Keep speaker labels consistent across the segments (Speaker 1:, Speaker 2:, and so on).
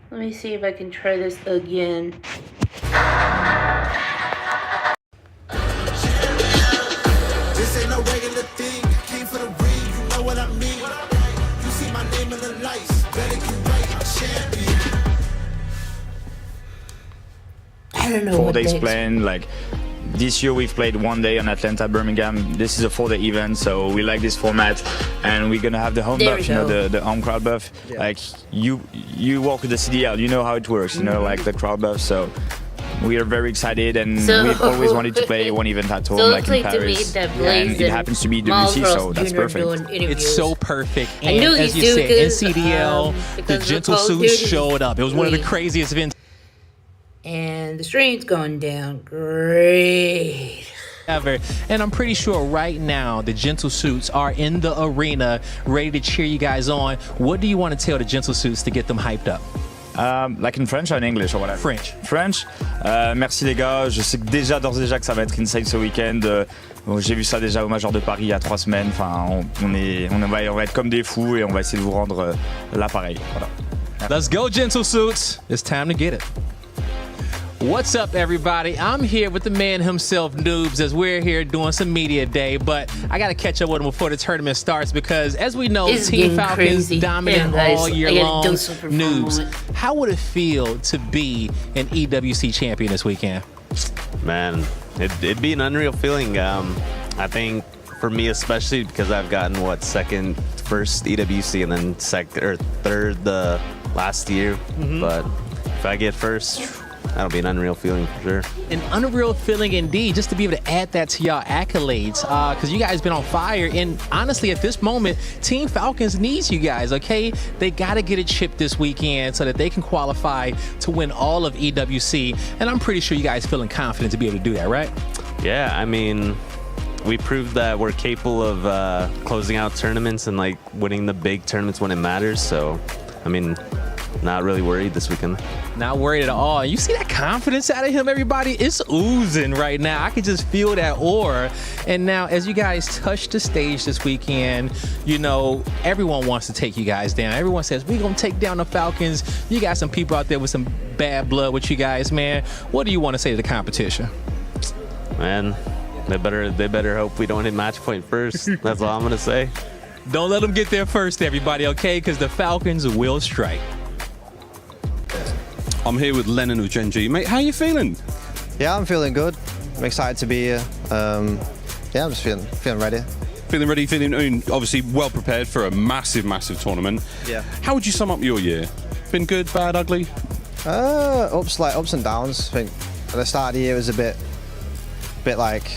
Speaker 1: Let me see if I can try this again.
Speaker 2: This ain't no regular thing. Came for the ring, you know what I mean. You see my name in the lights. Better get right, I'm champion.
Speaker 1: I don't know.
Speaker 3: 4 days playing, like this year we've played 1 day on Atlanta, Birmingham. This is a 4-day event, so we like this format, and we're gonna have the home buff, you know, the home crowd buff. Yeah. Like you walk with the CDL, you know how it works, you know, like the crowd buff. So we are very excited, and we've always wanted to play one event at home, like in Paris, and it happens to be WC, so that's perfect.
Speaker 4: It's so perfect, and as you said, NCDL, the Gentle Suits showed up. It was one of the craziest events.
Speaker 1: And the stream's going down great
Speaker 4: ever. And I'm pretty sure right now the Gentle Suits are in the arena ready to cheer you guys on. What do you want to tell the Gentle Suits to get them hyped up?
Speaker 3: Like in French or in English or whatever?
Speaker 4: French.
Speaker 3: French. Merci les gars, je sais que d'ores et déjà que ça va être insane ce week-end. J'ai vu ça déjà au Major de Paris il y a 3 semaines. Enfin, on va être comme des fous et on va essayer de vous rendre là pareil. Voilà.
Speaker 4: Let's go, Gentle Suits. It's time to get it. What's up, everybody? I'm here with the man himself, Noobs, as we're here doing some media day, but I got to catch up with him before the tournament starts because, as we know, Team Falcons dominant all year long. Noobs, how would it feel to be an EWC champion this weekend?
Speaker 5: Man, it'd be an unreal feeling. I think for me especially because I've gotten, first EWC and then second or third the last year. But if I get first, that'll be an unreal feeling for sure.
Speaker 4: An unreal feeling indeed, just to be able to add that to y'all accolades, because you guys been on fire. And honestly, at this moment, Team Falcons needs you guys, okay? They got to get a chip this weekend so that they can qualify to win all of EWC. And I'm pretty sure you guys feeling confident to be able to do that, right?
Speaker 5: Yeah, I mean, we proved that we're capable of closing out tournaments and like winning the big tournaments when it matters. So, I mean, not really worried this weekend.
Speaker 4: Not worried at all. You see that confidence out of him, everybody? It's oozing right now. I can just feel that aura. And now, as you guys touch the stage this weekend, you know, everyone wants to take you guys down. Everyone says, we're going to take down the Falcons. You got some people out there with some bad blood with you guys, man. What do you want to say to the competition?
Speaker 5: Man, they better hope we don't hit match point first. That's all I'm going to say.
Speaker 4: Don't let them get there first, everybody, okay? Because the Falcons will strike.
Speaker 6: I'm here with Lennon of Gen G. Mate, how are you feeling?
Speaker 7: Yeah, I'm feeling good. I'm excited to be here. Yeah, I'm just feeling ready.
Speaker 6: Feeling ready, obviously well prepared for a massive, massive tournament.
Speaker 7: Yeah.
Speaker 6: How would you sum up your year? Been good, bad, ugly?
Speaker 7: Ups and downs. I think at the start of the year was a bit like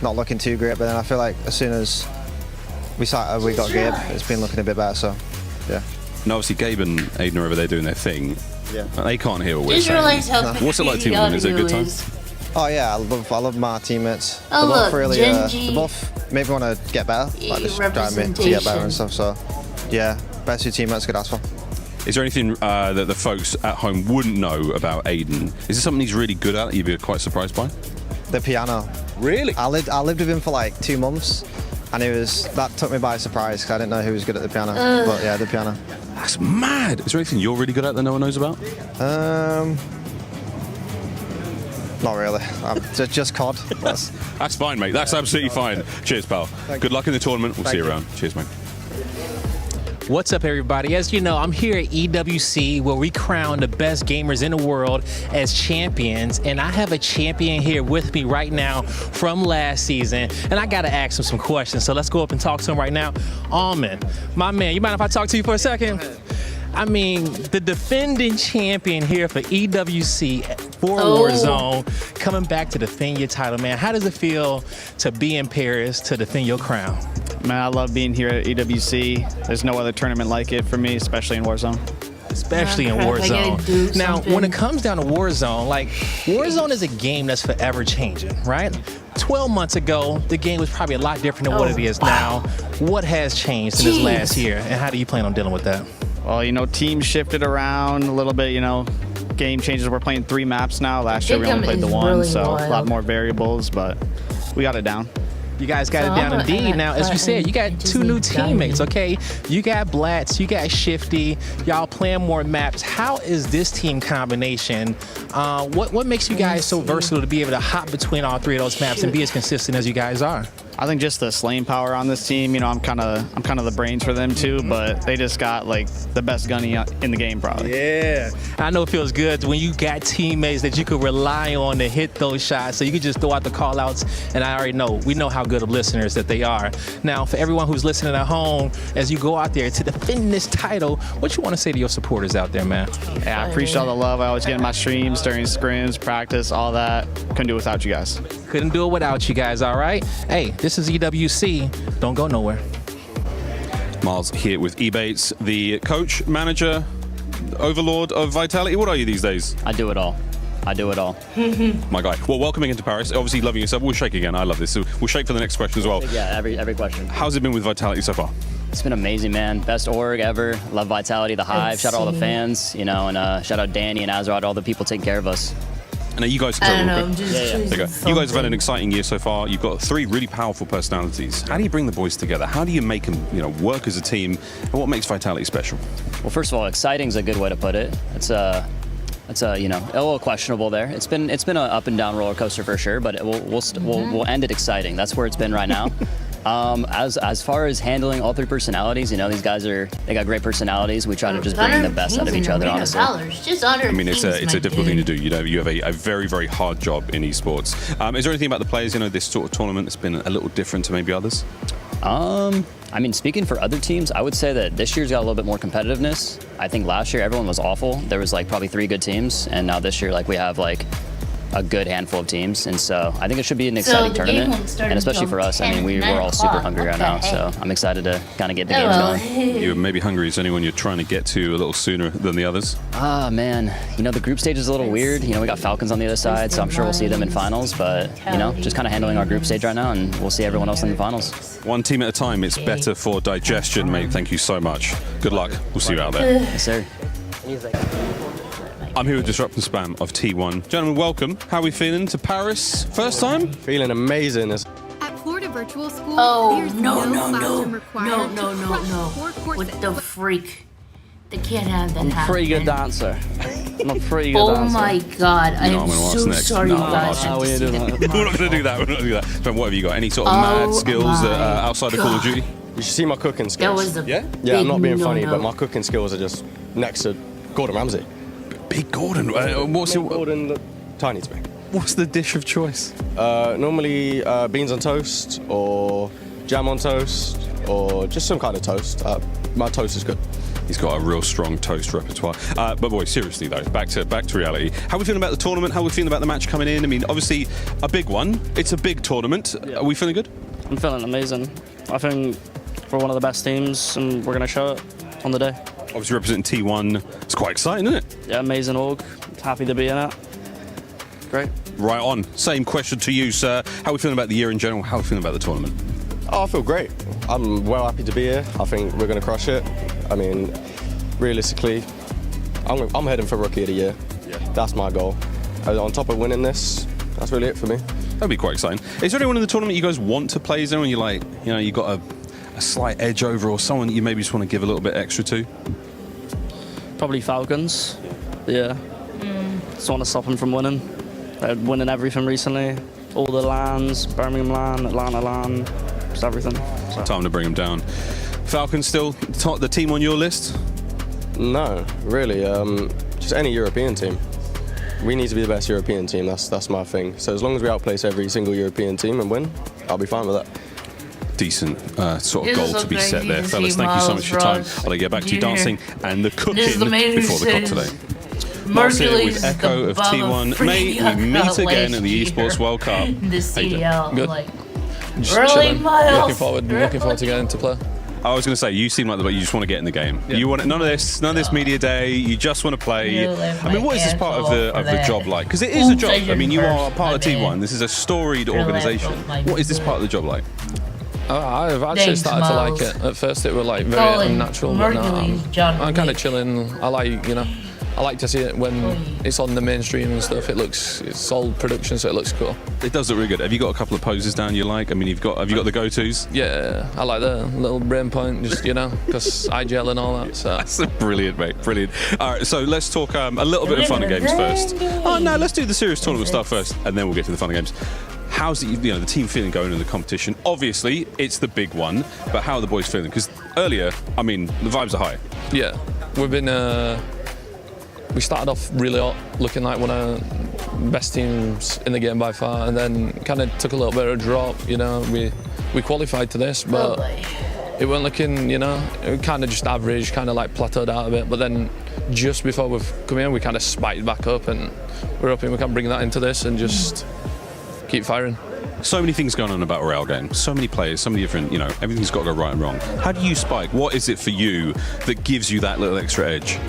Speaker 7: not looking too great, but then I feel like as soon as we got Gabe, it's been looking a bit better, so yeah.
Speaker 6: And obviously Gabe and Aiden are over there doing their thing.
Speaker 7: Yeah.
Speaker 6: They can't hear what we're saying. What's it like teaming them? Is it a good time?
Speaker 7: Oh yeah, I love my teammates.
Speaker 1: Oh,
Speaker 7: they're both
Speaker 1: look,
Speaker 7: really,
Speaker 1: Genji.
Speaker 7: they both make me want to get better. Like just drive me to get better and stuff. So yeah, best 2 teammates could ask for.
Speaker 6: Is there anything that the folks at home wouldn't know about Aiden? Is there something he's really good at that you'd be quite surprised by?
Speaker 7: The piano.
Speaker 6: Really?
Speaker 7: I lived with him for like 2 months, and that took me by surprise because I didn't know who was good at the piano. But yeah, the piano.
Speaker 6: That's mad. Is there anything you're really good at that no one knows about?
Speaker 7: Not really. Just COD.
Speaker 6: That's fine, mate. That's absolutely fine. Cheers, pal. Good luck in the tournament. We'll see you around. Cheers, mate.
Speaker 4: What's up, everybody? As you know, I'm here at EWC where we crown the best gamers in the world as champions, and I have a champion here with me right now from last season, and I gotta ask him some questions, so let's go up and talk to him right now. Almond, my man, you mind if I talk to you for a second? I mean, the defending champion here for EWC for Warzone, coming back to defend your title, man. How does it feel to be in Paris to defend your crown?
Speaker 8: Man, I love being here at EWC. There's no other tournament like it for me, especially in Warzone.
Speaker 4: Especially in Warzone. Now, when it comes down to Warzone, like, Warzone is a game that's forever changing, right? 12 months ago, the game was probably a lot different than what it is now. What has changed in this last year, and how do you plan on dealing with that?
Speaker 8: Well, you know, teams shifted around a little bit, you know, game changes. We're playing 3 maps now. Last year we only played the 1, so a lot more variables, but we got it down.
Speaker 4: You guys got it down indeed. Now, as you said, you got 2 new teammates, okay? You got Blatz, you got Shifty. Y'all playing more maps. How is this team combination? What makes you guys so versatile to be able to hop between all 3 of those maps and be as consistent as you guys are?
Speaker 8: I think just the slaying power on this team. You know, I'm kind of the brains for them too, but they just got like the best gunny in the game probably.
Speaker 4: Yeah, I know it feels good when you got teammates that you could rely on to hit those shots. So you could just throw out the call outs, and I already know, we know how good of listeners that they are. Now, for everyone who's listening at home, as you go out there to defend this title, what you want to say to your supporters out there, man?
Speaker 8: Yeah, I appreciate all the love I always get in my streams during scrims, practice, all that. Couldn't do it without you guys.
Speaker 4: Couldn't do it without you guys, all right? Hey, this is EWC. Don't go nowhere.
Speaker 6: Miles here with Ebates, the coach, manager, overlord of Vitality. What are you these days?
Speaker 9: I do it all. I do it all.
Speaker 6: My guy. Well, welcoming into Paris. Obviously loving yourself. We'll shake again. I love this. So we'll shake for the next question as well.
Speaker 9: Yeah, every question.
Speaker 6: How's it been with Vitality so far?
Speaker 9: It's been amazing, man. Best org ever. Love Vitality, the Hive. Shout out all the fans, you know, and shout out Danny and Azrod, all the people taking care of us.
Speaker 6: And you guys,
Speaker 1: I don't know, I'm just
Speaker 6: there you go. You guys have had an exciting year so far. You've got 3 really powerful personalities. How do you bring the boys together? How do you make them, you know, work as a team? And what makes Vitality special?
Speaker 9: Well, first of all, exciting is a good way to put it. It's you know, a little questionable there. It's been an up and down roller coaster for sure, but we'll end it exciting. That's where it's been right now. As far as handling all 3 personalities, you know, these guys they got great personalities. We try to just bring the best out of each other, honestly.
Speaker 6: I mean, it's a difficult thing to do. You know, you have a very, very hard job in esports. Is there anything about the players, you know, this sort of tournament that's been a little different to maybe others?
Speaker 9: I mean, speaking for other teams, I would say that this year's got a little bit more competitiveness. I think last year everyone was awful. There was like probably 3 good teams, and now this year, like, we have like a good handful of teams, and so I think it should be an exciting tournament, and especially for us. I mean, we're all super hungry right now, so I'm excited to kind of get the games going.
Speaker 6: You may be hungry as anyone you're trying to get to a little sooner than the others.
Speaker 9: Ah, man, you know, the group stage is a little weird. You know, we got Falcons on the other side, so I'm sure we'll see them in finals, but, you know, just kind of handling our group stage right now, and we'll see everyone else in the finals.
Speaker 6: One team at a time. It's better for digestion, mate. Thank you so much. Good luck. We'll see you out there.
Speaker 9: Yes, sir.
Speaker 6: I'm here with Disrupt and Spam of T1. Gentlemen, welcome. How are we feeling to Paris? First time?
Speaker 10: Feeling amazing.
Speaker 11: At Florida Virtual School,
Speaker 1: Oh,
Speaker 11: there's
Speaker 1: no.
Speaker 11: What
Speaker 1: the freak? They can't have that
Speaker 12: I'm a
Speaker 1: happen.
Speaker 12: pretty good dancer. I'm a pretty good
Speaker 1: Oh
Speaker 12: dancer.
Speaker 1: my god, I
Speaker 6: You know
Speaker 1: am
Speaker 6: what I'm gonna
Speaker 1: so
Speaker 6: ask next.
Speaker 1: sorry
Speaker 6: No,
Speaker 1: you
Speaker 6: I'm
Speaker 1: guys
Speaker 6: not.
Speaker 1: have to see that.
Speaker 6: We're not going to do that. We're not going to do that. Spam, what have you got? Any sort of mad skills outside of Call of Duty?
Speaker 10: You should see my cooking skills.
Speaker 1: That was the
Speaker 10: Yeah, I'm not being
Speaker 1: big
Speaker 10: funny,
Speaker 1: no-no.
Speaker 10: but my cooking skills are just next to Gordon Ramsay.
Speaker 6: Big Gordon. What's your
Speaker 10: Gordon? Tiny to me.
Speaker 6: What's the dish of choice?
Speaker 10: Normally beans on toast, or jam on toast, or just some kind of toast. My toast is good.
Speaker 6: He's got a real strong toast repertoire. But boy, seriously though, back to reality. How are we feeling about the tournament? How are we feeling about the match coming in? I mean, obviously a big one. It's a big tournament.
Speaker 12: Yeah.
Speaker 6: Are we feeling good?
Speaker 12: I'm feeling amazing. I think we're one of the best teams, and we're going to show it on the day.
Speaker 6: Obviously representing T1. It's quite exciting, isn't it?
Speaker 12: Yeah, amazing org. Happy to be in it. Great.
Speaker 6: Right on. Same question to you, sir. How are we feeling about the year in general? How are we feeling about the tournament?
Speaker 10: Oh, I feel great. I'm well happy to be here. I think we're going to crush it. I mean, realistically, I'm heading for Rookie of the Year.
Speaker 6: Yeah.
Speaker 10: That's my goal. On top of winning this, that's really it for me.
Speaker 6: That'd be quite exciting. Is there anyone in the tournament you guys want to play? Is there anyone you like, you know, you got a slight edge over, or someone that you maybe just want to give a little bit extra to?
Speaker 12: Probably Falcons. Yeah. Just want to stop them from winning. They're winning everything recently. All the LANs, Birmingham LAN, Atlanta LAN, just everything. So.
Speaker 6: Time to bring them down. Falcons still the team on your list?
Speaker 10: No, really. Just any European team. We need to be the best European team. That's my thing. So as long as we outplace every single European team and win, I'll be fine with that.
Speaker 6: Decent sort of
Speaker 1: This
Speaker 6: goal
Speaker 1: is
Speaker 6: to be
Speaker 1: so
Speaker 6: set there,
Speaker 1: crazy to
Speaker 6: fellas.
Speaker 1: see
Speaker 6: Thank you so
Speaker 1: Miles
Speaker 6: much for your time.
Speaker 1: Ross
Speaker 6: I'll let you get back to your
Speaker 1: Jr.
Speaker 6: dancing and the cooking
Speaker 1: This is the main
Speaker 6: before the COD
Speaker 1: decisions.
Speaker 6: today. Miles here
Speaker 1: Mercury's
Speaker 6: with Echo
Speaker 1: the
Speaker 6: of
Speaker 1: bum
Speaker 6: T1.
Speaker 1: of
Speaker 6: Mate,
Speaker 1: freaking
Speaker 6: we meet again
Speaker 1: last
Speaker 6: at the
Speaker 1: year.
Speaker 6: Esports World Cup.
Speaker 1: The CL,
Speaker 6: Good.
Speaker 1: like,
Speaker 13: Just
Speaker 1: really,
Speaker 13: chilling.
Speaker 1: Miles?
Speaker 13: Looking forward to getting to play.
Speaker 6: I was going to say, you seem like you just want to get in the game.
Speaker 13: Yeah.
Speaker 6: You want none of this media day. You just want to play. I mean, what is this part of the job like? Because it is a job. I mean, you are part of T1. This is a storied organisation. What is this part of the job like?
Speaker 13: I've actually started to like it. At first, it was like very unnatural, but now I'm kind of chilling. I like, you know, I like to see it when it's on the mainstream and stuff. It's all production, so it looks cool.
Speaker 6: It does look really good. Have you got a couple of poses down you like? I mean, have you got the go-tos?
Speaker 13: Yeah, I like the little brain point, just, you know, because eye gel and all that. So
Speaker 6: That's brilliant, mate. Brilliant. All right, so let's talk a little bit of fun and games first. Oh no, let's do the serious tournament stuff first, and then we'll get to the fun and games. How's the team feeling going in the competition? Obviously, it's the big one, but how are the boys feeling? Because earlier, I mean, the vibes are high.
Speaker 13: yeah, we've been. We started off really hot, looking like one of the best teams in the game by far, and then kind of took a little bit of a drop. You know, we qualified to this, but it weren't looking, you know, it kind of just average, kind of like plateaued out a bit. But then just before we've come in, we kind of spiked back up, and we're hoping we can bring that into this and just keep firing.
Speaker 6: So many things going on in a Battle Royale game. So many players, so many different, everything's got to go right and wrong. How do you spike? What is it for you that gives you that little extra edge?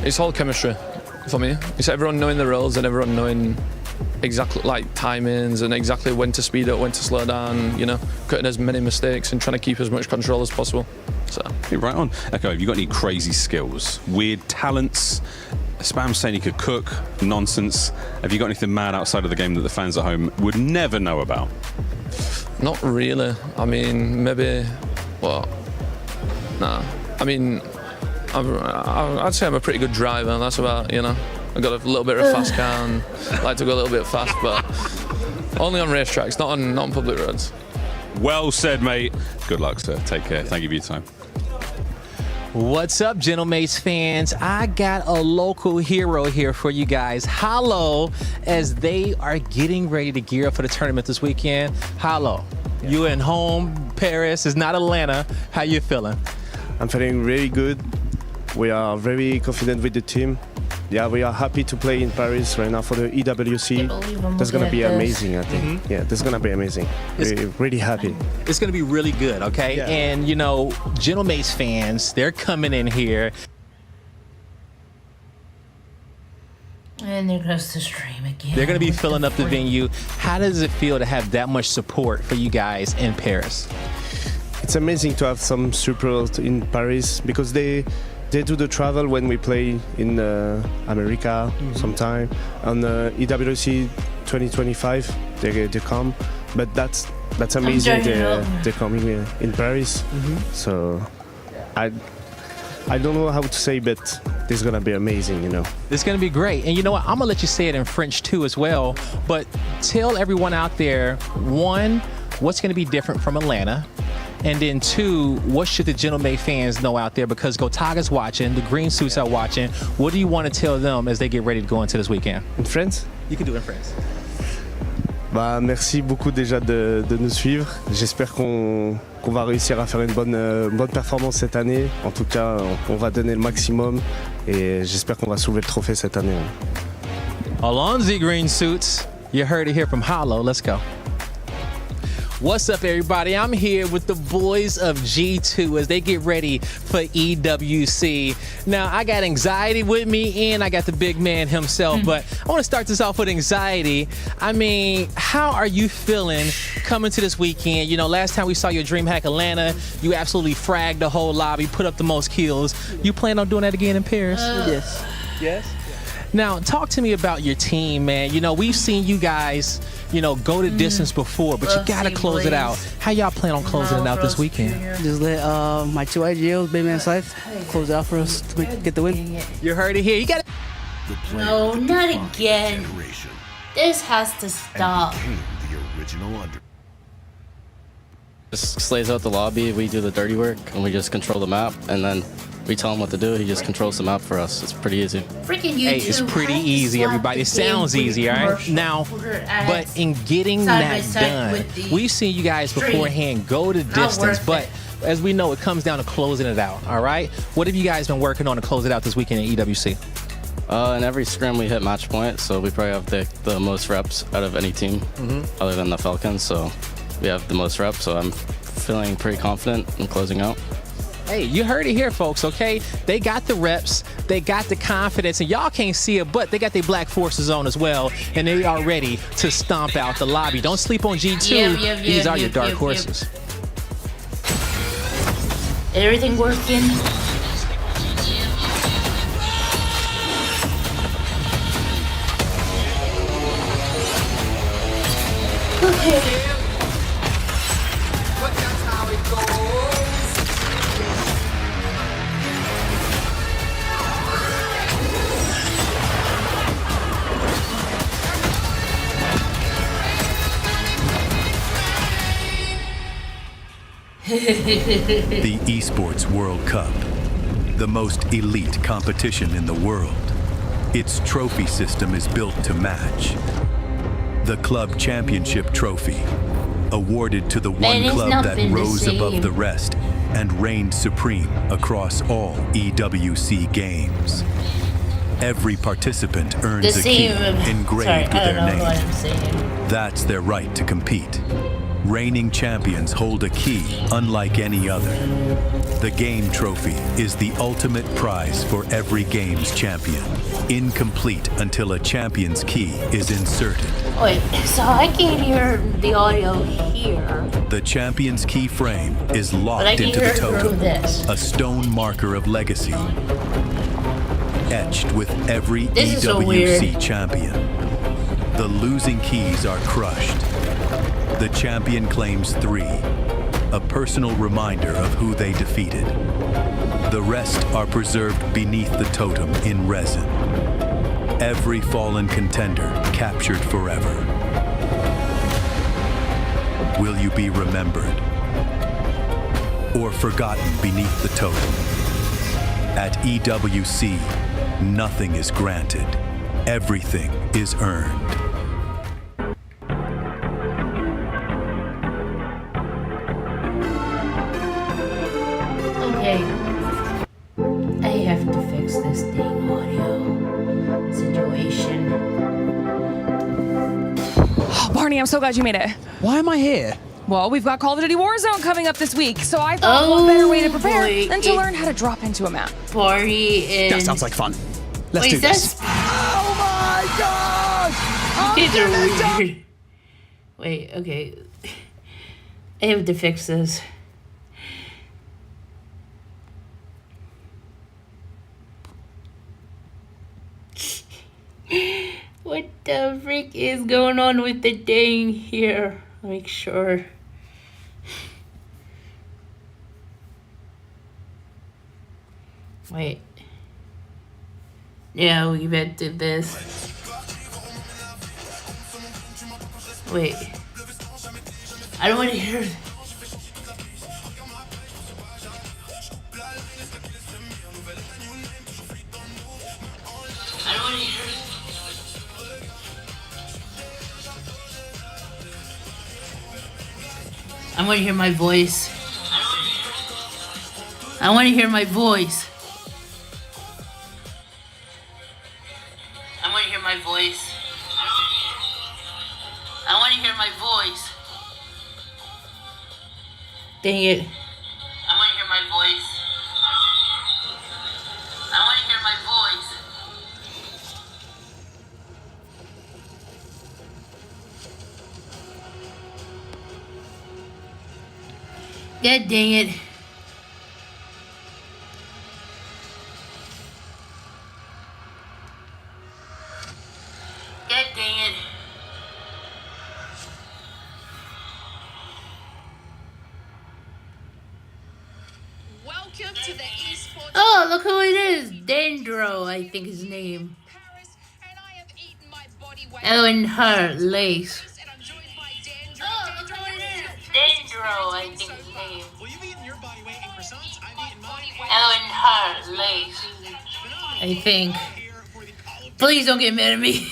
Speaker 13: It's all chemistry for me. It's everyone knowing the roles and everyone knowing exactly like timings and exactly when to speed up, when to slow down, cutting as many mistakes and trying to keep as much control as possible. So
Speaker 6: you're right on. Echo, have you got any crazy skills, weird talents? Spam saying you could cook, nonsense. Have you got anything mad outside of the game that the fans at home would never know about?
Speaker 13: Not really. I mean, maybe, nah. I mean, I'd say I'm a pretty good driver. That's about, I've got a little bit of a fast car and like to go a little bit fast, but only on racetracks, not on public roads.
Speaker 6: Well said, mate. Good luck, sir. Take care. Thank you for your time.
Speaker 4: What's up, Gentlemates fans? I got a local hero here for you guys, Hollow, as they are getting ready to gear up for the tournament this weekend. Hollow, you in home Paris, it's not Atlanta. How you feeling?
Speaker 14: I'm feeling really good. We are very confident with the team. Yeah, we are happy to play in Paris right now for the EWC. That's going to be amazing, I think. Yeah, that's going to be amazing. We're really happy.
Speaker 4: It's going to be really good, okay?
Speaker 14: Yeah.
Speaker 4: And, Gentlemates fans, they're coming in here.
Speaker 1: And there goes the stream again.
Speaker 4: They're going to be filling up the venue. How does it feel to have that much support for you guys in Paris?
Speaker 14: It's amazing to have some support in Paris because they do the travel when we play in America sometime. On EWC 2025, they come. But that's amazing. They're coming in Paris. So I don't know how to say, but this is gonna be amazing.
Speaker 4: It's gonna be great. And you know what? I'm gonna let you say it in French too as well. But tell everyone out there, one, what's gonna be different from Atlanta? And then two, what should the Gentlemate fans know out there? Because Gotaga's watching, the green suits are watching. What do you want to tell them as they get ready to go into this weekend?
Speaker 14: In France?
Speaker 4: You can do it in France.
Speaker 14: Merci beaucoup déjà de nous suivre. J'espère qu'on va réussir à faire une bonne performance cette année. En tout cas, on va donner le maximum et j'espère qu'on va soulever le trophée cette année.
Speaker 4: Lindsie green suits. You heard it here from Hollow. Let's go. What's up, everybody? I'm here with the boys of G2 as they get ready for EWC. Now, I got Anxiety with me, and I got the big man himself, but I want to start this off with Anxiety. I mean, how are you feeling coming to this weekend? Last time we saw your DreamHack Atlanta, you absolutely fragged the whole lobby, put up the most kills. You plan on doing that again in Paris?
Speaker 12: Yes.
Speaker 4: Yes? Now, talk to me about your team, man. We've seen you guys, go the distance before, but you got to close it out. How y'all plan on closing it out this weekend?
Speaker 12: Just let my two IGLs, Baby and Scythe, close it out for us to get the win.
Speaker 4: You heard it here. You got it.
Speaker 1: No, not again. This has to stop.
Speaker 15: Just slays out the lobby, we do the dirty work, and we just control the map, and then we tell him what to do, he just controls the map for us. It's pretty easy.
Speaker 1: Freaking YouTube.
Speaker 4: Hey, it's pretty easy, everybody. It sounds easy, all right? Now, but in getting that done, we've seen you guys beforehand go the distance, but as we know, it comes down to closing it out, all right? What have you guys been working on to close it out this weekend at EWC?
Speaker 15: In every scrim we hit match point, so we probably have the most reps out of any team other than the Falcons, so we have the most reps, so I'm feeling pretty confident in closing out.
Speaker 4: Hey, you heard it here, folks, okay? They got the reps, they got the confidence, and y'all can't see it, but they got their black forces on as well, and they are ready to stomp out the lobby. Don't sleep on G2. These are your dark horses.
Speaker 1: Everything working?
Speaker 16: The Esports World Cup, the most elite competition in the world. Its trophy system is built to match. The Club Championship Trophy, awarded to the one club that rose above the rest and reigned supreme across all EWC games. Every participant earns a key engraved with their name. That's their right to compete. Reigning champions hold a key unlike any other. The game trophy is the ultimate prize for every game's champion. Incomplete until a champion's key is inserted.
Speaker 1: Wait, so I can't hear the audio here.
Speaker 16: The champion's key frame is locked into the totem, a stone marker of legacy, etched with every EWC champion. The losing keys are crushed. The champion claims 3, a personal reminder of who they defeated. The rest are preserved beneath the totem in resin. Every fallen contender captured forever. Will you be remembered or forgotten beneath the totem? At EWC, nothing is granted. Everything is earned.
Speaker 1: Okay. I have to fix this dang audio situation.
Speaker 17: Oh, Barney, I'm so glad you made it.
Speaker 18: Why am I here?
Speaker 17: Well, we've got Call of Duty Warzone coming up this week, so I thought what better way to prepare than to learn how to drop into a map.
Speaker 1: Party in...
Speaker 18: That sounds like fun. Let's do this.
Speaker 1: Oh
Speaker 18: my god!
Speaker 1: These are weird. Wait, okay. I have to fix this. What the freak is going on with the dang here? Make sure. Wait. Yeah, we better do this. Wait. I don't want to hear. I don't want to hear. I want to hear my voice. I want to hear my voice. I want to hear my voice. I want to hear my voice. Dang it. I want to hear my voice. I want to hear my voice. God dang it. God dang it.
Speaker 19: Welcome to the esports.
Speaker 1: Oh, look who it is. Dendro, I think his name. Oh, and her lace. Oh, look who it is. Dendro, I think his name. Oh, and her lace. I think. Please don't get mad at me.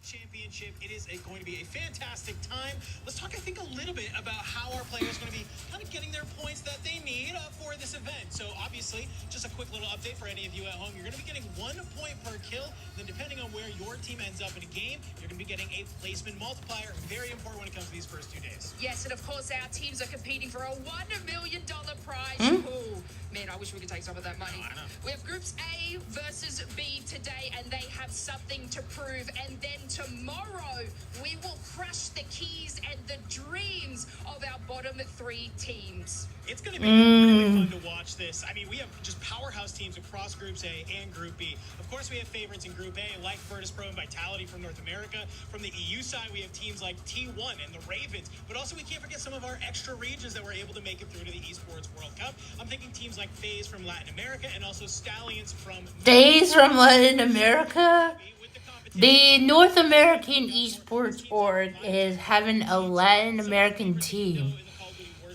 Speaker 20: Championship. It is going to be a fantastic time. Let's talk, I think, a little bit about how our players are going to be kind of getting their points that they need for this event. So obviously, just a quick little update for any of you at home. You're going to be getting 1 point per kill. Then depending on where your team ends up in a game, you're going to be getting a placement multiplier. Very important when it comes to these first 2 days.
Speaker 19: Yes, and of course our teams are competing for a $1 million prize. Ooh, man, I wish we could take some of that money. We have groups A versus B today, and they have something to prove. And then tomorrow, we will crush the keys and the dreams of our bottom 3 teams.
Speaker 20: It's going to be really fun to watch this. I mean, we have just powerhouse teams across Groups A and Group B. Of course, we have favorites in Group A, like Virtus Pro and Vitality from North America. From the EU side, we have teams like T1 and the Ravens. But also, we can't forget some of our extra regions that were able to make it through to the Esports World Cup. I'm thinking teams like FaZe from Latin America and also Stallions from...
Speaker 1: FaZe from Latin America? The North American Esports Board is having a Latin American team.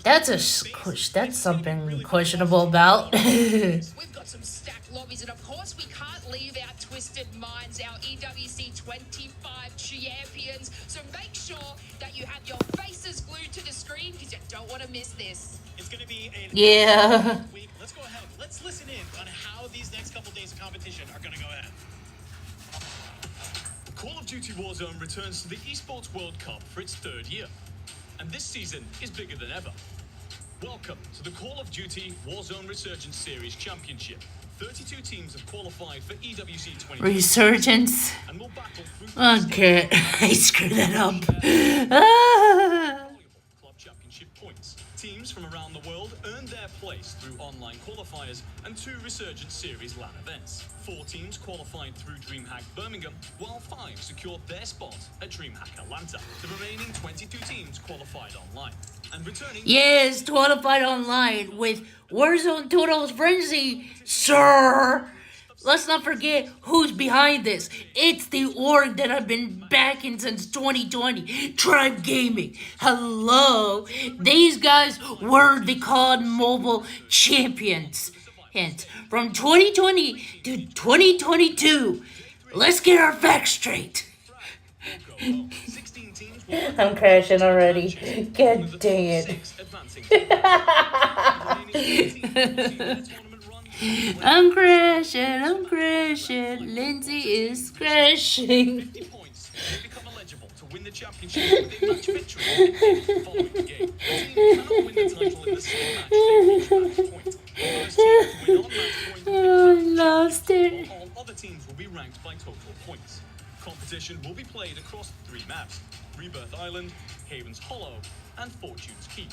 Speaker 1: That's something questionable about.
Speaker 21: We've got some stacked lobbies, and of course we can't leave our twisted minds, our EWC 25 champions. So make sure that you have your faces glued to the screen because you don't want to miss this.
Speaker 20: It's going to be a
Speaker 1: Yeah.
Speaker 20: week. Let's go ahead. Let's listen in on how these next couple days of competition are going to go ahead.
Speaker 22: Call of Duty Warzone returns to the Esports World Cup for its 3rd year. And this season is bigger than ever. Welcome to the Call of Duty Warzone Resurgence Series Championship. 32 teams have qualified for EWC 20.
Speaker 1: Resurgence.
Speaker 22: And will battle through
Speaker 1: Okay, I screwed that up. Ah.
Speaker 22: Club Championship points. Teams from around the world earn their place through online qualifiers and 2 Resurgence Series LAN events. 4 teams qualified through DreamHack Birmingham, while 5 secured their spot at DreamHack Atlanta. The remaining 22 teams qualified online. And returning...
Speaker 1: Yes, qualified online with Warzone Total Frenzy, sir. Let's not forget who's behind this. It's the org that I've been backing since 2020, Tribe Gaming. Hello. These guys were the COD Mobile champions. Hence, from 2020 to 2022. Let's get our facts straight. I'm crashing already. God dang it. I'm crashing. Lindsie is crashing.
Speaker 22: become eligible to win the championship with a match victory following the game. The team cannot win the title in the same match. They reach match point. The first team to win on match point
Speaker 1: Oh, I lost it.
Speaker 22: all other teams will be ranked by total points. Competition will be played across 3 maps: Rebirth Island, Haven's Hollow, and Fortune's Keep.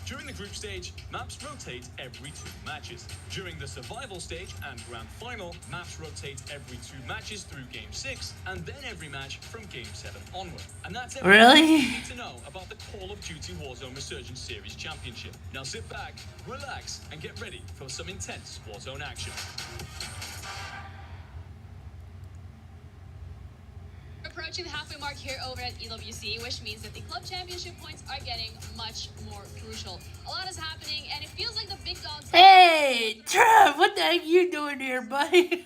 Speaker 22: During the group stage, maps rotate every 2 matches. During the survival stage and grand final, maps rotate every 2 matches through Game 6, and then every match from Game 7 onward. And that's everything
Speaker 1: Really?
Speaker 22: you need to know about the Call of Duty Warzone Resurgence Series Championship. Now sit back, relax, and get ready for some intense Warzone action.
Speaker 23: Approaching the halfway mark here over at EWC, which means that the club championship points are getting much more crucial. A lot is happening, and it feels like the big dogs...
Speaker 1: Hey, Trev, what the heck you doing here, buddy?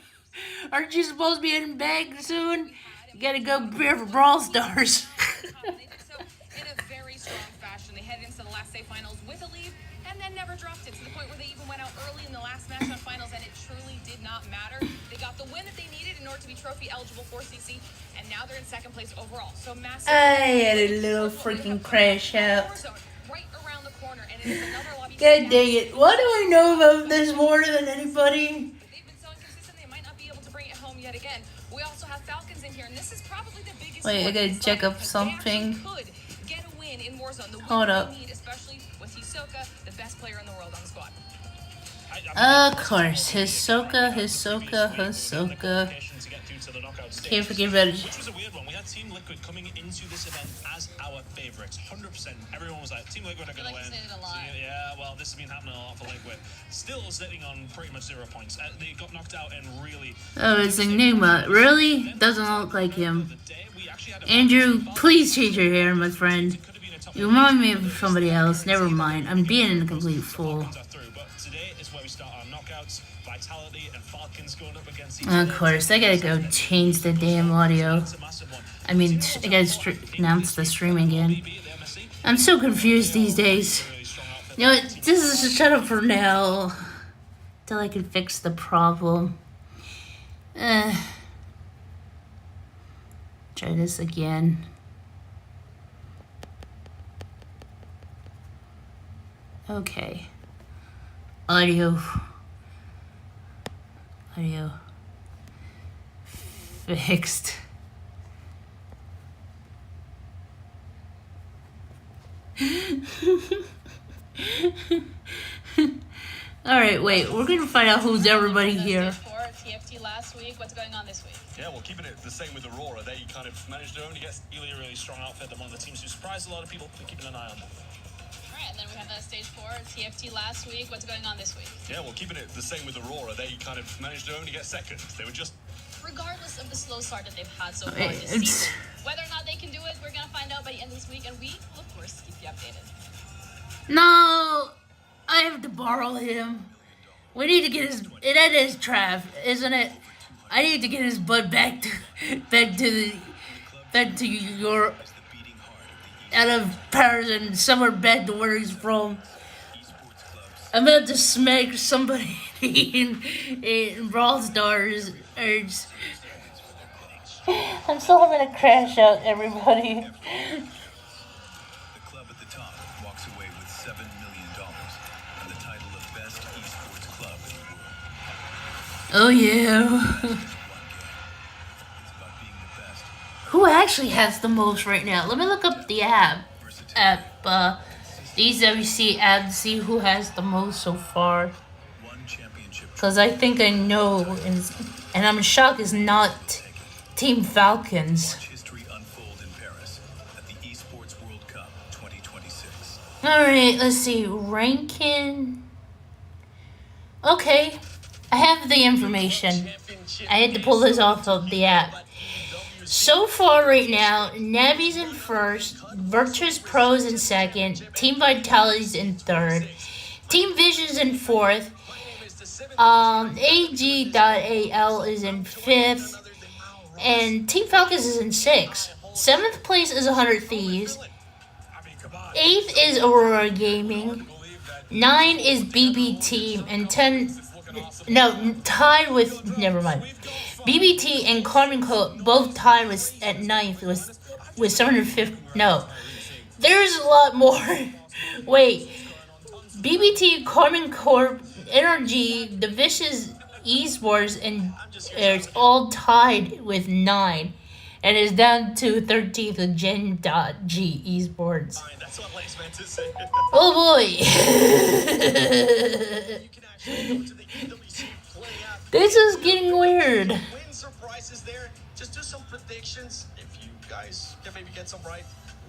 Speaker 1: Aren't you supposed to be heading back soon? You gotta go prepare for Brawl Stars.
Speaker 17: In a very strong fashion, they headed into the last day finals with a lead, and then never dropped it to the point where they even went out early in the last match on finals, and it truly did not matter. They got the win that they needed in order to be trophy eligible for CC, and now they're in 2nd place overall. So massive.
Speaker 1: I had a little freaking crash out.
Speaker 17: Right around the corner, and it is another lobby.
Speaker 1: God dang it. What do I know about this more than anybody?
Speaker 17: They've been so inconsistent, they might not be able to bring it home yet again. We also have Falcons in here, and this is probably the biggest...
Speaker 1: Wait, I gotta check up something.
Speaker 17: Could get a win in Warzone. The win
Speaker 1: Hold up.
Speaker 17: they need, especially with Hisoka, the best player in the world on the squad.
Speaker 1: Of course, Hisoka. Can't forget about it.
Speaker 20: Which was a weird one. We had Team Liquid coming into this event as our favourites. 100%. Everyone was like, Team Liquid are going to win. Yeah, well, this has been happening a lot for Liquid. Still sitting on pretty much 0 points. They got knocked out in really...
Speaker 1: Oh, it's Enigma. Really? Doesn't look like him. Andrew, please change your hair, my friend. You remind me of somebody else. Never mind. I'm being a complete fool.
Speaker 20: Today is where we start our knockouts. Vitality and Falcons going up against each
Speaker 1: Of course, I gotta go change the damn audio. I mean, I gotta announce the stream again. I'm so confused these days. You know what? This is a shut up for now. Till I can fix the problem. Try this again. Okay. Audio fixed. Alright, wait, we're gonna find out who's everybody here.
Speaker 23: TFT last week, what's going on this week?
Speaker 22: Yeah, well, keeping it the same with Aurora. They kind of managed to only get really strong outfit. They're one of the teams who surprised a lot of people. They're keeping an eye on them.
Speaker 23: Alright, and then we have stage 4, TFT last week, what's going on this week?
Speaker 22: Yeah, well, keeping it the same with Aurora. They kind of managed to only get 2nd. They were just...
Speaker 23: Regardless of the slow start that they've had so far this season, whether or not they can do it, we're going to find out by the end of this week, and we will, of course, keep you updated.
Speaker 1: No, I have to borrow him. We need to get his. That is Trav, isn't it? I need to get his butt back to your out of Paris and somewhere back to where he's from. I'm about to smack somebody in Brawl Stars. I'm still having to crash out, everybody. Oh yeah. Who actually has the most right now? Let me look up the app. The EWC app to see who has the most so far. Because I think I know, and I'm shocked it's not Team Falcons. Alright, let's see. Ranking. Okay. I have the information. I had to pull this off of the app. So far right now, Navi's in first, Virtus Pro's in second, Team Vitality's in third, Team Vision's in fourth, AG.AL is in fifth, and Team Falcons is in sixth. Seventh place is 100 Thieves. Eighth is Aurora Gaming. 9 is BB Team, and 10... No, tied with... Never mind. BBT and Carmen Co. both tied with at 9th with 750... No. There's a lot more. Wait. BBT, Carmen Corp, NRG, The Vicious Esports, and it's all tied with 9. And it's down to 13th with Gen.G Esports. Oh boy. This is getting weird.
Speaker 2: Win surprises there. Just do some predictions. If you guys can maybe get some right,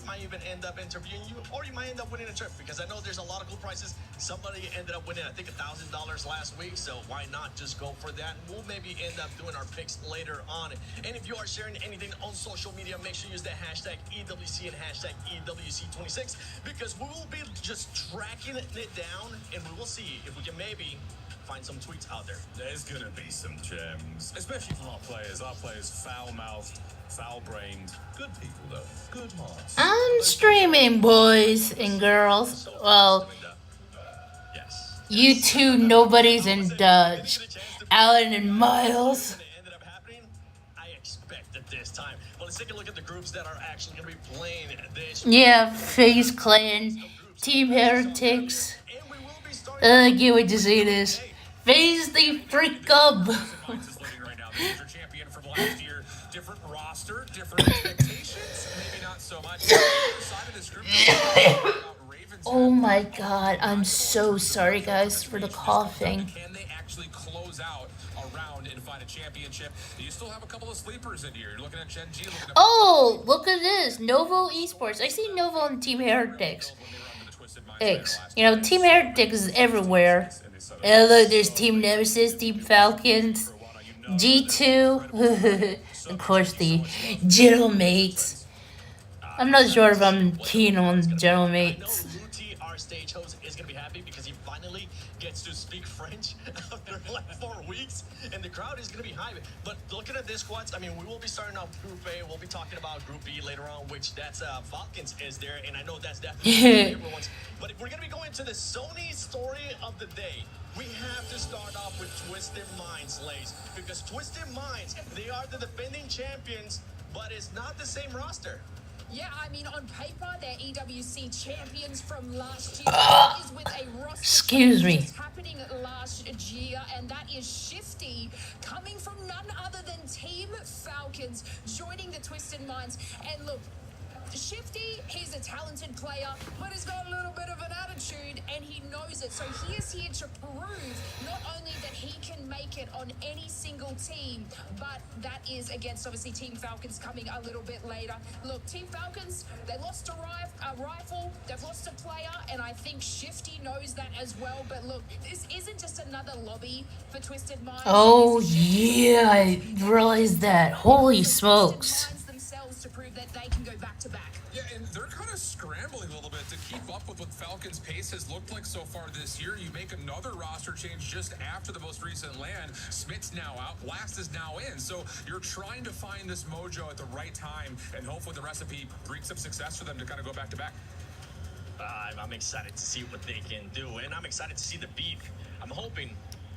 Speaker 2: might even end up interviewing you, or you might end up winning a trip, because I know there's a lot of cool prizes. Somebody ended up winning, I think, $1,000 last week, so why not just go for that? We'll maybe end up doing our picks later on. And if you are sharing anything on social media, make sure you use the hashtag EWC and hashtag EWC26, because we will be just tracking it down, and we will see if we can maybe find some tweets out there.
Speaker 3: There's gonna be some gems, especially from our players. Our players foul-mouthed, foul-brained, good people though, good hearts.
Speaker 1: I'm streaming, boys and girls. Well, you two nobodies in Dutch, Alan and Miles.
Speaker 2: This time. Well, let's take a look at the groups that are actually going to be playing this.
Speaker 1: Yeah, FaZe Clan, Team Heretics. I can't wait to see this. FaZe the freak up.
Speaker 3: Different roster, different expectations, maybe not so much.
Speaker 1: Oh my god, I'm so sorry guys for the coughing.
Speaker 3: Can they actually close out a round and find a championship? You still have a couple of sleepers in here. You're looking at Gen G.
Speaker 1: Oh, look at this. Novo Esports. I see Novo on Team Heretics. You know, Team Heretics is everywhere. And look, there's Team Nemesis, Team Falcons, G2, of course the General Mates. I'm not sure if I'm keen on General Mates.
Speaker 2: Our stage host is going to be happy because he finally gets to speak French after like 4 weeks, and the crowd is going to be high. But looking at this squads, I mean, we will be starting off Group A. We'll be talking about Group B later on, which that's Falcons is there, and I know that's definitely everyone's. But if we're going to be going to the Sony story of the day, we have to start off with Twisted Minds, Lace, because Twisted Minds, they are the defending champions, but it's not the same roster.
Speaker 17: Yeah, I mean, on paper, they're EWC champions from last year. Is with a roster
Speaker 1: Excuse me.
Speaker 17: happening last year, and that is Shifty, coming from none other than Team Falcons, joining the Twisted Minds. And look, Shifty, he's a talented player, but he's got a little bit of an attitude, and he knows it. So he is here to prove not only that he can make it on any single team, but that is against, obviously, Team Falcons coming a little bit later. Look, Team Falcons, they lost a rifle, they've lost a player, and I think Shifty knows that as well. But look, this isn't just another lobby for Twisted Minds.
Speaker 1: Oh yeah, I realized that. Holy smokes.
Speaker 17: Themselves to prove that they can go back to back.
Speaker 3: Yeah, and they're kind of scrambling a little bit to keep up with up what Falcons' pace has looked like so far this year. You make another roster change just after the most recent land. Smith's now out, Blast is now in. So you're trying to find this mojo at the right time, and hopefully the recipe brings some success for them to kind of go back to back.
Speaker 2: I'm excited to see what they can do, and I'm excited to see the beef. I'm hoping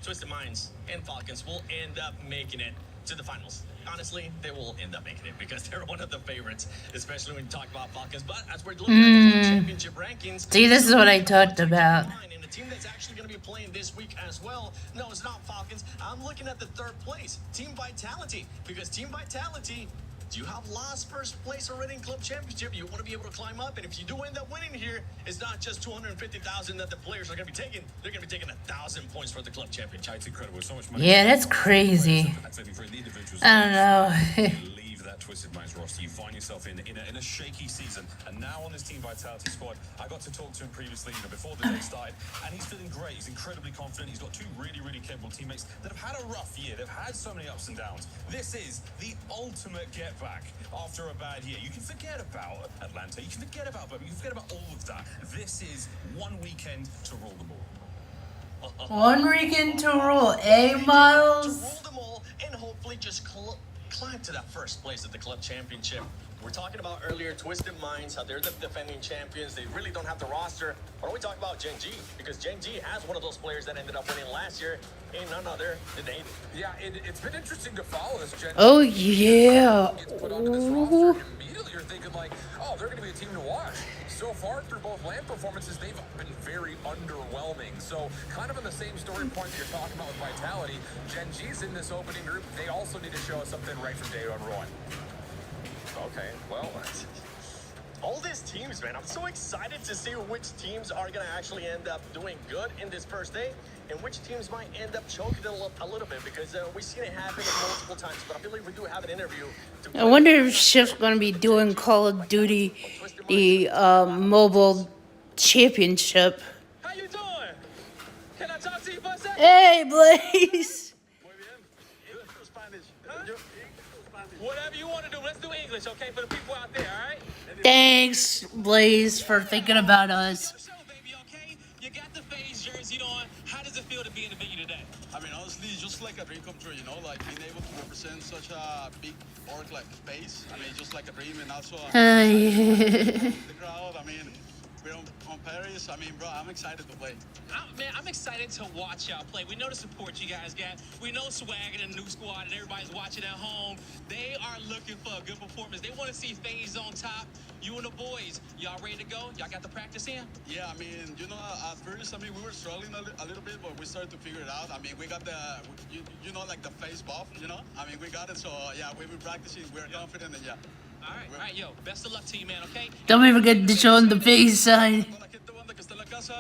Speaker 2: Twisted Minds and Falcons will end up making it to the finals. Honestly, they will end up making it because they're one of the favorites, especially when you talk about Falcons. But as we're looking at the championship rankings,
Speaker 1: See, this is what I talked about.
Speaker 2: and the team that's actually going to be playing this week as well. No, it's not Falcons. I'm looking at the third place, Team Vitality, because Team Vitality, you have lost first place already in club championship. You want to be able to climb up, and if you do end up winning here, it's not just 250,000 that the players are going to be taking. They're going to be taking 1,000 points for the club championship.
Speaker 3: It's incredible. So much money.
Speaker 1: Yeah, that's crazy. I don't know.
Speaker 3: Leave that Twisted Minds roster. You find yourself in a shaky season, and now on this Team Vitality squad, I got to talk to him previously, before the day started, and he's feeling great. He's incredibly confident. He's got two really, really capable teammates that have had a rough year. They've had so many ups and downs. This is the ultimate get back after a bad year. You can forget about Atlanta. You can forget about Birmingham. You can forget about all of that. This is one weekend to roll them all.
Speaker 1: One weekend to rule, Miles?
Speaker 2: To roll them all and hopefully just climb to that first place at the club championship. We're talking about earlier Twisted Minds, how they're the defending champions. They really don't have the roster. Why don't we talk about Gen G? Because Gen G has one of those players that ended up winning last year. Ain't none other than Aiden.
Speaker 3: Yeah, it's been interesting to follow this Gen G.
Speaker 1: Oh, yeah.
Speaker 3: Immediately you're thinking like, oh, they're going to be a team to watch. So far through both land performances, they've been very underwhelming. So kind of in the same story point that you're talking about with Vitality, Gen G's in this opening group. They also need to show us something right from day one.
Speaker 2: Okay, well, all these teams, man, I'm so excited to see which teams are going to actually end up doing good in this first day and which teams might end up choking a little bit, because we've seen it happen multiple times. But I believe we do have an interview.
Speaker 1: I wonder if Shift's going to be doing Call of Duty, the mobile championship.
Speaker 2: How you doing? Can I talk to you for a second?
Speaker 1: Hey, Blaze!
Speaker 2: Whatever you want to do, let's do English, okay, for the people out there, all right?
Speaker 1: Thanks, Blaze, for thinking about us.
Speaker 2: You got the FaZe jersey on. How does it feel to be in the venue today?
Speaker 5: I mean, honestly, it's just like a dream come true, like being able to represent such a big org like space. I mean, just like a dream, and also the crowd. I mean, we're on Paris. I mean, bro, I'm excited to play.
Speaker 7: Man, I'm excited to watch y'all play. We know the support you guys got. We know Swagg and the new squad and everybody's watching at home. They are looking for a good performance. They want to see FaZe on top. You and the boys, y'all ready to go? Y'all got the practice in?
Speaker 5: Yeah, I mean, at first, I mean, we were struggling a little bit, but we started to figure it out. I mean, we got the, like the FaZe buff, I mean, we got it, so yeah, we've been practicing. We're confident, and yeah.
Speaker 7: All right, yo, best of luck to you, man, okay?
Speaker 1: Don't forget to show him the FaZe sign.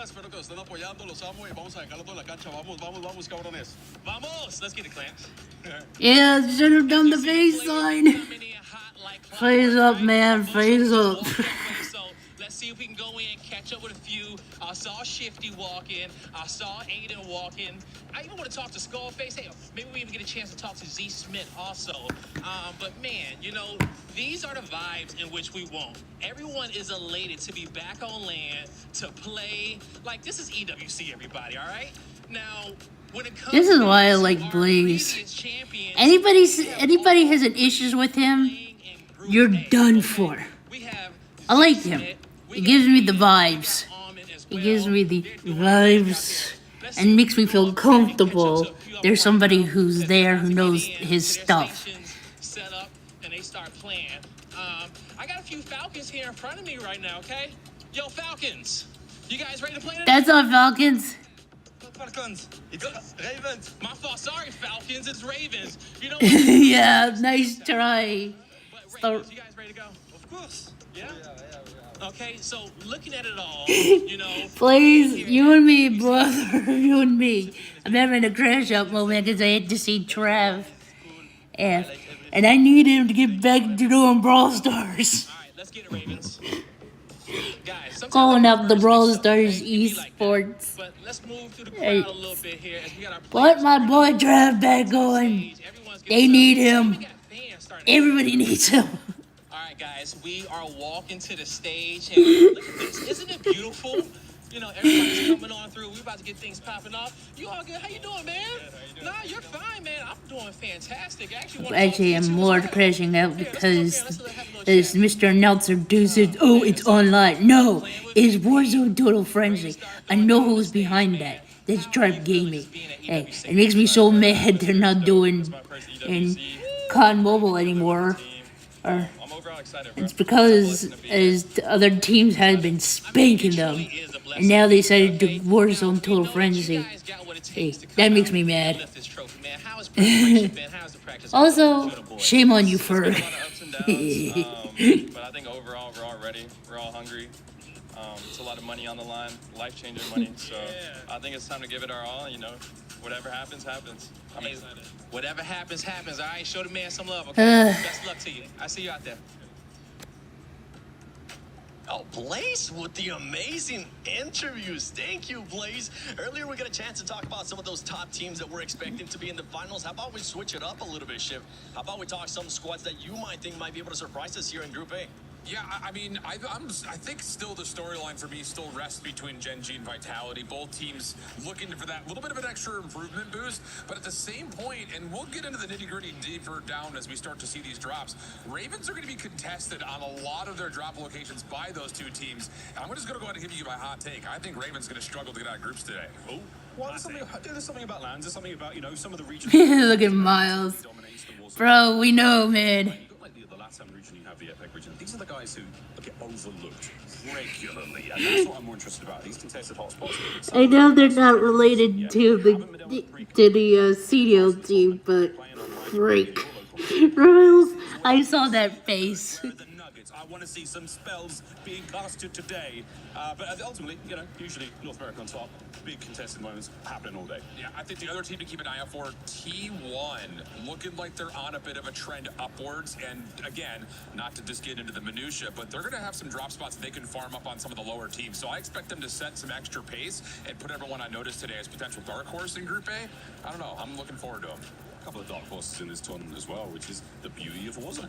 Speaker 5: Espero que estén apoyando, los amo y vamos a dejarlo todo en la cancha. Vamos, cabrones.
Speaker 7: Vamos, let's get it, Clarence.
Speaker 1: Yeah, should have done the FaZe sign. FaZe up, man, FaZe up.
Speaker 7: Let's see if we can go in, catch up with a few. I saw Shifty walk in. I saw Aiden walk in. I even want to talk to Skullface. Hey, maybe we even get a chance to talk to Z Smith also. But man, these are the vibes in which we want. Everyone is elated to be back on land, to play. Like, this is EWC, everybody, all right? Now, when it comes
Speaker 1: This is why I like Blaze. Anybody has an issues with him, you're done for. I like him. He gives me the vibes. He gives me the vibes and makes me feel comfortable. There's somebody who's there who knows his stuff.
Speaker 7: Set up and they start playing. I got a few Falcons here in front of me right now, okay? Yo, Falcons, you guys ready to play today?
Speaker 1: That's not Falcons.
Speaker 7: Falcons. It's Ravens. My fault. Sorry, Falcons. It's Ravens.
Speaker 1: Yeah, nice try.
Speaker 7: You guys ready to go? Of course. Yeah? Okay, so looking at it all,
Speaker 1: Please, you and me, brother, you and me. I'm having a crash out moment because I had to see Trav. And I need him to get back to doing Brawl Stars.
Speaker 7: Alright, let's get it, Ravens. Guys,
Speaker 1: calling up the Brawl Stars esports.
Speaker 7: But let's move through the crowd a little bit here as we got our
Speaker 1: Put my boy Trav back on. They need him. Everybody needs him.
Speaker 7: Alright, right, guys, we are walking to the stage, and look at this. Isn't it beautiful? You know, everybody's coming on through. We're about to get things popping off. You all good? How you doing, man? Nah, you're fine, man. I'm doing fantastic.
Speaker 1: Actually, I'm more crashing out because this Mr. Announcer dude says, "Oh, it's online." No, it's Warzone Total Frenzy. I know who's behind that. That's Tribe Gaming. Hey, it makes me so mad they're not doing in COD Mobile anymore. Or it's because as the other teams had been spanking them, and now they decided to do Warzone Total Frenzy. Hey, that makes me mad. Also, shame on you, Ferg.
Speaker 8: But I think overall we're all ready. We're all hungry. It's a lot of money on the line, life-changing money. So I think it's time to give it our all. You know, whatever happens, happens. I'm excited.
Speaker 7: Whatever happens, happens. All right, show the man some love, okay? Best luck to you. I see you out there.
Speaker 2: Oh, Blaze with the amazing interviews. Thank you, Blaze. Earlier, we got a chance to talk about some of those top teams that we're expecting to be in the finals. How about we switch it up a little bit, Shiv? How about we talk some squads that you might think might be able to surprise us here in Group A?
Speaker 3: Yeah, I mean, I think still the storyline for me still rests between Gen G and Vitality. Both teams looking for that little bit of an extra improvement boost, but at the same point, and we'll get into the nitty-gritty deeper down as we start to see these drops, Ravens are going to be contested on a lot of their drop locations by those two teams. And I'm just going to go ahead and give you my hot take. I think Ravens going to struggle to get out of groups today.
Speaker 8: Oh, well, there's something about lands. There's something about, you know, some of the regions.
Speaker 1: Look at Miles. Bro, we know, man.
Speaker 8: These are the guys who get overlooked regularly, and that's what I'm more interested about. These contested hotspots.
Speaker 1: I know they're not related to the CDL team, but freak. Royals, I saw that face.
Speaker 8: I want to see some spells being casted today, but ultimately, you know, usually North America on top, big contested moments happening all day.
Speaker 3: Yeah, I think the other team to keep an eye out for, T1, looking like they're on a bit of a trend upwards, and again, not to just get into the minutia, but they're going to have some drop spots they can farm up on some of the lower teams, so I expect them to set some extra pace and put everyone I noticed today as potential dark horse in Group A. I don't know, I'm looking forward to them.
Speaker 8: A couple of dark horses in this tournament as well, which is the beauty of Warzone.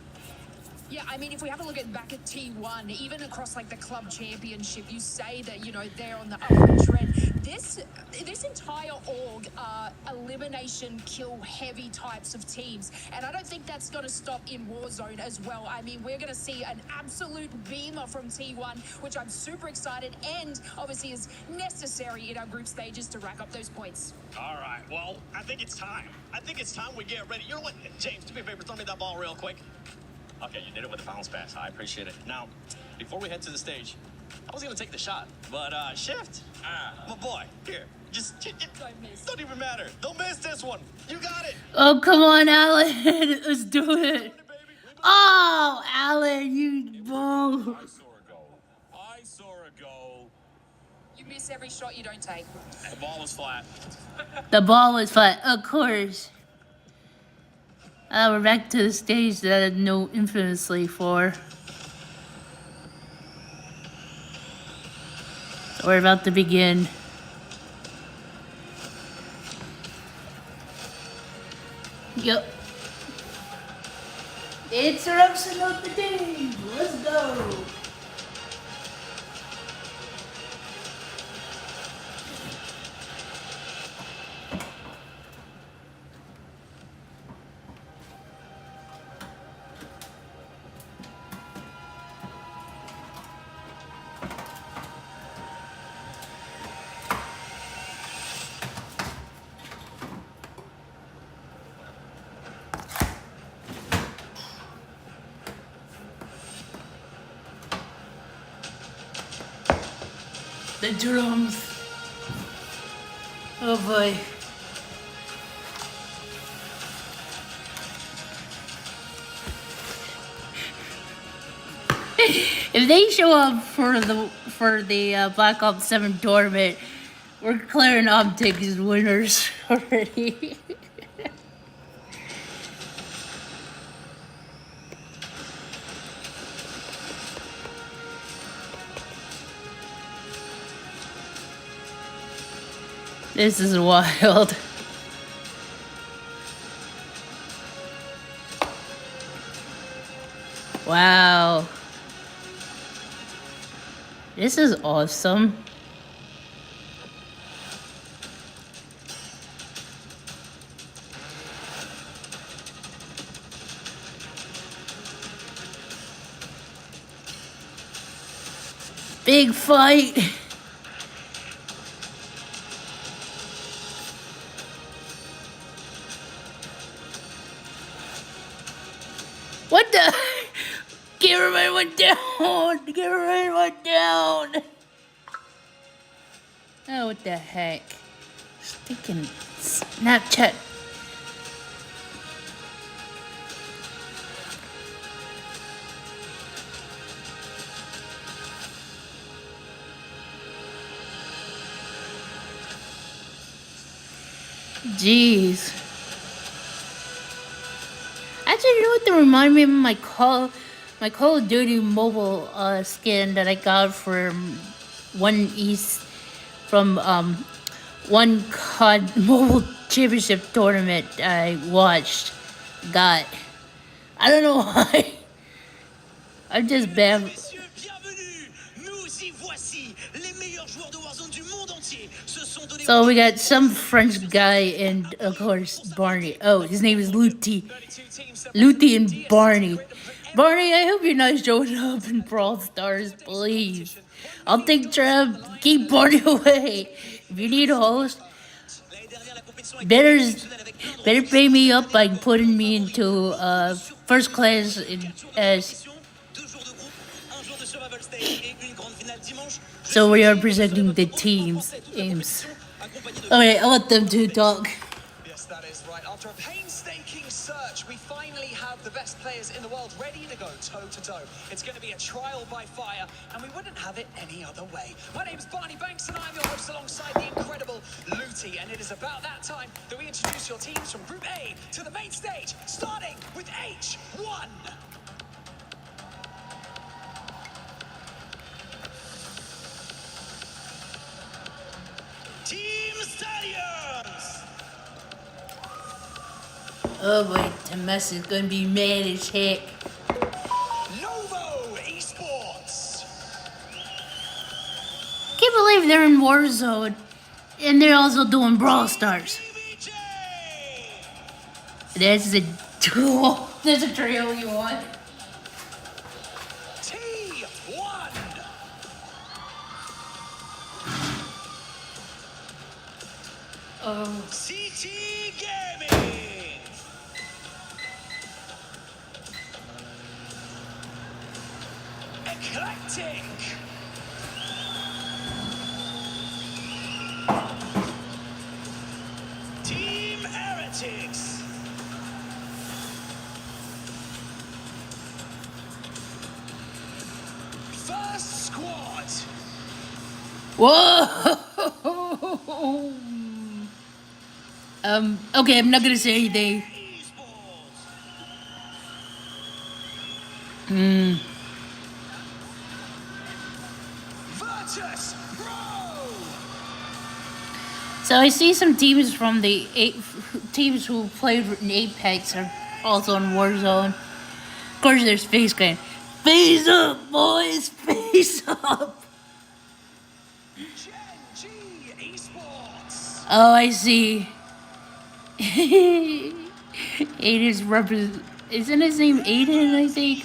Speaker 17: Yeah, I mean, if we have a look back at T1, even across like the club championship, you say that, you know, they're on the upward trend. This entire org are elimination kill heavy types of teams, and I don't think that's going to stop in Warzone as well. I mean, we're going to see an absolute beamer from T1, which I'm super excited and obviously is necessary in our group stages to rack up those points.
Speaker 2: All right, well, I think it's time. I think it's time we get ready. You know what, James, do me a favor, throw me that ball real quick. Okay, you did it with a bounce pass. I appreciate it. Now, before we head to the stage, I was gonna take the shot, but Shift, my boy, here, just don't even matter. Don't miss this one. You got it.
Speaker 1: Oh, come on, Alan. Let's do it. Oh, Alan, you bull.
Speaker 8: I saw a goal.
Speaker 17: You miss every shot you don't take.
Speaker 8: The ball was flat.
Speaker 1: The ball was flat, of course. We're back to the stage that I know infamously for. We're about to begin. Yep. It's eruption of the day. Let's go. The drums. Oh boy. If they show up for the Black Ops 7 tournament, we're clearing optics as winners already. This is wild. Wow. This is awesome. Big fight. What the? Cameraman went down. The cameraman went down. Oh, what the heck? Stinking Snapchat. Jeez. Actually, you know what? They remind me of my Call of Duty mobile skin that I got from one COD mobile championship tournament I watched. I don't know why. I'm just bad. So we got some French guy and of course Barney. Oh, his name is Lindsie. Lindsie and Barney. Barney, I hope you're not showing up in Brawl Stars, please. I'll take Trev. Keep Barney away. If you need a host, better pay me up by putting me into first class as. So we are presenting the teams. Okay, I want them to talk.
Speaker 2: Yes, that is right. After a painstaking search, we finally have the best players in the world ready to go toe-to-toe. It's going to be a trial by fire, and we wouldn't have it any other way. My name is Barney Banks, and I'm your host alongside the incredible Lindsie. And it is about that time that we introduce your teams from Group A to the main stage, starting with H1. Team Stallions!
Speaker 1: Oh boy, Temes is gonna be mad as heck.
Speaker 2: Novo Esports!
Speaker 1: Can't believe they're in Warzone and they're also doing Brawl Stars. That's a duo. There's a trio you want.
Speaker 2: T1!
Speaker 1: Oh.
Speaker 2: CT Gaming! Eclectic! Team Heretics! First Squad!
Speaker 1: Whoa! Okay, I'm not gonna say anything.
Speaker 2: Virtus Pro!
Speaker 1: So I see some teams from the teams who played in Apex are also in Warzone. Of course, there's Face Game. Face up, boys! Face up! Oh, I see. Aiden's isn't his name Aiden, I think?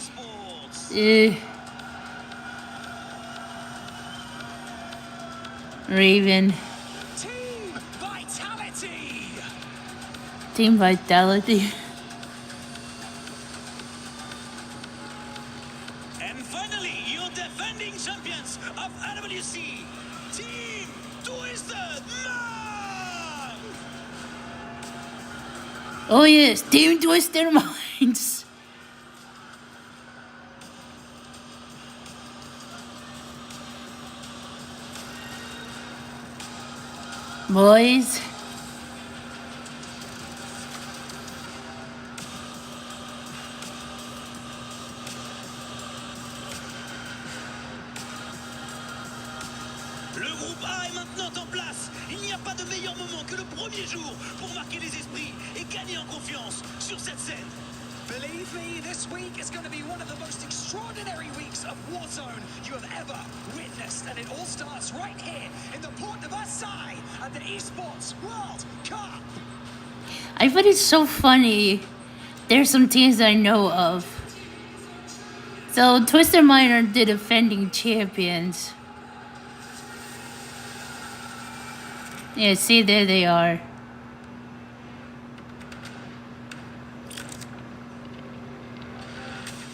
Speaker 1: Raven. Team Vitality.
Speaker 2: And finally, your defending champions of RWC, Team Twisted Man!
Speaker 1: Oh yes, Team Twisted Minds. Boys.
Speaker 2: Le groupe A est maintenant en place. Il n'y a pas de meilleur moment que le premier jour pour marquer les esprits et gagner en confiance sur cette scène. Feliz
Speaker 9: Believe me, this week is going to be one of the most extraordinary weeks of Warzone you have ever witnessed. And it all starts right here in the Port of Versailles at the Esports World Cup.
Speaker 1: I find it so funny. There's some teams that I know of. So Twisted Mind are the defending champions. Yeah, see, there they are.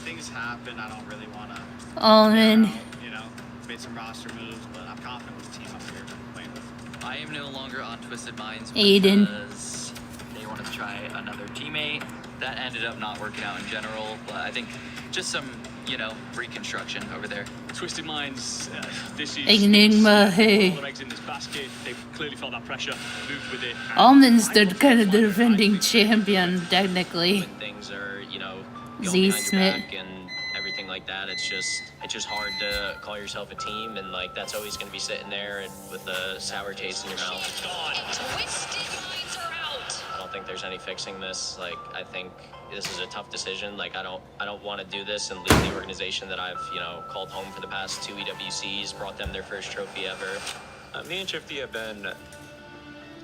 Speaker 10: Things happen. I don't really want to.
Speaker 1: Almond.
Speaker 10: You know, made some roster moves, but I'm confident with the team I'm here playing with.
Speaker 11: I am no longer on Twisted Minds
Speaker 1: Aiden.
Speaker 11: because they wanted to try another teammate. That ended up not working out in general, but I think just some, you know, reconstruction over there.
Speaker 22: Twisted Minds, this is
Speaker 1: Enigma, hey.
Speaker 22: all the eggs in this basket. They've clearly felt that pressure, moved with it.
Speaker 1: Almond's the kind of defending champion, technically.
Speaker 24: Things are, you know, going
Speaker 1: Z
Speaker 24: behind your
Speaker 1: Smith.
Speaker 24: back and everything like that. It's just hard to call yourself a team, and like that's always going to be sitting there and with a sour taste in your mouth.
Speaker 17: Twisted Minds are out.
Speaker 24: I don't think there's any fixing this. Like, I think this is a tough decision. Like, I don't want to do this and leave the organization that I've, you know, called home for the past 2 EWCs, brought them their first trophy ever.
Speaker 25: Me and Shifty have been,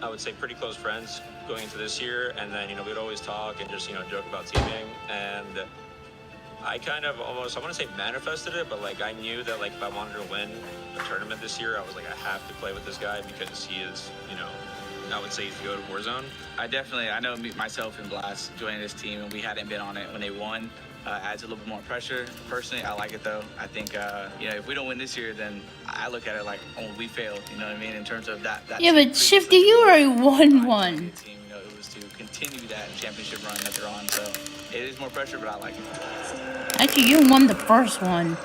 Speaker 25: I would say, pretty close friends going into this year, and then, you know, we'd always talk and just, you know, joke about teaming, and I kind of almost, I want to say manifested it, but like I knew that like if I wanted to win a tournament this year, I was like, I have to play with this guy because he is, you know, I would say to go to Warzone.
Speaker 10: I know myself and Blast joining this team, and we hadn't been on it when they won. Adds a little bit more pressure. Personally, I like it though. I think, you know, if we don't win this year, then I look at it like, oh, we failed. You know what I mean? In terms of that.
Speaker 1: Yeah, but Shifty, you already won one.
Speaker 10: You know, it was to continue that championship run that they're on. So it is more pressure, but I like it.
Speaker 1: Actually, you won the first one,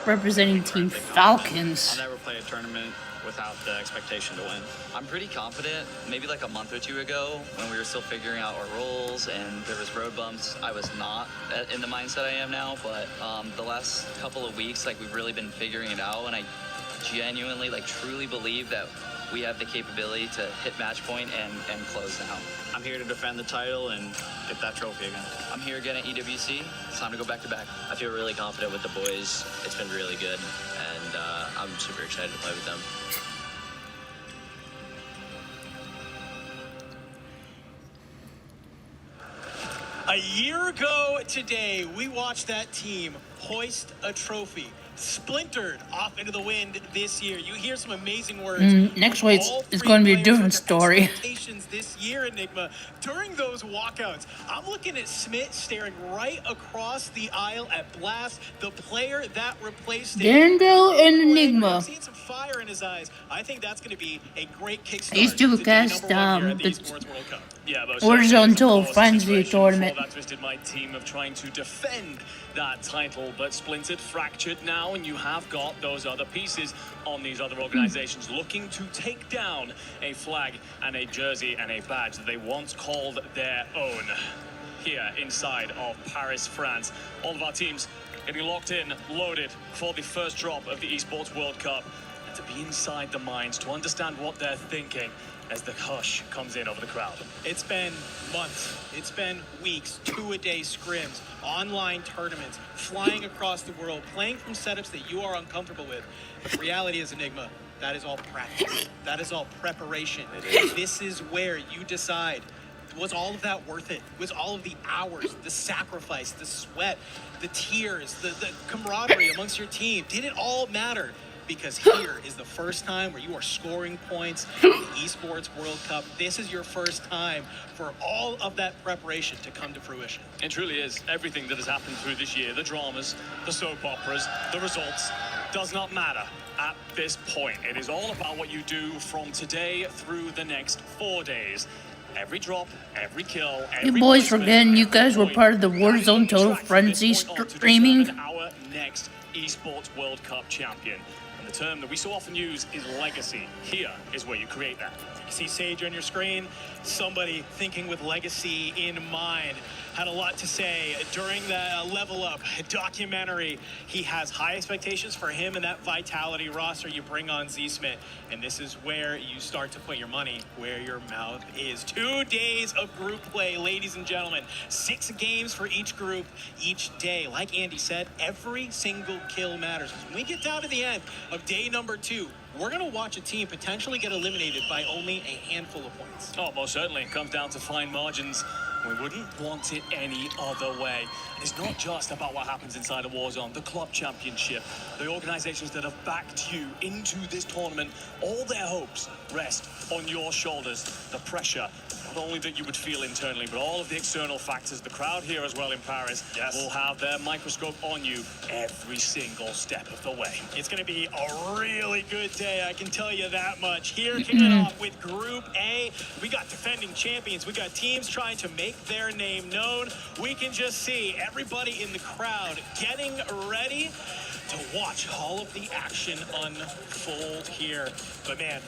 Speaker 1: representing Team Falcons.
Speaker 25: I'll never play a tournament without the expectation to win.
Speaker 11: I'm pretty confident. Maybe like a month or two ago, when we were still figuring out our roles and there was road bumps, I was not in the mindset I am now. But the last couple of weeks, like we've really been figuring it out, and I genuinely, like truly believe that we have the capability to hit match point and close now.
Speaker 25: I'm here to defend the title and get that trophy again.
Speaker 11: I'm here again at EWC. It's time to go back to back.
Speaker 24: I feel really confident with the boys. It's been really good, and I'm super excited to play with them.
Speaker 20: A year ago today, we watched that team hoist a trophy, splintered off into the wind this year. You hear some amazing words.
Speaker 1: Next week it's going to be a different story.
Speaker 20: This year, Enigma, during those walkouts, I'm looking at Smith staring right across the aisle at Blast, the player that replaced him.
Speaker 1: Dando and Enigma.
Speaker 20: I'm seeing some fire in his eyes. I think that's going to be a great kickstart.
Speaker 1: These two cast
Speaker 20: the
Speaker 1: Warzone Total Frenzy tournament.
Speaker 22: That Twisted Mind team of trying to defend that title, but splintered, fractured now, and you have got those other pieces on these other organizations looking to take down a flag and a jersey and a badge that they once called their own here inside of Paris, France. All of our teams getting locked in, loaded for the first drop of the Esports World Cup, and to be inside the minds, to understand what they're thinking as the hush comes in over the crowd.
Speaker 20: It's been months, it's been weeks, 2-a-day scrims, online tournaments, flying across the world, playing from setups that you are uncomfortable with. But the reality is, Enigma, that is all practice. That is all preparation. This is where you decide, was all of that worth it? Was all of the hours, the sacrifice, the sweat, the tears, the camaraderie amongst your team, did it all matter? Because here is the first time where you are scoring points in the Esports World Cup. This is your first time for all of that preparation to come to fruition.
Speaker 22: It truly is. Everything that has happened through this year, the dramas, the soap operas, the results, does not matter at this point. It is all about what you do from today through the next 4 days. Every drop, every kill, every
Speaker 1: You boys
Speaker 22: placement,
Speaker 1: forgetting you guys were part of the Warzone Total Frenzy streaming.
Speaker 22: Our next Esports World Cup champion. And the term that we so often use is legacy. Here is where you create that.
Speaker 20: You see Sage on your screen, somebody thinking with legacy in mind. Had a lot to say during the Level Up documentary. He has high expectations for him and that Vitality roster you bring on Z-Smith. And this is where you start to put your money where your mouth is. 2 days of group play, ladies and gentlemen. 6 games for each group each day. Like Andy said, every single kill matters. When we get down to the end of day number 2, we're going to watch a team potentially get eliminated by only a handful of points.
Speaker 22: Oh, most certainly. It comes down to fine margins. We wouldn't want it any other way. And it's not just about what happens inside a Warzone, the club championship, the organizations that have backed you into this tournament, all their hopes rest on your shoulders. The pressure, not only that you would feel internally, but all of the external factors. The crowd here as well in Paris will have their microscope on you every single step of the way.
Speaker 20: It's going to be a really good day, I can tell you that much. Here, kicking it off with Group A, we got defending champions. We got teams trying to make their name known. We can just see everybody in the crowd getting ready to watch all of the action unfold here. But man,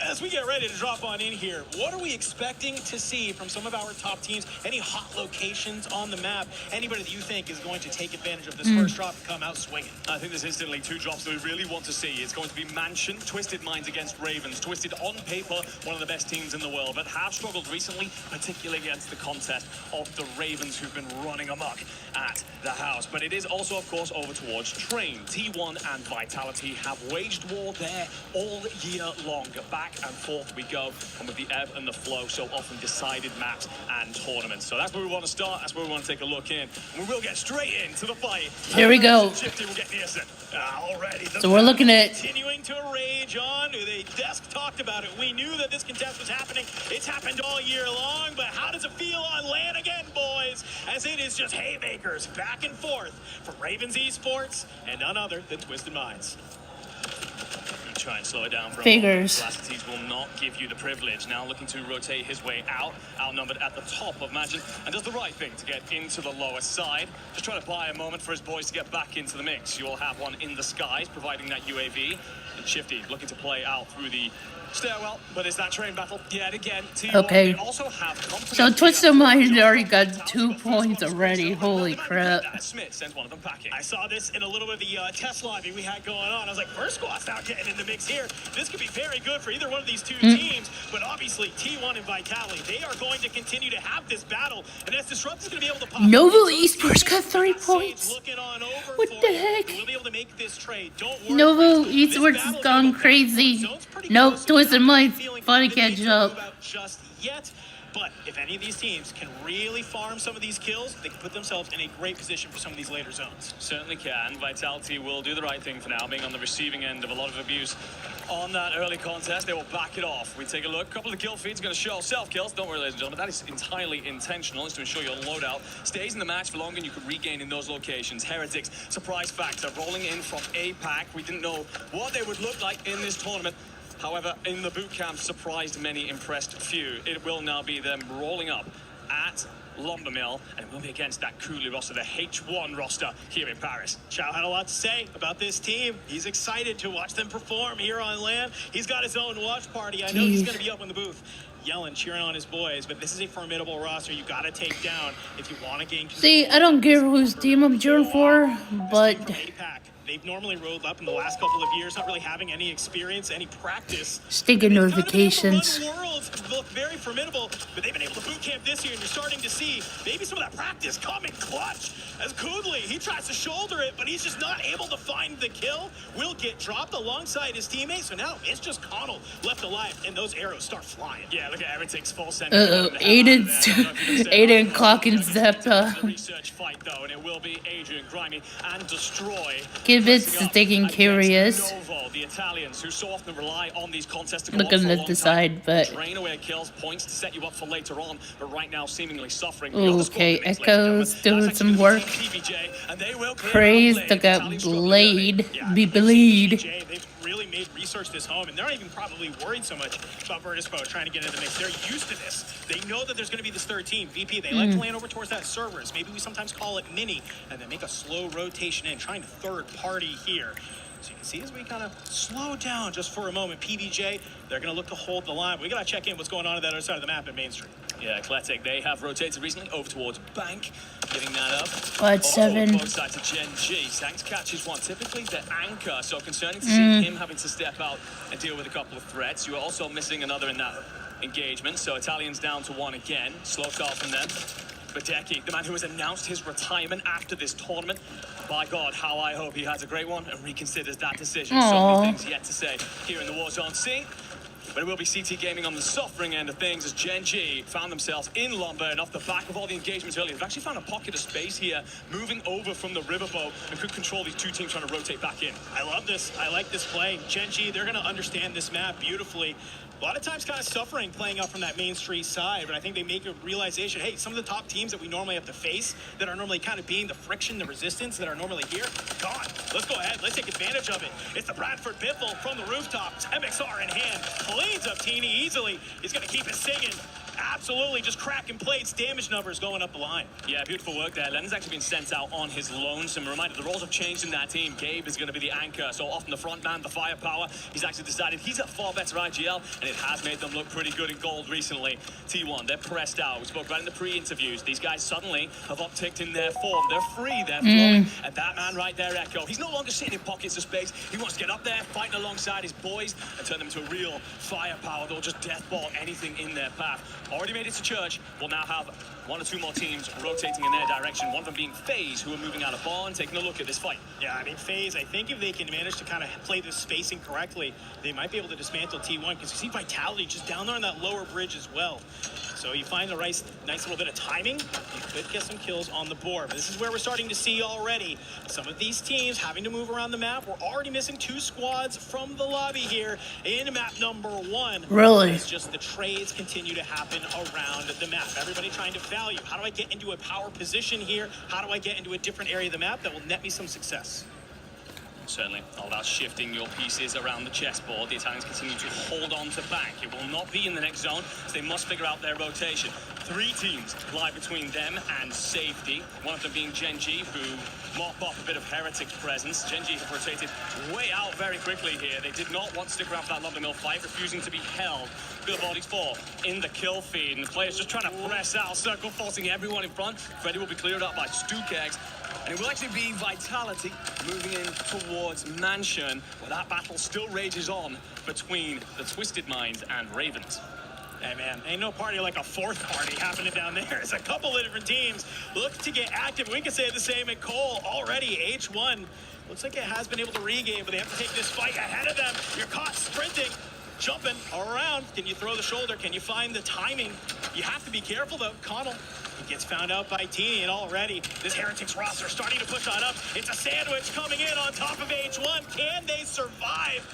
Speaker 20: as we get ready to drop on in here, what are we expecting to see from some of our top teams? Any hot locations on the map? Anybody that you think is going to take advantage of this first drop and come out swinging?
Speaker 22: I think there's instantly 2 drops that we really want to see. It's going to be Mansion, Twisted Minds against Ravens. Twisted, on paper, one of the best teams in the world, but have struggled recently, particularly against the contest of the Ravens, who've been running amok at the house. But it is also, of course, over towards Train. T1 and Vitality have waged war there all year long. Back and forth we go, and with the ebb and the flow, so often decided maps and tournaments. So that's where we want to start. That's where we want to take a look in. And we will get straight into the fight.
Speaker 1: Here we go.
Speaker 22: Shifty will get Nielsen.
Speaker 20: Already.
Speaker 1: So we're looking at
Speaker 20: continuing to rage on. The desk talked about it. We knew that this contest was happening. It's happened all year long, but how does it feel on LAN again, boys? As it is just haymakers back and forth from Ravens Esports and none other than Twisted Minds.
Speaker 22: Try and slow it down for
Speaker 1: Figures.
Speaker 22: Velocities will not give you the privilege. Now looking to rotate his way out, outnumbered at the top of Mansion, and does the right thing to get into the lower side. Just trying to buy a moment for his boys to get back into the mix. You will have one in the skies, providing that UAV. And Shifty looking to play out through the stairwell, but is that train battle yet again?
Speaker 1: Okay.
Speaker 22: Also have
Speaker 1: So Twisted Mind already got 2 points already. Holy crap.
Speaker 22: Smith sends one of them packing.
Speaker 20: I saw this in a little bit of the test lobby we had going on. I was like, first squad's now getting in the mix here. This could be very good for either one of these 2 teams, but obviously T1 and Vitality, they are going to continue to have this battle, and as Disrupt is going to be able to pop.
Speaker 1: Novo Esports got 3 points. What the heck?
Speaker 20: We'll be able to make this trade. Don't worry.
Speaker 1: Novo Esports has gone crazy. Nope, Twisted Minds finally catch up.
Speaker 20: Just yet. But if any of these teams can really farm some of these kills, they can put themselves in a great position for some of these later zones.
Speaker 22: Certainly can. Vitality will do the right thing for now, being on the receiving end of a lot of abuse on that early contest. They will back it off. We take a look. A couple of kill feeds going to show self-kills. Don't worry, ladies and gentlemen. That is entirely intentional. It's to ensure your loadout stays in the match for longer and you can regain in those locations. Heretics, surprise factor, rolling in from APAC. We didn't know what they would look like in this tournament. However, in the boot camp, surprised many, impressed few. It will now be them rolling up at Lumbermill, and it will be against that Cooley roster, the H1 roster here in Paris.
Speaker 20: Chow had a lot to say about this team. He's excited to watch them perform here on LAN. He's got his own watch party. I know he's going to be up in the booth yelling, cheering on his boys, but this is a formidable roster you got to take down if you want to gain.
Speaker 1: See, I don't care whose team I'm cheering for, but
Speaker 20: they've normally rolled up in the last couple of years, not really having any experience, any practice.
Speaker 1: Sticky notifications.
Speaker 20: Worlds look very formidable, but they've been able to boot camp this year, and you're starting to see maybe some of that practice come in clutch. As Kudley, he tries to shoulder it, but he's just not able to find the kill. Will get dropped alongside his teammate, so now it's just Connell left alive, and those arrows start flying.
Speaker 22: Yeah, look at Heretics full send.
Speaker 1: Aiden clocking Zeppa.
Speaker 22: Research fight though, and it will be Adrian, Grimy, and Destroy.
Speaker 1: Kivitz is taking curious.
Speaker 22: Novo, the Italians who so often rely on these contests to go
Speaker 1: Looking
Speaker 22: on
Speaker 1: at the side, but
Speaker 22: drain away kills, points to set you up for later on, but right now seemingly suffering.
Speaker 1: okay, Echo's doing some work. Praise the God Blade. Be bleed.
Speaker 20: They've really made research this home, and they're not even probably worried so much about Virtus.pro trying to get into the mix. They're used to this. They know that there's going to be this third team. VP, they like to land over towards that servers. Maybe we sometimes call it mini, and then make a slow rotation in, trying to third party here. So you can see as we kind of slow down just for a moment, PBJ, they're going to look to hold the line. We got to check in what's going on at that other side of the map at Main Street.
Speaker 7: Yeah, Eclectic, they have rotated recently over towards Bank, giving that up.
Speaker 1: What, 7?
Speaker 7: Both sides of Gen G. Sanks catches one, typically the anchor, so concerning to see him having to step out and deal with a couple of threats. You are also missing another in that engagement, so Italians down to 1 again. Slow start from them. Badecki, the man who has announced his retirement after this tournament. By God, how I hope he has a great one and reconsiders that decision.
Speaker 1: Aww.
Speaker 7: So many things yet to say here in the Warzone scene. But it will be CT Gaming on the suffering end of things as Gen G found themselves in Lumber, and off the back of all the engagements earlier, they've actually found a pocket of space here, moving over from the riverboat, and could control these two teams trying to rotate back in.
Speaker 20: I love this. I like this play. Gen G, they're going to understand this map beautifully. A lot of times kind of suffering playing out from that Main Street side, but I think they make a realization, hey, some of the top teams that we normally have to face, that are normally kind of being the friction, the resistance that are normally here, gone. Let's go ahead. Let's take advantage of it. It's the Bradford Biffle from the rooftops. MXR in hand. Cleans up Teeny easily. He's going to keep it singing. Absolutely, just cracking plates, damage numbers going up the line.
Speaker 7: Yeah, beautiful work there. Lennon's actually been sent out on his lonesome. Reminder, the roles have changed in that team. Gabe is going to be the anchor, so often the front man, the firepower. He's actually decided he's a far better IGL, and it has made them look pretty good in gold recently. T1, they're pressed out. We spoke about in the pre-interviews. These guys suddenly have upticked in their form. They're free, they're flowing, and that man right there, Echo, he's no longer sitting in pockets of space. He wants to get up there, fighting alongside his boys, and turn them into a real firepower. They'll just deathball anything in their path. Already made it to church. We'll now have 1 or 2 more teams rotating in their direction. One of them being FaZe, who are moving out of barn, taking a look at this fight.
Speaker 20: Yeah, I mean, FaZe, I think if they can manage to kind of play this spacing correctly, they might be able to dismantle T1, because you see Vitality just down there on that lower bridge as well. So you find the nice little bit of timing, you could get some kills on the board. But this is where we're starting to see already some of these teams having to move around the map. We're already missing 2 squads from the lobby here in map number 1.
Speaker 1: Really?
Speaker 20: It's just the trades continue to happen around the map. Everybody trying to value. How do I get into a power position here? How do I get into a different area of the map that will net me some success?
Speaker 7: Certainly, all about shifting your pieces around the chessboard. The Italians continue to hold on to Bank. It will not be in the next zone, so they must figure out their rotation. 3 teams lie between them and safety. One of them being Gen G, who mop up a bit of Heretics presence. Gen G have rotated way out very quickly here. They did not want to stick around for that Lumber Mill fight, refusing to be held. Good bodies fall in the kill feed, and the players just trying to press out, circle forcing everyone in front. Freddy will be cleared up by Stukegs. And it will actually be Vitality moving in towards Mansion, where that battle still rages on between the Twisted Minds and Ravens.
Speaker 20: Hey man, ain't no party like a 4th party happening down there. It's a couple of different teams look to get active. We can say the same at Cole already. H1 looks like it has been able to regain, but they have to take this fight ahead of them. You're caught sprinting, jumping around. Can you throw the shoulder? Can you find the timing? You have to be careful though. Connell, he gets found out by Teeny, and already this Heretics roster starting to push on up. It's a sandwich coming in on top of H1. Can they survive?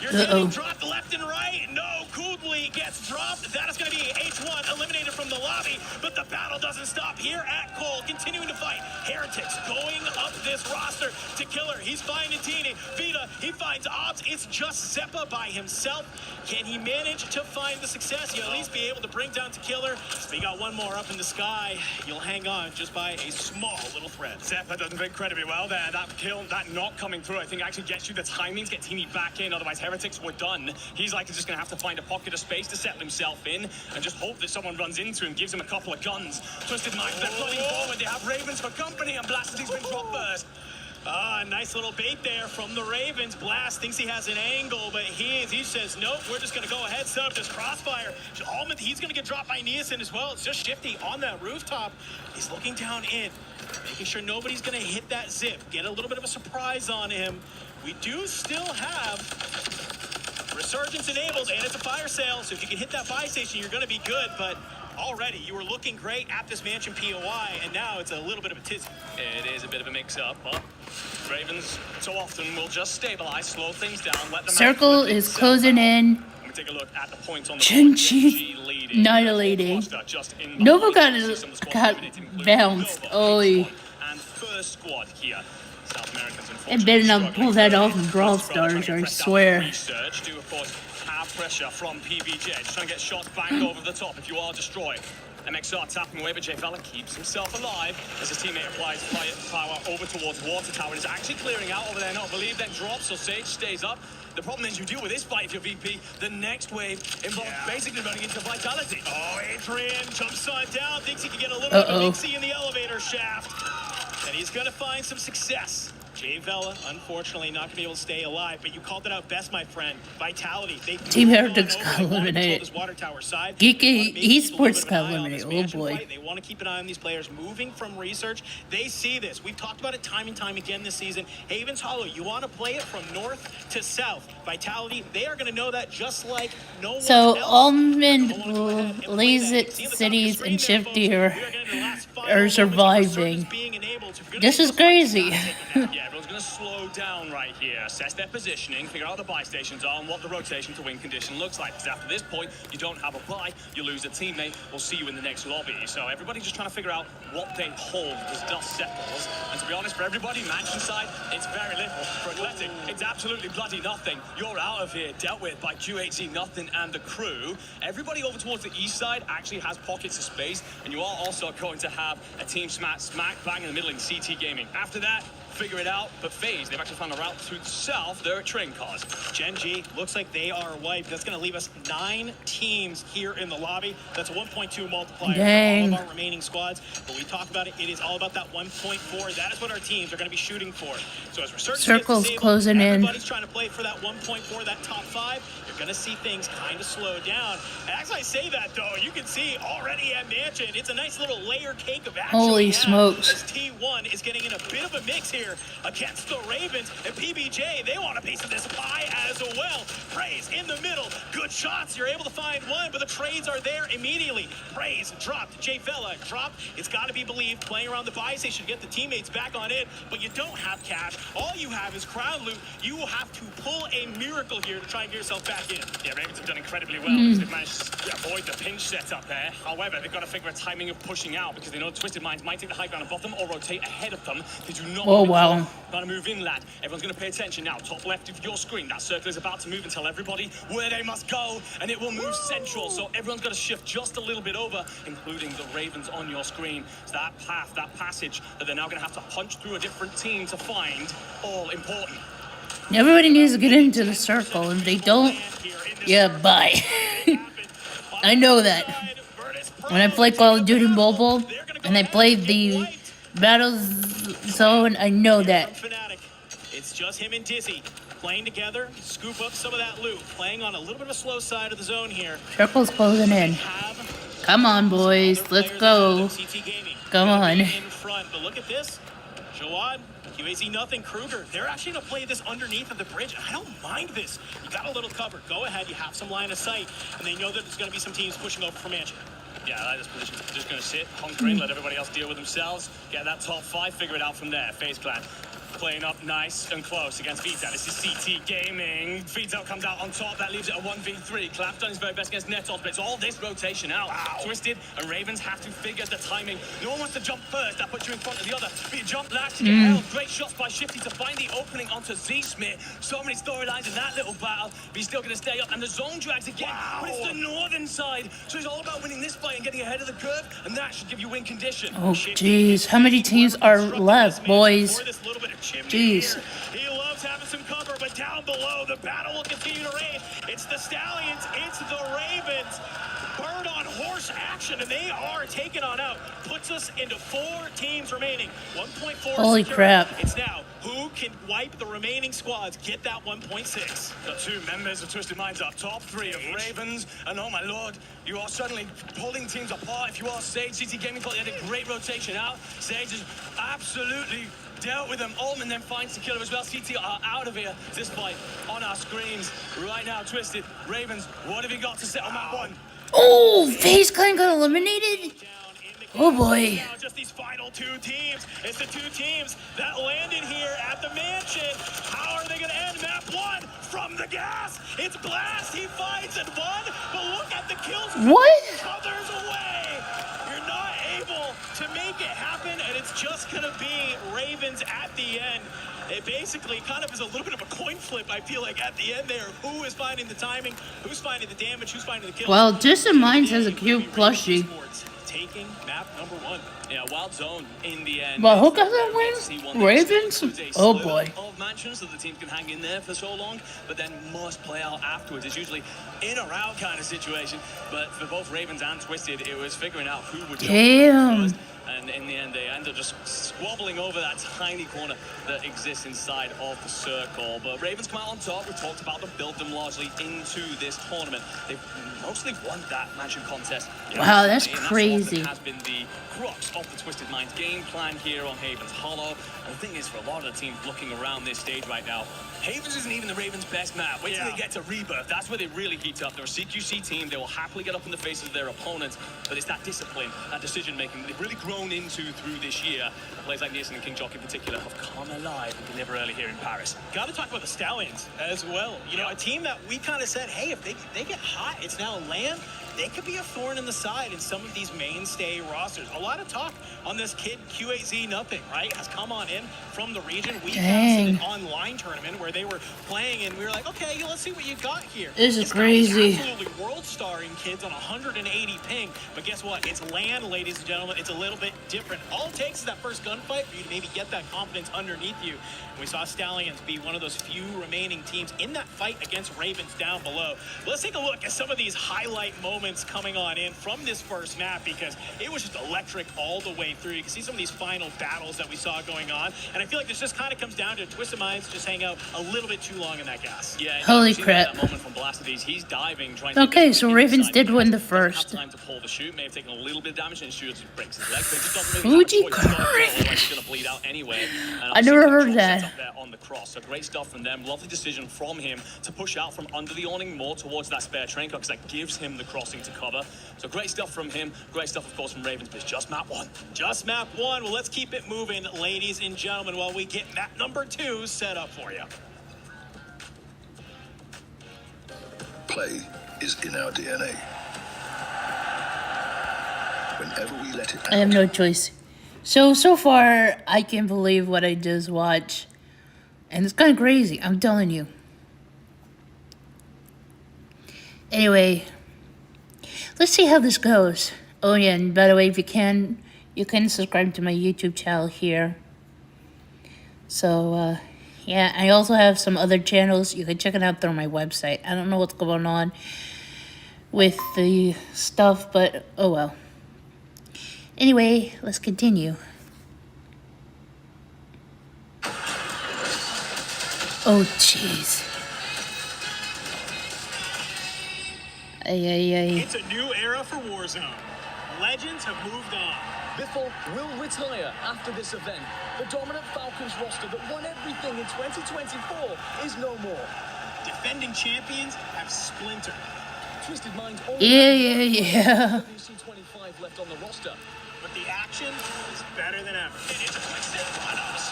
Speaker 20: You're getting dropped left and right. No, Kudli gets dropped. That is going to be H1 eliminated from the lobby, but the battle doesn't stop here at Cole, continuing to fight. Heretics going up this roster to Killer. He's finding Teeny. Vita, he finds Ops. It's just Zeppa by himself. Can he manage to find the success? He'll at least be able to bring down to Killer. We got one more up in the sky. You'll hang on just by a small little thread.
Speaker 7: Zeppa doesn't fit incredibly well there. That kill, that not coming through, I think actually gets you the timing to get Teeny back in. Otherwise, Heretics were done. He's likely just going to have to find a pocket of space to settle himself in and just hope that someone runs into him, gives him a couple of guns. Twisted Minds, they're flooding forward. They have Ravens for company, and Blastity's been dropped first.
Speaker 20: Nice little bait there from the Ravens. Blast thinks he has an angle, but he says, nope, we're just going to go ahead, set up this crossfire. He's going to get dropped by Niasen as well. It's just Shifty on that rooftop. He's looking down in, making sure nobody's going to hit that zip. Get a little bit of a surprise on him. We do still have Resurgence enabled, and it's a fire sale, so if you can hit that buy station, you're going to be good, but already you were looking great at this Mansion POI, and now it's a little bit of a tizzy.
Speaker 7: It is a bit of a mix-up, but Ravens so often will just stabilize, slow things down, let them
Speaker 1: Circle is closing in.
Speaker 7: Let me take a look at the points on the
Speaker 1: Gen G annihilating. Nova got bounced. Oy.
Speaker 7: And first squad here. South Americans
Speaker 1: and better not pull that off in Brawl Stars, I swear.
Speaker 7: Research do, of course, have
Speaker 22: pressure from PBJ. Just trying to get shots back over the top if you are destroyed. MXR tapping away, but JVella keeps himself alive as his teammate applies firepower over towards Water Tower and is actually clearing out over there. Not believe, then drops, so Sage stays up. The problem is you deal with this fight if you're VP. The next wave involves basically running into Vitality. Oh, Adrian jumps on down, thinks he can get a little bit of Lindsie in the elevator shaft. And he's going to find some success. JVella, unfortunately, not going to be able to stay alive, but you called it out best, my friend. Vitality. Team
Speaker 1: Heretics got eliminated. Geeky Esports got eliminated. Oh boy.
Speaker 22: They want to keep an eye on these players moving from research. They see this. We've talked about it time and time again this season. Haven's Hollow, you want to play it from north to south. Vitality, they are going to know that just like no one else.
Speaker 1: So Almond, Lazy Cities, and Shifty are surviving. This is crazy.
Speaker 22: Everyone's going to slow down right here, assess their positioning, figure out the buy stations are and what the rotation to win condition looks like. Because after this point, you don't have a buy, you lose a teammate, we'll see you in the next lobby. So everybody's just trying to figure out what they hold as dust settles. And to be honest, for everybody, Mansion side, it's very little. For Athletic, it's absolutely bloody nothing. You're out of here, dealt with by QHC Nothing and the crew. Everybody over towards the east side actually has pockets of space, and you are also going to have a team smack bang in the middle in CT Gaming. After that, figure it out, but FaZe, they've actually found a route to the south. They're at train cars. Gen G looks like they are wiped. That's going to leave us 9 teams here in the lobby. That's a 1.2 multiplier for all of our remaining squads. But we talk about it, it is all about that 1.4. That is what our teams are going to be shooting for. So as research
Speaker 1: Circles closing in.
Speaker 22: Everybody's trying to play for that 1.4, that top 5. You're going to see things kind of slow down. As I say that, though, you can see already at Mansion, it's a nice little layer cake of action.
Speaker 1: Holy smokes.
Speaker 22: As T1 is getting in a bit of a mix here against the Ravens, and PBJ, they want a piece of this pie as well. Praise in the middle, good shots, you're able to find one, but the trades are there immediately. Praise dropped, JVella dropped, it's got to be believed, playing around the buy station to get the teammates back on it, but you don't have cash, all you have is crown loot. You will have to pull a miracle here to try and get yourself back in. Yeah, Ravens have done incredibly well because they've managed to avoid the pinch setup there. However, they've got to figure a timing of pushing out because they know Twisted Minds might take the high ground above them or rotate ahead of them. They do not Trying to move in, lad. Everyone's going to pay attention now. Top left of your screen, that circle is about to move and tell everybody where they must go, and it will move central. So everyone's got to shift just a little bit over, including the Ravens on your screen. So that path, that passage that they're now going to have to punch through a different team to find, all important.
Speaker 1: Everybody needs to get into the circle. If they don't, yeah, bye. I know that. When I play Call of Duty Mobile and I play the Battle Zone, I know that.
Speaker 22: It's just him and Dizzy playing together, scoop up some of that loot, playing on a little bit of a slow side of the zone here.
Speaker 1: Circle's closing in. Come on, boys, let's go. Come on.
Speaker 22: In front, but look at this. Jawad, QAZ Nothing, Kruger, they're actually going to play this underneath of the bridge. I don't mind this. You got a little cover. Go ahead. You have some line of sight. And they know that there's going to be some teams pushing over for Mansion. Yeah, I like this position. Just going to sit, hunkering, let everybody else deal with themselves. Get that top 5, figure it out from there. FaZe Clan playing up nice and close against Vita. This is CT Gaming. Vita comes out on top. That leaves it a 1v3. Clap done his very best against Netos, but it's all this rotation out. Wow. Twisted and Ravens have to figure the timing. No one wants to jump first. That puts you in front of the other. But you jump last to get held. Great shots by Shifty to find the opening onto Z-Smith. So many storylines in that little battle. But he's still going to stay up. And the zone drags again. Wow. But it's the northern side. So it's all about winning this fight and getting ahead of the curve. And that should give you win condition.
Speaker 1: Oh, jeez. How many teams are left, boys? Jeez.
Speaker 22: He loves having some cover, but down below, the battle will continue to rage. It's the Stallions, it's the Ravens. Bird on horse action, and they are taken on out. Puts us into 4 teams remaining. 1.4.
Speaker 1: Holy crap.
Speaker 22: It's now who can wipe the remaining squads, get that 1.6. The 2 members of Twisted Minds up top 3 of Ravens, and oh my lord, you are suddenly pulling teams apart. If you are Sage, CT Gaming thought they had a great rotation out. Sage is absolutely dealt with them. Allman then finds the killer as well. CT are out of here. This fight on our screens right now. Twisted Ravens, what have you got to settle map 1?
Speaker 1: Oh, FaZe Clan got eliminated? Oh boy.
Speaker 22: Just these final 2 teams. It's the 2 teams that landed here at the Mansion. How are they going to end map 1? From the gas. It's Blast. He fights and won. But look at the kills.
Speaker 1: What?
Speaker 22: Others away. You're not able to make
Speaker 20: make it happen, and it's just going to be Ravens at the end. It basically kind of is a little bit of a coin flip, I feel like, at the end there. Who is finding the timing? Who's finding the damage? Who's finding the kills?
Speaker 1: Well, Distant Minds has a cute plushie.
Speaker 20: Taking map number 1. Yeah, Wild Zone in the end.
Speaker 1: Well, who got that win? Ravens? Oh boy.
Speaker 20: Of mansions that the team can hang in there for so long, but then must play out afterwards. It's usually in or out kind of situation. But for both Ravens and Twisted, it was figuring out who would jump first. And in the end, they end up just squabbling over that tiny corner that exists inside of the circle. But Ravens come out on top. We talked about them, built them largely into this tournament. They've mostly won that mansion contest.
Speaker 1: Wow, that's crazy.
Speaker 20: That has been the crux of the Twisted Minds game plan here on Havens Hollow. And the thing is, for a lot of the teams looking around this stage right now, Havens isn't even the Ravens' best map. Wait till they get to Rebirth. That's where they really heat up. They're a CQC team. They will happily get up in the faces of their opponents. But it's that discipline, that decision-making they've really grown into through this year. Players like Nielsen and King Jock in particular have come alive and deliver early here in Paris. Got to talk about the Stallions as well. You know, a team that we kind of said, hey, if they get hot, it's now land. They could be a thorn in the side in some of these mainstay rosters. A lot of talk on this kid, QAZ Nothing, right? Has come on in from the region. We passed an online tournament where they were playing, and we were like, okay, let's see what you got here.
Speaker 1: This is crazy.
Speaker 20: Absolutely world-starring kids on 180 ping. But guess what? It's land, ladies and gentlemen. It's a little bit different. All it takes is that first gunfight for you to maybe get that confidence underneath you. And we saw Stallions be one of those few remaining teams in that fight against Ravens down below. Let's take a look at some of these highlight moments coming on in from this first map, because it was just electric all the way through. You can see some of these final battles that we saw going on, and I feel like this just kind of comes down to Twisted Minds just hang out a little bit too long in that gas. Yeah.
Speaker 1: Holy crap.
Speaker 20: That moment from Blastades, he's diving, trying
Speaker 1: okay, so Ravens did win the first.
Speaker 20: Time to pull the shoot, may have taken a little bit of damage, and Shootz breaks his leg, but just doesn't
Speaker 1: Fuji
Speaker 20: really have he's going to bleed out anyway.
Speaker 1: I never heard that.
Speaker 20: On the cross, so great stuff from them. Lovely decision from him to push out from under the awning more towards that spare train car, because that gives him the crossing to cover. So great stuff from him. Great stuff, of course, from Ravens, but it's just map 1. Just map 1. Well, let's keep it moving, ladies and gentlemen, while we get map number 2 set up for you.
Speaker 6: Play is in our DNA. Whenever we let it out,
Speaker 1: I have no choice. So far, I can't believe what I just watched. And it's kind of crazy, I'm telling you. Anyway, let's see how this goes. Oh yeah, and by the way, if you can subscribe to my YouTube channel here. So, yeah, I also have some other channels. You can check it out through my website. I don't know what's going on with the stuff, but oh well. Anyway, let's continue. Oh, jeez.
Speaker 20: It's a new era for Warzone. Legends have moved on.
Speaker 2: Biffle will retire after this event. The dominant Falcons roster that won everything in 2024 is no more.
Speaker 20: Defending champions have splintered.
Speaker 2: Twisted Minds
Speaker 1: Yeah.
Speaker 2: WC25 left on the roster.
Speaker 20: But the action is better than ever. It's a quick step on us.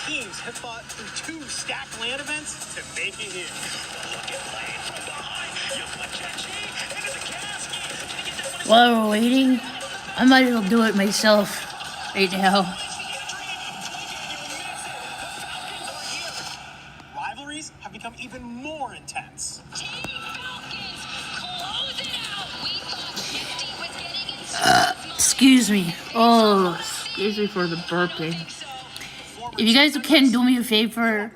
Speaker 20: Teams have fought through 2 stacked land events to make it here.
Speaker 1: While we're waiting, I might as well do it myself right now.
Speaker 20: Rivalries have become even more intense.
Speaker 1: Excuse me. Oh, excuse me for the burping. If you guys can do me a favor,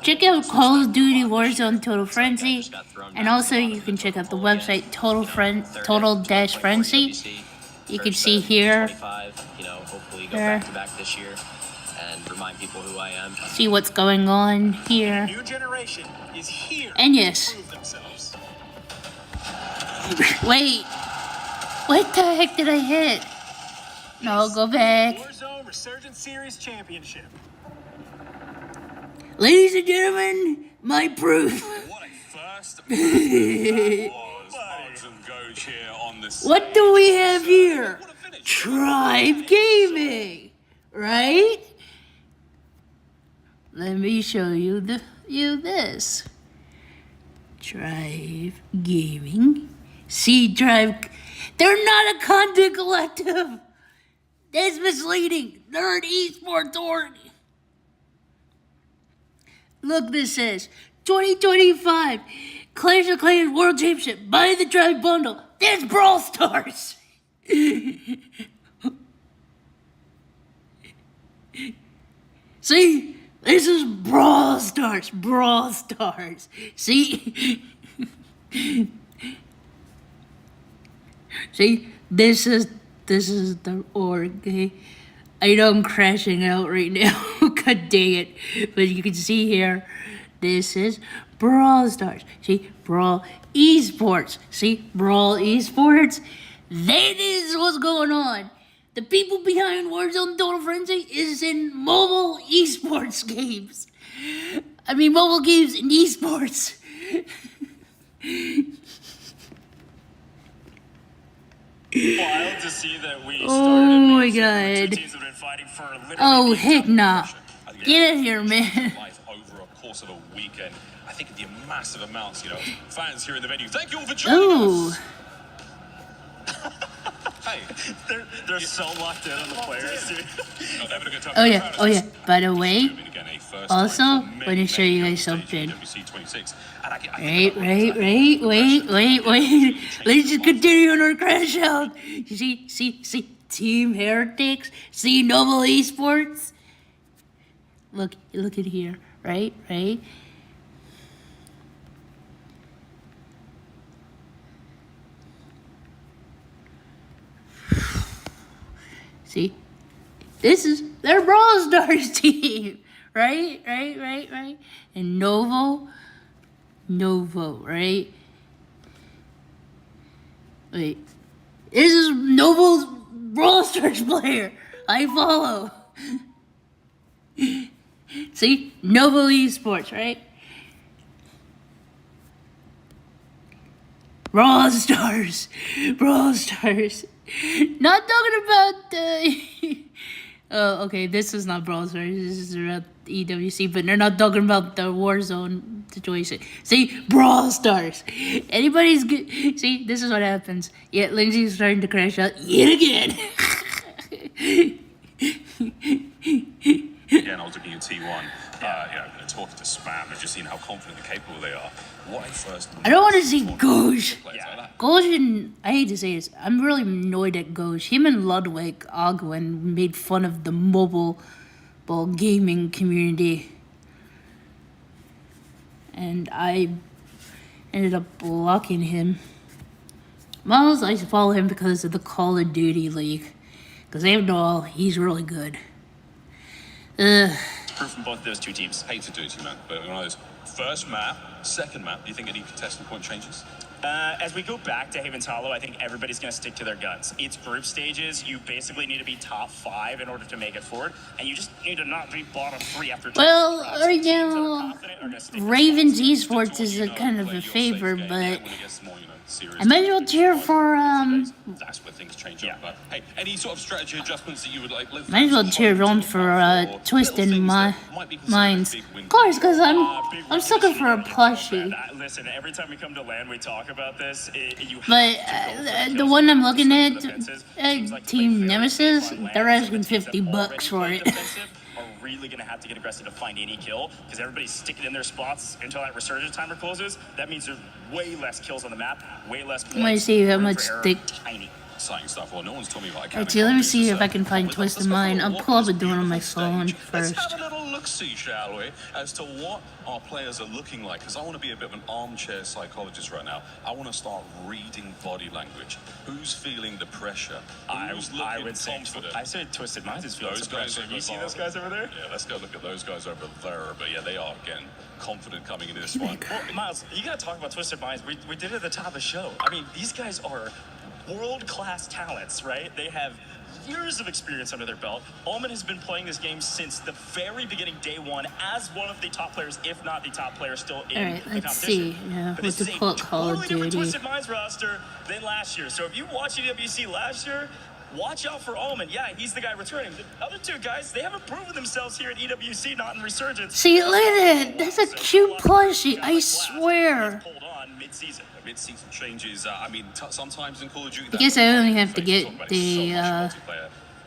Speaker 1: check out Call of Duty Warzone Total Frenzy, and also you can check out the website Total-Frenzy. You can see here.
Speaker 24: Hopefully go back to back this year and remind people who I am.
Speaker 1: See what's going on here.
Speaker 20: New generation is here.
Speaker 1: And yes. Wait. What the heck did I hit? No, go back.
Speaker 20: Warzone Resurgence Series Championship.
Speaker 1: Ladies and gentlemen, my proof.
Speaker 3: What a first that was. Odds and goes here on this.
Speaker 1: What do we have here? Tribe Gaming, right? Let me show you this. Drive Gaming. See, Drive. They're not a content collective. That's misleading. They're an esports org. Look, this says 2025 Clash of Clans World Championship. Buy the Drive bundle. That's Brawl Stars. See, this is Brawl Stars. Brawl Stars. See, see, this is the org. Okay? I know I'm crashing out right now. God dang it! But you can see here, this is Brawl Stars. See, Brawl Esports. See, Brawl Esports. That is what's going on. The people behind Warzone Total Frenzy is in mobile esports games. I mean, mobile games and esports.
Speaker 4: Wild to see that we started.
Speaker 1: Oh my god.
Speaker 4: Two teams have been fighting for literally
Speaker 1: Oh, heck nah. Get in here, man.
Speaker 3: Life over a course of a weekend. I think the massive amounts, fans here in the venue. Thank you all for joining us. Hey,
Speaker 4: they're so locked in on the players, dude.
Speaker 1: Oh yeah. By the way, also, let me show you guys something. Wait. Let's just continue on our crash out. You see, Team Heretics. See, Noble Esports. Look at here, right. See, this is their Brawl Stars team, right? And Novo, right? Wait, this is Novo's Brawl Stars player. I follow. See, Novo Esports, right? Brawl Stars. Not talking about the. Oh, okay. This is not Brawl Stars. This is about EWC, but they're not talking about the Warzone situation. See, Brawl Stars. Anybody's good. See, this is what happens. Yeah, Lindsay's starting to crash out yet again.
Speaker 3: Again, I was looking at T1, talking to Spam and just seeing how confident and capable they are.
Speaker 1: I don't want to see Gauge. Gauge, and I hate to say this, I'm really annoyed at Gauge. Him and Ludwig Ogwin made fun of the mobile ball gaming community. And I ended up blocking him. Miles, I follow him because of the Call of Duty League. Because all, he's really good.
Speaker 4: Proof from both of those two teams.
Speaker 3: Hate to do it to you, man, but one of those first map, second map, do you think any contestant point changes?
Speaker 4: As we go back to Haven's Hollow, I think everybody's going to stick to their guns. It's group stages. You basically need to be top 5 in order to make it forward, and you just need to not be bottom 3 after.
Speaker 1: Well, right now, Ravens Esports is a kind of a favor, but I might as well cheer for
Speaker 3: That's where things change up. But hey, any sort of strategy adjustments that you would like?
Speaker 1: Might as well cheer on for Twisted Minds. Of course, because I'm sucker for a plushie.
Speaker 4: Listen, every time we come to land, we talk about this.
Speaker 1: But the one I'm looking at, Team Nemesis, they're asking $50 for it.
Speaker 4: Really going to have to get aggressive to find any kill because everybody's sticking in their spots until that resurgence timer closes. That means there's way less kills on the map, way less points.
Speaker 1: I'm going to see how much thick.
Speaker 3: Exciting stuff. Well, no one's told me what I can.
Speaker 1: Actually, let me see if I can find Twisted Mind. I'll probably do it on my phone first.
Speaker 3: Let's have a little look-see, shall we, as to what our players are looking like. Because I want to be a bit of an armchair psychologist right now. I want to start reading body language. Who's feeling the pressure?
Speaker 4: I would say Twisted Minds is feeling the pressure. You see those guys over there?
Speaker 3: Yeah, let's go look at those guys over there. But yeah, they are getting confident coming into this one.
Speaker 4: Well, Miles, you got to talk about Twisted Minds. We did it at the top of the show. I mean, these guys are world-class talents, right? They have years of experience under their belt. Ullman has been playing this game since the very beginning, day one, as one of the top players, if not the top player still in the competition.
Speaker 1: Let's see. Yeah, with the Call of
Speaker 4: totally different
Speaker 1: Duty.
Speaker 4: Twisted Minds roster than last year. So if you watched EWC last year, watch out for Ullman. Yeah, he's the guy returning. The other two guys, they haven't proven themselves here at EWC, not in Resurgence.
Speaker 1: See, look at that. That's a cute plushie, I swear.
Speaker 3: mid-season. Mid-season changes. I mean, sometimes in Call of Duty,
Speaker 1: I guess I only have to get the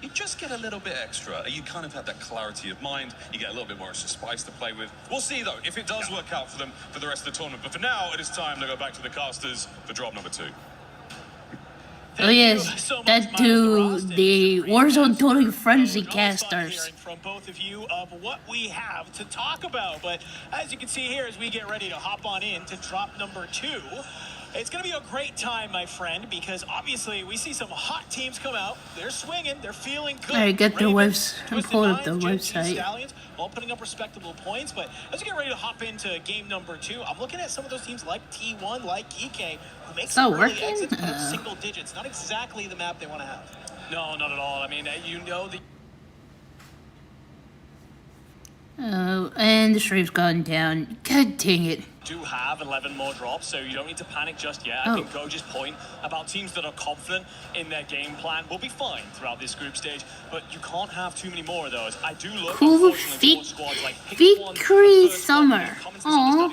Speaker 3: you just get a little bit extra. You kind of have that clarity of mind. You get a little bit more extra spice to play with. We'll see, though, if it does work out for them for the rest of the tournament. But for now, it is time to go back to the casters for drop number 2.
Speaker 1: Oh yes, that to the Warzone Total Frenzy casters.
Speaker 20: From both of you of what we have to talk about. But as you can see here, as we get ready to hop on in to drop number 2, it's going to be a great time, my friend, because obviously we see some hot teams come out. They're swinging. They're feeling good.
Speaker 1: I got the website. I'm pulling up the website.
Speaker 20: Stallions, all putting up respectable points. But as we get ready to hop into game number 2, I'm looking at some of those teams like T1, like EK, who make some early exits of single digits. Not exactly the map they want to have.
Speaker 4: No, not at all. I mean, you know the...
Speaker 1: Oh, and the stream's gone down. God dang it.
Speaker 4: Do have 11 more drops, so you don't need to panic just yet.
Speaker 1: Oh.
Speaker 4: I think Goji's point about teams that are confident in their game plan will be fine throughout this group stage, but you can't have too many more of those. I do look
Speaker 1: cool Victory Summer. Aww.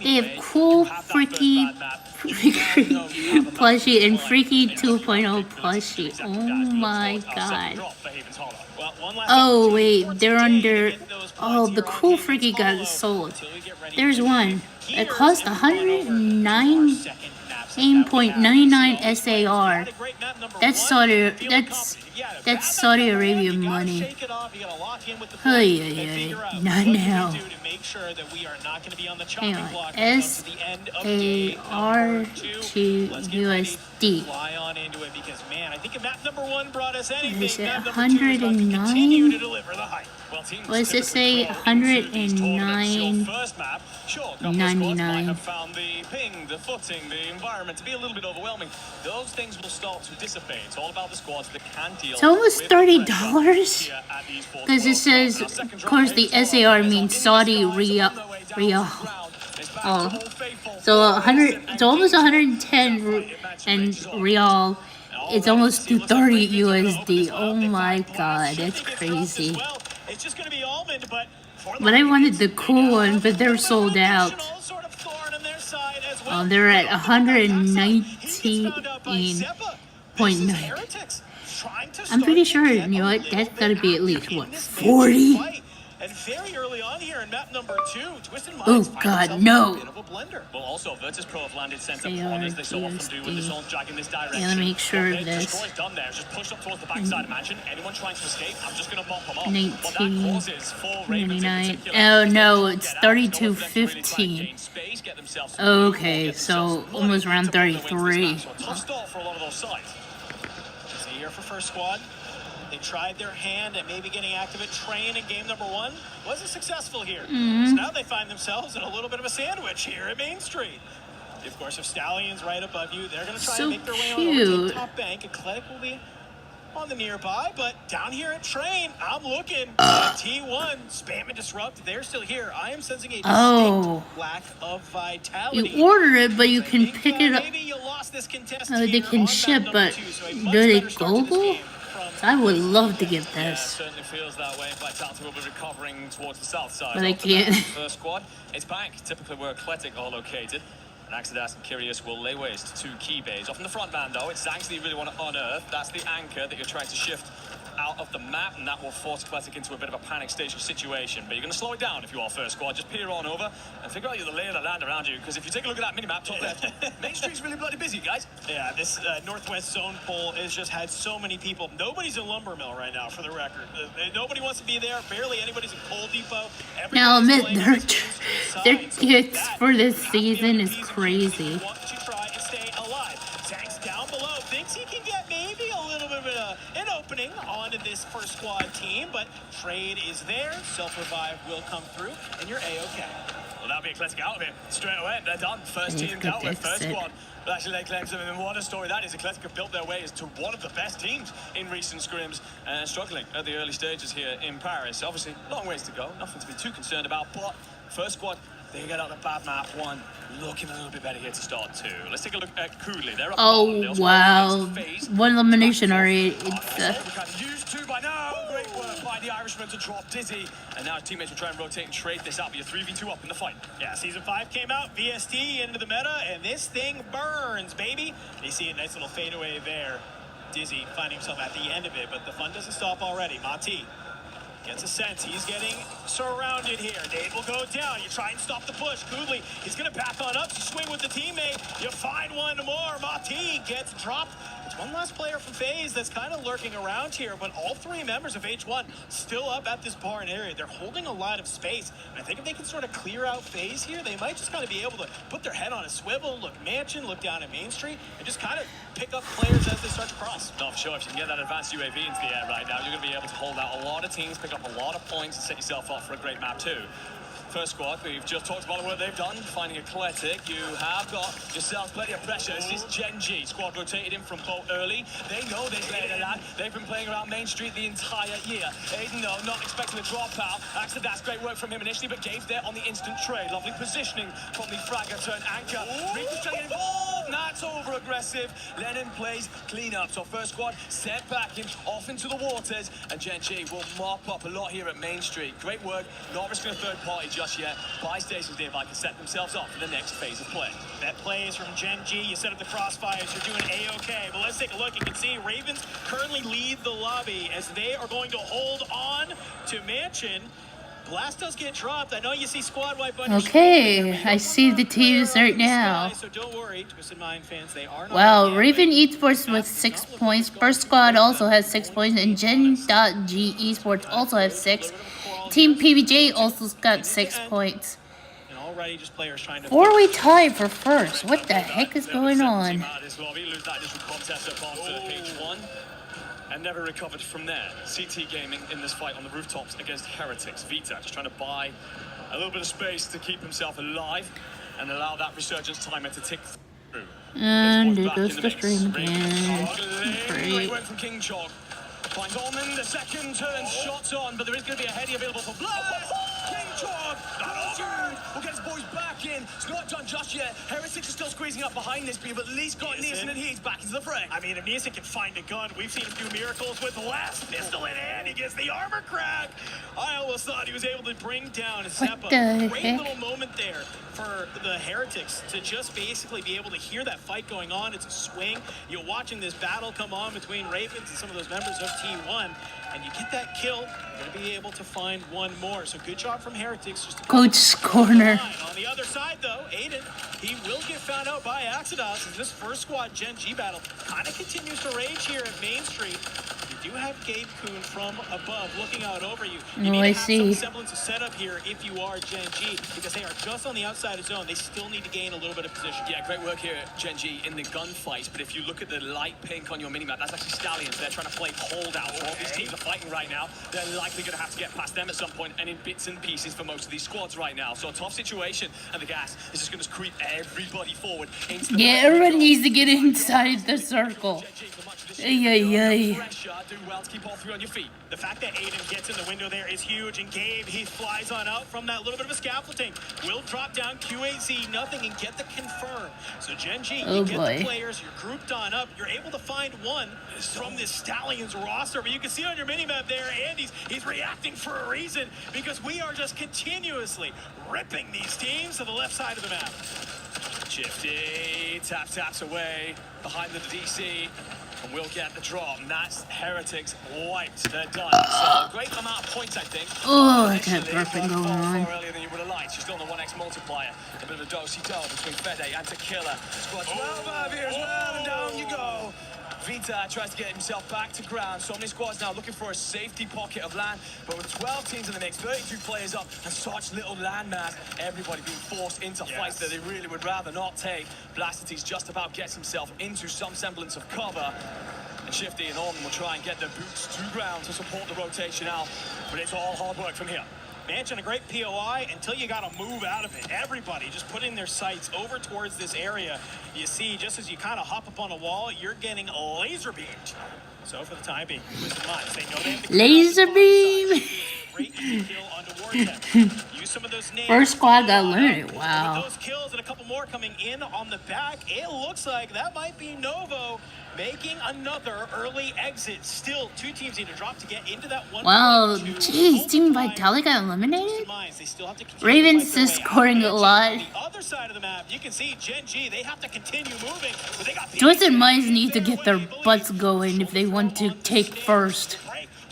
Speaker 1: They have cool Freaky plushie and Freaky 2.0 plushie. Oh my god. Oh wait, they're under... Oh, the cool Freaky got sold. There's one. It cost 109.99 SAR. That's Saudi Arabian money. Oh yeah, not now. Hang on, SAR to USD. Is it 109? What does it say? 109.99.
Speaker 4: Found the ping, the footing, the environment to be a little bit overwhelming. Those things will start to dissipate. It's all about the squads that can deal.
Speaker 1: It's almost $30 because it says, of course, the SAR means Saudi Riyal. Oh, so 100. It's almost 110 and Riyal. It's almost 230 USD. Oh my god, that's crazy. But I wanted the cool one, but they're sold out. Oh, they're at 119.9. I'm pretty sure, you know what, that's gotta be at least, what, 40? Oh god, no!
Speaker 4: Well, also, Virtus Pro have landed center point as they so often do when the zone's dragging this direction.
Speaker 1: Yeah, let me make sure of this.
Speaker 4: Destroy's done there. Just push up towards the backside of mansion. Anyone trying to escape, I'm just gonna bump them up.
Speaker 1: 1999. Oh no, it's 32.15. Okay, so almost around 33.
Speaker 20: Tough stall for a lot of those sides. See here for first squad. They tried their hand at maybe getting active at Train in game number 1. Wasn't successful here. So now they find themselves in a little bit of a sandwich here at Main Street. Of course, if Stallions right above you, they're going to try and make their way on the top bank. Eclectic will be on the nearby, but down here at Train, I'm looking at T1, spam and disrupt. They're still here. I am sensing a distinct lack of vitality.
Speaker 1: You order it, but you can pick it up. They can ship, but do they global? I would love to get this.
Speaker 4: Certainly feels that way. Vitality will be recovering towards the south side.
Speaker 1: But I can't.
Speaker 4: First squad, it's back. Typically where Eclectic are located. And Axidas and Curious will lay waste to 2 key bays. Off in the front man, though, it's Zangs that you really want to unearth. That's the anchor that you're trying to shift out of the map, and that will force Eclectic into a bit of a panic station situation. But you're going to slow it down if you are first squad. Just peer on over and figure out the lay of the land around you. Because if you take a look at that mini-map top left, Main Street's really bloody busy, guys.
Speaker 20: Yeah, this Northwest Zone poll has just had so many people. Nobody's in Lumber Mill right now, for the record. Nobody wants to be there. Barely anybody's in Coal Depot.
Speaker 1: Now, I'll admit, their kits for this season is crazy.
Speaker 20: Thinks he can get maybe a little bit of an opening onto this first squad team, but Trade is there. Self-revive will come through, and you're A-OK.
Speaker 4: Well, that'll be Eclectic out of it straight away. They're done. First team dealt with, first squad. But actually, they claim something. And what a story that is. Eclectic have built their way to one of the best teams in recent scrims and struggling at the early stages here in Paris. Obviously, long ways to go. Nothing to be too concerned about, but first squad They get out the bad map 1, looking a little bit better here to start 2. Let's take a look at Cooley. They're up
Speaker 1: Oh wow, one elimination already.
Speaker 4: Used to by now. Great work by the Irishman to drop Dizzy. And now his teammates will try and rotate and trade this out. But you're 3v2 up in the fight.
Speaker 20: Yeah, Season 5 came out, VST into the meta, and this thing burns, baby. You see a nice little fadeaway there. Dizzy finding himself at the end of it, but the fun doesn't stop already. Mati gets a sense. He's getting surrounded here. Nade will go down. You try and stop the push. Cooley, he's going to back on up to swing with the teammate. You find one more. Mati gets dropped. It's one last player from FaZe that's kind of lurking around here, but all 3 members of H1 still up at this barn area. They're holding a lot of space. And I think if they can sort of clear out FaZe here, they might just kind of be able to put their head on a swivel, look Mansion, look down at Main Street, and just kind of pick up players as they start to cross.
Speaker 4: No, for sure. If you can get that advanced UAV into the air right now, you're going to be able to hold out a lot of teams, pick up a lot of points, and set yourself up for a great map too. First squad, we've just talked about the work they've done, finding Eclectic. You have got yourselves plenty of pressure. This is Gen G. Squad rotated in from boat early. They know this later lad. They've been playing around Main Street the entire year. Aiden, though, not expecting a drop out. Actually, that's great work from him initially, but gave there on the instant trade. Lovely positioning from the fragger turn anchor. Reaper's trying to get involved. That's over aggressive. Lennon plays clean up. So first squad set back in, off into the waters, and Gen G will mop up a lot here at Main Street. Great work. Not risking a third party just yet. Buy stations nearby can set themselves up for the next phase of play.
Speaker 20: That play is from Gen G. You set up the crossfires. You're doing A-OK. But let's take a look. You can see Ravens currently lead the lobby as they are going to hold on to Mansion. Blast does get dropped. I know you see squad wipe on
Speaker 1: Okay, I see the teams right now.
Speaker 20: So don't worry, Twisted Mind fans, they are not.
Speaker 1: Wow, Raven Esports with 6 points. First squad also has 6 points, and Gen.G Esports also has 6. Team PBJ also got 6 points.
Speaker 20: And already just players trying to
Speaker 1: 4-way tie for first. What the heck is going on?
Speaker 4: And never recovered from there. CT Gaming in this fight on the rooftops against Heretics. Vita just trying to buy a little bit of space to keep himself alive and allow that resurgence timer to tick through.
Speaker 1: And it goes to stream again.
Speaker 4: Great work from King Chog. Finds Allman, the second turn, shots on, but there is going to be a heady available for Blast. King Chog, will get his boys back in. It's not done just yet. Heretics are still squeezing up behind this, but you've at least got Nielsen and he's back into the fray.
Speaker 20: I mean, if Nielsen can find a gun, we've seen him do miracles with the last pistol in hand. He gets the armor crack. I almost thought he was able to bring down Zeppa. Great little moment there for the Heretics to just basically be able to hear that fight going on. It's a swing. You're watching this battle come on between Ravens and some of those members of T1, and you get that kill, you're going to be able to find one more. So good job from Heretics. Just
Speaker 1: Coach's corner.
Speaker 20: On the other side, though, Aiden, he will get found out by Axidos as this first squad Gen G battle kind of continues to rage here at Main Street. You do have Gabe Kuhn from above looking out over you. You need to have some semblance of setup here if you are Gen G, because they are just on the outside of zone. They still need to gain a little bit of position.
Speaker 4: Yeah, great work here at Gen G in the gunfights, but if you look at the light pink on your minimap, that's actually Stallions. They're trying to play holdouts. All these teams are fighting right now. They're likely going to have to get past them at some point, and in bits and pieces for most of these squads right now. So a tough situation, and the gas is just going to creep everybody forward into the
Speaker 1: everyone needs to get inside the circle. Ay.
Speaker 4: Do well to keep all 3 on your feet.
Speaker 20: The fact that Aiden gets in the window there is huge, and Gabe, he flies on out from that little bit of a scaffolding. Will drop down Q8Z, nothing, and get the confirm. So Gen G, you get the players, you're grouped on up, you're able to find one from this Stallions roster, but you can see on your minimap there, Andy's, he's reacting for a reason, because we are just continuously ripping these teams to the left side of the map.
Speaker 4: Shifty taps away behind the DC. And we'll get the drop, and that's Heretics wiped. They're done. So great amount of points, I think.
Speaker 1: Oh, I got burping going on.
Speaker 4: Far earlier than you would have liked. She's still on the 1x multiplier. A bit of a do-si-do between Fede and Tequila. Squad 12 here as well, and down you go. Vita tries to get himself back to ground. So many squads now looking for a safety pocket of land, but with 12 teams in the mix, 32 players up, and such little land mass, everybody being forced into fights that they really would rather not take. Blastity's just about gets himself into some semblance of cover, and Shifty and Orman will try and get their boots to ground to support the rotation out, but it's all hard work from here.
Speaker 20: Mansion, a great POI until you got to move out of it. Everybody just putting their sights over towards this area. You see, just as you kind of hop up on a wall, you're getting laser beamed. So for the time being, Twisted Minds, they know they have to
Speaker 1: laser beam.
Speaker 20: great kill onto Vortex. Use some of those names.
Speaker 1: First squad got eliminated.
Speaker 20: With
Speaker 1: Wow.
Speaker 20: those kills and a couple more coming in on the back, it looks like that might be Novo making another early exit. Still, 2 teams need to drop to get into that one.
Speaker 1: Wow, jeez, Team Vitality got eliminated?
Speaker 20: They still have to
Speaker 1: Ravens is scoring a lot.
Speaker 20: on the other side of the map, you can see Gen G, they have to continue moving, but they got
Speaker 1: Twisted Minds need to get their butts going if they want to take first.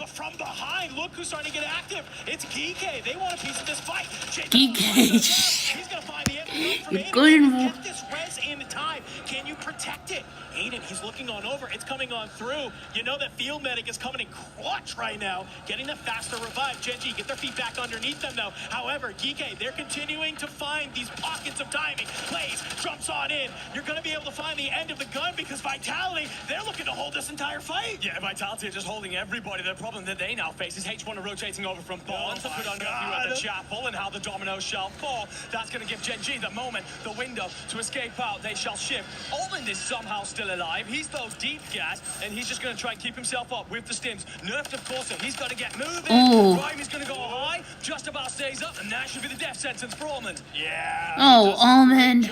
Speaker 20: but from behind, look who's starting to get active. It's Geekay. They want a piece of this fight.
Speaker 1: Geekay.
Speaker 20: He's gonna find the end from
Speaker 1: You're going
Speaker 20: Get this res in time. Can you protect it? Aiden, he's looking on over. It's coming on through. You know that Field Medic is coming in clutch right now, getting the faster revive. Gen G, get their feet back underneath them, though. However, Geekay, they're continuing to find these pockets of timing. Plays, jumps on in. You're going to be able to find the end of the gun because Vitality, they're looking to hold this entire fight.
Speaker 4: Yeah, Vitality are just holding everybody. The problem that they now face is H1 are rotating over from Barnes. I don't know if you were at the chapel and how the dominoes shall fall. That's going to give Gen G the moment, the window to escape out. They shall shift. Olin is somehow still alive. He's those deep gas, and he's just going to try and keep himself up with the stims. Nerfed, of course, so he's got to get moving. Rhyme is going to go high, just about stays up, and that should be the death sentence for Almond.
Speaker 20: Yeah.
Speaker 1: Oh, Almond.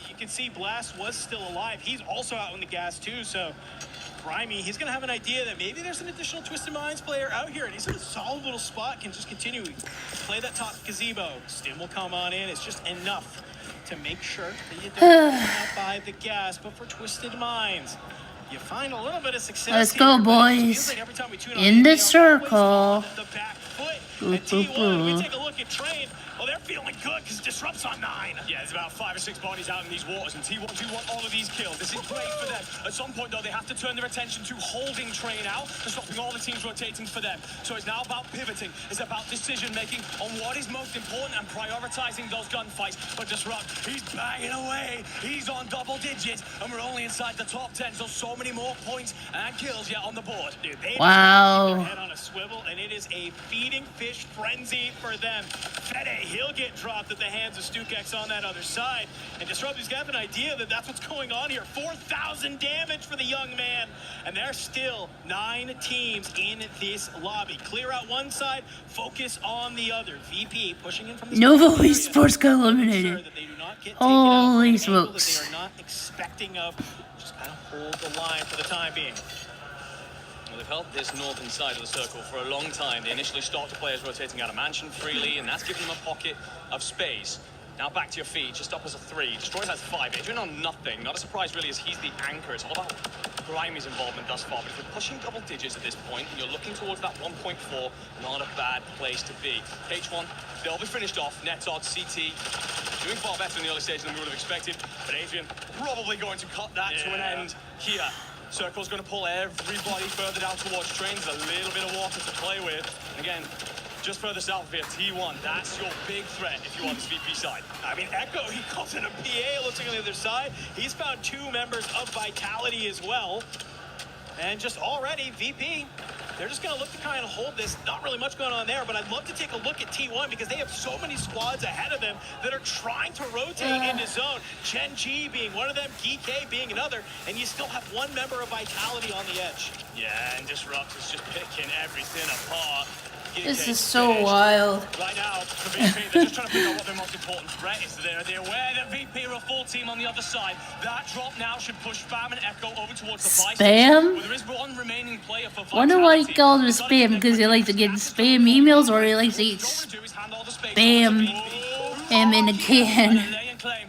Speaker 20: You can see Blast was still alive. He's also out in the gas, too, so Grimy, he's going to have an idea that maybe there's an additional Twisted Minds player out here, and he's in a solid little spot, can just continue to play that top gazebo. Stim will come on in. It's just enough to make sure that you don't get out by the gas. But for Twisted Minds, you find a little bit of success.
Speaker 1: Let's go, boys.
Speaker 20: Like every time we tune on
Speaker 1: in the circle.
Speaker 20: the back foot. And T1, we take a look at Train. Oh, they're feeling good because Disrupt's on 9.
Speaker 4: Yeah, there's about 5 or 6 bodies out in these waters, and T1 do want all of these kills. This is great for them. At some point, though, they have to turn their attention to holding Train out and stopping all the teams rotating for them. So it's now about pivoting. It's about decision-making on what is most important and prioritizing those gunfights. But Disrupt, he's banging away. He's on double digits, and we're only inside the top 10, so many more points and kills yet on the board.
Speaker 20: Dude, they
Speaker 1: wow.
Speaker 20: head on a swivel, and it is a feeding fish frenzy for them. Fede, he'll get dropped at the hands of StuKX on that other side. And Disrupt, he's got an idea that that's what's going on here. 4,000 damage for the young man. And there's still 9 teams in this lobby. Clear out one side, focus on the other. VP pushing in from the
Speaker 1: Novo Esports got eliminated. Holy smokes.
Speaker 20: They are not expecting of. Just kind of hold the line for the time being.
Speaker 4: Well, they've held this northern side of the circle for a long time. They initially started players rotating out of mansion freely, and that's given them a pocket of space. Now back to your feet, just up as a 3. Destroyer has 5. Adrian on nothing. Not a surprise, really, as he's the anchor. It's all about Grimey's involvement thus far. But if you're pushing double digits at this point, and you're looking towards that 1.4, not a bad place to be. H1, they'll be finished off. Netod, CT, doing far better in the early stage than we would have expected. But Adrian probably going to cut that to an end here. Circle's going to pull everybody further down towards Trains. A little bit of water to play with. Again, just further south here, T1, that's your big threat if you want this VP side.
Speaker 20: I mean, Echo, he calls in a PA, looks like on the other side. He's found 2 members of Vitality as well. And just already, VP, they're just going to look to kind of hold this. Not really much going on there, but I'd love to take a look at T1 because they have so many squads ahead of them that are trying to rotate into zone. Gen G being one of them, DK being another, and you still have 1 member of Vitality on the edge.
Speaker 4: Yeah, and Disrupt is just picking everything apart.
Speaker 1: This is so wild.
Speaker 4: Right now, for VP, they're just trying to figure out what their most important threat is. They're aware that VP are a full team on the other side. That drop now should push Spam and Echo over towards the buy
Speaker 1: Spam?
Speaker 4: There is 1 remaining player for Vitality.
Speaker 1: Wonder why he called him spam, because he likes to get spam emails or he likes to eat spam him in a can.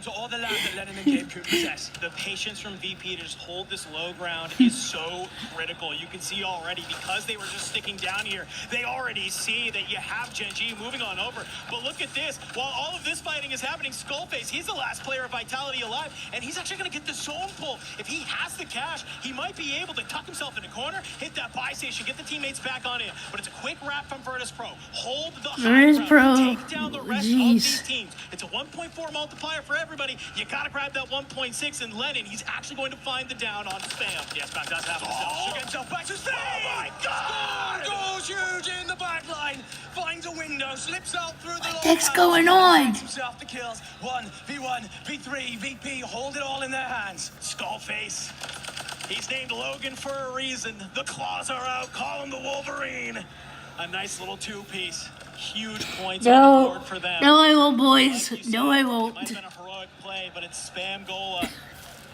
Speaker 20: To all the land that Lennon and Gabe could possess. The patience from VP to just hold this low ground is so critical. You can see already, because they were just sticking down here, they already see that you have Gen G moving on over. But look at this. While all of this fighting is happening, Skullface, he's the last player of Vitality alive, and he's actually going to get the zone pull. If he has the cash, he might be able to tuck himself in a corner, hit that buy station, get the teammates back on in. But it's a quick wrap from Virtus Pro. Hold the high ground. Take down the rest of these teams. It's a 1.4 multiplier for everybody. You gotta grab that 1.6, and Lennon, he's actually going to find the down on Spam.
Speaker 4: Yes, Spam does have himself. Should get himself back to Spam.
Speaker 20: Oh my God!
Speaker 4: Goes huge in the back line. Finds a window, slips out through the
Speaker 1: What's going on?
Speaker 4: Himself the kills. 1v1, v3, VP, hold it all in their hands.
Speaker 20: Skullface. He's named Logan for a reason. The claws are out. Call him the Wolverine. A nice little 2-piece. huge points
Speaker 1: No.
Speaker 20: on the board for them.
Speaker 1: No, I won't, boys. No, I
Speaker 20: It
Speaker 1: won't.
Speaker 20: might have been a heroic play, but it's Spam Gola.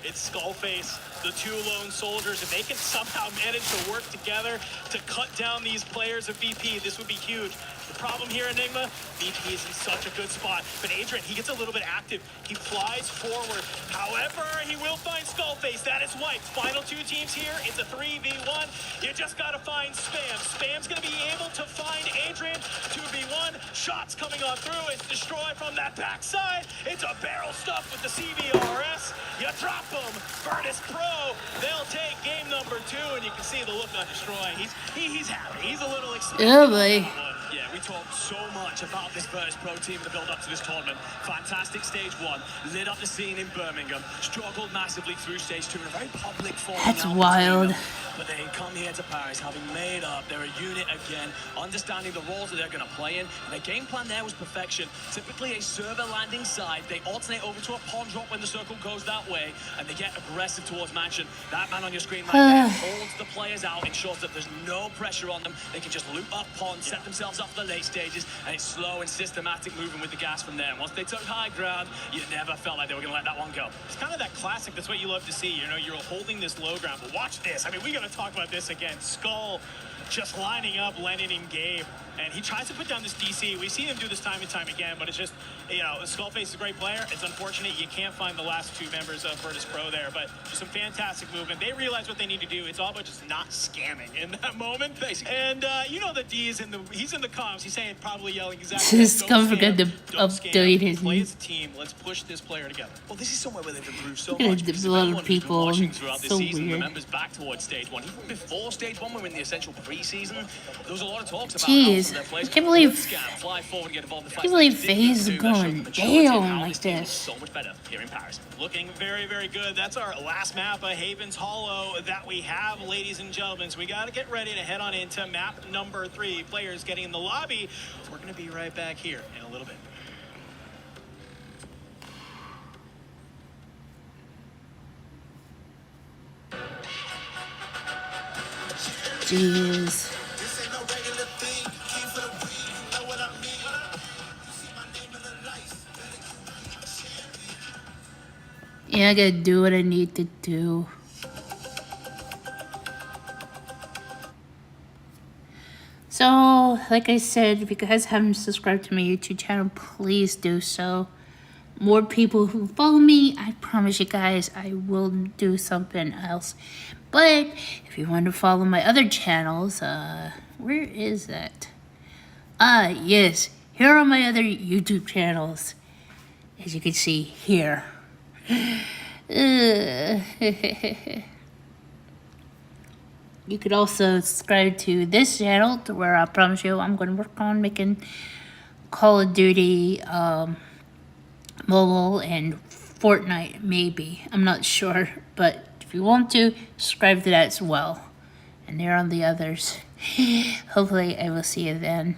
Speaker 20: It's Skullface, the two lone soldiers. If they can somehow manage to work together to cut down these players of VP, this would be huge. The problem here, Enigma, VP is in such a good spot. But Adrian, he gets a little bit active. He flies forward. However, he will find Skullface. That is wiped. Final two teams here. It's a 3v1. You just got to find Spam. Spam's going to be able to find Adrian. 2v1. Shots coming on through. It's destroyed from that backside. It's a barrel stuff with the CVRS. You drop them. Virtus Pro. They'll take game number 2. And you can see the look on Destroy. He's happy. He's a little excited.
Speaker 1: Oh, boy.
Speaker 12: Yeah, we talked so much about this Virtus Pro team in the build-up to this tournament. Fantastic stage 1, lit up the scene in Birmingham, struggled massively through stage 2 in a very public form.
Speaker 1: That's wild.
Speaker 12: But they come here to Paris having made up. They're a unit again, understanding the roles that they're going to play in. And their game plan there was perfection. Typically a server landing side. They alternate over to a pawn drop when the circle goes that way. And they get aggressive towards Mansion. That man on your screen right there holds the players out, ensures that there's no pressure on them. They can just loop up pawns, set themselves up for the late stages. And it's slow and systematic moving with the gas from there. And once they took high ground, you never felt like they were going to let that one go.
Speaker 20: It's kind of that classic. That's what you love to see. You know, you're holding this low ground. But watch this. I mean, we got to talk about this again. Skull just lining up Lennon and Gabe. And he tries to put down this DC. We've seen him do this time and time again, but it's just, you know, Skullface is a great player. It's unfortunate you can't find the last two members of Virtus Pro there, but just some fantastic movement. They realize what they need to do. It's all about just not scamming in that moment. Basically. And you know that D is he's in the comms. He's saying, probably yelling exactly.
Speaker 1: Just don't forget to update his.
Speaker 20: Play as a team. Let's push this player together.
Speaker 12: Well, this is somewhere where they've improved so
Speaker 1: Look at
Speaker 12: much.
Speaker 1: the lot of people.
Speaker 12: Watching throughout this
Speaker 1: So
Speaker 12: season,
Speaker 1: weird.
Speaker 12: remembers back towards stage 1. Even before stage 1, when we're in the essential pre-season, there was a lot of talks about
Speaker 1: Jeez,
Speaker 12: how their
Speaker 1: I can't believe.
Speaker 12: fly forward, get involved in
Speaker 1: I can't believe FaZe is going down like this.
Speaker 12: So much better here in Paris.
Speaker 20: Looking very, very good. That's our last map of Haven's Hollow that we have, ladies and gentlemen. So we got to get ready to head on into map number 3. Players getting in the lobby. We're going to be right back here in a little bit.
Speaker 1: Jeez. Yeah, I gotta do what I need to do. So, like I said, if you guys haven't subscribed to my YouTube channel, please do so. More people who follow me, I promise you guys, I will do something else. But if you want to follow my other channels, where is that? Yes, here are my other YouTube channels. As you can see here. You could also subscribe to this channel, to where I promise you I'm going to work on making Call of Duty mobile and Fortnite, maybe. I'm not sure, but if you want to, subscribe to that as well. And there are the others. Hopefully I will see you then.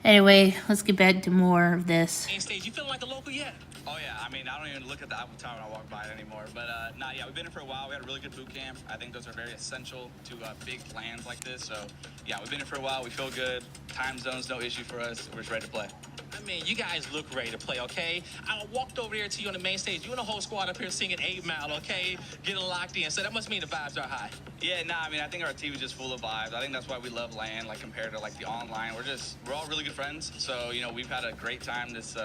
Speaker 1: Anyway, let's get back to more of this.
Speaker 12: Main stage, you feeling like a local yet?
Speaker 10: Oh yeah, I mean, I don't even look at the Apple Tower when I walk by it anymore. But nah, yeah, we've been here for a while. We had a really good boot camp. I think those are very essential to big plans like this. So yeah, we've been here for a while. We feel good. Time zone's no issue for us. We're just ready to play.
Speaker 7: I mean, you guys look ready to play, okay? I walked over there to you on the main stage. You and the whole squad up here singing 8 Mile, okay? Getting locked in. So that must mean the vibes are high.
Speaker 10: Yeah, nah, I mean, I think our team is just full of vibes. I think that's why we love LAN, like, compared to, like, the online. We're all really good friends. So, you know, we've had a great time this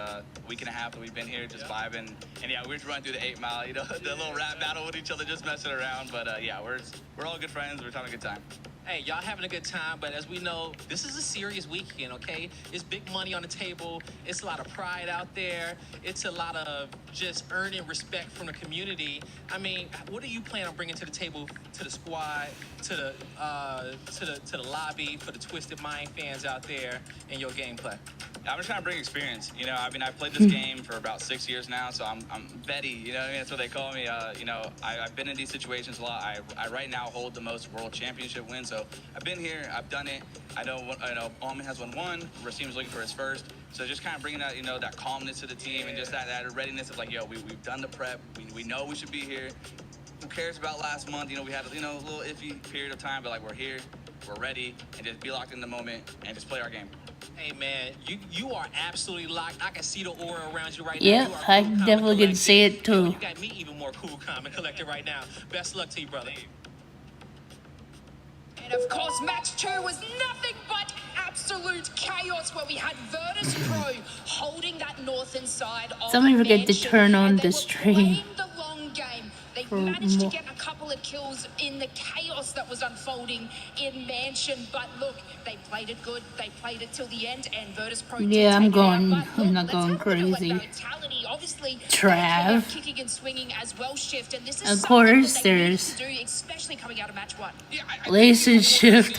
Speaker 10: week and a half that we've been here just vibing. And, yeah, we're just running through the 8 Mile, you know, the little rap battle with each other, just messing around. But, yeah, we're all good friends. We're having a good time.
Speaker 7: Hey, y'all having a good time, but as we know, this is a serious weekend, okay? It's big money on the table. It's a lot of pride out there. It's a lot of just earning respect from the community. I mean, what do you plan on bringing to the table, to the squad, to the lobby, for the Twisted Mind fans out there in your gameplay?
Speaker 10: I'm just trying to bring experience. You know, I mean, I've played this game for about 6 years now, so I'm Betty. You know what I mean? That's what they call me. You know, I've been in these situations a lot. I right now hold the most world championship wins. So I've been here. I've done it. I know Alman has won one. Rasim's looking for his first. So just kind of bringing that, you know, that calmness to the team and just that readiness of like, yo, we've done the prep. We know we should be here. Who cares about last month? You know, we had, you know, a little iffy period of time, but like we're here, we're ready, and just be locked in the moment and just play our game.
Speaker 7: Hey man, you are absolutely locked. I can see the aura around you right
Speaker 1: Yep,
Speaker 7: now. You are
Speaker 1: I
Speaker 7: cool, calm, and
Speaker 1: definitely can
Speaker 7: collected.
Speaker 1: see it too.
Speaker 7: You got me even more cool, calm, and collected right now. Best luck to you, brother.
Speaker 19: And of course, match 2 was nothing but absolute chaos where we had Virtus Pro holding that northern side of
Speaker 1: Somebody
Speaker 19: the
Speaker 1: forget to
Speaker 19: mansion,
Speaker 1: turn on
Speaker 19: and they
Speaker 1: the
Speaker 19: were
Speaker 1: stream.
Speaker 19: playing the long game. They
Speaker 1: For
Speaker 19: managed to
Speaker 1: more.
Speaker 19: get a couple of kills in the chaos that was unfolding in Mansion, but look, they played it good. They played it till the end, and Virtus Pro did
Speaker 1: Yeah, I'm
Speaker 19: take it out.
Speaker 1: going.
Speaker 19: But
Speaker 1: I'm
Speaker 19: look,
Speaker 1: not
Speaker 19: let's
Speaker 1: going
Speaker 19: have a look at
Speaker 1: crazy.
Speaker 19: Vitality. Obviously, they
Speaker 1: Trav.
Speaker 19: came out kicking and swinging as well, Shift, and this is
Speaker 1: Of
Speaker 19: something
Speaker 1: course,
Speaker 19: that they needed
Speaker 1: there's
Speaker 19: to do, especially coming out of match 1.
Speaker 13: Yeah, I
Speaker 1: Lace Shift.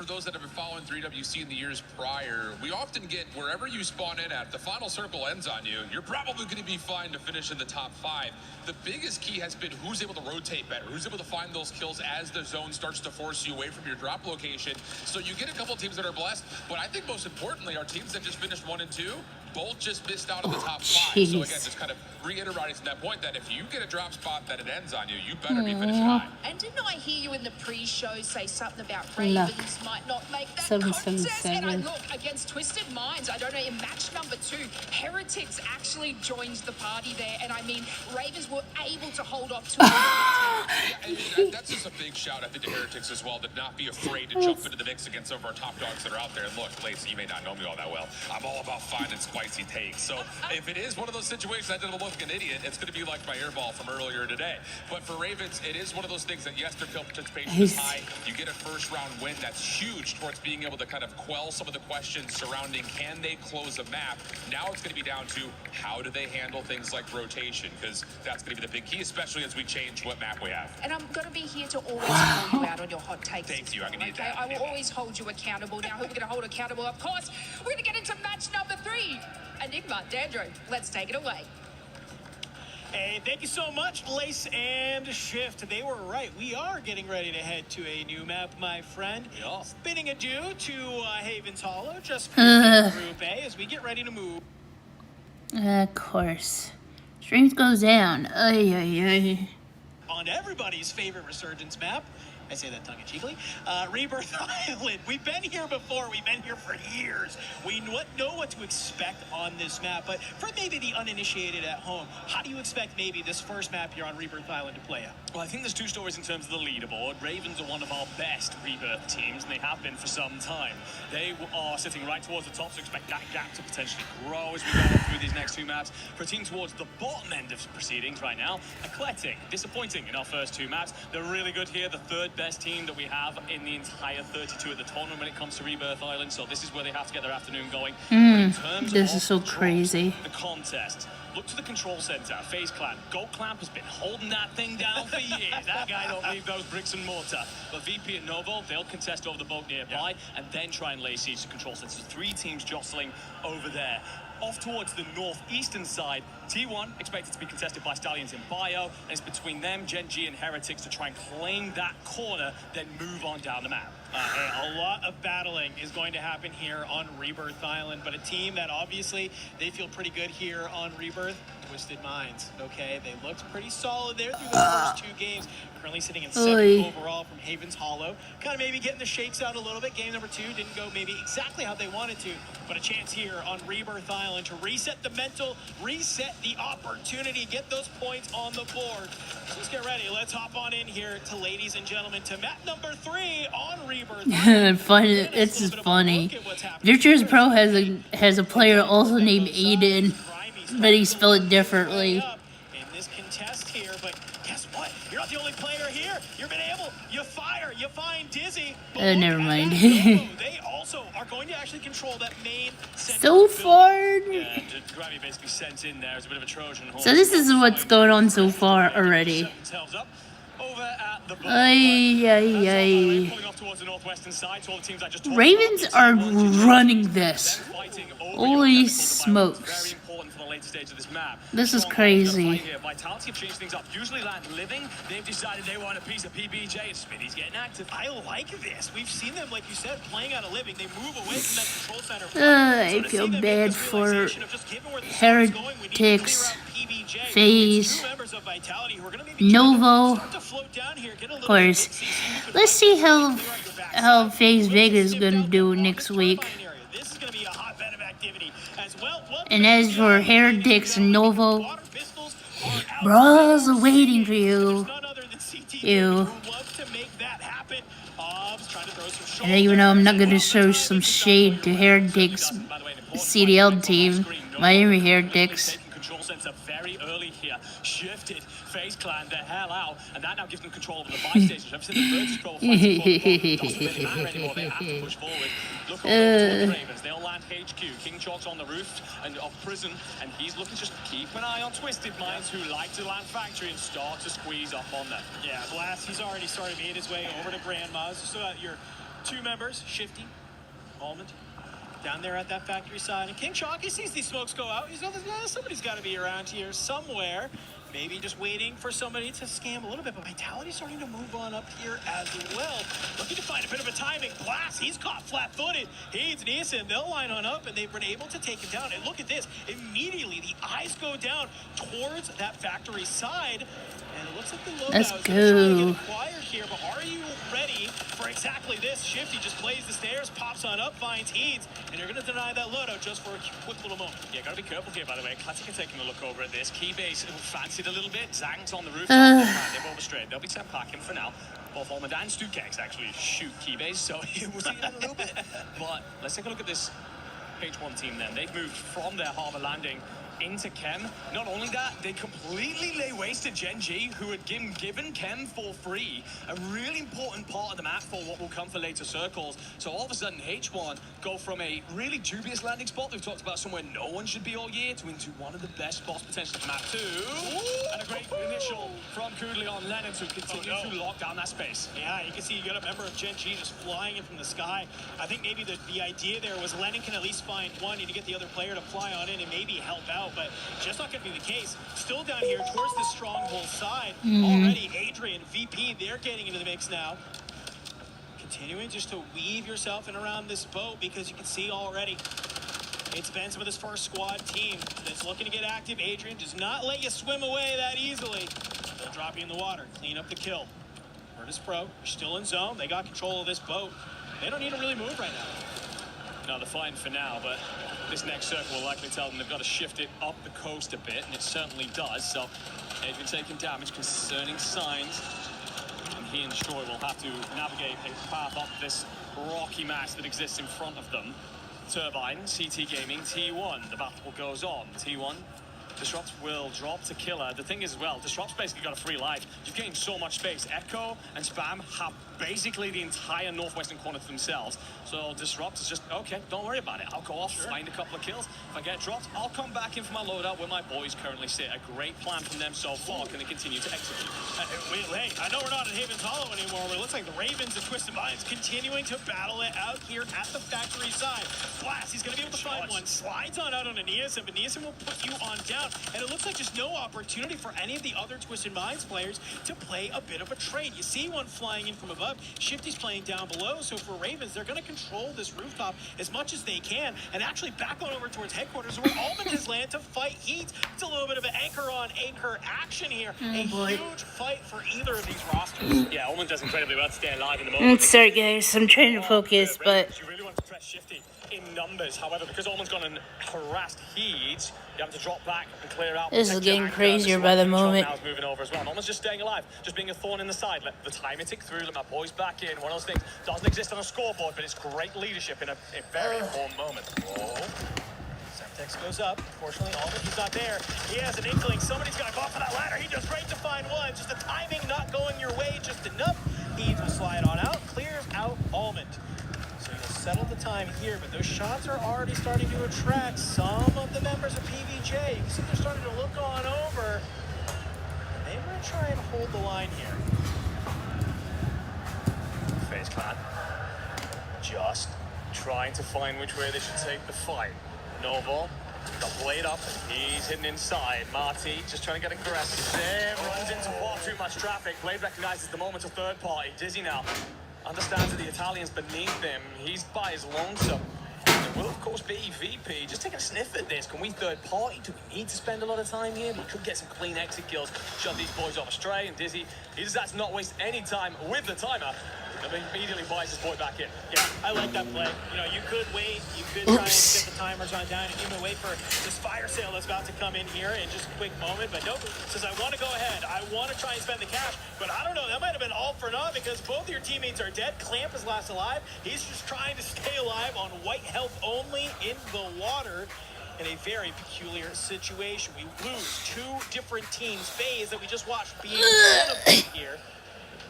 Speaker 13: for those that have been following 3WC in the years prior, we often get wherever you spawn in at, the final circle ends on you, you're probably going to be fine to finish in the top 5. The biggest key has been who's able to rotate better, who's able to find those kills as the zone starts to force you away from your drop location. So you get a couple teams that are blessed, but I think most importantly, our teams that just finished 1 and 2, both just missed out on the top 5. So
Speaker 1: jeez.
Speaker 13: again, just kind of reiterating that point that if you get a drop spot that it ends on you, you better be finishing high.
Speaker 19: And didn't I hear you in the pre-show say something about
Speaker 1: Luck.
Speaker 19: Ravens might not make that
Speaker 1: 777.
Speaker 19: contest? And I look, against Twisted Minds, I don't know, in match number 2, Heretics actually joined the party there. And I mean, Ravens were able to hold off to
Speaker 13: And that's just a big shout, I think, to Heretics as well, to not be afraid to jump into the mix against some of our top dogs that are out there. And look, Lacey, you may not know me all that well. I'm all about finding spicy takes. So if it is one of those situations I did look like an idiot, it's going to be like my airball from earlier today. But for Ravens, it is one of those things that, yes, their kill participation is high. You get a first-round win. That's huge towards being able to kind of quell some of the questions surrounding can they close a map. Now it's going to be down to how do they handle things like rotation, because that's going to be the big key, especially as we change what map we have.
Speaker 19: And I'm going to be here to always call you out on your hot takes.
Speaker 13: Thank you. I can need
Speaker 19: Okay,
Speaker 13: that.
Speaker 19: I will always hold you accountable. Now, who are we going to hold accountable? Of course, we're going to get into match number 3. Enigma, Dandro, let's take it away.
Speaker 20: Hey, thank you so much, Lace and Shift. They were right. We are getting ready to head to a new map, my friend.
Speaker 13: Yeah.
Speaker 20: Bidding adieu to Haven's Hollow, just for Group A, as we get ready to move.
Speaker 1: Of course. Streams goes down. Ay, ay, ay.
Speaker 20: On everybody's favorite resurgence map. I say that tongue-in-cheekly. Rebirth Island. We've been here before. We've been here for years. We know what to expect on this map. But for maybe the uninitiated at home, how do you expect maybe this first map here on Rebirth Island to play out?
Speaker 12: Well, I think there's 2 stories in terms of the leaderboard. Ravens are one of our best Rebirth teams, and they have been for some time. They are sitting right towards the top, so expect that gap to potentially grow as we go through these next 2 maps. For a team towards the bottom end of proceedings right now, Eclectic, disappointing in our first 2 maps. They're really good here, the 3rd best team that we have in the entire 32 at the tournament when it comes to Rebirth Island, so this is where they have to get their afternoon going.
Speaker 1: This is so crazy.
Speaker 12: The contest. Look to the control center. FaZe Clan. Gold Clamp has been holding that thing down for years. That guy don't leave those bricks and mortar. But VP and Novo, they'll contest over the boat nearby and then try and lay siege to control centers. 3 teams jostling over there. Off towards the northeastern side, T1 expected to be contested by Stallions in Bio, and it's between them, Gen G, and Heretics to try and claim that corner, then move on down the map.
Speaker 20: A lot of battling is going to happen here on Rebirth Island, but a team that obviously they feel pretty good here on Rebirth, Twisted Minds. Okay, they looked pretty solid there through the first 2 games. Currently sitting in 7th overall from Haven's Hollow. Kind of maybe getting the shakes out a little bit. Game number 2 didn't go maybe exactly how they wanted to, but a chance here on Rebirth Island to reset the mental, reset the opportunity, get those points on the board. So let's get ready. Let's hop on in here to, ladies and gentlemen, to map number 3 on Rebirth Island.
Speaker 1: Funny, it's just funny. VTuber Pro has a player also named Aiden, but he spelled it differently.
Speaker 20: In this contest here, but guess what? You're not the only player here. You've been able, you fire, you find Dizzy.
Speaker 1: Never mind.
Speaker 20: They also are going to actually control that main
Speaker 1: So far.
Speaker 12: Yeah, Grammy basically sent in there as a bit of a Trojan horse.
Speaker 1: So this is what's going on so far already. Ay, ay, ay. Ravens are running this. Holy smokes. This is crazy.
Speaker 12: Vitality have changed things up. Usually land living. They've decided they want a piece of PBJ, and Smitty's getting active.
Speaker 20: I like this. We've seen them, like you said, playing out of living. They move away from that control center.
Speaker 1: I feel bad for Heretics, FaZe, Novo. Of course. Let's see how FaZe Vegas is gonna do next week.
Speaker 20: This is going to be a hot activity as well.
Speaker 1: And as for Heretics and Novo, bros are waiting for you. You. And even though I'm not gonna show some shade to Heretics CDL team, Miami Heretics.
Speaker 12: Control center very early here. Shifted, FaZe Clan the hell out, and that now gives them control over the buy stations. Ever since the Virtus Pro fighting for the doesn't really matter anymore. They have to push forward. Look over the Ravens. They'll land HQ. King Chalk's on the roof and of prison, and he's looking just keep an eye on Twisted Minds, who like to land factory and start to squeeze up on them.
Speaker 20: Yeah, Blast, he's already started made his way over to Grandma's. So your two members, Shifty, Almond, down there at that factory side. And King Chalk, he sees these smokes go out. He's like, somebody's got to be around here somewhere. Maybe just waiting for somebody to scam a little bit. But Vitality's starting to move on up here as well. Looking to find a bit of a timing. Blast, he's caught flat-footed. Hayes and Eason, they'll line on up, and they've been able to take him down. And look at this. Immediately, the eyes go down towards that factory side. And it looks like the loadout is trying to get acquired here. But are you ready for exactly this? Shifty just plays the stairs, pops on up, finds Heeds, and you're going to deny that loadout just for a quick little moment.
Speaker 12: Yeah, got to be careful here, by the way. Classic are taking a look over at this. Keybase fancied a little bit. Zang's on the roof. They've overstrayed. They'll be sent packing for now. Both Almond and Stukex actually shoot Keybase, so we'll see that a little bit. But let's take a look at this H1 team then. They've moved from their harbor landing into Chem. Not only that, they completely lay waste to Gen G, who had given Chem for free, a really important part of the map for what will come for later circles. So all of a sudden, H1 go from a really dubious landing spot we've talked about somewhere no one should be all year to into one of the best spots potentially for map 2. And a great initial from Kudley on Lennon to continue to lock down that space.
Speaker 20: Yeah, you can see you got a member of Gen G just flying in from the sky. I think maybe the idea there was Lennon can at least find one and to get the other player to fly on in and maybe help out. But just not going to be the case. Still down here towards the stronghold side. Already Adrian, VP, they're getting into the mix now. Continuing just to weave yourself in around this boat, because you can see already it's been some of this first squad team that's looking to get active. Adrian does not let you swim away that easily. They'll drop you in the water, clean up the kill. Virtus Pro, you're still in zone. They got control of this boat. They don't need to really move right now.
Speaker 12: No, they're fine for now, but this next circle will likely tell them they've got to shift it up the coast a bit, and it certainly does. So they've been taking damage, concerning signs, and he and Destroy will have to navigate a path up this rocky mass that exists in front of them. Turbine, CT Gaming, T1. The battle goes on. T1. Disrupt will drop to Killer. The thing is, as well, Disrupt's basically got a free life. You've gained so much space. Echo and Spam have basically the entire northwestern corner to themselves. So Disrupt is just, okay, don't worry about it. I'll go off, find a couple of kills. If I get dropped, I'll come back in for my loadout where my boys currently sit. A great plan from them so far. Can they continue to execute?
Speaker 20: Wait, I know we're not in Haven's Hollow anymore, but it looks like the Ravens and Twisted Minds continuing to battle it out here at the factory side. Blast, he's going to be able to find one. Slides on out on Niasen, but Niasen will put you on down. And it looks like just no opportunity for any of the other Twisted Minds players to play a bit of a trade. You see one flying in from above. Shifty's playing down below, so for Ravens, they're going to control this rooftop as much as they can and actually back on over towards headquarters where Almond has landed to fight Heat. It's a little bit of an anchor-on-anchor action here. Huge fight for either of these rosters.
Speaker 12: Yeah, Almond does incredibly well to stay alive in the moment.
Speaker 1: Sorry guys, I'm trying to focus, but
Speaker 12: You really want to press Shifty in numbers. However, because Almond's gone and harassed Heat, you have to drop back and clear out.
Speaker 1: this is getting crazier by the moment.
Speaker 12: Now is moving over as well. Almond's just staying alive, just being a thorn in the side. Let the timer tick through, let my boys back in. One of those things doesn't exist on a scoreboard, but it's great leadership in a very important moment.
Speaker 20: Semtex goes up. Unfortunately, Almond, he's not there. He has an inkling. Somebody's got to go up for that ladder. He does great to find one. Just the timing not going your way just enough. Heat will slide on out, clears out Almond. So you'll settle the time here, but those shots are already starting to attract some of the members of PVJ. You can see they're starting to look on over. They might try and hold the line here.
Speaker 12: FaZe Clan just trying to find which way they should take the fight. Noble got Blade up, he's hidden inside. Marty just trying to get aggressive there, runs into far too much traffic. Blade recognizes the moment of third party. Dizzy now understands that the Italian's beneath him. He's by his lonesome. It will, of course, be VP. Just taking a sniff at this. Can we third party? Do we need to spend a lot of time here? We could get some clean exit kills, shove these boys off astray. And Dizzy, he just has to not waste any time with the timer. And immediately buys his boy back in. Yeah, I like that play. You know, you could wait, you could try and get the timers on down, and even wait for this fire sale that's about to come in here in just a quick moment. But nope, says I want to go ahead. I want to try and spend the cash, but I don't know. That might have been all for naught because both of your teammates are dead. Clamp is last alive. He's just trying to stay alive on white health only in the water. In a very peculiar situation. We lose two different teams. FaZe that we just watched being one of them here.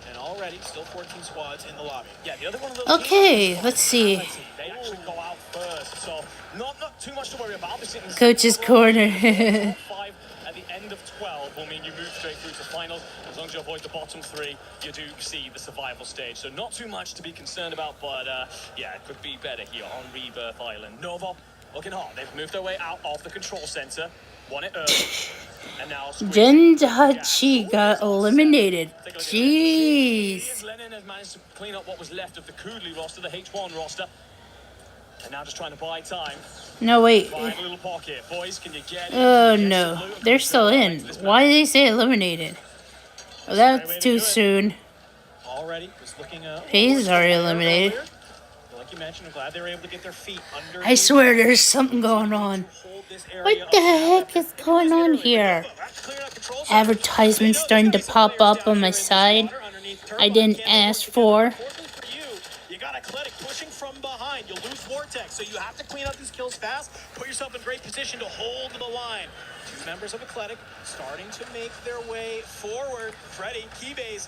Speaker 12: And already, still 14 squads in the lobby. Yeah, the other one of those
Speaker 1: Okay, let's see.
Speaker 12: They actually go out first, so not too much to worry about.
Speaker 1: Coach's corner.
Speaker 12: 5 at the end of 12 will mean you move straight through to finals. As long as you avoid the bottom 3, you do see the survival stage. So not too much to be concerned about, but yeah, it could be better here on Rebirth Island. Nova looking hard. They've moved their way out of the control center. Won it early. And now
Speaker 1: Genji got eliminated. Jeez.
Speaker 12: Lennon has managed to clean up what was left of the Kudley roster, the H1 roster. And now just trying to buy time.
Speaker 1: No, wait.
Speaker 12: Find a little pocket. Boys, can you get it?
Speaker 1: Oh, no. They're still in. Why did they say eliminated? Well, that's too soon.
Speaker 12: Already was looking up.
Speaker 1: FaZe are eliminated.
Speaker 12: Like you mentioned, I'm glad they were able to get their feet under.
Speaker 1: I swear there's something going on. What the heck is going on here? Advertisements starting to pop up on my side. I didn't ask for.
Speaker 12: You got Athletic pushing from behind. You'll lose Vortex, so you have to clean up these kills fast. Put yourself in great position to hold the line. Two members of Athletic starting to make their way forward. Freddy, Keybase.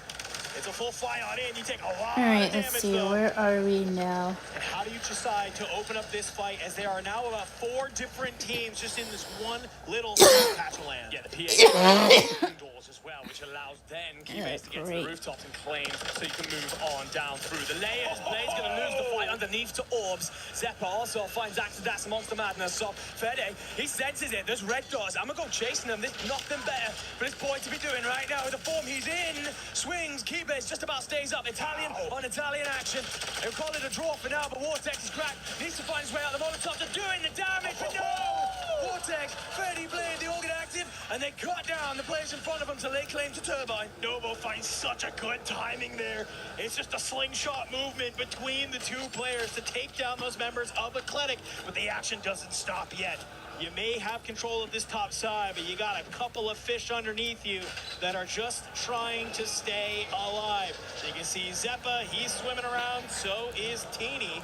Speaker 12: It's a full fly on in. You take a lot of damage.
Speaker 1: Alright, let's see. Where are we now?
Speaker 12: And how do you decide to open up this fight as there are now about 4 different teams just in this one little patch of land? Yeah, the PA doors as well, which allows then Keybase to get to the rooftops and claim so you can move on down through the layers. Blade's going to lose the fight underneath to Orbs. Zeppa also finds access. That's Monster Madness. So Fede, he senses it. There's red doors. I'm going to go chasing them. There's nothing better for this boy to be doing right now. The form he's in. Swings. Keybase just about stays up. Italian on Italian action. They'll call it a draw for now, but Vortex is cracked. Needs to find his way out. The Molotovs are doing the damage, but no! Vortex, Freddy, Blade, they all get active, and they cut down the players in front of them to lay claim to Turbine. Novo finds such a good timing there. It's just a slingshot movement between the two players to take down those members of Athletic, but the action doesn't stop yet. You may have control of this top side, but you got a couple of fish underneath you that are just trying to stay alive. So you can see Zeppa, he's swimming around, so is Teeny.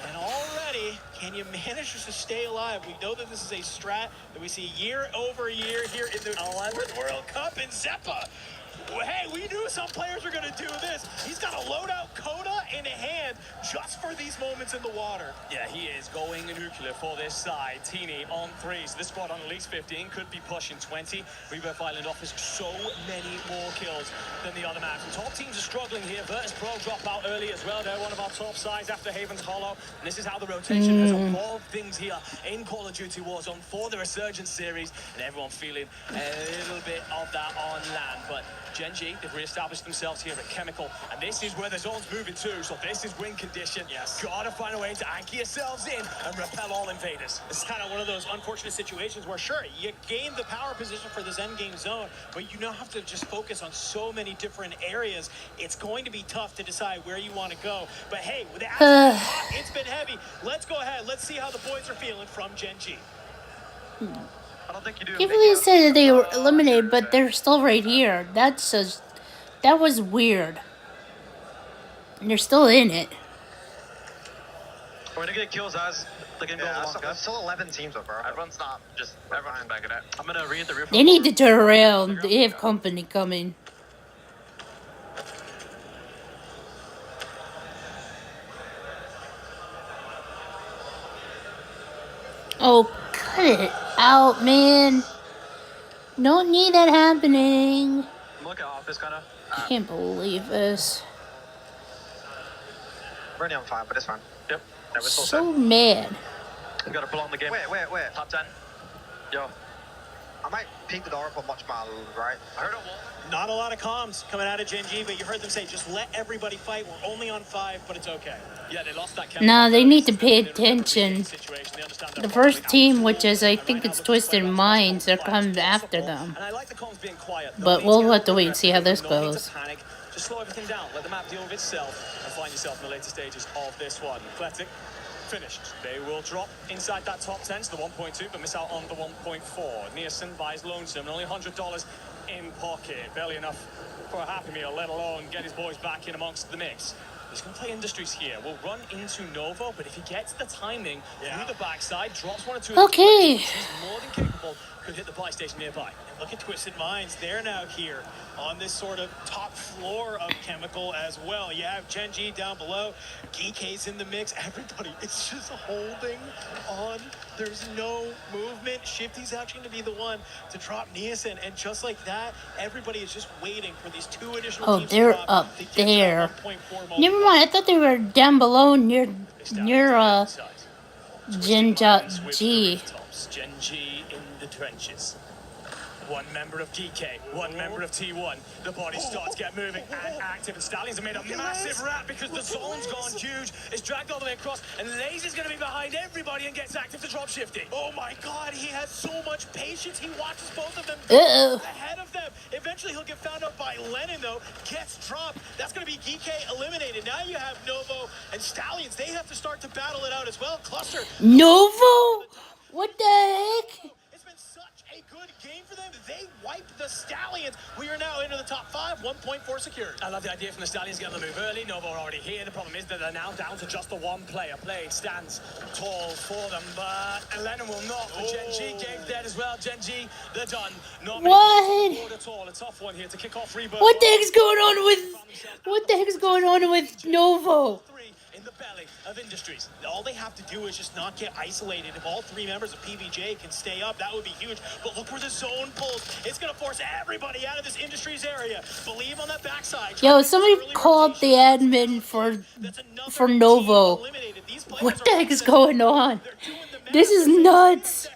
Speaker 12: And already, can you manage to stay alive? We know that this is a strat that we see year over year here in the 11th World Cup in Zeppa. Hey, we knew some players were going to do this. He's got a loadout Coda in hand just for these moments in the water. Yeah, he is going nuclear for this side. Teeny on 3. So this squad on at least 15 could be pushing 20. Rebirth Island offers so many more kills than the other maps. The top teams are struggling here. Virtus Pro drop out early as well. They're one of our top sides after Haven's Hollow. And this is how the rotation has evolved things here in Call of Duty Warzone for the Resurgence series. And everyone feeling a little bit of that on land. But Genji, they've re-established themselves here at Chemical, and this is where the zone's moving to, so this is win condition. Yes. Gotta find a way to anchor yourselves in and repel all invaders. This is kind of one of those unfortunate situations where, sure, you gain the power position for this endgame zone, but you now have to just focus on so many different areas. It's going to be tough to decide where you want to go. But hey, with the action, it's been heavy. Let's go ahead. Let's see how the boys are feeling from Genji.
Speaker 1: I can't believe they said that they were eliminated, but they're still right here. That was weird. And they're still in it.
Speaker 14: We're gonna get kills as they can go along. There's still 11 teams so far. Everyone's not just everyone's back at it. I'm gonna read the roof.
Speaker 1: They need to turn around. They have company coming. Oh, cut it out, man. Don't need that happening.
Speaker 14: Look at office, kind of.
Speaker 1: I can't believe this.
Speaker 14: We're only on 5, but it's fine. Yep.
Speaker 1: So mad.
Speaker 14: We gotta pull on the game. Wait. Top 10. Yo. I might peek the door up on much mile, right? I heard a wall.
Speaker 12: Not a lot of comms coming out of Genji, but you heard them say, just let everybody fight. We're only on 5, but it's okay. Yeah, they lost that.
Speaker 1: Nah, they need to pay attention. The first team, which is, I think it's Twisted Minds, that comes after them. But we'll have to wait and see how this goes.
Speaker 12: Just slow everything down, let the map deal with itself, and find yourself in the later stages of this one. Athletic, finished. They will drop inside that top 10 to the 1.2, but miss out on the 1.4. Nielsen buys Lonesome, only $100 in pocket. Barely enough for a Happy Meal, let alone get his boys back in amongst the mix. He's going to play Industries here. We'll run into Novo, but if he gets the timing through the backside, drops one or two.
Speaker 1: Okay.
Speaker 12: He's more than capable. Could hit the buy station nearby.
Speaker 20: Look at Twisted Minds. They're now here on this sort of top floor of Chemical as well. You have Genji down below. Geek's in the mix. Everybody is just holding on. There's no movement. Shifty's actually going to be the one to drop Nielsen. And just like that, everybody is just waiting for these two additional
Speaker 1: Oh,
Speaker 20: teams
Speaker 1: they're
Speaker 20: to drop
Speaker 1: up
Speaker 20: to get
Speaker 1: there.
Speaker 20: that 1.4
Speaker 1: Never mind. I thought they were down below near Genji.
Speaker 12: Genji in the trenches. One member of DK, one member of T1. The body starts to get moving and active, and Stallions have made a massive wrap because the zone's gone huge. It's dragged all the way across, and Lazy's going to be behind everybody and gets active to drop Shifty.
Speaker 20: Oh my God, he has so much patience. He watches both of them ahead of them. Eventually, he'll get found out by Lennon, though. Gets dropped. That's going to be DK eliminated. Now you have Novo and Stallions. They have to start to battle it out as well. Cluster.
Speaker 1: Novo? What the heck?
Speaker 20: It's been such a good game for them. They wiped the Stallions. We are now into the top 5, 1.4 secured.
Speaker 12: I love the idea from the Stallions getting the move early. Novo are already here. The problem is that they're now down to just the one player. Blade stands tall for them, but Lennon will not. The Genji game's dead as well. Genji, they're done. Not
Speaker 1: What?
Speaker 12: at all. A tough one here to kick off Rebirth.
Speaker 1: What the heck's going on with Novo?
Speaker 20: In the belly of Industries. All they have to do is just not get isolated. If all three members of PBJ can stay up, that would be huge. But look where the zone pulls. It's going to force everybody out of this Industries area. Believe on that backside.
Speaker 1: Yo, somebody called the admin for Novo. What the heck is going on? This is nuts.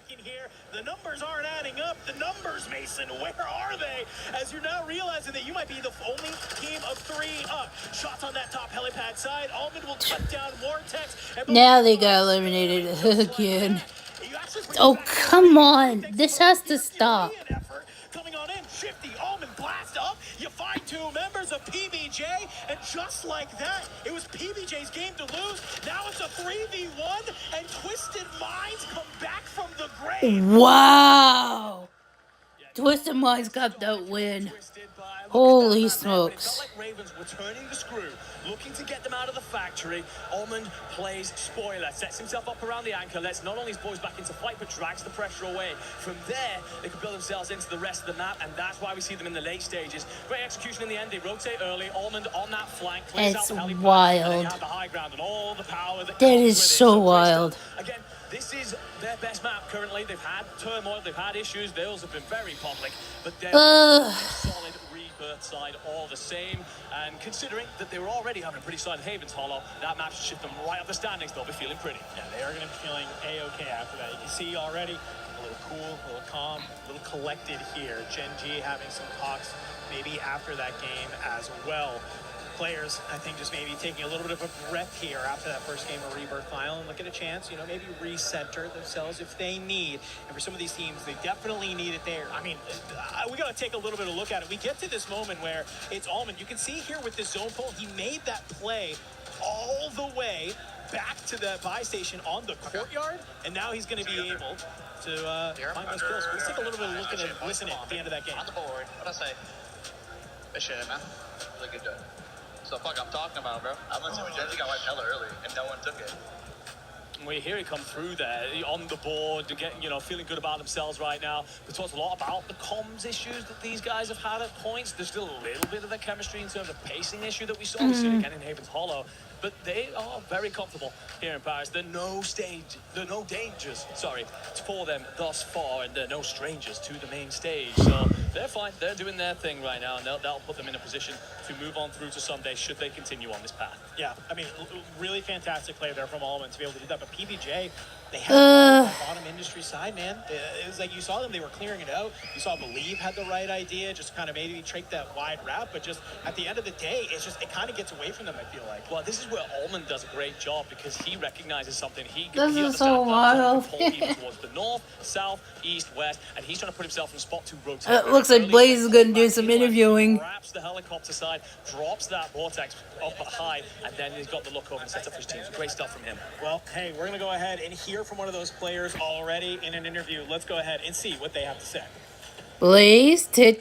Speaker 20: The numbers aren't adding up. The numbers, Mason, where are they? As you're now realizing that you might be the only team of 3 up. Shots on that top helipad side. Almond will cut down Vortex.
Speaker 1: Now they got eliminated again. Oh, come on. This has to stop.
Speaker 20: Coming on in, Shifty, Almond blast up. You find 2 members of PBJ, and just like that, it was PBJ's game to lose. Now it's a 3v1, and Twisted Minds come back from the grave.
Speaker 1: Wow. Twisted Minds got that win. Holy smokes.
Speaker 12: Like Ravens were turning the screw, looking to get them out of the factory. Almond plays spoiler, sets himself up around the anchor, lets not only his boys back into fight, but drags the pressure away. From there, they can build themselves into the rest of the map, and that's why we see them in the late stages. Great execution in the end. They rotate early. Almond on that flank.
Speaker 1: It's wild.
Speaker 12: The high ground and all the power that
Speaker 1: That
Speaker 12: comes
Speaker 1: is
Speaker 12: with it.
Speaker 1: so wild.
Speaker 12: Again, this is their best map currently. They've had turmoil, they've had issues. Those have been very public, but they're solid Rebirth side all the same. And considering that they were already having a pretty solid Havens Hollow, that map should shift them right up the standings. They'll be feeling pretty.
Speaker 20: Yeah, they are going to be feeling A-okay after that. You can see already a little cool, a little calm, a little collected here. Genji having some talks maybe after that game as well. Players, I think, just maybe taking a little bit of a breath here after that first game of Rebirth Final and look at a chance, maybe recenter themselves if they need. And for some of these teams, they definitely need it there. I mean, we got to take a little bit of a look at it. We get to this moment where it's Almond. You can see here with this zone pull, he made that play all the way back to the buy station on the courtyard, and now he's going to be able to find those kills. Let's take a little bit of a look and listen at the end of that game.
Speaker 14: On the board. What'd I say? Good shit, man. Really good job. So fuck I'm talking about, bro. I went to when Genji got wiped hella early and no one took it.
Speaker 12: We hear it come through there on the board, to get, feeling good about themselves right now. We talked a lot about the comms issues that these guys have had at points. There's still a little bit of the chemistry in terms of pacing issue that we saw. We see it again in Havens Hollow. But they are very comfortable here in Paris. There are no dangers, for them thus far, and there are no strangers to the main stage. So they're fine. They're doing their thing right now, and that'll put them in a position to move on through to Sunday should they continue on this path.
Speaker 20: Yeah, I mean, really fantastic play there from Almond to be able to do that. But PBJ they had the bottom industry side, man. It was like you saw them, they were clearing it out. You saw Believe had the right idea, just kind of maybe take that wide route, but just at the end of the day, it kind of gets away from them, I feel like.
Speaker 12: Well, this is where Allman does a great job because he recognizes something.
Speaker 1: This is so wild.
Speaker 12: Towards the north, south, east, west, and he's trying to put himself in a spot to rotate.
Speaker 1: It looks like Blaze is going to do some interviewing.
Speaker 12: Wraps the helicopter side, drops that vortex up high, and then he's got the look over and sets up his team. So great stuff from him.
Speaker 20: Well, hey, we're going to go ahead and hear from one of those players already in an interview. Let's go ahead and see what they have to say.
Speaker 1: Blaze, to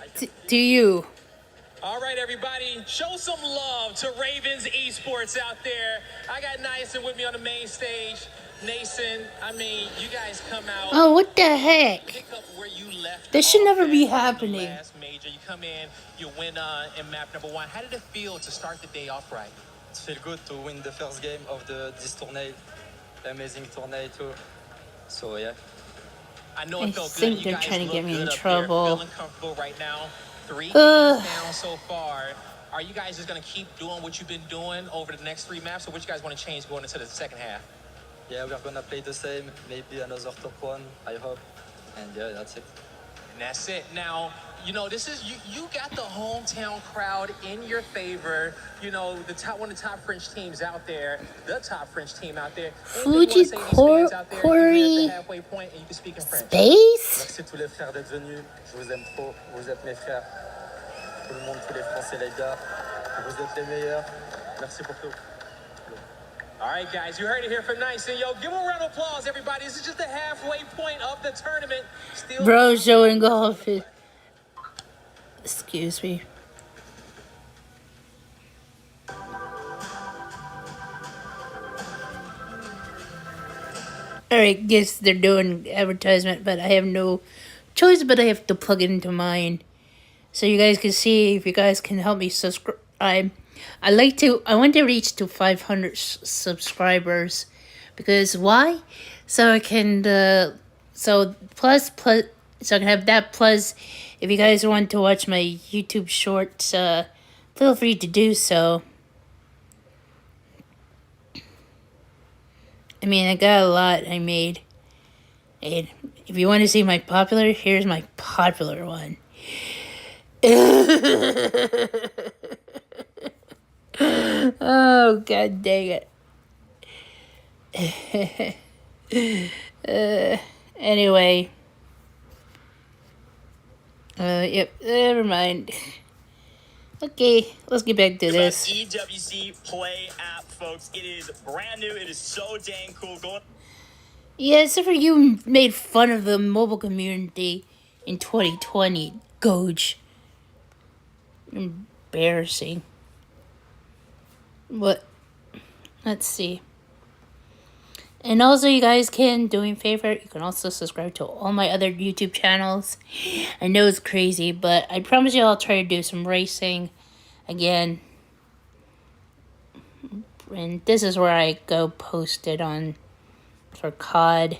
Speaker 1: you.
Speaker 7: All right, everybody, show some love to Ravens Esports out there. I got Nason with me on the main stage. Nason, I mean, you guys come out.
Speaker 1: Oh, what the heck?
Speaker 7: Pick up where you left.
Speaker 1: This should never be happening.
Speaker 7: Last major, you come in, you win in map number 1. How did it feel to start the day off right?
Speaker 15: It feels good to win the first game of this tournament. Amazing tournament too. So yeah.
Speaker 7: I know
Speaker 1: I
Speaker 7: it felt
Speaker 1: think
Speaker 7: good.
Speaker 1: they're
Speaker 7: You guys
Speaker 1: trying to
Speaker 7: look
Speaker 1: get me
Speaker 7: good
Speaker 1: in
Speaker 7: up
Speaker 1: trouble.
Speaker 7: There, feeling comfortable right now. 3 games down so far. Are you guys just going to keep doing what you've been doing over the next 3 maps, or what you guys want to change going into the second half?
Speaker 15: Yeah, we're gonna play the same, maybe another top 1, I hope. And yeah, that's it.
Speaker 7: And that's it. Now, you know, this is you got the hometown crowd in your favor. You know, one of the top French teams out there, the top French team out there.
Speaker 1: Fuji Corey
Speaker 7: halfway point and you can speak in French.
Speaker 1: Space?
Speaker 15: Merci tous les frères d'être venus. Je vous aime trop. Vous êtes mes frères. Tout le monde, tous les Français, les gars. Vous êtes les meilleurs. Merci pour tout.
Speaker 7: All right, guys, you heard it here from Nice. And yo, give them a round of applause, everybody. This is just the halfway point of the tournament. Still
Speaker 1: Bro showing off. Excuse me. Alright, guess they're doing advertisement, but I have no choice, but I have to plug it into mine. So you guys can see, if you guys can help me subscribe. I want to reach to 500 subscribers, because why? So I can so I can have that, plus if you guys want to watch my YouTube shorts, feel free to do so. I mean, I got a lot I made. And if you want to see my popular, here's my popular one. Oh, god dang it. Anyway. Yep, never mind. Okay, let's get back to this.
Speaker 12: EWC Play app, folks. It is brand new. It is so dang cool.
Speaker 1: Yeah, except for you made fun of the mobile community in 2020. Goge. Embarrassing. But let's see. And also, you guys can do me a favor. You can also subscribe to all my other YouTube channels. I know it's crazy, but I promise you I'll try to do some racing again. And this is where I go post it on for COD.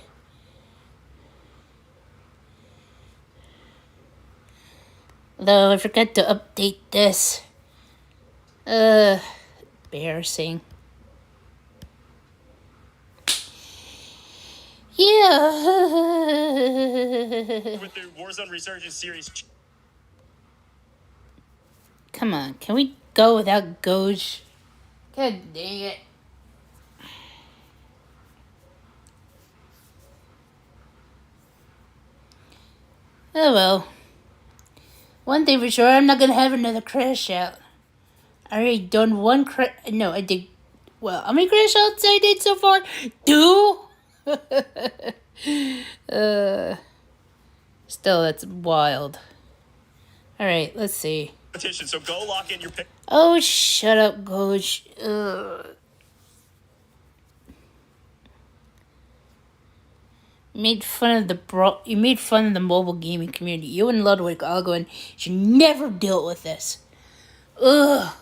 Speaker 1: Though I forgot to update this. Embarrassing. Yeah.
Speaker 12: With the Warzone Resurgence series.
Speaker 1: Come on, can we go without Goge? God dang it. Oh well. One thing for sure, I'm not gonna have another crash out. I already done one crash. No, I did. Well, how many crash outs I did so far? 2? Still, that's wild. Alright, let's see.
Speaker 12: So go lock in your pick.
Speaker 1: Oh, shut up, Goge. You made fun of the mobile gaming community. You and Ludwig Algoin should never deal with this. Ugh.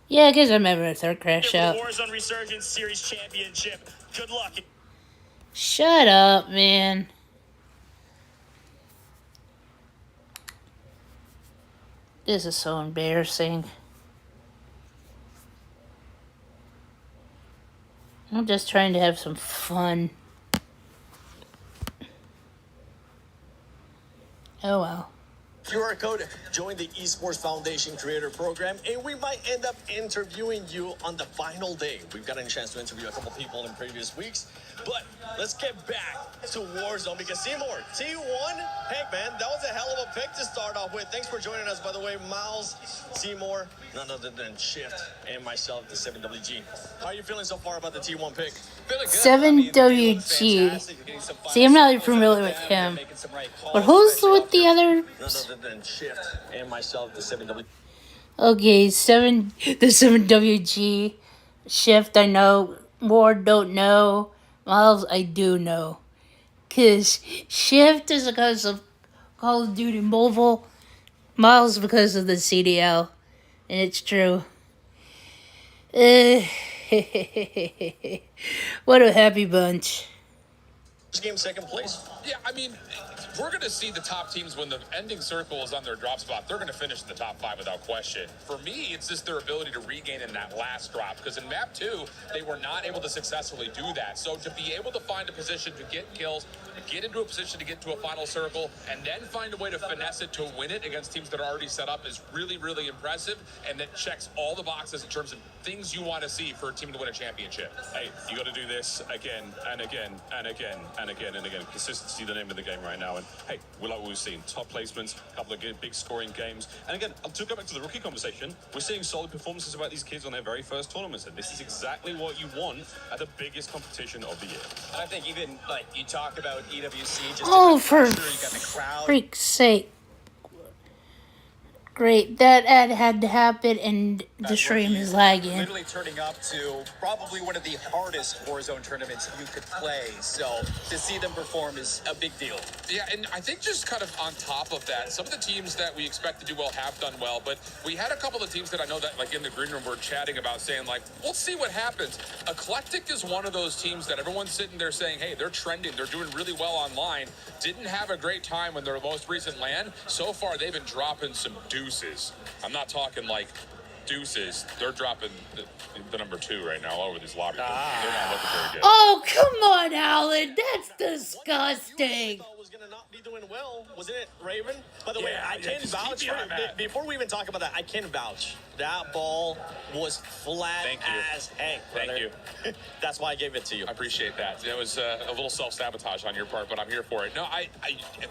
Speaker 1: Yeah, I guess I'm having a third crash out.
Speaker 12: Warzone Resurgence Series Championship. Good luck.
Speaker 1: Shut up, man. This is so embarrassing. I'm just trying to have some fun. Oh well.
Speaker 2: QR code, join the Esports Foundation Creator Program, and we might end up interviewing you on the final day. We've gotten a chance to interview a couple people in previous weeks, but let's get back to Warzone because Seymour, T1, heck man, that was a hell of a pick to start off with. Thanks for joining us, by the way, Miles, Seymour, none other than Shift, and myself, the 7WG. How are you feeling so far about the T1 pick?
Speaker 1: 7WG. See, I'm not familiar with him. But who's with the other?
Speaker 2: None other than Shift and myself, the 7W.
Speaker 1: Okay, the 7WG. Shift, I know. Ward, don't know. Miles, I do know. Because Shift is because of Call of Duty Mobile. Miles because of the CDL. And it's true. What a happy bunch.
Speaker 2: This game second place.
Speaker 13: Yeah, I mean, we're going to see the top teams when the ending circle is on their drop spot. They're going to finish in the top 5 without question. For me, it's just their ability to regain in that last drop. Because in map 2, they were not able to successfully do that. So to be able to find a position to get kills, get into a position to get to a final circle, and then find a way to finesse it to win it against teams that are already set up is really, really impressive. And that checks all the boxes in terms of things you want to see for a team to win a championship.
Speaker 25: Hey, you got to do this again and again and again and again and again. Consistency, the name of the game right now. And hey, we like what we've seen. Top placements, a couple of good, big scoring games. And again, to go back to the rookie conversation, we're seeing solid performances about these kids on their very first tournaments. And this is exactly what you want at the biggest competition of the year.
Speaker 5: I think even, like, you talk about EWC, just
Speaker 1: Oh, for freak's sake. Great, that ad had to happen and the stream is lagging.
Speaker 5: Literally turning up to probably one of the hardest Warzone tournaments you could play. So to see them perform is a big deal.
Speaker 13: Yeah, and I think just kind of on top of that, some of the teams that we expect to do well have done well, but we had a couple of teams that I know that, like, in the green room were chatting about saying, like, we'll see what happens. Eclectic is one of those teams that everyone's sitting there saying, hey, they're trending, they're doing really well online. Didn't have a great time in their most recent LAN. So far, they've been dropping some deuces. I'm not talking like deuces. They're dropping the number 2 right now all over these lobbies. They're not looking very good.
Speaker 1: Oh, come on, Alan. That's disgusting.
Speaker 2: Was going to not be doing well, wasn't it, Raven? By the way, I can vouch for it. Before we even talk about that, I can vouch. That ball was flat as heck, brother.
Speaker 13: Thank you.
Speaker 2: That's why I gave it to you.
Speaker 13: I appreciate that. It was a little self-sabotage on your part, but I'm here for it. No,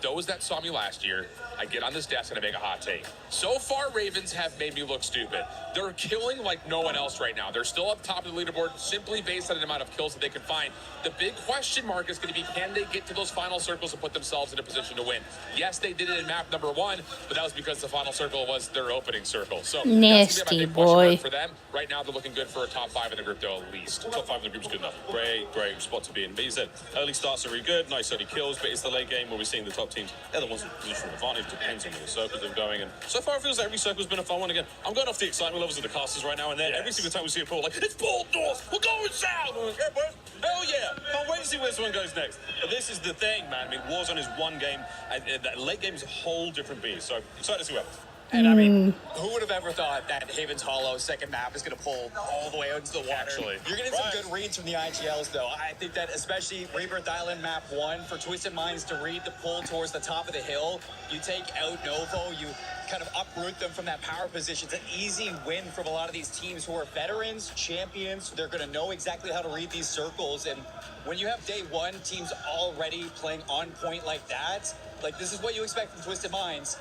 Speaker 13: those that saw me last year, I get on this desk and I make a hot take. So far, Ravens have made me look stupid. They're killing like no one else right now. They're still up top of the leaderboard simply based on the amount of kills that they can find. The big question mark is going to be, can they get to those final circles and put themselves in a position to win? Yes, they did it in map number 1, but that was because the final circle was their opening circle. So
Speaker 1: nasty boy.
Speaker 13: For them, right now they're looking good for a top 5 in the group, though, at least.
Speaker 25: Top 5 in the group's good enough. Great spot to be in. But you said early starts are really good, nice early kills, but it's the late game where we're seeing the top teams. They're the ones with positional advantage. Depends on where the circles are going. And so far, it feels like every circle's been a fun one. Again, I'm going off the excitement levels of the casters right now, and then every single time we see a pool, like, it's ball north, we're going south. I'm like, yeah, boys. Hell yeah. Can't wait to see where this one goes next. But this is the thing, man. I mean, Warzone is one game, and that late game is a whole different beast. So excited to see what happens.
Speaker 5: And I mean, who would have ever thought that Haven's Hollow second map is going to pull all the way out into the water?
Speaker 13: Actually,
Speaker 5: you're getting some good reads from the IGLs, though. I think that especially Rebirth Island map 1 for Twisted Minds to read the pull towards the top of the hill. You take out Novo, you kind of uproot them from that power position. It's an easy win from a lot of these teams who are veterans, champions. They're going to know exactly how to read these circles. And when you have day 1 teams already playing on point like that, like this is what you expect from Twisted Minds.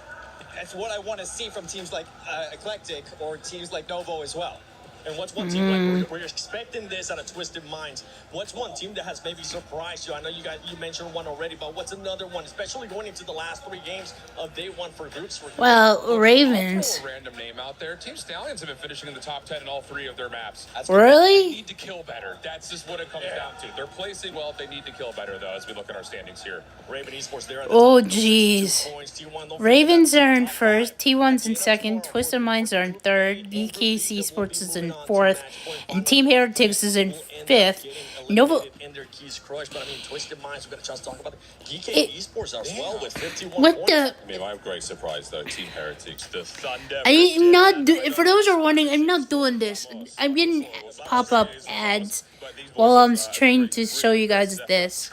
Speaker 5: That's what I want to see from teams like Eclectic or teams like Novo as well.
Speaker 2: And what's one team like we're expecting this out of Twisted Minds? What's one team that has maybe surprised you? I know you mentioned one already, but what's another one, especially going into the last 3 games of day 1 for groups?
Speaker 1: Well, Ravens.
Speaker 13: A random name out there. Team Stallions have been finishing in the top 10 in all 3 of their maps.
Speaker 1: Really?
Speaker 13: They need to kill better. That's just what it comes down to. They're placing well. They need to kill better, though, as we look at our standings here.
Speaker 2: Raven Esports there.
Speaker 1: Oh, jeez. Ravens are in first. T1's in second. Twisted Minds are in third. BKC Sports is in fourth. And Team Heretics is in fifth. Nova.
Speaker 2: In their keys crushed, but I mean, Twisted Minds, we're going to just talk about it. DK Esports are well with 51
Speaker 1: What
Speaker 2: points.
Speaker 1: the?
Speaker 3: I mean, my great surprise though, Team Heretics, the Thunder.
Speaker 1: I'm not. For those who are wondering, I'm not doing this. I'm getting pop-up ads while I'm trying to show you guys this,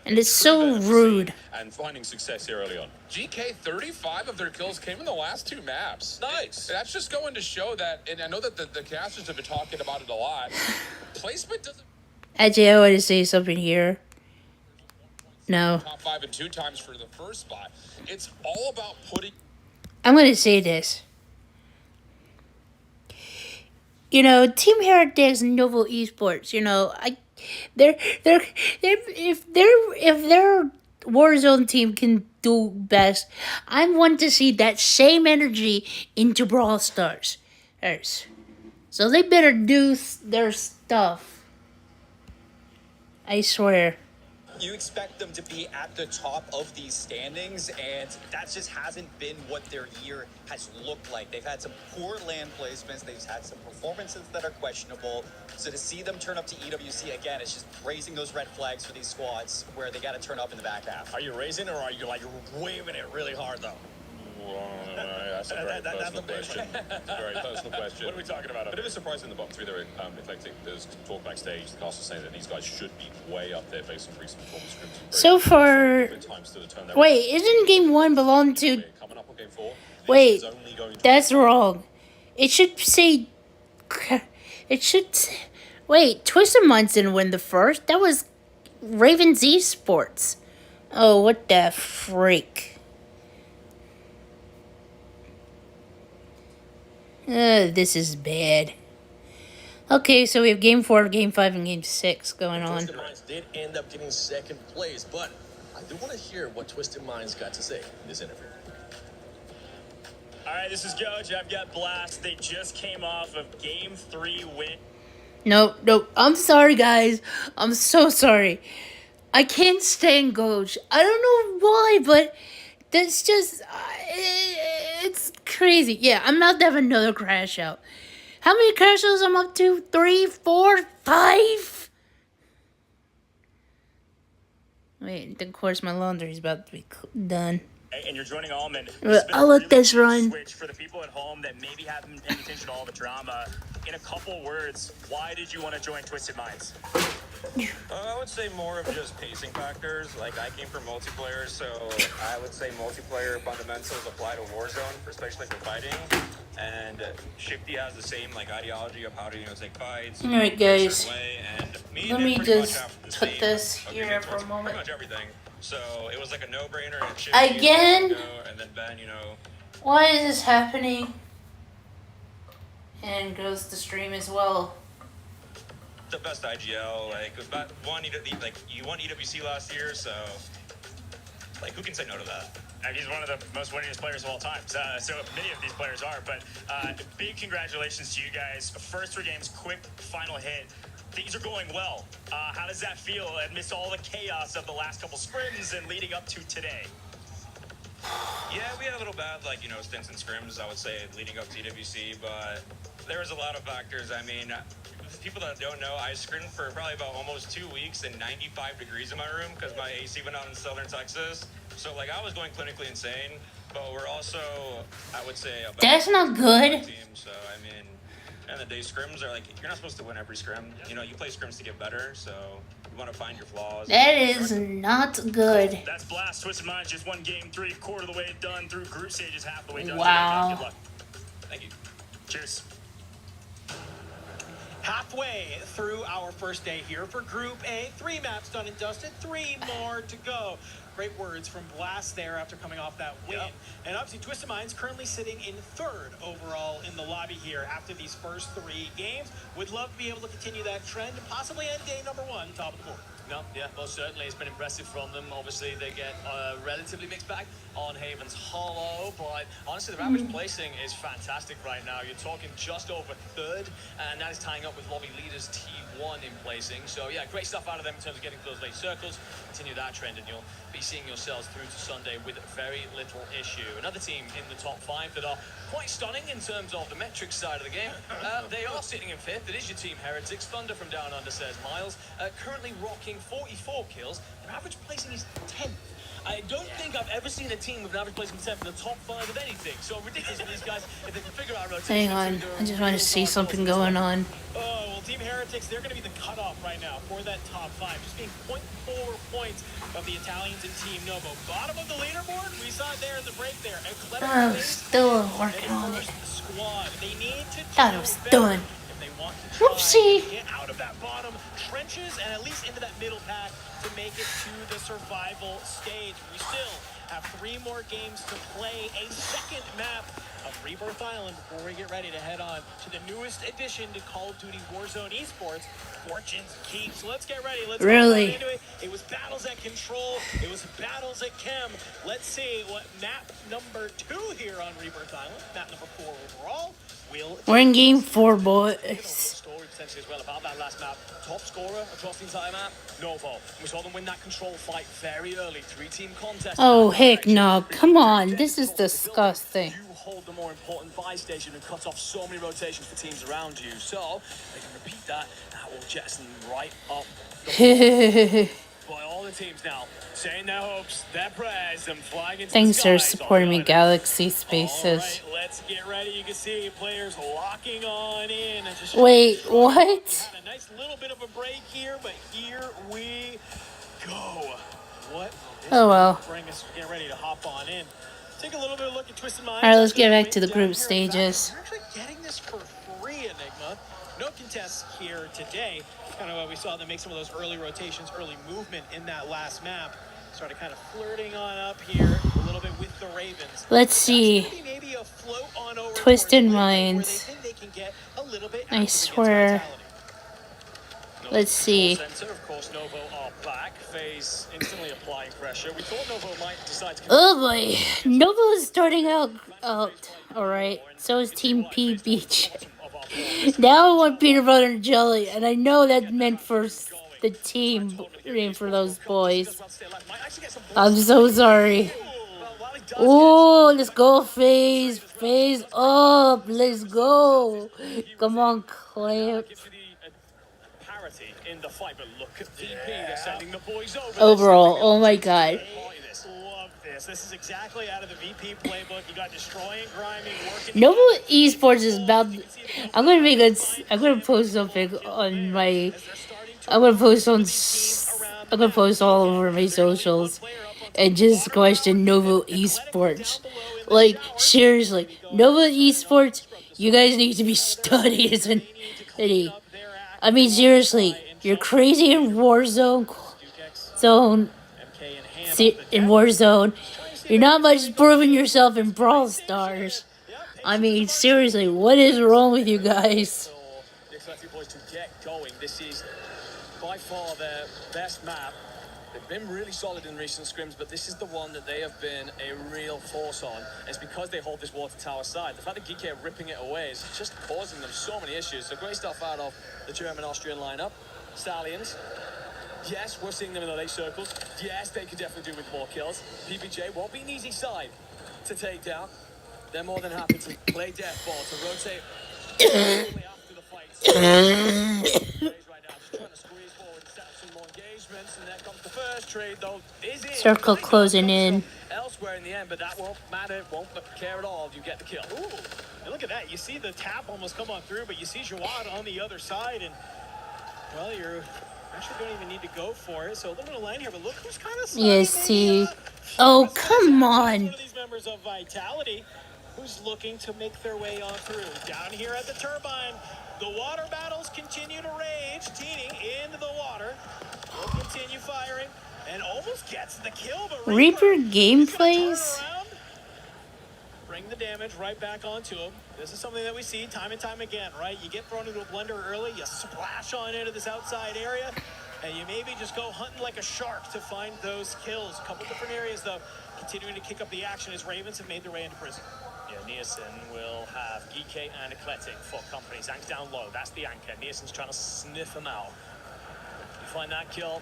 Speaker 1: and it's so rude.
Speaker 3: And finding success here early on.
Speaker 13: GK, 35 of their kills came in the last 2 maps. Nice. That's just going to show that, and I know that the casters have been talking about it a lot. Placement doesn't.
Speaker 1: Actually, I want to say something here. No.
Speaker 13: Top 5 and 2 times for the first spot. It's all about putting.
Speaker 1: I'm going to say this. You know, Team Heretics and Novo Esports, you know, if their Warzone team can do best, I want to see that same energy into Brawl Stars. So they better do their stuff. I swear.
Speaker 5: You expect them to be at the top of these standings, and that just hasn't been what their year has looked like. They've had some poor land placements. They've had some performances that are questionable. So to see them turn up to EWC again, it's just raising those red flags for these squads where they got to turn up in the back half.
Speaker 2: Are you raising, or are you like waving it really hard though?
Speaker 3: That's a very personal question. Very personal question.
Speaker 13: What are we talking about?
Speaker 3: A bit of a surprise in the bottom 3 there, Eclectic. There's talk backstage. The cast is saying that these guys should be way up there based on recent performance scrims.
Speaker 1: So for... Wait, isn't Game 1 belong to...
Speaker 3: Coming up on Game 4.
Speaker 1: Wait, that's wrong. It should say... It should say... Wait, Twisted Minds didn't win the first. That was Ravens Esports. Oh, what the freak. This is bad. Okay, so we have Game 4, Game 5, and Game 6 going on.
Speaker 2: Twisted Minds did end up getting second place, but I do want to hear what Twisted Minds got to say in this interview.
Speaker 4: All right, this is Goj. I've got Blast. They just came off of Game 3 win.
Speaker 1: No, I'm sorry, guys. I'm so sorry. I can't stand Goj. I don't know why, but that's just... it's crazy. Yeah, I'm about to have another crash out. How many crash outs I'm up to? 3, 4, 5? Wait, of course my laundry is about to be done.
Speaker 4: And you're joining Almond.
Speaker 1: I'll let this run.
Speaker 4: Switch for the people at home that maybe haven't been paying attention to all the drama. In a couple words, why did you want to join Twisted Minds?
Speaker 25: I would say more of just pacing factors. Like, I came from multiplayer, so I would say multiplayer fundamentals apply to Warzone, especially for fighting. And Shifty has the same like ideology of how to take fights.
Speaker 1: All right, guys.
Speaker 25: Let
Speaker 1: me just put this here for a moment.
Speaker 25: Pretty much everything. So it was like a no-brainer.
Speaker 1: Again?
Speaker 25: And then Ben,
Speaker 1: Why is this happening? And goes to stream as well.
Speaker 25: The best IGL, about you won EWC last year, so who can say no to that?
Speaker 4: He's one of the most winningest players of all time. So many of these players are, but big congratulations to you guys. First 3 games, quick final hit. Things are going well. How does that feel amidst all the chaos of the last couple scrims and leading up to today?
Speaker 25: Yeah, we had a little bad, stints and scrims, I would say, leading up to EWC, but there was a lot of factors. I mean, people that don't know, I scrimmed for probably about almost 2 weeks in 95 degrees in my room because my AC went out in southern Texas. So, I was going clinically insane, but we're also, I would say,
Speaker 1: that's not good.
Speaker 25: Team, so, I mean, and the day scrims are you're not supposed to win every scrim. You play scrims to get better, so you want to find your flaws.
Speaker 1: That is not good.
Speaker 4: That's Blast. Twisted Minds just won Game 3, quarter of the way done through group stages, half the way done.
Speaker 1: Wow.
Speaker 4: Good luck.
Speaker 25: Thank you.
Speaker 4: Cheers.
Speaker 20: Halfway through our first day here for Group A. 3 maps done and dusted, 3 more to go. Great words from Blast there after coming off that win. Yep. And obviously Twisted Minds currently sitting in 3rd overall in the lobby here after these first 3 games. Would love to be able to continue that trend and possibly end day number 1 top of the board.
Speaker 12: No, yeah, most certainly. It's been impressive from them. Obviously, they get a relatively mixed bag on Haven's Hollow, but honestly, their average placing is fantastic right now. You're talking just over third, and that is tying up with lobby leaders T1 in placing. So, yeah, great stuff out of them in terms of getting to those late circles. Continue that trend, and you'll be seeing yourselves through to Sunday with very little issue. Another team in the top 5 that are quite stunning in terms of the metrics side of the game. They are sitting in 5th. It is your team Heretics. Thunder from Down Under says Miles. Currently rocking 44 kills. Their average placing is 10th. I don't think I've ever seen a team with an average placing 10th in the top 5 of anything. So ridiculous for these guys if they can figure out rotation.
Speaker 1: Hang on, I just want to see something going on.
Speaker 20: Oh, well, Team Heretics, they're going to be the cutoff right now for that top 5. Just being 0.4 points of the Italians and Team Novo. Bottom of the leaderboard, we saw it there in the break there.
Speaker 1: Oh, still working on it.
Speaker 20: Squad. They need to
Speaker 1: Thought it was done.
Speaker 20: if they want to
Speaker 1: Whoopsie.
Speaker 20: get out of that bottom trenches and at least into that middle pack to make it to the survival stage. We still have 3 more games to play, a second map of Rebirth Island before we get ready to head on to the newest addition to Call of Duty Warzone Esports, Fortune's Keep. So let's get ready. Let's
Speaker 1: really?
Speaker 20: get into it. It was battles at Control. It was battles at Chem. Let's see what map number 2 here on Rebirth Island, map number 4 overall, will...
Speaker 1: We're in game 4, boys.
Speaker 12: Story potentially as well about that last map. Top scorer across the entire map, Novo. We saw them win that Control fight very early. 3-team contest.
Speaker 1: Oh, heck no. Come on. This is disgusting.
Speaker 12: You hold the more important buy station and cut off so many rotations for teams around you. So, they can repeat that. That will jettison right up the by all the teams now, saying their hopes, their prayers, and flying into
Speaker 1: Thanks
Speaker 12: the
Speaker 1: for
Speaker 12: skies.
Speaker 1: supporting me, Galaxy Spaces.
Speaker 20: All right, let's get ready. You can see players locking on in. And just
Speaker 1: Wait, what?
Speaker 20: a nice little bit of a break here, but here we go. What?
Speaker 1: Oh, well.
Speaker 20: Bring us, get ready to hop on in. Take a little bit of a look at Twisted Minds.
Speaker 1: Alright, let's get back to the group stages.
Speaker 20: We're actually getting this for free, Enigma. No contests here today. Kind of what we saw them make some of those early rotations, early movement in that last map. Started kind of flirting on up here a little bit with the Ravens.
Speaker 1: Let's see.
Speaker 20: Maybe a float on over
Speaker 1: Twisted Minds.
Speaker 20: they can get a little bit
Speaker 1: I swear. Let's see.
Speaker 12: Center, of course, Novo are back. FaZe instantly applying pressure. We thought Novo might decide to...
Speaker 1: Oh boy. Novo is starting out alright. So is Team PBJ. Now I want peanut butter and jelly, and I know that's meant for the team, for those boys. I'm so sorry. Oh, let's go, FaZe. FaZe up. Let's go. Come on, Clamp.
Speaker 12: In the fight, but look at VP, they're sending the boys over.
Speaker 1: Overall, oh my god.
Speaker 20: Love this. This is exactly out of the VP playbook. You got destroying, grinding, working.
Speaker 1: Novo Esports is about. I'm gonna post something on my. I'm gonna post all over my socials, and just question Novo Esports. Like seriously, Novo Esports, you guys need to be studied as an entity. I mean seriously, you're crazy in Warzone. In Warzone, you're not much proving yourself in Brawl Stars. I mean, seriously, what is wrong with you guys?
Speaker 12: Boys to get going. This is by far their best map. They've been really solid in recent scrims, but this is the one that they have been a real force on. It's because they hold this water tower side. The fact that Geeky are ripping it away is just causing them so many issues. So great stuff out of the German-Austrian lineup. Stallions. Yes, we're seeing them in the late circles. Yes, they could definitely do with more kills. PBJ won't be an easy side to take down. They're more than happy to play death ball, to rotate after the fight. Right now, just trying to squeeze forward and set up some more engagements. And there comes the first trade, though.
Speaker 1: Circle closing in.
Speaker 12: Elsewhere in the end, but that won't matter. Won't care at all. You get the kill.
Speaker 20: Ooh, and look at that. You see the tap almost come on through, but you see Jawad on the other side, and well, you're actually don't even need to go for it. So a little bit of line here, but look who's kind of
Speaker 1: Yes, see. Oh, come on.
Speaker 20: One of these members of Vitality who's looking to make their way on through. Down here at the turbine, the water battles continue to rage. Teening into the water. Will continue firing and almost gets the kill, but
Speaker 1: Reaper gameplays?
Speaker 20: Bring the damage right back onto him. This is something that we see time and time again, right? You get thrown into a blender early, you splash on into this outside area, and you maybe just go hunting like a shark to find those kills. A couple different areas, though, continuing to kick up the action as Ravens have made their way into prison. Yeah, Nielsen will have EK and Eclectic for company. Zank's down low. That's the anchor. Nielsen's trying to sniff him out. You find that kill,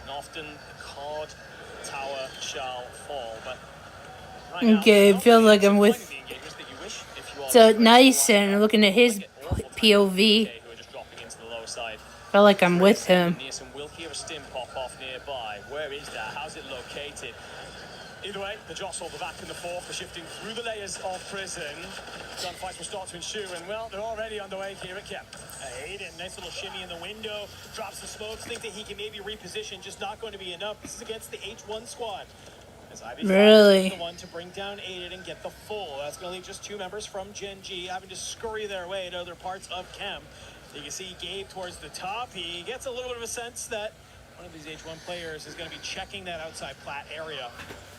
Speaker 20: and often the card tower shall fall. But right
Speaker 1: Okay,
Speaker 20: now,
Speaker 1: it feels like I'm with.
Speaker 20: the engagements that you wish if you are
Speaker 1: So nice, and looking at his POV.
Speaker 20: who are just dropping into the lower side.
Speaker 1: Felt like I'm with him.
Speaker 20: Nielsen will hear a stim pop off nearby. Where is that? How's it located? Either way, the jostle, the back and the forth, are shifting through the layers of prison. Gunfights will start to ensue, and well, they're already underway here at camp. Hayden, nice little shimmy in the window, drops the smokes, think that he can maybe reposition, just not going to be enough. This is against the H1 squad. As Ivy
Speaker 1: Really?
Speaker 20: is the one to bring down Aiden and get the full. That's going to leave just 2 members from Gen G having to scurry their way to other parts of camp. You can see Gabe towards the top. He gets a little bit of a sense that one of these H1 players is going to be checking that outside plat area.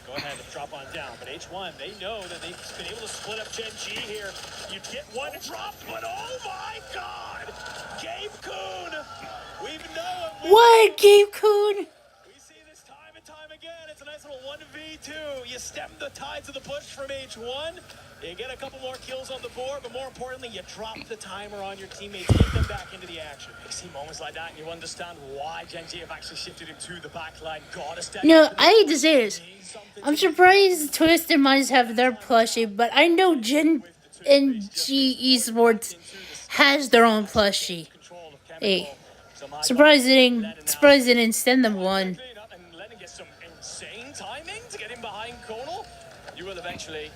Speaker 20: Go ahead and drop on down. But H1, they know that they've been able to split up Gen G here. You get one drop, but oh my God! Gabe Kuhn! We've known.
Speaker 1: What, Gabe Kuhn?
Speaker 20: We see this time and time again. It's a nice little 1v2. You stem the tides of the push from H1. You get a couple more kills on the board, but more importantly, you drop the timer on your teammates, get them back into the action. You see moments like that, and you understand why Gen G have actually shifted him to the back line. Gotta step
Speaker 1: No, I hate to say this. I'm surprised Twisted Minds have their plushie, but I know Gen G Esports has their own plushie. Hey, surprised they didn't send them one.
Speaker 20: And Lennon gets some insane timing to get him behind Conal. You will eventually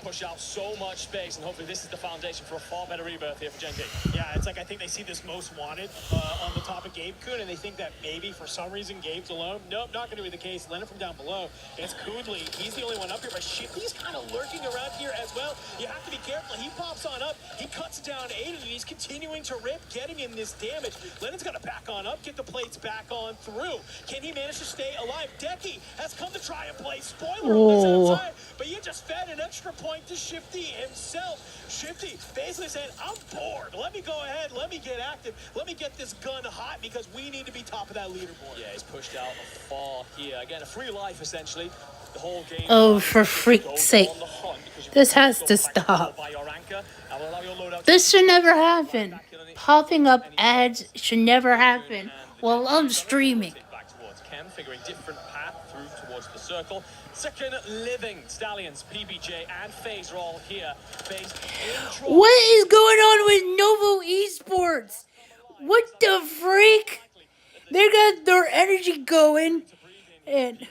Speaker 20: push out so much space, and hopefully this is the foundation for a far better rebirth here for Gen G. Yeah, it's like I think they see this most wanted on the top of Gabe Kuhn, and they think that maybe for some reason Gabe's alone. Nope, not going to be the case. Leonard from down below. It's Kudley. He's the only one up here, but Shifty's kind of lurking around here as well. You have to be careful. He pops on up. He cuts down Aiden, and he's continuing to rip, getting him this damage. Leonard's got to back on up, get the plates back on through. Can he manage to stay alive? Decky has come to try and play spoiler on this outside, but you just fed an extra point to Shifty himself. Shifty basically said, I'm bored. Let me go ahead. Let me get active. Let me get this gun hot because we need to be top of that leaderboard. Yeah, he's pushed out far here. Again, a free life, essentially. The whole game.
Speaker 1: Oh, for freak's sake. This has to stop. This should never happen. Popping up ads should never happen while I'm streaming.
Speaker 20: Back towards Ken, figuring different path through towards the circle. Second living Stallions, PBJ, and FaZe are all here. FaZe in
Speaker 1: What is going on with Novo Esports? What the freak? They got their energy going, and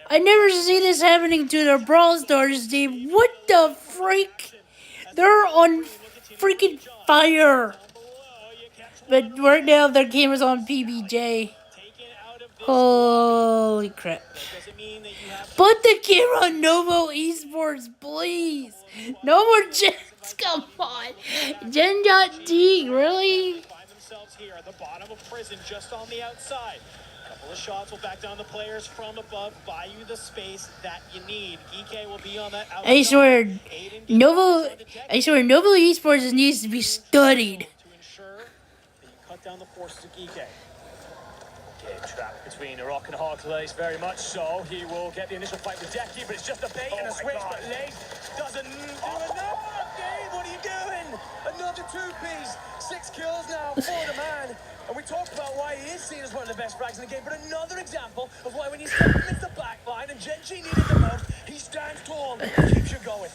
Speaker 1: I never see this happening to their Brawl Stars team. What the freak? They're on freaking fire. But right now their game is on PBJ. Holy crap. Put the camera on Novo Esports, please. No more Gens, come on. Gen.D, really?
Speaker 20: find themselves here at the bottom of prison, just on the outside. A couple of shots will back down the players from above, buy you the space that you need. EK will be on that outside.
Speaker 1: I swear, Novo Esports needs to be studied.
Speaker 20: To ensure that you cut down the forces of EK. Trapped between a rock and a hard place, very much so. He will get the initial fight with Decky, but it's just a bait and a switch. But Lace doesn't do enough. Gabe, what are you doing? Another 2-piece. 6 kills now for the man. And we talked about why he is seen as one of the best frags in the game, but another example of why when you step into the back line and Gen G needed the most, he stands tall and keeps you going.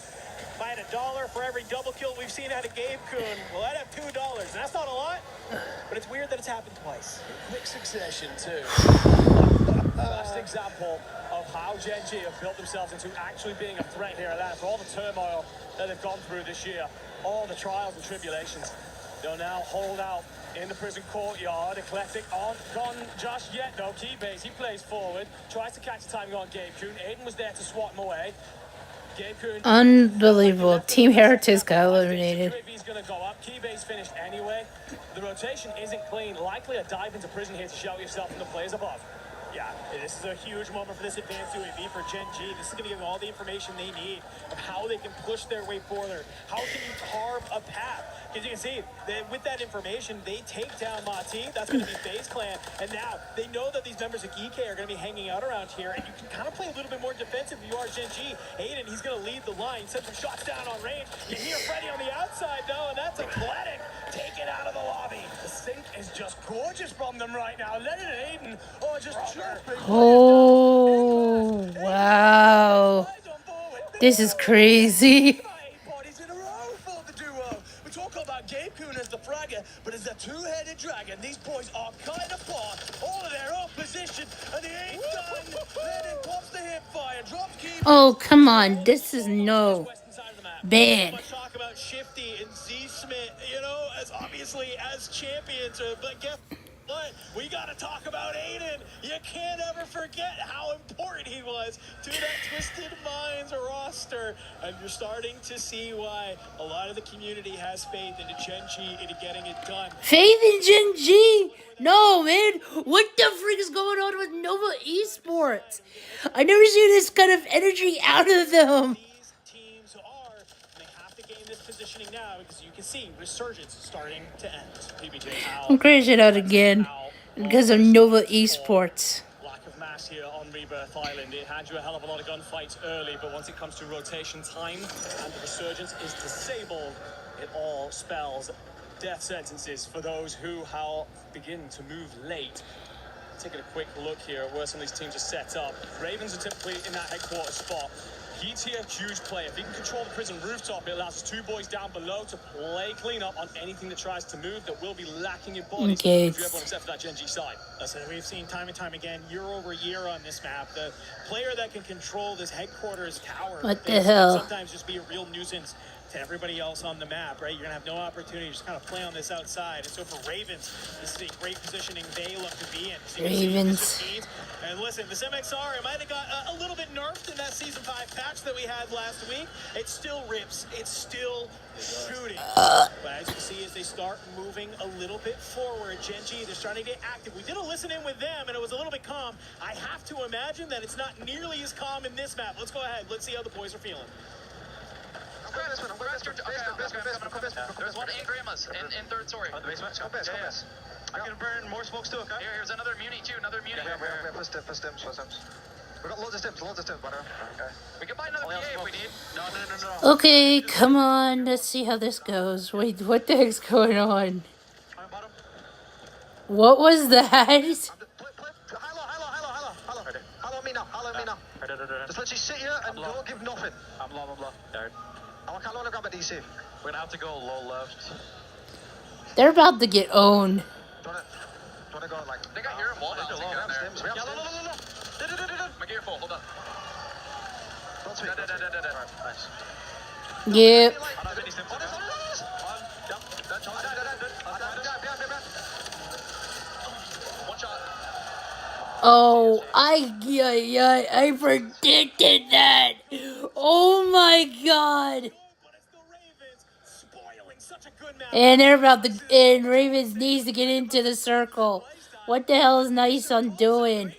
Speaker 20: If I had $1 for every double kill we've seen out of Gabe Kuhn, well, I'd have $2. And that's not a lot, but it's weird that it's happened twice. In quick succession, too. First example of how Gen G have built themselves into actually being a threat here at that. For all the turmoil that they've gone through this year, all the trials and tribulations, they'll now hold out in the prison courtyard. Eclectic aren't gone just yet, though. Keybase, he plays forward, tries to catch the timing on Gabe Kuhn. Aiden was there to swat him away.
Speaker 1: Unbelievable. Team Heretics got eliminated.
Speaker 20: He's going to go up. Keybase finished anyway. The rotation isn't clean. Likely a dive into prison here to shout yourself from the players above.
Speaker 12: Yeah, this is a huge moment for this advanced UAV for Gen G. This is going to give them all the information they need of how they can push their way forward. How can you carve a path? Because you can see, that with that information, they take down Mati. That's going to be FaZe Clan. And now they know that these members of GK are going to be hanging out around here. And you can kind of play a little bit more defensive if you are Gen G. Aiden, he's going to lead the line. Send some shots down on range. You hear Freddy on the outside, though, and that's athletic. Take it out of the lobby. The sync is just gorgeous from them right now. Let it Aiden. Oh, just
Speaker 1: Oh, wow. This is crazy.
Speaker 12: We talk about Gabe Kuhn as the fragger, but as a two-headed dragon, these boys are kind of far. All of their opposition, and he ain't done. Lennon pops the hip fire, drops key.
Speaker 1: Oh, come on. This is no. Bad.
Speaker 12: Talk about Shifty and Z Smith, you know, as obviously as champions, but guess what? We got to talk about Aiden. You can't ever forget how important he was to that Twisted Minds roster. And you're starting to see why a lot of the community has faith into Gen G into getting it done.
Speaker 1: Faith in Gen G? No, man. What the freak is going on with Nova Esports? I never seen this kind of energy out of them.
Speaker 12: Positioning now because you can see resurgence starting to end.
Speaker 1: I'm crashing out again because of Nova Esports.
Speaker 12: Lack of mass here on Rebirth Island. It had you a hell of a lot of gunfights early, but once it comes to rotation time and the resurgence is disabled, it all spells death sentences for those who begin to move late. Taking a quick look here at where some of these teams are set up. Ravens are typically in that headquarters spot. He's here, huge play. If he can control the prison rooftop, it allows his two boys down below to play clean up on anything that tries to move that will be lacking in bodies.
Speaker 1: Okay.
Speaker 12: If you everyone except for that Gen G side. Listen, we've seen time and time again, year over year on this map, the player that can control this headquarters tower.
Speaker 1: What the hell?
Speaker 12: Sometimes just be a real nuisance to everybody else on the map, right? You're gonna have no opportunity to just kind of play on this outside. And so for Ravens, this is a great positioning they look to be in.
Speaker 1: Ravens.
Speaker 12: And listen, this MXR, it might have got a little bit nerfed in that Season 5 patch that we had last week. It still rips. It's still shooting. But as you can see, as they start moving a little bit forward, Gen G, they're starting to get active. We did a listen in with them, and it was a little bit calm. I have to imagine that it's not nearly as calm in this map. Let's go ahead. Let's see how the boys are feeling.
Speaker 14: There's one in Grandma's in third story.
Speaker 5: Oh, the basement? Go best, go best. I can burn more smokes too, okay?
Speaker 14: Here's another muni too, another muni.
Speaker 5: Yeah, first stems. We got loads of stems, brother. Okay.
Speaker 14: We can buy another PA if we need. No.
Speaker 1: Okay, come on. Let's see how this goes. Wait, what the heck's going on? What was that?
Speaker 5: Hello me now. Just literally sit here and don't give nothing.
Speaker 14: I'm blah. There.
Speaker 5: I want to grab a DC.
Speaker 14: We're gonna have to go low left.
Speaker 1: They're about to get owned.
Speaker 5: Don't wanna go like.
Speaker 14: I think I hear him wall bouncing down there.
Speaker 5: We have
Speaker 14: No. My gear full. Hold on.
Speaker 5: Don't speak. Nice.
Speaker 1: Yep.
Speaker 14: One shot.
Speaker 1: Oh, I predicted that. Oh my god. And they're about to, and Ravens needs to get into the circle. What the hell is Nice doing?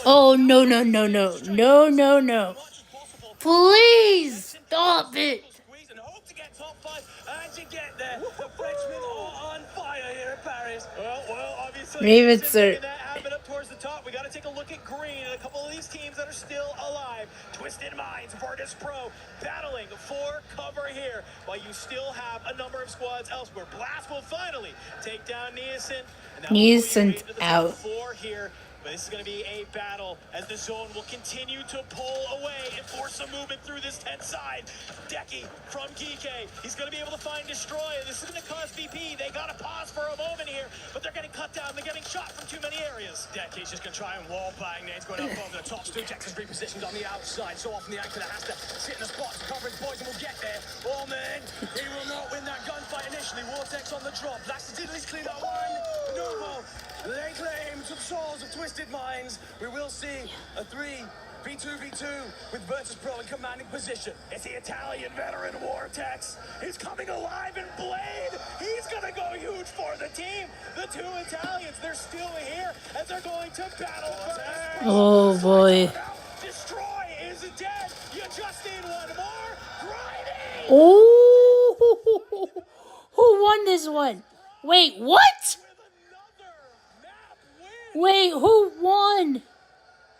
Speaker 1: Oh, no. Please stop it. Ravens are.
Speaker 12: Towards the top, we got to take a look at green and a couple of these teams that are still alive. Twisted Minds, Virtus Pro, battling for cover here, while you still have a number of squads elsewhere. Blast will finally take down Nielsen.
Speaker 1: Nielsen's out.
Speaker 12: Here. But this is going to be a battle as the zone will continue to pull away and force some movement through this 10 side. Decky from Geekay. He's going to be able to find Destroy. This is going to cause VP. They got to pause for a moment here, but they're getting cut down. They're getting shot from too many areas. Decky's just going to try and wall bang. Nate's going up over the top. Stu Texas repositioned on the outside. So often the anchor that has to sit in the spot to cover his boys and will get there. Oh man, he will not win that gunfight initially. Vortex on the drop. Blast the Diddley's clean that one. Novo. They claim some souls of Twisted Minds. We will see a 3 V2v2 with Virtus Pro in commanding position. It's the Italian veteran Vortex. He's coming alive, and Blade, he's gonna go huge for the team. The two Italians, they're still here as they're going to battle Virtus Pro.
Speaker 1: Oh boy.
Speaker 12: Destroy is dead. You just need one more. Grinding.
Speaker 1: Oh, who won this one? Wait, what? Wait, who won?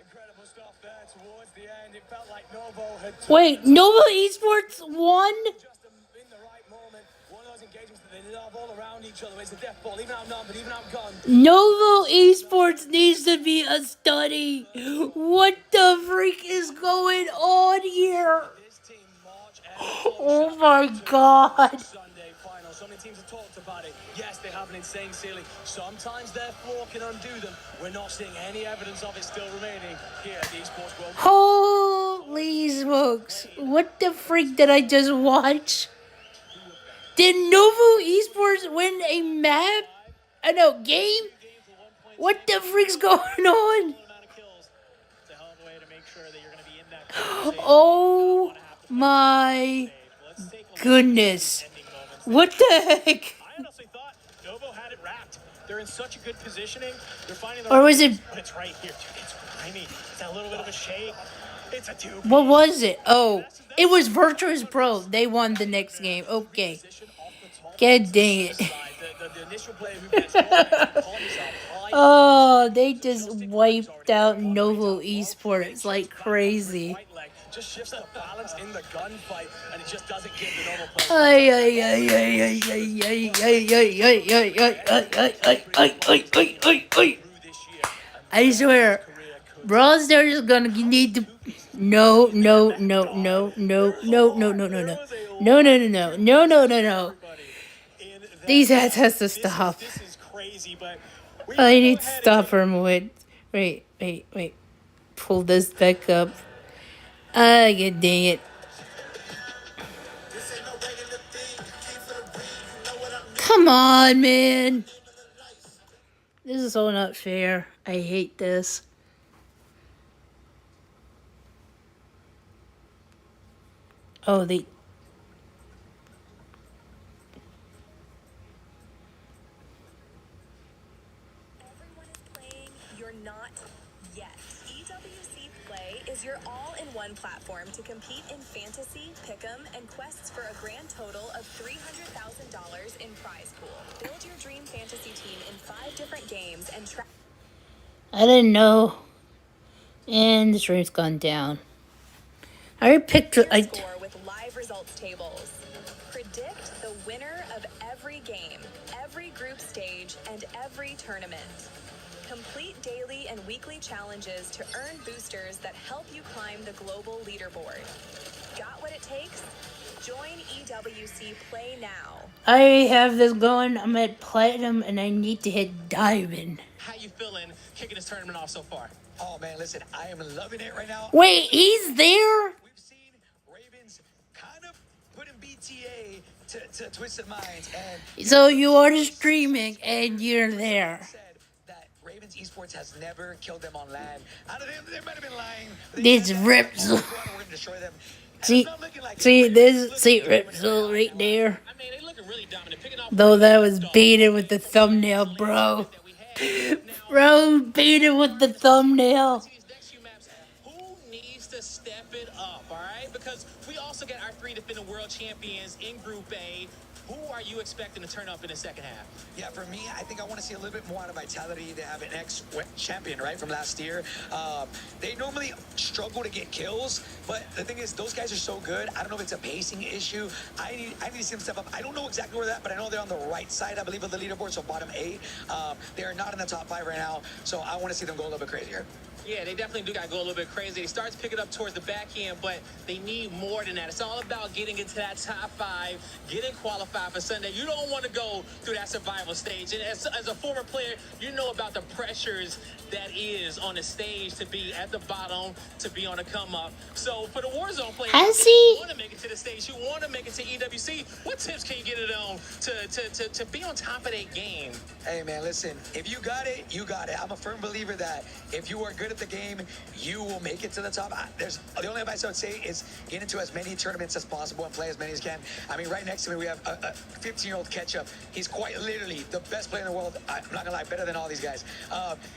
Speaker 12: Incredible stuff there towards the end. It felt like Novo had
Speaker 1: Wait, Novo Esports won?
Speaker 12: just in the right moment. One of those engagements that they love all around each other. It's a death ball, even outnumbered, even outgunned.
Speaker 1: Novo Esports needs to be a study. What the freak is going on here? Oh my god.
Speaker 12: Sunday final. So many teams have talked about it. Yes, they have an insane ceiling. Sometimes their floor can undo them. We're not seeing any evidence of it still remaining here at the Esports World Cup.
Speaker 1: Holy smokes. What the freak did I just watch? Did Novo Esports win a map? No, game? What the freak's going on? Oh my goodness. What the heck?
Speaker 20: I honestly thought Novo had it wrapped. They're in such a good positioning. They're finding
Speaker 1: Or was it...
Speaker 20: But it's right here, dude. It's grimy. It's a little bit of a shake. It's a 2.
Speaker 1: What was it? Oh, it was Virtus Pro. They won the next game. Okay. God dang it. Oh, they just wiped out Novo Esports like crazy.
Speaker 12: Just shifts the balance in the gunfight, and it just doesn't give the normal play.
Speaker 1: Ay, ay, ay, ay, ay, ay, ay, ay, ay, ay, ay, ay, ay, ay, ay, ay, ay, ay. I swear, Brawl Stars is gonna need to. No, no, no, no, no, no, no, no, no, no, no, no, no, no, no, no, no, no. These ads has to stop. I need to stop for a moment. Wait. Pull this back up. Ah, god dang it. Come on, man. This is so not fair. I hate this. Oh, they...
Speaker 8: Everyone is playing. You're not yet. EWC Play is your all-in-one platform to compete in fantasy, pick'em, and quests for a grand total of $300,000 in prize pool. Build your dream fantasy team in 5 different games and track.
Speaker 1: I didn't know. And the stream's gone down. I already picked it.
Speaker 8: Score with live results tables. Predict the winner of every game, every group stage, and every tournament. Complete daily and weekly challenges to earn boosters that help you climb the global leaderboard. Got what it takes? Join EWC Play now.
Speaker 1: I have this going. I'm at Platinum and I need to hit Diamond.
Speaker 2: How you feeling kicking this tournament off so far? Oh man, listen, I am loving it right now.
Speaker 1: Wait, he's there?
Speaker 2: We've seen Ravens kind of put in BTA to Twisted Minds, and
Speaker 1: So you are streaming and you're there.
Speaker 2: Ravens Esports has never killed them on land. I don't think they might have been lying.
Speaker 1: This Ripsol. See Ripsol right there. Though that was baited with the thumbnail, bro. Bro, baited with the thumbnail.
Speaker 7: Who needs to step it up, all right? Because we also got our 3 defending world champions in Group A. Who are you expecting to turn up in the second half?
Speaker 2: Yeah, for me, I think I want to see a little bit more out of Vitality. They have an ex-champion, right, from last year. They normally struggle to get kills, but the thing is, those guys are so good. I don't know if it's a pacing issue. I need to see them step up. I don't know exactly where they're at, but I know they're on the right side, I believe, of the leaderboard, so bottom 8. They are not in the top 5 right now, so I want to see them go a little bit crazier.
Speaker 7: Yeah, they definitely do got to go a little bit crazy. They start to pick it up towards the back end, but they need more than that. It's all about about getting into that top 5, getting qualified for Sunday. You don't want to go through that survival stage. And as a former player, you know about the pressures that is on the stage to be at the bottom, to be on the come up. So for the Warzone players, you want to make it to the stage, you want to make it to EWC. What tips can you get it on to be on top of that game?
Speaker 5: Hey man, listen, if you got it, you got it. I'm a firm believer that if you are good at the game, you will make it to the top. The only advice I would say is get into as many tournaments as possible and play as many as you can. I mean, right next to me, we have a 15-year-old Ketchup. He's quite literally the best player in the world. I'm not gonna lie, better than all these guys.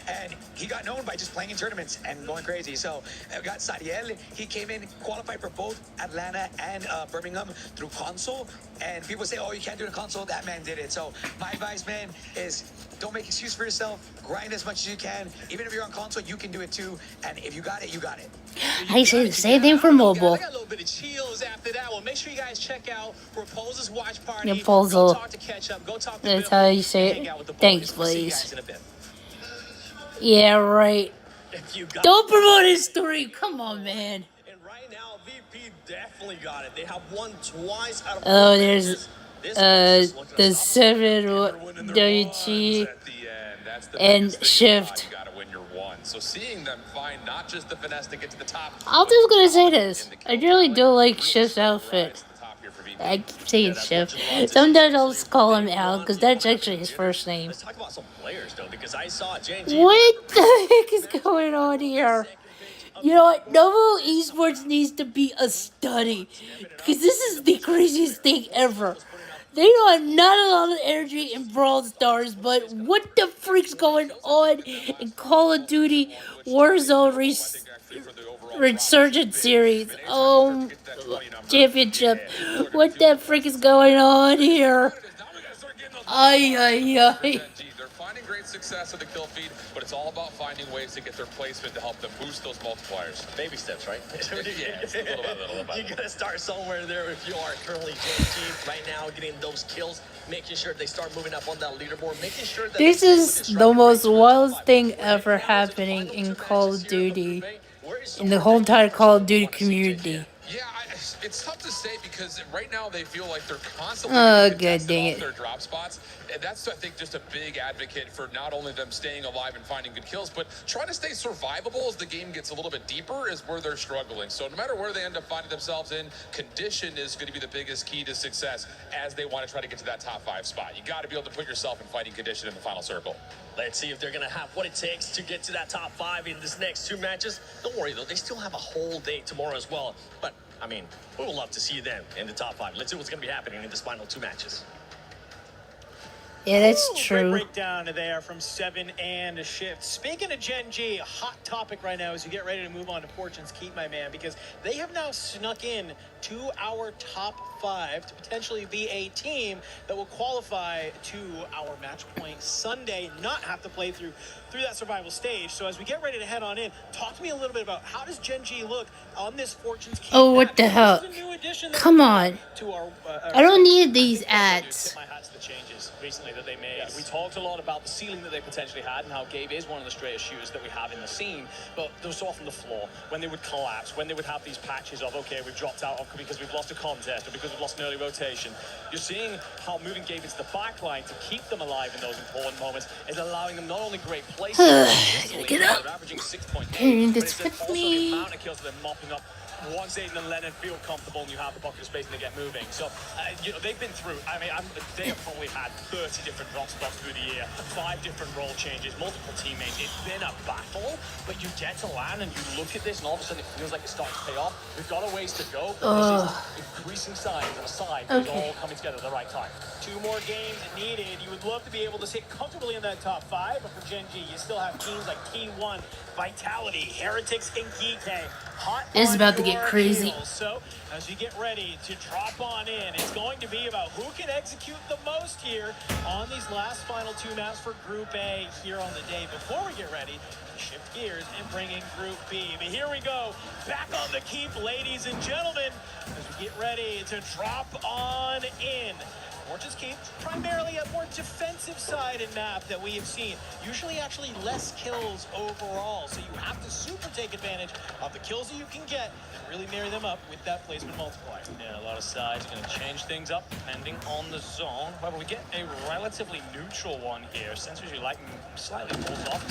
Speaker 5: And he got known by just playing in tournaments and going crazy. So I got Sadiel. He came in, qualified for both Atlanta and Birmingham through console. And people say, oh, you can't do it in console. That man did it. So my advice, man, is don't make excuse for yourself. Grind as much as you can. Even if you're on console, you can do it too. And if you got it, you got it.
Speaker 1: I say the same thing for mobile.
Speaker 7: I got a little bit of chills after that one. Make sure you guys check out Proposal's watch party.
Speaker 1: Proposal.
Speaker 7: Go talk to Ketchup. Go talk to
Speaker 1: That's
Speaker 7: Bill.
Speaker 1: how you say
Speaker 7: Hang
Speaker 1: it.
Speaker 7: out with the boys.
Speaker 1: Thanks,
Speaker 7: We'll see you
Speaker 1: please.
Speaker 7: guys in a bit.
Speaker 1: Yeah, right.
Speaker 7: If you got
Speaker 1: Don't promote his stream. Come on, man.
Speaker 2: And right now, VP definitely got it. They have won twice out of
Speaker 1: Oh, there's the 7 WG and Shift.
Speaker 3: You gotta win your one. So seeing them find not just the finesse to get to the top.
Speaker 1: I'm just gonna say this. I really do like Shift's outfit. I keep saying Shift. Sometimes I'll just call him Al because that's actually his first name.
Speaker 2: Let's talk about some players, though, because I saw James.
Speaker 1: What the heck is going on here? You know what? Novo Esports needs to be a study because this is the craziest thing ever. They don't have not a lot of energy in Brawl Stars, but what the freak's going on in Call of Duty Warzone Resurgent Series? Oh, championship. What the freak is going on here? Ay, ay, ay.
Speaker 3: They're finding great success with the kill feed, but it's all about finding ways to get their placement to help them boost those multipliers.
Speaker 2: Baby steps, right?
Speaker 3: Yeah, it's a little bit.
Speaker 2: You gotta start somewhere there if you are currently JG right now, getting those kills, making sure they start moving up on that leaderboard, making sure that
Speaker 1: This is the most wildest thing ever happening in Call of Duty, in the whole entire Call of Duty community.
Speaker 3: Yeah, it's tough to say because right now they feel like they're constantly
Speaker 1: God
Speaker 3: off their drop spots. And that's, I think, just a big advocate for not only them staying alive and finding good kills, but trying to stay survivable as the game gets a little bit deeper is where they're struggling. So no matter where they end up finding themselves in, condition is going to be the biggest key to success as they want to try to get to that top 5 spot. You got to be able to put yourself in fighting condition in the final circle.
Speaker 2: Let's see if they're gonna have what it takes to get to that top 5 in this next 2 matches. Don't worry though, they still have a whole day tomorrow as well. But I mean, we would love to see them in the top 5. Let's see what's gonna be happening in this final 2 matches.
Speaker 1: Yeah, that's
Speaker 20: Great
Speaker 1: true.
Speaker 20: breakdown there from 7 and Shift. Speaking of Gen G, a hot topic right now as you get ready to move on to Fortune's Keep, my man, because they have now snuck in to our top 5 to potentially be a team that will qualify to our match point Sunday, not have to play through that survival stage. So as we get ready to head on in, talk to me a little bit about how does Gen G look on this Fortune's Keep.
Speaker 1: Oh, what the hell? Come on. I don't need these ads.
Speaker 12: Changes recently that they made. We talked a lot about the ceiling that they potentially had and how Gabe is one of the straightest shooters that we have in the scene, but they were so often the floor when they would collapse, when they would have these patches of, okay, we've dropped out because we've lost a contest or because we've lost an early rotation. You're seeing how moving Gabe into the backline to keep them alive in those important moments is allowing them not only great placement,
Speaker 1: Get up.
Speaker 12: they're averaging 6.8,
Speaker 1: Can
Speaker 12: but
Speaker 1: this
Speaker 12: it's
Speaker 1: with
Speaker 12: also the
Speaker 1: me?
Speaker 12: amount of kills that they're mopping up once Aiden and Lennon feel comfortable and you have the pocket of space and they get moving. So, you know, they've been through, I mean, they have probably had 30 different drop spots through the year, 5 different role changes, multiple teammates. It's been a battle, but you get to land and you look at this and all of a sudden it feels like it's starting to pay off. We've got a ways to go, but this is increasing signs of a side that is all coming together at the right time.
Speaker 20: 2 more games needed. You would love to be able to sit comfortably in that top 5, but for Gen G, you still have teams like T1, Vitality, Heretics, and Geekay.
Speaker 1: It's about to get crazy.
Speaker 20: So, as you get ready to drop on in, it's going to be about who can execute the most here on these last final 2 maps for Group A here on the day before we get ready to shift gears and bring in Group B. But here we go, back on the Keep, ladies and gentlemen, as we get ready to drop on in. Fortune's Keep trying
Speaker 9: primarily a more defensive-sided map that we have seen. Usually actually less kills overall, so you have to super take advantage of the kills that you can get and really marry them up with that placement multiplier.
Speaker 12: Yeah, a lot of sides are going to change things up depending on the zone. However, we get a relatively neutral one here. Sensors you like slightly pulls off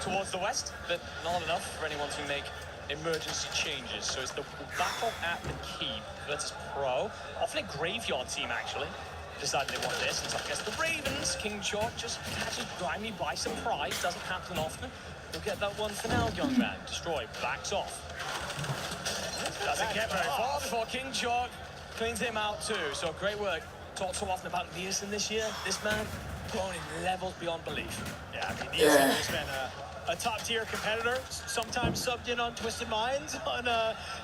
Speaker 12: towards the west, but not enough for anyone to make emergency changes. So it's the battle at the keep versus Pro. Often a graveyard team, actually. Decided they want this, and so I guess the Ravens, King George just catches Grimy by surprise. Doesn't happen often. You'll get that one for now, young man. Destroy, backs off. Doesn't get very far before King George cleans him out too. So great work. Talked so often about Nielsen this year. This man grown in levels beyond belief.
Speaker 9: Yeah, I mean, Nielsen has been a top-tier competitor, sometimes subbed in on Twisted Minds on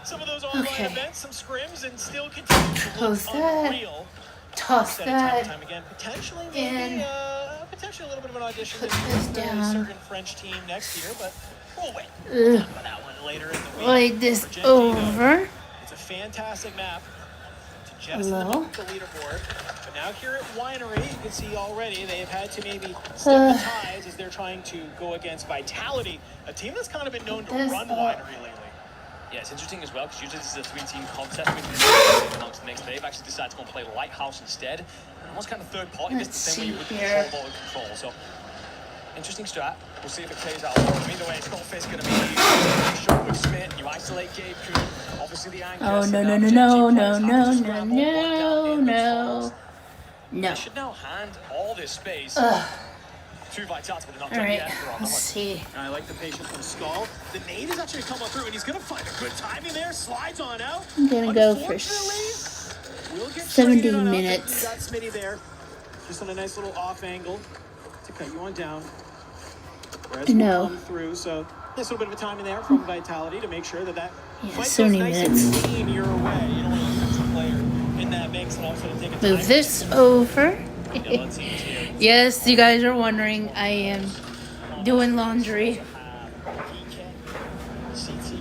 Speaker 9: some of those online events, some scrims, and still continues to look unreal.
Speaker 1: Toss that.
Speaker 9: Time again. Potentially, maybe, potentially a little bit of an audition
Speaker 1: put this down.
Speaker 9: A certain French team next year, but we'll wait. We'll talk about that one later in the week.
Speaker 1: Like this over.
Speaker 9: It's a fantastic map to jettison them up the leaderboard. But now here at Winery, you can see already they've had to maybe stem the tides as they're trying to go against Vitality, a team that's kind of been known to run Winery lately.
Speaker 12: Yeah, it's interesting as well, because usually this is a three-team contest with amongst the mix. They've actually decided to go and play Lighthouse instead. And almost kind of third party, this the same way you would control ball control. So, interesting strat. We'll see if it plays out. Either way, Skullface is going to be short with Smith. You isolate Gabe Kuhn. Obviously the anchor.
Speaker 1: Oh, no.
Speaker 12: They should now hand all this space to Vitality, but not
Speaker 1: all right, let's see.
Speaker 9: I like the patience from Skull. The nade is actually coming through, and he's going to find a good timing there. Slides on out.
Speaker 1: I'm going to go for 70 minutes.
Speaker 9: Got Smitty there. Just on a nice little off angle to cut you on down.
Speaker 1: No.
Speaker 9: Come through, so nice little bit of a timing there from Vitality to make sure that
Speaker 1: yeah, 70 minutes.
Speaker 9: Clean your way. You don't want to put your player in that mix and also take a
Speaker 1: move this over. Yes, you guys are wondering, I am doing laundry.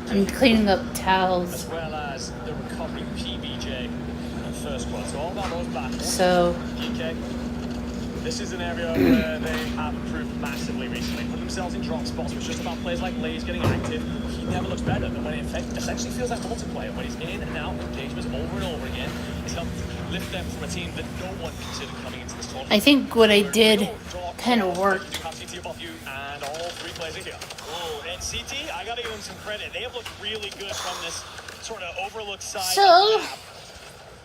Speaker 1: I'm cleaning up towels.
Speaker 12: As well as the recovery PBJ and first squad. So all about those battles.
Speaker 1: So
Speaker 12: this is an area where they have improved massively recently. Put themselves in drop spots, which just about players like Lays getting active. He never looks better than when it essentially feels like multiplayer, when he's in and out engagements over and over again. It's helped lift them from a team that no one considered coming into this tournament.
Speaker 1: I think what I did kind of worked.
Speaker 12: CT above you, and all three players are here.
Speaker 9: Oh, and CT, I gotta give them some credit. They have looked really good from this sort of overlooked side.
Speaker 1: So,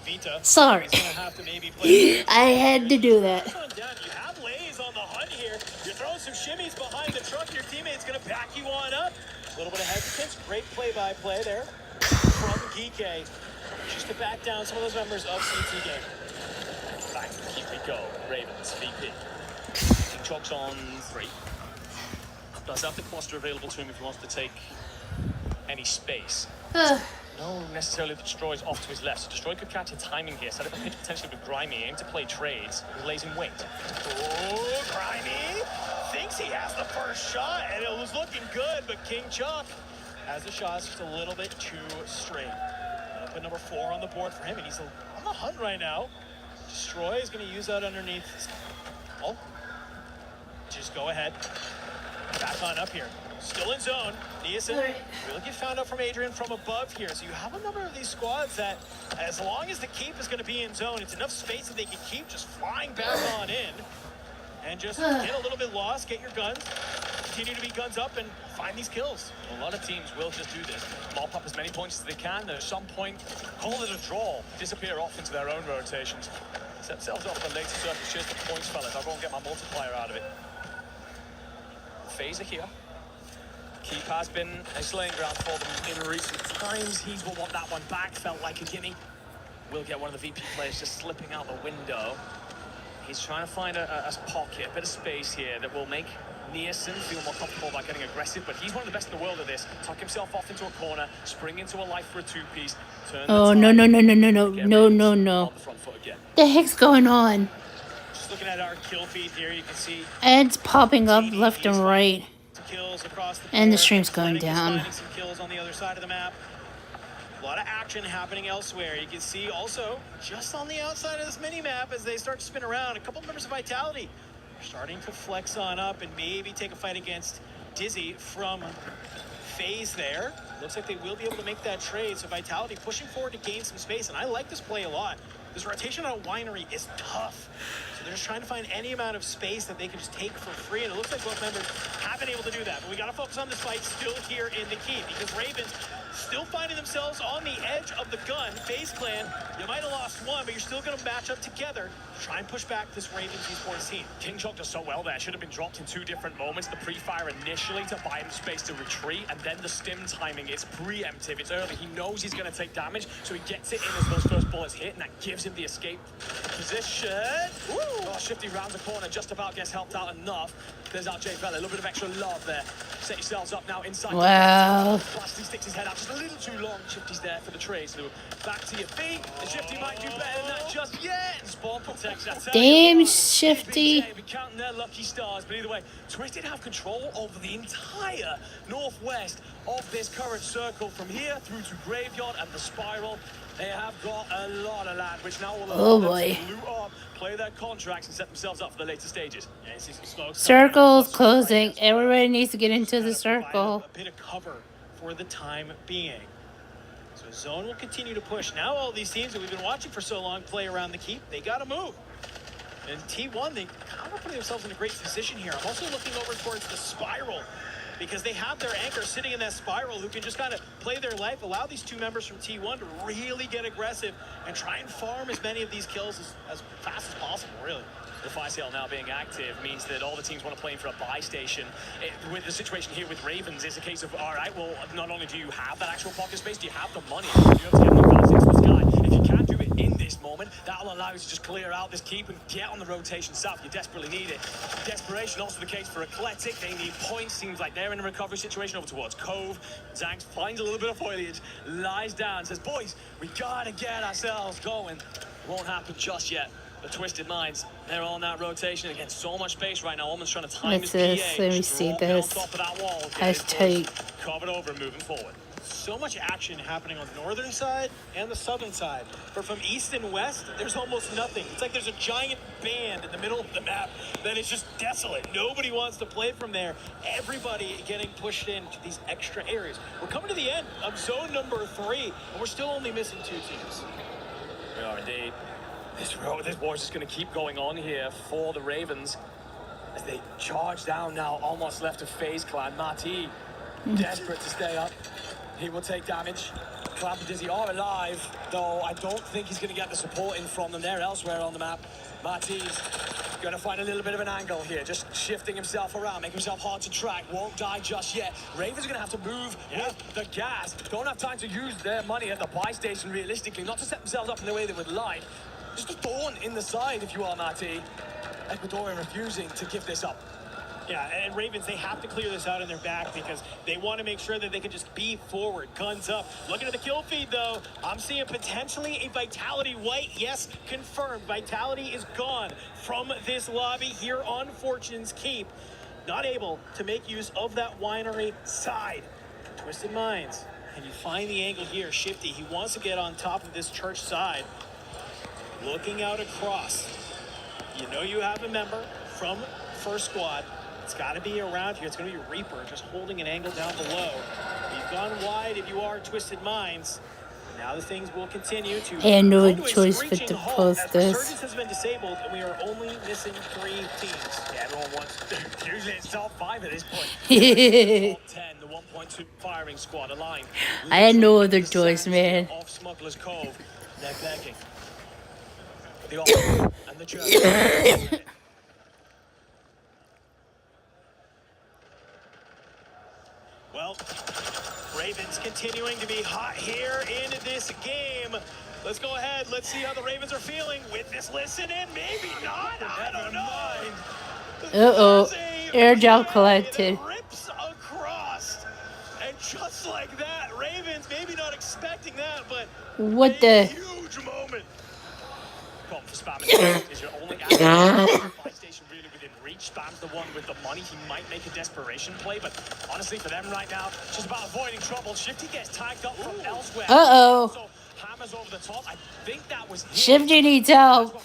Speaker 9: Vita,
Speaker 1: sorry.
Speaker 9: have to maybe play
Speaker 1: I had to do that.
Speaker 9: You have Lays on the hunt here. You're throwing some shimmies behind the truck. Your teammate's gonna back you on up. A little bit of hesitance. Great play-by-play there from Geeke. Just to back down some of those members of CT game.
Speaker 12: Back to keep it go. Ravens, VP. Chokes on 3. Does have the cluster available to him if he wants to take any space. No, necessarily the Destroy's off to his left. So Destroy could catch a timing here. Set up a pitch potentially with Grimy. Aim to play trades. He lays in wait.
Speaker 9: Oh, Grimy thinks he has the first shot, and it was looking good, but King Chuck has the shots just a little bit too straight. Put number 4 on the board for him, and he's on the hunt right now. Destroy is going to use that underneath. Oh, just go ahead. Back on up here. Still in zone. Nielsen will get found out from Adrian from above here. So you have a number of these squads that, as long as the keep is going to be in zone, it's enough space that they can keep just flying back on in. And just get a little bit lost, get your guns, continue to be guns up, and find these kills.
Speaker 12: A lot of teams will just do this. Mop up as many points as they can, and at some point, call it a draw, disappear off into their own rotations. Set themselves off the later surface. Cheers the points, fellas. I'll go and get my multiplier out of it. Phaser here. Keep has been a slaying ground for them in recent times. He will want that one back. Felt like a gimme. We'll get one of the VP players just slipping out the window. He's trying to find a pocket, a bit of space here that will make Nielsen feel more comfortable about getting aggressive, but he's one of the best in the world at this. Tuck himself off into a corner, spring into a life for a 2-piece.
Speaker 1: Oh, no. The heck's going on?
Speaker 9: Just looking at our kill feed here, you can see
Speaker 1: ads popping up left and right.
Speaker 9: kills across the
Speaker 1: And the
Speaker 9: board.
Speaker 1: stream's going down.
Speaker 9: Some kills on the other side of the map. A lot of action happening elsewhere. You can see also just on the outside of this mini-map as they start to spin around, a couple members of Vitality are starting to flex on up and maybe take a fight against Dizzy from FaZe there. Looks like they will be able to make that trade. So Vitality pushing forward to gain some space. And I like this play a lot. This rotation on a winery is tough. So they're just trying to find any amount of space that they can just take for free. And it looks like both members have been able to do that. But we got to focus on this fight still here in the key because Ravens still finding themselves on the edge of the gun. FaZe Clan, you might have lost one, but you're still going to match up together. Try and push back this Ravens esports team.
Speaker 4: King Chok does so well there. Should have been dropped in 2 different moments. The pre-fire initially to buy him space to retreat, and then the stim timing is preemptive. It's early. He knows he's going to take damage, so he gets it in as those first bullets hit, and that gives him the escape position. Woo! Oh, Shifty rounds the corner, just about gets helped out enough. There's our J Bella, a little bit of extra love there. Set yourselves up now inside.
Speaker 1: Wow.
Speaker 4: Plasty sticks his head out just a little too long. Shifty's there for the trade, so back to your feet. And Shifty might do better than that just yet. And Spawn protects that.
Speaker 1: Damn, Shifty.
Speaker 4: Be counting their lucky stars, but either way, Twisted have control over the entire northwest of this current circle from here through to Graveyard and the Spiral. They have got a lot of land, which now will allow them to loot up, play their contracts, and set themselves up for the later stages.
Speaker 9: Yeah, you see some smoke.
Speaker 1: Circle's closing. Everybody needs to get into the circle.
Speaker 9: A bit of cover for the time being. So Zone will continue to push. Now all these teams that we've been watching for so long play around the keep. They got to move. And T1, they kind of put themselves in a great position here. I'm also looking over towards the Spiral because they have their anchor sitting in that Spiral who can just kind of play their life, allow these 2 members from T1 to really get aggressive and try and farm as many of these kills as fast as possible, really.
Speaker 4: The fire sale now being active means that all the teams want to play in for a buy station. With the situation here with Ravens, it's a case of, all right, well, not only do you have that actual pocket space, do you have the money? You have to get enough balance into the sky. If you can't do it in this moment, that'll allow you to just clear out this keep and get on the rotation south. You desperately need it. Desperation also the case for Eclectic. They need points. Seems like they're in a recovery situation over towards Cove. Zanx finds a little bit of foliage, lies down, says, boys, we gotta get ourselves going. Won't happen just yet. The Twisted Minds, they're on that rotation against so much space right now. Almost trying to time his PA.
Speaker 1: Let me see this. That's tight.
Speaker 4: Covered over, moving forward.
Speaker 9: So much action happening on the northern side and the southern side. But from east and west, there's almost nothing. It's like there's a giant band in the middle of the map that is just desolate. Nobody wants to play from there. Everybody getting pushed into these extra areas. We're coming to the end of zone number 3, and we're still only missing 2 teams.
Speaker 4: We are indeed. This war's just going to keep going on here for the Ravens as they charge down now, almost left of FaZe Clan. Marty, desperate to stay up. He will take damage. Clamp and Dizzy are alive, though I don't think he's going to get the support in from them. They're elsewhere on the map. Marty's going to find a little bit of an angle here, just shifting himself around, make himself hard to track. Won't die just yet. Ravens are going to have to move with the gas. Don't have time to use their money at the buy station, realistically, not to set themselves up in the way they would like. Just a thorn in the side if you are Marty. Ecuadorian refusing to give this up.
Speaker 9: Yeah, and Ravens, they have to clear this out in their back because they want to make sure that they can just be forward, guns up. Looking at the kill feed, though, I'm seeing potentially a Vitality white. Yes, confirmed. Vitality is gone from this lobby here on Fortune's Keep. Not able to make use of that winery side. Twisted Minds. And you find the angle here. Shifty, he wants to get on top of this church side. Looking out across. You know you have a member from First Squad. It's got to be around here. It's going to be Reaper just holding an angle down below. You've gone wide if you are Twisted Minds. Now the things will continue to.
Speaker 1: I had no choice but to post this.
Speaker 9: Resurgence has been disabled, and we are only missing 3 teams.
Speaker 4: Yeah, everyone wants. Usually it's top 5 at this point. Top 10, the 1.2 firing squad aligned.
Speaker 1: I had no other choice, man.
Speaker 4: Off Smuggler's Cove, they're begging. The officer and the church.
Speaker 9: Well, Ravens continuing to be hot here in this game. Let's go ahead. Let's see how the Ravens are feeling. Witness listen in, maybe not. I don't know.
Speaker 1: Uh-oh. Air gel collected.
Speaker 9: Rips across. And just like that, Ravens maybe not expecting that, but
Speaker 1: what the?
Speaker 9: Huge moment.
Speaker 12: spamming is your only buy station really within reach. Spam's the one with the money. He might make a desperation play, but honestly for them right now, it's just about avoiding trouble. Shifty gets tagged up from elsewhere.
Speaker 1: Uh-oh.
Speaker 12: Hammers over the top. I think that was
Speaker 1: Shifty needs help.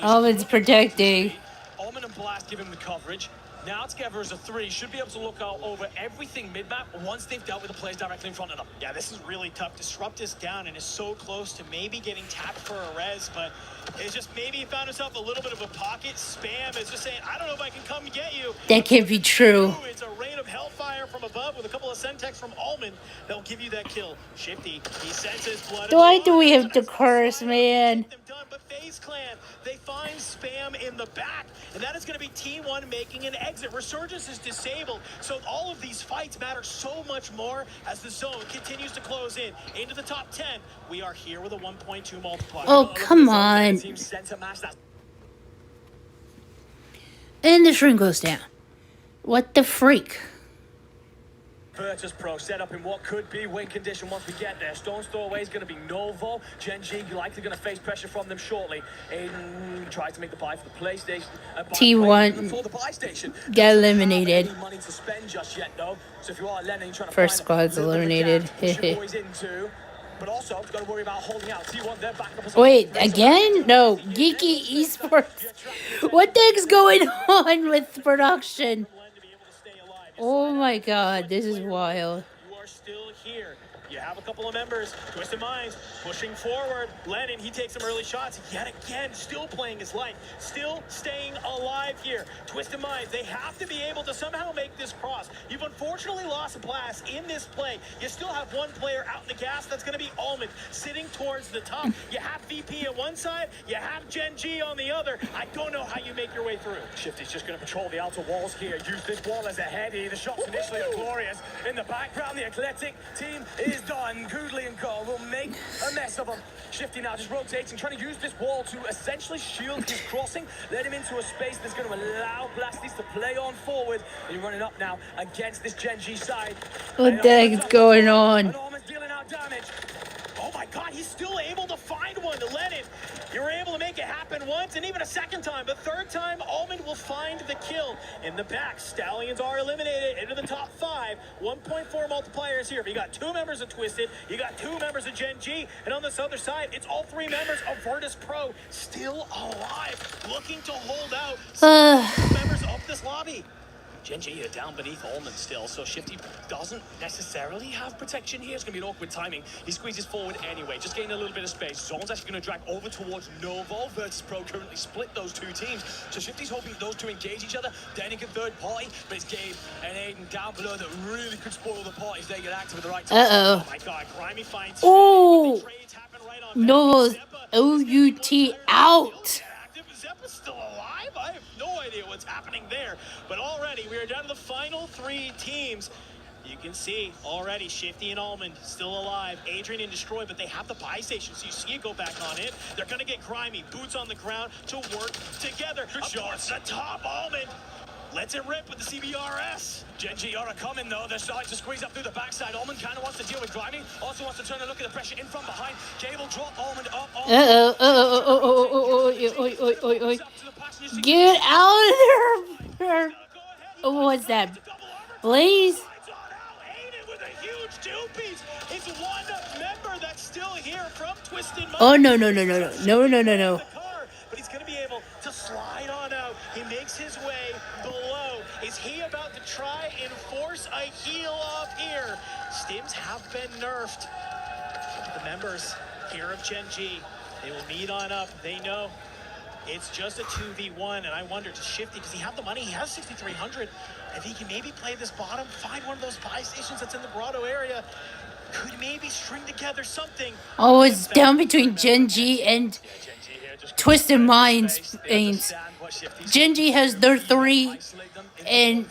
Speaker 1: Almond's protecting.
Speaker 12: Almond and Blast give him the coverage. Now together as a 3, should be able to look out over everything mid-map once they've dealt with the players directly in front of them.
Speaker 20: Yeah, this is really tough. Disrupt is down and is so close to maybe getting tapped for a res, but it's just maybe he found himself a little bit of a pocket. Spam is just saying, I don't know if I can come get you.
Speaker 1: That can't be true.
Speaker 20: It's a rain of hellfire from above with a couple of Sentex from Almond that'll give you that kill. Shifty, he senses blood.
Speaker 1: Why do we have to curse, man?
Speaker 20: But FaZe Clan, they find Spam in the back, and that is going to be T1 making an exit. Resurgence is disabled, so all of these fights matter so much more as the zone continues to close in into the top 10. We are here with a 1.2 multiplier.
Speaker 1: Oh, come on. And the shrink goes down. What the freak?
Speaker 12: Virtus Pro set up in what could be win condition once we get there. Stone's throw away is going to be Novo. Gen G likely going to face pressure from them shortly. Aiden tries to make the buy for the PlayStation.
Speaker 1: T1 got eliminated.
Speaker 12: Money to spend just yet though. So if you are Lennon trying to
Speaker 1: First squad's eliminated.
Speaker 12: But also, got to worry about holding out. T1, they're back up.
Speaker 1: Wait, again? No, Geeky Esports. What the heck's going on with production? Oh my god, this is wild.
Speaker 20: You are still here. You have a couple of members. Twisted Minds pushing forward. Lennon, he takes some early shots. Yet again, still playing his life. Still staying alive here. Twisted Minds, they have to be able to somehow make this cross. You've unfortunately lost a Blast in this play. You still have one player out in the gas. That's going to be Almond sitting towards the top. You have VP on one side. You have Gen G on the other. I don't know how you make your way through.
Speaker 12: Shifty's just going to patrol the outer walls here. Use this wall as a heady. The shots initially are glorious. In the background, the Eclectic team is done. Goodley and Go will make a mess of them. Shifty now just rotating, trying to use this wall to essentially shield his crossing, let him into a space that's going to allow Blasties to play on forward. He's running up now against this Gen G side.
Speaker 1: What the heck is going on?
Speaker 12: Dealing out damage.
Speaker 20: Oh my god, he's still able to find one to Lennon. You were able to make it happen once and even a second time, but third time, Almond will find the kill. In the back, Stallions are eliminated into the top 5. 1.4 multipliers here. But you got 2 members of Twisted, you got 2 members of Gen G, and on this other side, it's all 3 members of Virtus Pro still alive, looking to hold out some members of this lobby.
Speaker 12: Gen G are down beneath Almond still, so Shifty doesn't necessarily have protection here. It's going to be an awkward timing. He squeezes forward anyway, just getting a little bit of space. Zone's actually going to drag over towards Novo. Virtus Pro currently split those 2 teams, so Shifty's hoping those 2 engage each other. Danny can third party, but it's Gabe and Aiden down below that really could spoil the party if they get active at the right time.
Speaker 1: Uh-oh.
Speaker 20: Oh my god, Grimy finds...
Speaker 1: Oh! Novo's OUT out!
Speaker 20: Zeppa's still alive? I have no idea what's happening there. But already, we are down to the final 3 teams. You can see already Shifty and Almond still alive. Adrian and Destroy, but they have the buy station, so you see it go back on it. They're going to get Grimy. Boots on the ground to work together. Good shot. The top, Almond. Lets it rip with the CBRS.
Speaker 12: Gen G are coming though. They're starting to squeeze up through the backside. Almond kind of wants to deal with Grimy. Also wants to turn and look at the pressure in from behind. Cable drop Almond up.
Speaker 1: Get out of there! Oh, what's that? Blaze?
Speaker 20: It's one member that's still here from Twisted Minds.
Speaker 1: Oh, no.
Speaker 20: But he's going to be able to slide on out. He makes his way below. Is he about to try and force a heal off here? Stims have been nerfed. The members here of Gen G, they will meet on up. They know it's just a 2v1, and I wonder, does Shifty, does he have the money? He has 6,300. If he can maybe play this bottom, find one of those buy stations that's in the grotto area, could maybe string together something.
Speaker 1: Oh, it's down between Gen G and Twisted Minds. Gen G has their 3, and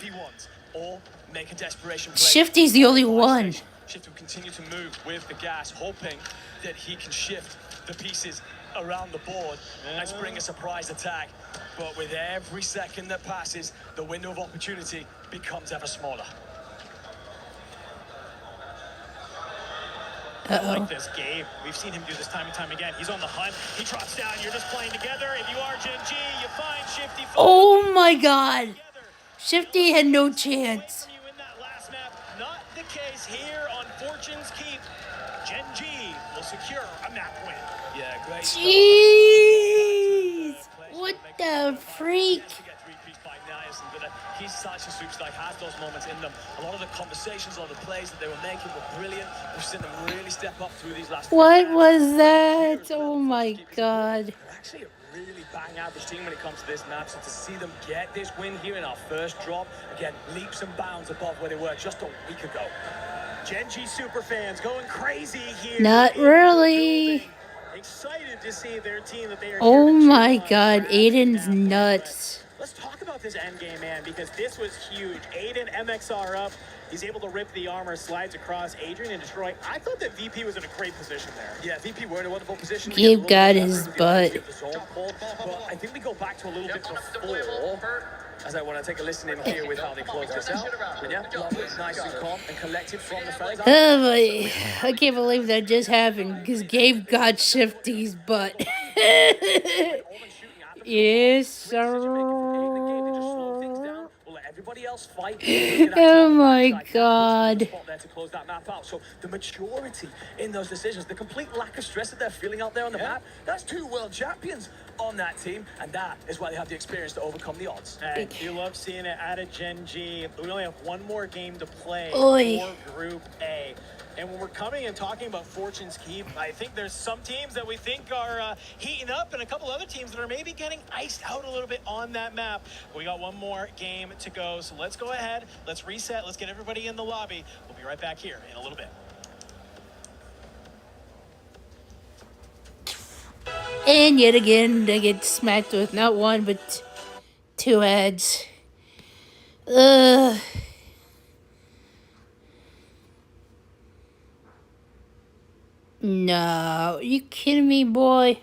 Speaker 1: Shifty's the only one.
Speaker 12: Shifty will continue to move with the gas, hoping that he can shift the pieces around the board and spring a surprise attack. But with every second that passes, the window of opportunity becomes ever smaller.
Speaker 9: I like this, Gabe. We've seen him do this time and time again. He's on the hunt. He drops down. You're just playing together. If you are Gen G, you find Shifty.
Speaker 1: Oh my god. Shifty had no chance.
Speaker 9: Not the case here on Fortune's Keep. Gen G will secure a map win. Yeah, great.
Speaker 1: Jeez. What the freak?
Speaker 12: He's such a superstar, has those moments in them. A lot of the conversations, a lot of the plays that they were making were brilliant. We've seen them really step up through these last.
Speaker 1: What was that? Oh my god.
Speaker 12: Actually, a really bang average team when it comes to this map. So to see them get this win here in our first drop, again, leaps and bounds above where they were just a week ago.
Speaker 9: Gen G super fans going crazy here.
Speaker 1: Not really.
Speaker 9: Excited to see their team that they are.
Speaker 1: Oh my god, Aiden's nuts.
Speaker 9: Let's talk about this endgame, man, because this was huge. Aiden MXR up. He's able to rip the armor, slides across Adrian and destroy. I thought that VP was in a great position there.
Speaker 12: Yeah, VP were in a wonderful position.
Speaker 1: Gabe got his butt.
Speaker 12: But I think we go back to a little bit before, as I want to take a listen in here with how they close this out. And yeah, lovely, nice and calm and collected from the fellas.
Speaker 1: Oh my, I can't believe that just happened because Gabe got Shifty's butt. Yes, sir. Oh my god.
Speaker 12: So the maturity in those decisions, the complete lack of stress that they're feeling out there on the map, that's 2 world champions on that team, and that is why they have the experience to overcome the odds.
Speaker 9: You love seeing it out of Gen G. We only have one more game to play for Group A. And when we're coming and talking about Fortune's Keep, I think there's some teams that we think are heating up and a couple other teams that are maybe getting iced out a little bit on that map. We got one more game to go, so let's go ahead. Let's reset. Let's get everybody in the lobby. We'll be right back here in a little bit.
Speaker 1: And yet again, they get smacked with not one, but 2 ads. No, you kidding me, boy?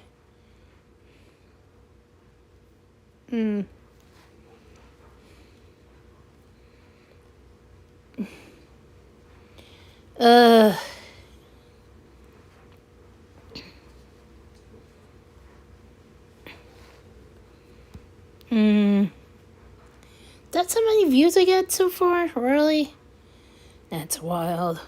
Speaker 1: That's how many views I got so far? Really? That's wild.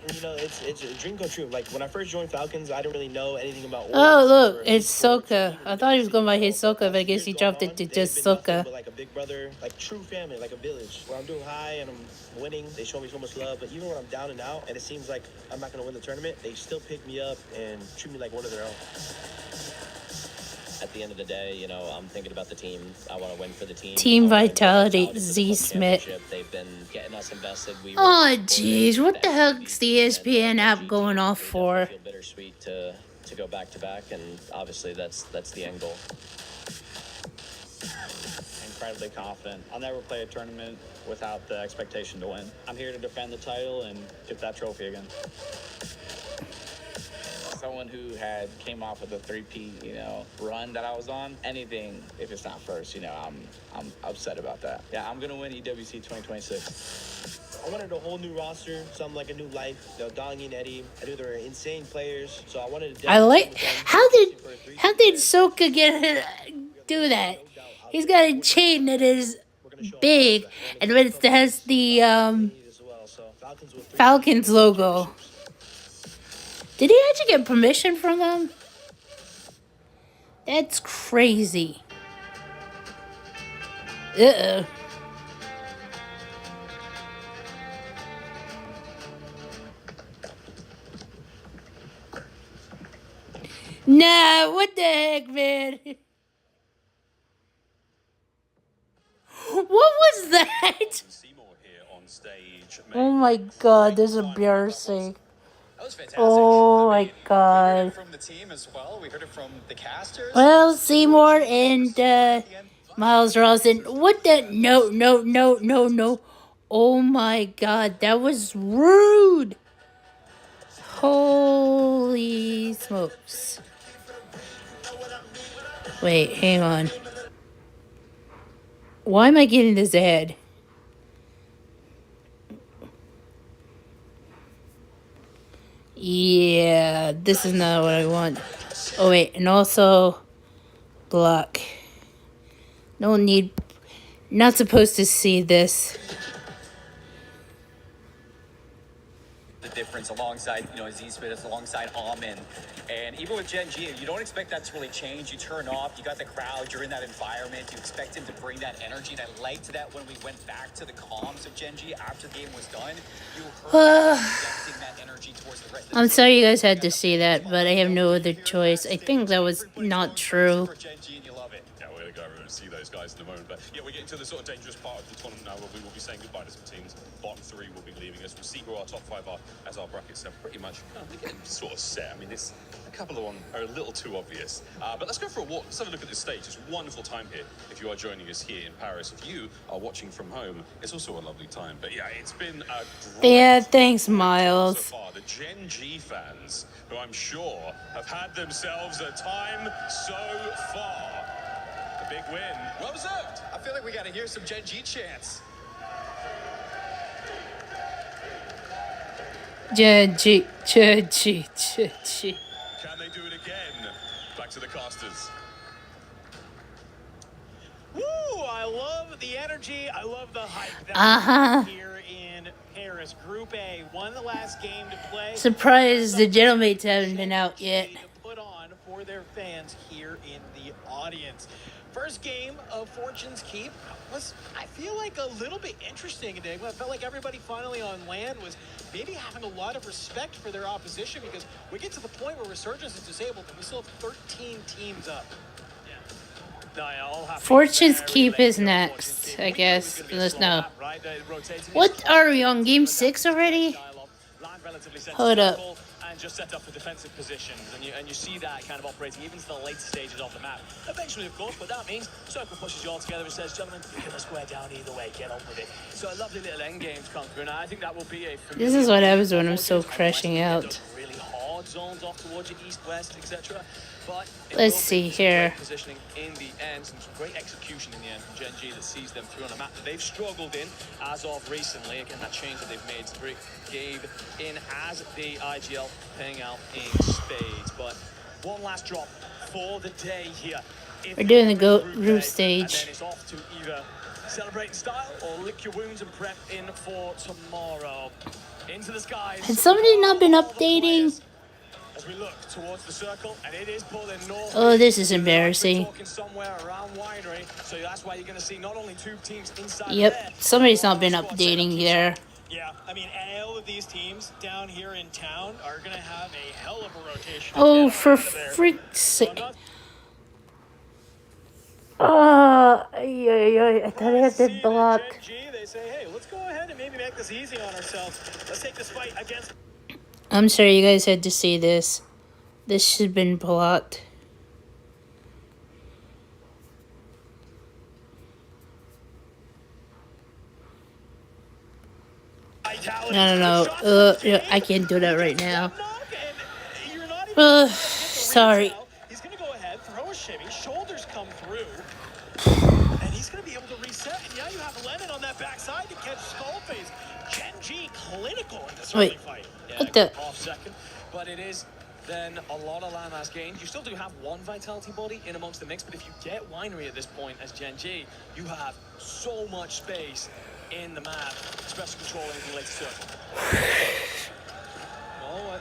Speaker 16: You know, it's a dream come true. Like, when I first joined Falcons, I didn't really know anything about
Speaker 1: Oh, look, it's Soka. I thought he was going by his Soka, but I guess he dropped it to just Soka.
Speaker 16: Like a big brother, like true family, like a village. When I'm doing high and I'm winning, they show me so much love. But even when I'm down and out, and it seems like I'm not going to win the tournament, they still pick me up and treat me like one of their own.
Speaker 24: At the end of the day, you know, I'm thinking about the team. I want to win for the team.
Speaker 1: Team Vitality, Z Smith.
Speaker 24: They've been getting us invested.
Speaker 1: Oh, jeez, what the heck's the ESPN app going off for?
Speaker 24: Feel bittersweet to go back to back, and obviously that's the end goal.
Speaker 17: Incredibly confident. I'll never play a tournament without the expectation to win. I'm here to defend the title and get that trophy again.
Speaker 10: Someone who came off of the 3P, run that I was on, anything if it's not first, I'm upset about that. Yeah, I'm gonna win EWC 2026.
Speaker 16: I wanted a whole new roster, something like a new life. Dongy and Eddie, I knew they were insane players, so I wanted to.
Speaker 1: How did Soka do that? He's got a chain that is big, and it has the Falcons logo. Did he actually get permission from them? That's crazy. Uh-oh. Nah, what the heck, man? What was that? Oh my god, this is embarrassing. Oh my god.
Speaker 5: From the team as well. We heard it from the casters.
Speaker 1: Well, Seymour and Miles Rawson. What the? No. Oh my god, that was rude. Holy smokes. Wait, hang on. Why am I getting this ad? Yeah, this is not what I want. Oh wait, and also block. No need. Not supposed to see this.
Speaker 5: The difference alongside, Z-Smith, alongside Almond. And even with Gen G, you don't expect that to really change. You turn off, you got the crowd, you're in that environment. You expect him to bring that energy. And I liked that when we went back to the comms of Gen G after the game was done. You heard projecting that energy towards the rest of the
Speaker 1: I'm sorry you guys had to see that, but I have no other choice. I think that was not true.
Speaker 3: Yeah, we're going to go over and see those guys in a moment. But yeah, we're getting to the sort of dangerous part of the tournament now where we will be saying goodbye to some teams. Bottom three will be leaving us. We'll see who our top five are as our brackets are pretty much getting sort of set. I mean, a couple of them are a little too obvious. But let's go for a walk. Let's have a look at this stage. It's a wonderful time here if you are joining us here in Paris. If you are watching from home, it's also a lovely time. But yeah, it's been a great
Speaker 1: Yeah, thanks, Miles.
Speaker 3: so far. The Gen G fans, who I'm sure have had themselves a time so far. A big win.
Speaker 5: Well observed. I feel like we got to hear some Gen G chants.
Speaker 1: Gen G.
Speaker 3: Can they do it again? Back to the casters.
Speaker 9: Woo! I love the energy. I love the hype that here in Paris. Group A won the last game to play.
Speaker 1: Surprised the Gentlemates haven't been out yet.
Speaker 9: Put on for their fans here in the audience. First game of Fortune's Keep was, I feel like, a little bit interesting today. I felt like everybody finally on land was maybe having a lot of respect for their opposition because we get to the point where Resurgence is disabled and we still have 13 teams up.
Speaker 1: Fortune's Keep is next, I guess. Let's know. What are we on game 6 already? Hold up.
Speaker 12: And just set up for defensive positions, and you see that kind of operating even to the later stages of the map. Eventually, of course, but that means Circle pushes you all together and says, gentlemen, you're going to square down either way, get on with it. So a lovely little end game to come through, and I think that will be a...
Speaker 1: This is what happens when I'm so crashing out.
Speaker 12: Really hard zones off towards your east-west, etc. But
Speaker 1: let's see here.
Speaker 12: Positioning in the end, some great execution in the end from Gen G that sees them through on a map that they've struggled in as of recently. Again, that change that they've made to gave in as the IGL paying out in spades. But one last drop for the day here.
Speaker 1: We're doing the group stage.
Speaker 12: And then it's off to either celebrate in style or lick your wounds and prep in for tomorrow. Into the skies.
Speaker 1: Has somebody not been updating?
Speaker 12: As we look towards the circle, and it is pulling north.
Speaker 1: Oh, this is embarrassing.
Speaker 12: Somewhere around Winery, so that's why you're going to see not only two teams inside.
Speaker 1: Yep, somebody's not been updating there.
Speaker 9: Yeah, I mean, all of these teams down here in town are going to have a hell of a rotation.
Speaker 1: Oh, for freak's sake. Oh, I thought I had to block.
Speaker 9: They say, hey, let's go ahead and maybe make this easy on ourselves. Let's take this fight against...
Speaker 1: I'm sorry you guys had to see this. This should have been blocked. No. I can't do that right now. Sorry.
Speaker 9: He's going to go ahead, throw a shimmy, shoulders come through, and he's going to be able to reset. And now you have Lemon on that backside to catch Skullface. Gen G clinical in this early fight.
Speaker 1: What the?
Speaker 12: Off second, but it is then a lot of landmass gained. You still do have one vitality body in amongst the mix, but if you get Winery at this point as Gen G, you have so much space in the map, especially controlling the later circle.
Speaker 9: Well,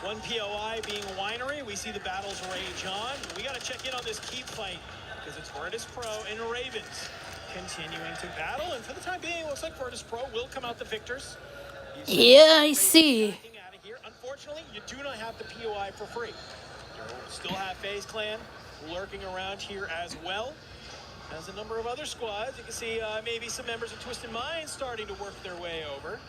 Speaker 9: one POI being Winery, we see the battles rage on. We got to check in on this keep fight because it's Virtus Pro and Ravens continuing to battle, and for the time being, it looks like Virtus Pro will come out the victors.
Speaker 1: Yeah, I see.
Speaker 9: Unfortunately, you do not have the POI for free. You still have FaZe Clan lurking around here as well as a number of other squads. You can see maybe some members of Twisted Minds starting to work their way over.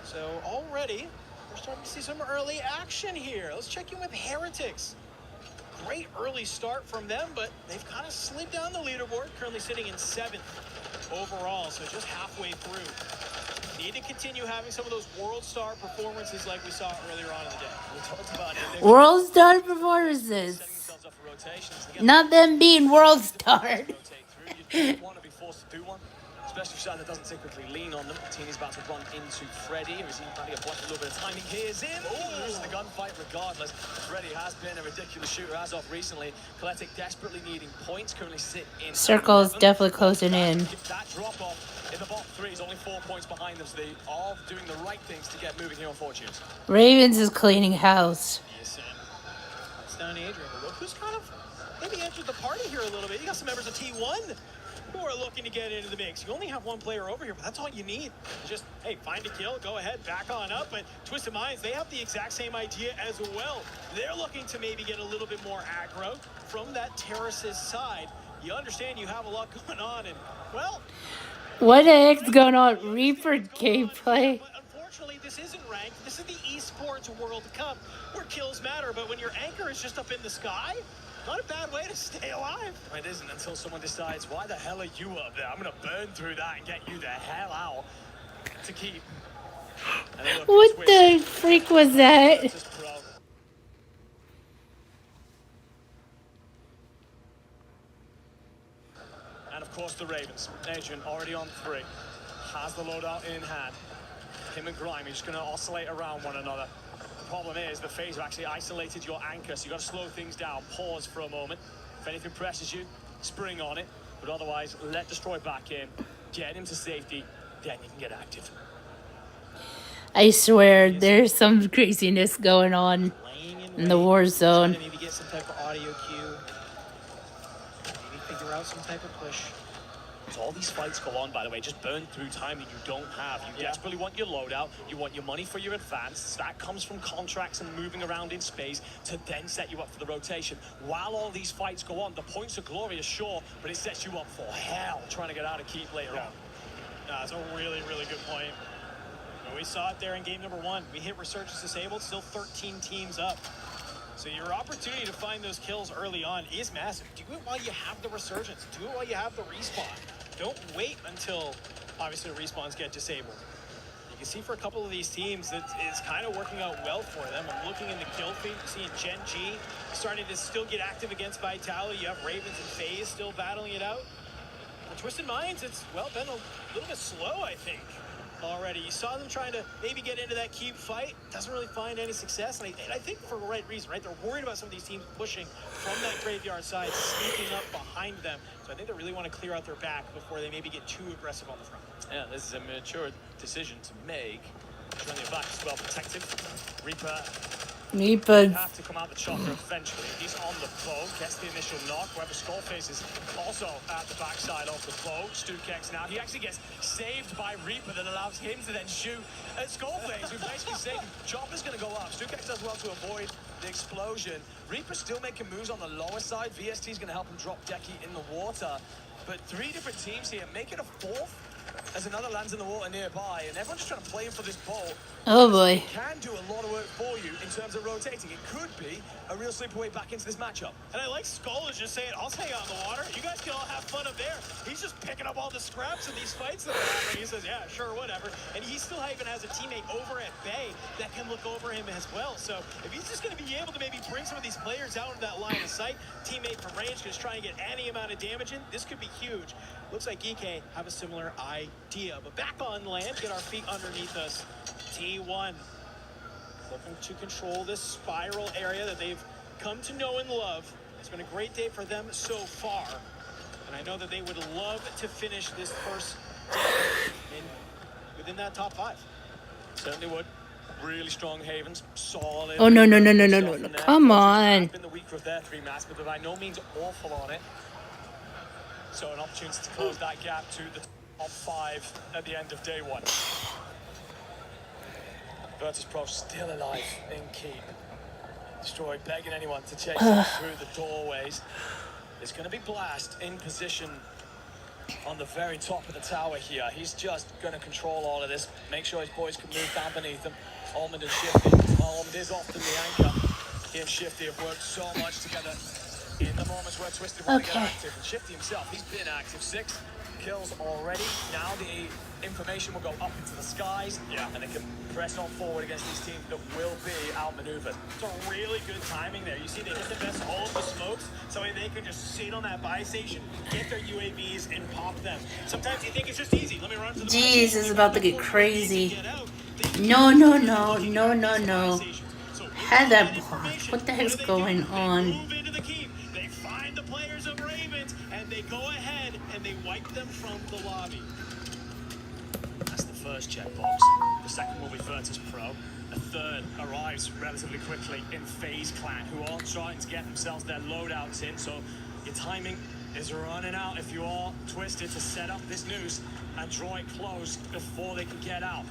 Speaker 9: So already, we're starting to see some early action here. Let's check in with Heretics. Great early start from them, but they've kind of slid down the leaderboard, currently sitting in 7th overall, so just halfway through. Need to continue having some of those World Star performances like we saw earlier on in the day. We talked about it.
Speaker 1: World Star performances. Not them being World Starred.
Speaker 12: especially for a side that doesn't typically lean on them. Teeny's about to run into Freddy, who's even trying to get blocked a little bit of timing. Here's him. Loses the gunfight regardless. Freddy has been a ridiculous shooter as of recently. Collectic desperately needing points, currently sit in
Speaker 1: Circle is definitely closing in.
Speaker 12: that drop off in the bottom three is only 4 points behind them, so they are doing the right things to get moving here on Fortunes.
Speaker 1: Ravens is cleaning house.
Speaker 9: Yes, it's down to Adrian. But look who's kind of maybe entered the party here a little bit. You got some members of T1 who are looking to get into the mix. You only have one player over here, but that's all you need. Just, hey, find a kill, go ahead, back on up. But Twisted Minds, they have the exact same idea as well. They're looking to maybe get a little bit more aggro from that Terrace's side. You understand you have a lot going on, and, well...
Speaker 1: What the heck's going on? Reaper gameplay?
Speaker 9: But unfortunately, this isn't ranked. This is the esports World Cup, where kills matter. But when your anchor is just up in the sky, not a bad way to stay alive.
Speaker 12: It isn't until someone decides, why the hell are you up there? I'm going to burn through that and get you the hell out to keep. Look,
Speaker 1: What the freak was that?
Speaker 12: And of course the Ravens. Adrian already on 3. Has the loadout in hand. Him and Grimy just going to oscillate around one another. The problem is the phase have actually isolated your anchor, so you got to slow things down, pause for a moment. If anything presses you, spring on it, but otherwise let Destroy back in, get him to safety, then you can get active.
Speaker 1: I swear, there's some craziness going on in the Warzone.
Speaker 9: Maybe get some type of audio cue. Maybe figure out some type of push.
Speaker 12: So all these fights go on, by the way, just burn through time that you don't have. You desperately want your loadout, you want your money for your advance. That comes from contracts and moving around in space to then set you up for the rotation. While all these fights go on, the points are glorious, sure, but it sets you up for hell trying to get out of keep later on.
Speaker 9: That's a really, really good point. We saw it there in game number 1. We hit Resurgence disabled, still 13 teams up. So your opportunity to find those kills early on is massive. Do it while you have the Resurgence. Do it while you have the respawn. Don't wait until, obviously, the respawns get disabled. You can see for a couple of these teams that it's kind of working out well for them. I'm looking in the kill feed, seeing Gen G starting to still get active against Vitality. You have Ravens and FaZe still battling it out. For Twisted Minds, it's, well, been a little bit slow, I think, already. You saw them trying to maybe get into that keep fight. Doesn't really find any success. And I think for the right reason, right? They're worried about some of these teams pushing from that graveyard side, sneaking up behind them. So I think they really want to clear out their back before they maybe get too aggressive on the front.
Speaker 12: Yeah, this is a mature decision to make. Running your back is well protected. Reaper have to come out the chopper eventually. He's on the bow, gets the initial knock. Whoever Skullface is also at the backside of the bow. Stukex now. He actually gets saved by Reaper that allows him to then shoot at Skullface, who basically saved him. Chopper's going to go up. Stukex does well to avoid the explosion. Reaper's still making moves on the lower side. VST is going to help him drop Decky in the water. But 3 different teams here. Make it a 4th as another lands in the water nearby, and everyone's just trying to play him for this ball.
Speaker 1: Oh boy.
Speaker 12: It can do a lot of work for you in terms of rotating. It could be a real sleepaway back into this matchup.
Speaker 9: And I like Skull is just saying, I'll stay out in the water. You guys can all have fun up there. He's just picking up all the scraps in these fights that are happening. He says, yeah, sure, whatever. And he still even has a teammate over at Bay that can look over him as well. So if he's just going to be able to maybe bring some of these players out into that line of sight, teammate from range can just try and get any amount of damage in, this could be huge. Looks like EK have a similar idea. But back on land, get our feet underneath us. T1 looking to control this spiral area that they've come to know and love. It's been a great day for them so far. And I know that they would love to finish this first day within that top 5.
Speaker 12: Certainly would. Really strong havens, solid.
Speaker 1: Oh, no. Come on.
Speaker 12: Been the weaker of their 3 maps, but they're by no means awful on it. So an opportunity to close that gap to the top 5 at the end of day 1. Virtus Pro still alive in keep. Destroy, begging anyone to chase him through the doorways. It's going to be Blast in position on the very top of the tower here. He's just going to control all of this, make sure his boys can move down beneath him. Almond and Shifty. Almond is often the anchor. He and Shifty have worked so much together in the moments where Twisted want to get active. And Shifty himself, he's been active. 6 kills already. Now the information will go up into the skies, and they can press on forward against these teams that will be outmaneuvered.
Speaker 9: It's a really good timing there. You see, they just invest all of the smokes, so they can just sit on that buy station, get their UAVs, and pop them. Sometimes you think it's just easy. Let me run to the buy
Speaker 1: Jeez,
Speaker 9: station.
Speaker 1: this is about to get crazy. No, no, no, no, no, no. Had that blocked. What the heck's going on?
Speaker 9: Move into the keep. They find the players of Ravens, and they go ahead and they wipe them from the lobby.
Speaker 12: That's the first checkbox. The second will be Virtus Pro. A third arrives relatively quickly in FaZe Clan, who are trying to get themselves their loadouts in. So your timing is running out if you are Twisted to set up this noose and draw it close before they can get out.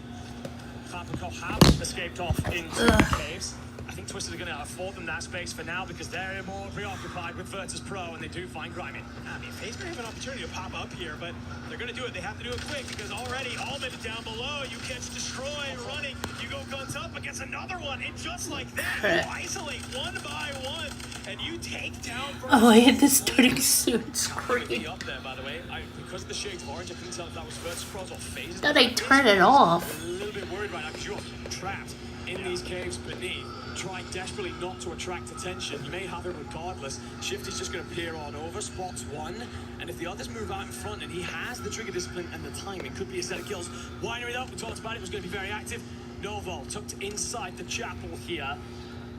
Speaker 12: Fabrico have escaped off into the caves. I think Twisted are going to afford them that space for now because they're more preoccupied with Virtus Pro and they do find Grimy.
Speaker 9: I mean, FaZe may have an opportunity to pop up here, but they're going to do it. They have to do it quick because already Almond down below. You catch Destroy running. You go guns up against another one. And just like that, you isolate one by one. And you take down...
Speaker 1: Oh, I hit the starting soon screen.
Speaker 12: Up there, by the way. Because of the shades of orange, I couldn't tell if that was Virtus Pros or FaZe.
Speaker 1: Thought I turned it off.
Speaker 12: I'm a little bit worried right now because you're trapped in these caves beneath. Trying desperately not to attract attention. You may have it regardless. Shifty's just going to peer on over, spots one, and if the others move out in front and he has the trigger discipline and the timing, could be a set of kills. Winery though, we talked about it, was going to be very active. Novo tucked inside the chapel here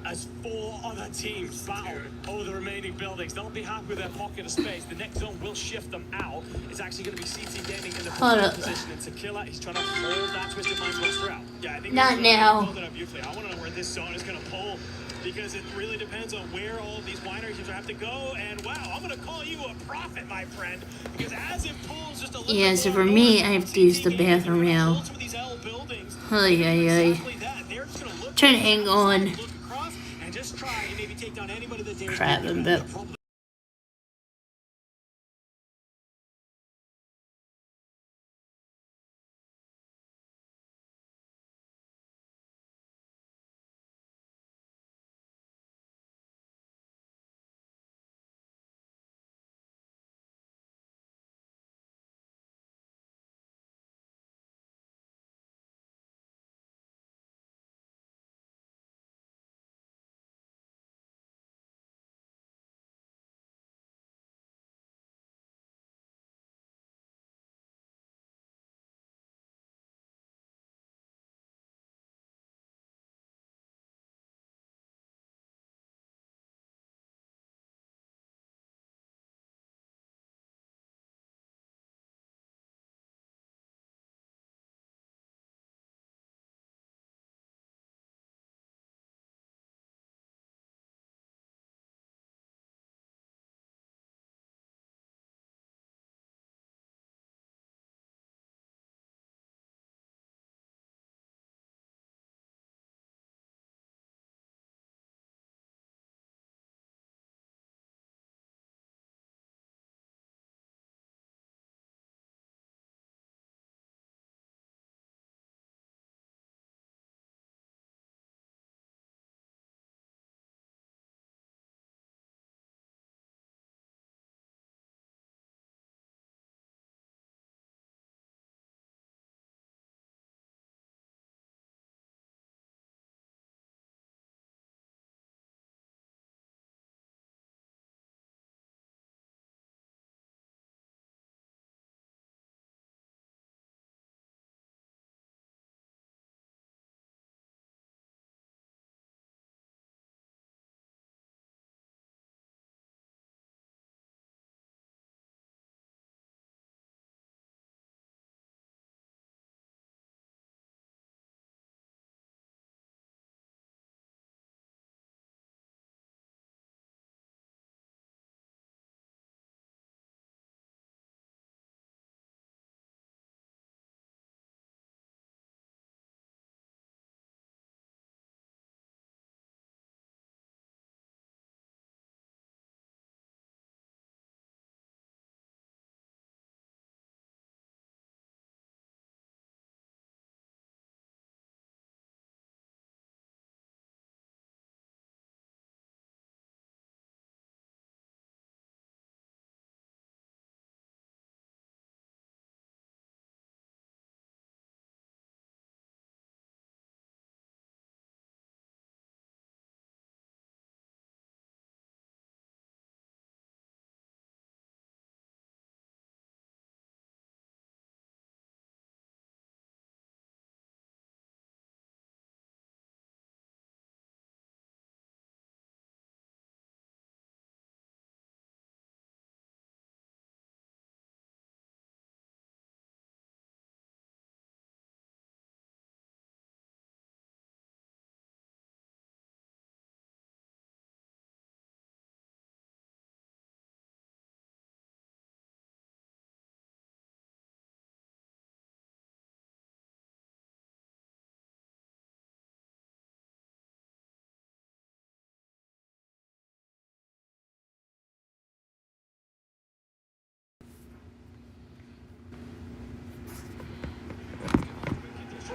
Speaker 12: as 4 other teams battle over the remaining buildings. They'll be happy with their pocket of space. The next zone will shift them out. It's actually going to be CT Gaming in the position, and Tequila is trying to hold that Twisted Minds roster out.
Speaker 9: Yeah, I think
Speaker 1: not now.
Speaker 9: I want to know where this zone is going to pull because it really depends on where all of these winery teams have to go. And wow, I'm going to call you a prophet, my friend, because as it pulls just a little
Speaker 1: Yeah, so for me, I have to use the bathroom now. Ay, ay, ay. Trying to hang on.
Speaker 9: And just try and maybe take down anybody that dares.
Speaker 1: Crap, I'm about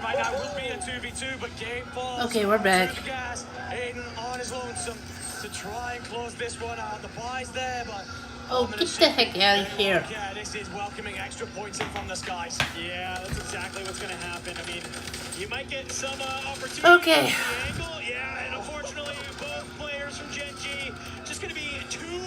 Speaker 12: right now. Will be a 2v2, but game falls.
Speaker 1: Okay, we're back.
Speaker 12: Gas. Aiden on his lonesome to try and close this one out. The buys there, but
Speaker 1: Oh, get the heck out of here.
Speaker 12: yeah, this is welcoming extra points in from the skies.
Speaker 9: Yeah, that's exactly what's going to happen. I mean, you might get some opportunity.
Speaker 1: Okay.
Speaker 9: The angle. Yeah, and unfortunately, both players from Gen G just going to be too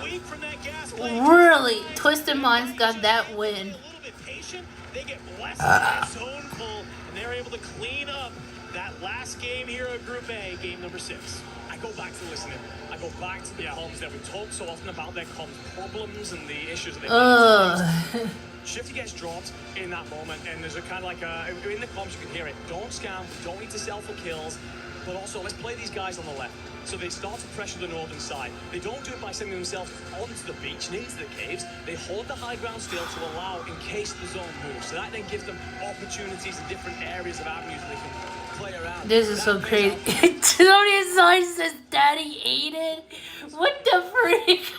Speaker 9: weak from that gas play.
Speaker 1: Really? Twisted Minds got that win.
Speaker 9: A little bit patient. They get blessed by a zone pull, and they're able to clean up that last game here of Group A, game number 6.
Speaker 12: I go back to listening. I go back to the comms that we talk so often about their comms problems and the issues that they face. Shifty gets dropped in that moment, and there's a kind of like in the comms you can hear it. Don't scam, don't need to sell for kills, but also let's play these guys on the left. So they start to pressure the northern side. They don't do it by sending themselves onto the beach and into the caves. They hold the high ground still to allow in case the zone moves. So that then gives them opportunities in different areas of avenues that they can play around.
Speaker 1: This is so crazy. Tony's sign says Daddy Aiden. What the freak?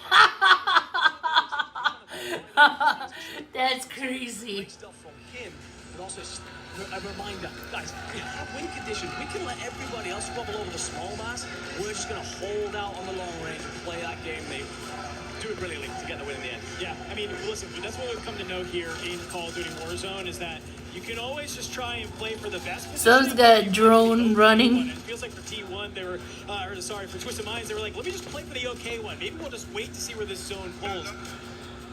Speaker 1: That's crazy.
Speaker 12: Stuff from him, but also a reminder, guys, we have win condition. We can let everybody else bubble over the small mass. We're just going to hold out on the long range and play that game. They do it brilliantly to get the win in the end.
Speaker 9: Yeah, I mean, listen, that's what we've come to know here in Call of Duty Warzone is that you can always just try and play for the best position.
Speaker 1: Someone's got a drone running.
Speaker 9: It feels like for T1, they were, for Twisted Minds, they were like, let me just play for the OK one. Maybe we'll just wait to see where this zone pulls.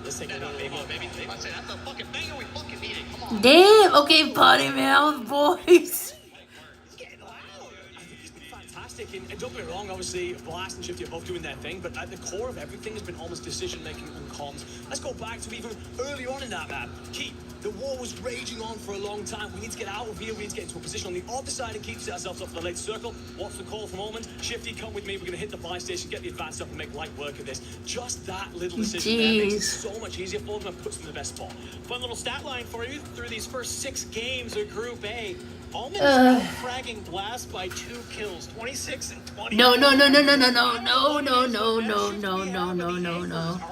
Speaker 9: Let's take a look.
Speaker 14: Baby. I say that's the fucking banger we fucking needed. Come on.
Speaker 1: Damn. Okay, potty mouth boys.
Speaker 12: Fantastic, and don't get me wrong, obviously Blast and Shifty are both doing their thing, but at the core of everything has been almost decision making and comms. Let's go back to even earlier on in that map. Keep the war was raging on for a long time. We need to get out of here. We need to get into a position on the other side and keep ourselves up for the late circle. What's the call from Almond? Shifty, come with me. We're going to hit the buy station, get the advance up, and make light work of this. Just that little decision there makes it so much easier for them and puts them in the best spot.
Speaker 9: Fun little stat line for you through these first 6 games of Group A. Almond is fragging Blast by 2 kills, 26 and 20.
Speaker 1: No.
Speaker 9: Are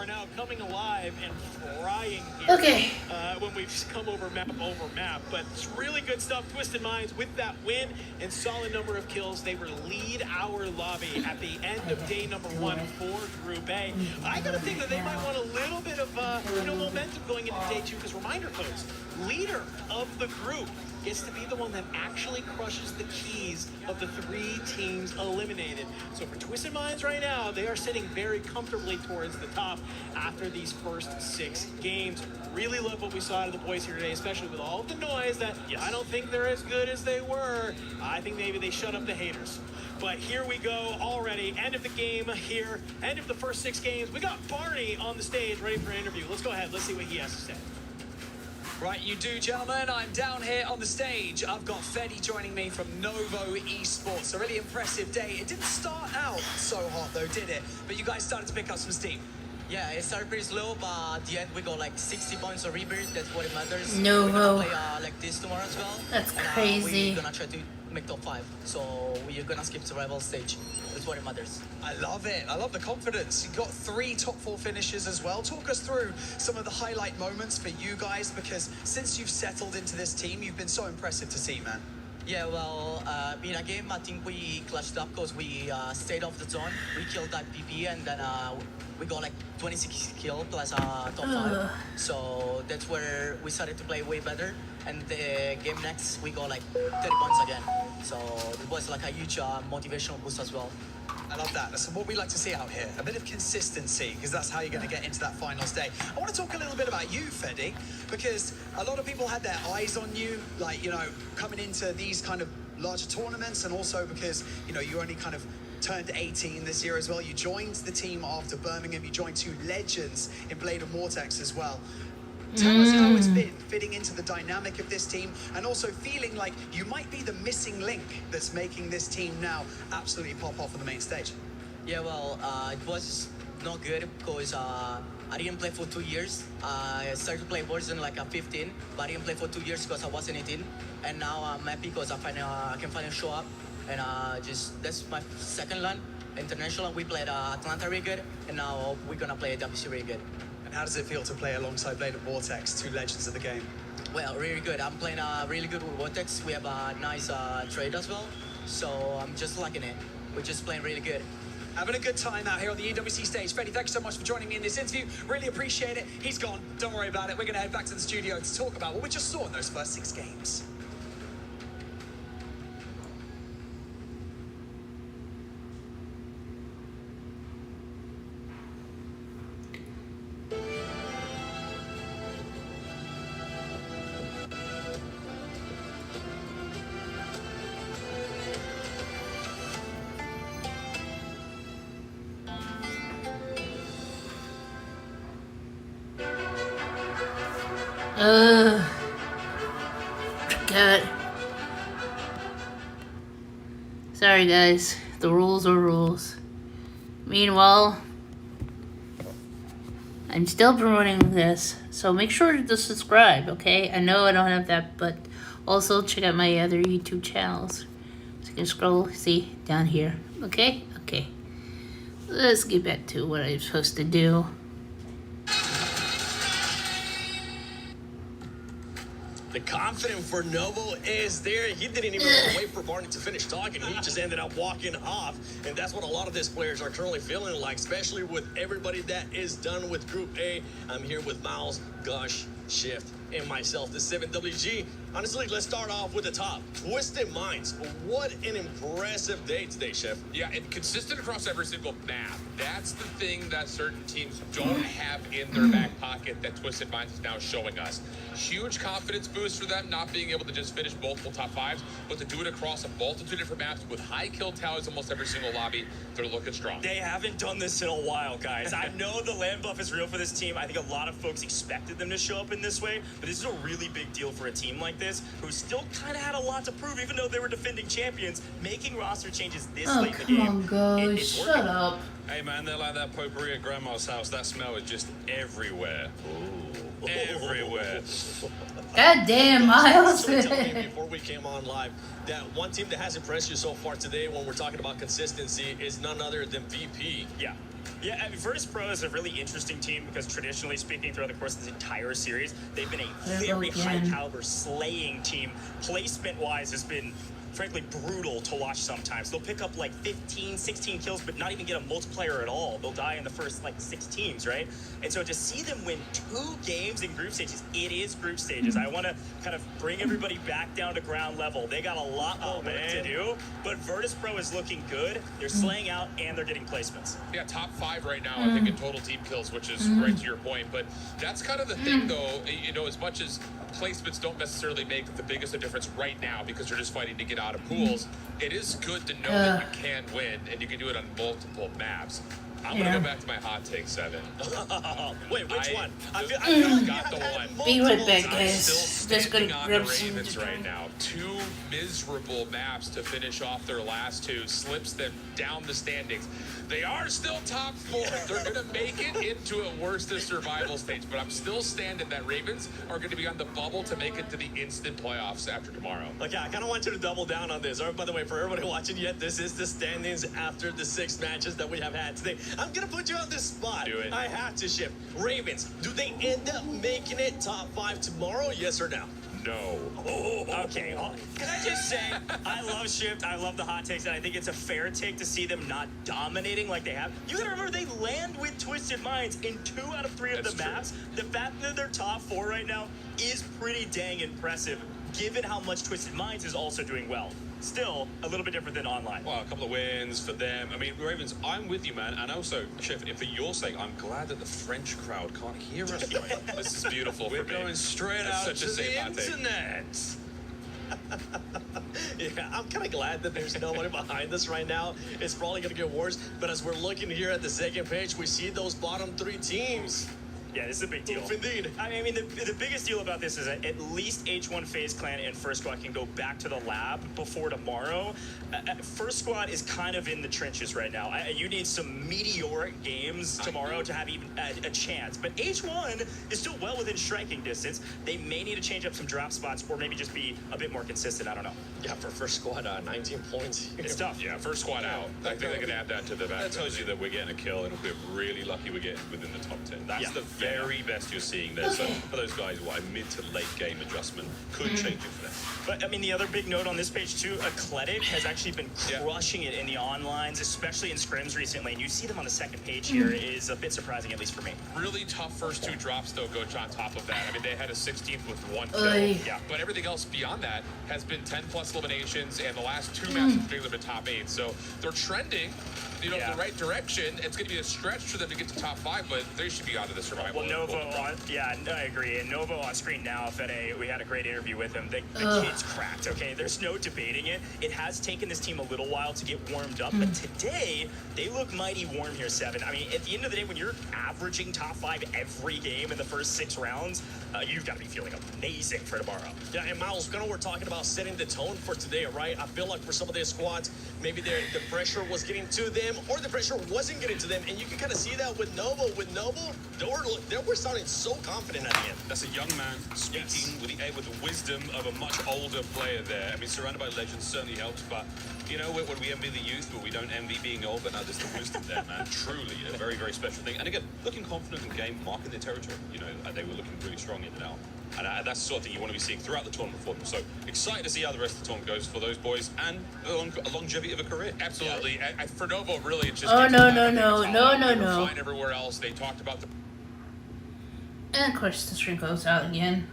Speaker 9: now coming alive and frying here.
Speaker 1: Okay.
Speaker 9: When we've come over map, but it's really good stuff. Twisted Minds with that win and solid number of kills. They will lead our lobby at the end of day number 1 for Group A. I gotta think that they might want a little bit of momentum going into day 2, because reminder folks, leader of the group gets to be the one that actually crushes the keys of the 3 teams eliminated. So for Twisted Minds right now, they are sitting very comfortably towards the top after these first 6 games. Really love what we saw out of the boys here today, especially with all of the noise that I don't think they're as good as they were. I think maybe they shut up the haters. But here we go already. End of the game here. End of the first 6 games. We got Barney on the stage ready for an interview. Let's go ahead. Let's see what he has to say.
Speaker 11: Right, you do, gentlemen. I'm down here on the stage. I've got Feddy joining me from Novo Esports. A really impressive day. It didn't start out so hot, though, did it? But you guys started to pick up some steam.
Speaker 18: Yeah, it started pretty slow, but at the end we got like 60 points of rebirth. That's what it matters.
Speaker 1: No.
Speaker 18: We're gonna play like this tomorrow as well.
Speaker 1: That's
Speaker 18: and,
Speaker 1: crazy.
Speaker 18: We're gonna try to make top 5. So we're gonna skip survival stage. That's what it matters.
Speaker 11: I love it. I love the confidence. You've got 3 top 4 finishes as well. Talk us through some of the highlight moments for you guys, because since you've settled into this team, you've been so impressive to see, man.
Speaker 18: Yeah, well, in a game, I think we clutched up because we stayed off the zone. We killed that PP, and then we got like 26 kills plus top 5. So that's where we started to play way better. And the game next, we got like 30 points again. So it was like a huge motivational boost as well.
Speaker 11: I love that. That's what we like to see out here. A bit of consistency, because that's how you're going to get into that finals day. I want to talk a little bit about you, Feddy, because a lot of people had their eyes on you, like, you know, coming into these kind of larger tournaments, and also because, you know, you only kind of turned 18 this year as well. You joined the team after Birmingham. You joined 2 legends in Blade and Vortex as well. Tell us how it's been fitting into the dynamic of this team, and also feeling like you might be the missing link that's making this team now absolutely pop off on the main stage.
Speaker 18: Yeah, well, it was not good because I didn't play for 2 years. I started to play Warzone like at 15, but I didn't play for 2 years because I wasn't 18. And now I'm happy because I can finally show up. And that's my second LAN, international. We played Atlanta really good, and now we're gonna play WC really good.
Speaker 11: And how does it feel to play alongside Blade and Vortex, 2 legends of the game?
Speaker 18: Well, really good. I'm playing really good with Vortex. We have a nice trade as well. So I'm just liking it. We're just playing really good.
Speaker 11: Having a good time out here on the EWC stage. Freddy, thanks so much for joining me in this interview. Really appreciate it. He's gone. Don't worry about it. We're going to head back to the studio to talk about what we just saw in those first 6 games.
Speaker 1: God. Sorry guys, the rules are rules. Meanwhile, I'm still promoting this, so make sure to subscribe, okay? I know I don't have that, but also check out my other YouTube channels. So you can scroll, see, down here, okay? Okay. Let's get back to what I'm supposed to do.
Speaker 2: The confident for Novo is there. He didn't even wait for Barney to finish talking. He just ended up walking off. And that's what a lot of these players are currently feeling like, especially with everybody that is done with Group A. I'm here with Miles, Gush, Shift, and myself, the 7WG. Honestly, let's start off with the top. Twisted Minds. What an impressive day today, Chef.
Speaker 13: Yeah, and consistent across every single map. That's the thing that certain teams don't have in their back pocket that Twisted Minds is now showing us. Huge confidence boost for them, not being able to just finish multiple top 5s, but to do it across a multitude of different maps with high kill tallies almost every single lobby. They're looking strong.
Speaker 4: They haven't done this in a while, guys. I know the land buff is real for this team. I think a lot of folks expected them to show up in this way, but this is a really big deal for a team like this, who still kind of had a lot to prove, even though they were defending champions. Making roster changes this late in the game.
Speaker 1: Oh, shut up.
Speaker 3: Hey man, they're like that potpourri at grandma's house. That smell is just everywhere. Ooh. Everywhere.
Speaker 1: God damn, Miles.
Speaker 2: So tell me before we came on live that one team that has impressed you so far today when we're talking about consistency is none other than VP.
Speaker 4: Yeah. Yeah, I mean, Virtus Pro is a really interesting team because traditionally speaking, throughout the course of this entire series, they've been a very high caliber slaying team. Placement-wise has been frankly brutal to watch sometimes. They'll pick up like 15, 16 kills, but not even get a multiplayer at all. They'll die in the first like 6 teams, right? And so to see them win 2 games in group stages, it is group stages. I want to kind of bring everybody back down to ground level. They got a lot more work to do, but Virtus Pro is looking good. They're slaying out and they're getting placements.
Speaker 13: Yeah, top 5 right now, I think, in total team kills, which is right to your point. But that's kind of the thing, though, you know, as much as placements don't necessarily make the biggest of difference right now because they're just fighting to get out of pools, it is good to know that you can win and you can do it on multiple maps. I'm gonna go back to my hot take 7.
Speaker 2: Wait, which one?
Speaker 13: I got the one.
Speaker 1: Be right back,
Speaker 13: I'm
Speaker 1: guys.
Speaker 13: still
Speaker 1: Just gonna
Speaker 13: standing on
Speaker 1: grab
Speaker 13: the
Speaker 1: some.
Speaker 13: Ravens right now. 2 miserable maps to finish off their last 2 slips them down the standings. They are still top 4. They're gonna make it into a worst of survival stage, but I'm still standing that Ravens are gonna be on the bubble to make it to the instant playoffs after tomorrow.
Speaker 2: Like, yeah, I kind of want you to double down on this. By the way, for everybody watching yet, this is the standings after the 6 matches that we have had today. I'm gonna put you on this spot.
Speaker 13: Do it.
Speaker 2: I have to shift. Ravens, do they end up making it top 5 tomorrow? Yes or no?
Speaker 13: No.
Speaker 4: Okay, can I just say, I love Shift, I love the hot takes, and I think it's a fair take to see them not dominating like they have. You gotta remember, they land with Twisted Minds in 2 out of 3 of the maps. The fact that they're top 4 right now is pretty dang impressive, given how much Twisted Minds is also doing well. Still, a little bit different than online.
Speaker 3: Well, a couple of wins for them. I mean, Ravens, I'm with you, man. And also, Chef, for your sake, I'm glad that the French crowd can't hear us right now.
Speaker 13: This is beautiful
Speaker 3: We're
Speaker 13: for me.
Speaker 3: going straight
Speaker 13: That's
Speaker 3: out
Speaker 13: such
Speaker 3: to
Speaker 13: a safe
Speaker 3: the
Speaker 13: hot take.
Speaker 3: internet.
Speaker 2: Yeah, I'm kind of glad that there's nobody behind us right now. It's probably going to get worse. But as we're looking here at the second page, we see those bottom 3 teams.
Speaker 4: Yeah, this is a big deal.
Speaker 2: Indeed.
Speaker 4: I mean, the biggest deal about this is that at least H1 FaZe Clan and First Squad can go back to the lab before tomorrow. First Squad is kind of in the trenches right now. You need some meteoric games tomorrow to have even a chance. But H1 is still well within striking distance. They may need to change up some drop spots or maybe just be a bit more consistent. I don't know.
Speaker 2: Yeah, for First Squad, 19 points.
Speaker 4: It's tough.
Speaker 13: Yeah, First Squad out. I think they can add that to the back.
Speaker 3: That tells you that we're getting a kill, and if we're really lucky, we're getting within the top 10. That's the very best you're seeing there. So for those guys, what a mid to late game adjustment could change it for them.
Speaker 4: But I mean, the other big note on this page too, Eclectic has actually been crushing it in the onlines, especially in scrims recently. And you see them on the second page here is a bit surprising, at least for me.
Speaker 13: Really tough first 2 drops, though, Goach, on top of that. I mean, they had a 16th with 1 kill. Yeah, but everything else beyond that has been 10+ eliminations, and the last 2 matches in particular have been top 8. So they're trending, you know, the right direction. It's going to be a stretch for them to get to top 5, but they should be out of the survival.
Speaker 4: Well, Novo, I agree. And Novo on screen now, Fede, we had a great interview with him. The kid's cracked, okay? There's no debating it. It has taken this team a little while to get warmed up, but today, they look mighty warm here, Seven. I mean, at the end of the day, when you're averaging top 5 every game in the first 6 rounds, you've got to be feeling amazing for tomorrow.
Speaker 2: Yeah, and Miles, we're talking about setting the tone for today, right? I feel like for some of their squads, maybe the pressure was getting to them, or the pressure wasn't getting to them, and you can kind of see that with Novo. With Novo, they were sounding so confident at the end.
Speaker 3: That's a young man speaking with the wisdom of a much older player there. I mean, surrounded by legends certainly helps, but you know, when we envy the youth, but we don't envy being old, but now there's the wisdom there, man. Truly a very, very special thing. And again, looking confident in game, marking their territory. You know, they were looking really strong in and out. And that's the sort of thing you want to be seeing throughout the tournament for them. So excited to see how the rest of the tournament goes for those boys and a longevity of a career.
Speaker 13: Absolutely. For Novo, really, it just
Speaker 1: no.
Speaker 13: fine everywhere else. They talked about the
Speaker 1: And of course the stream goes out again.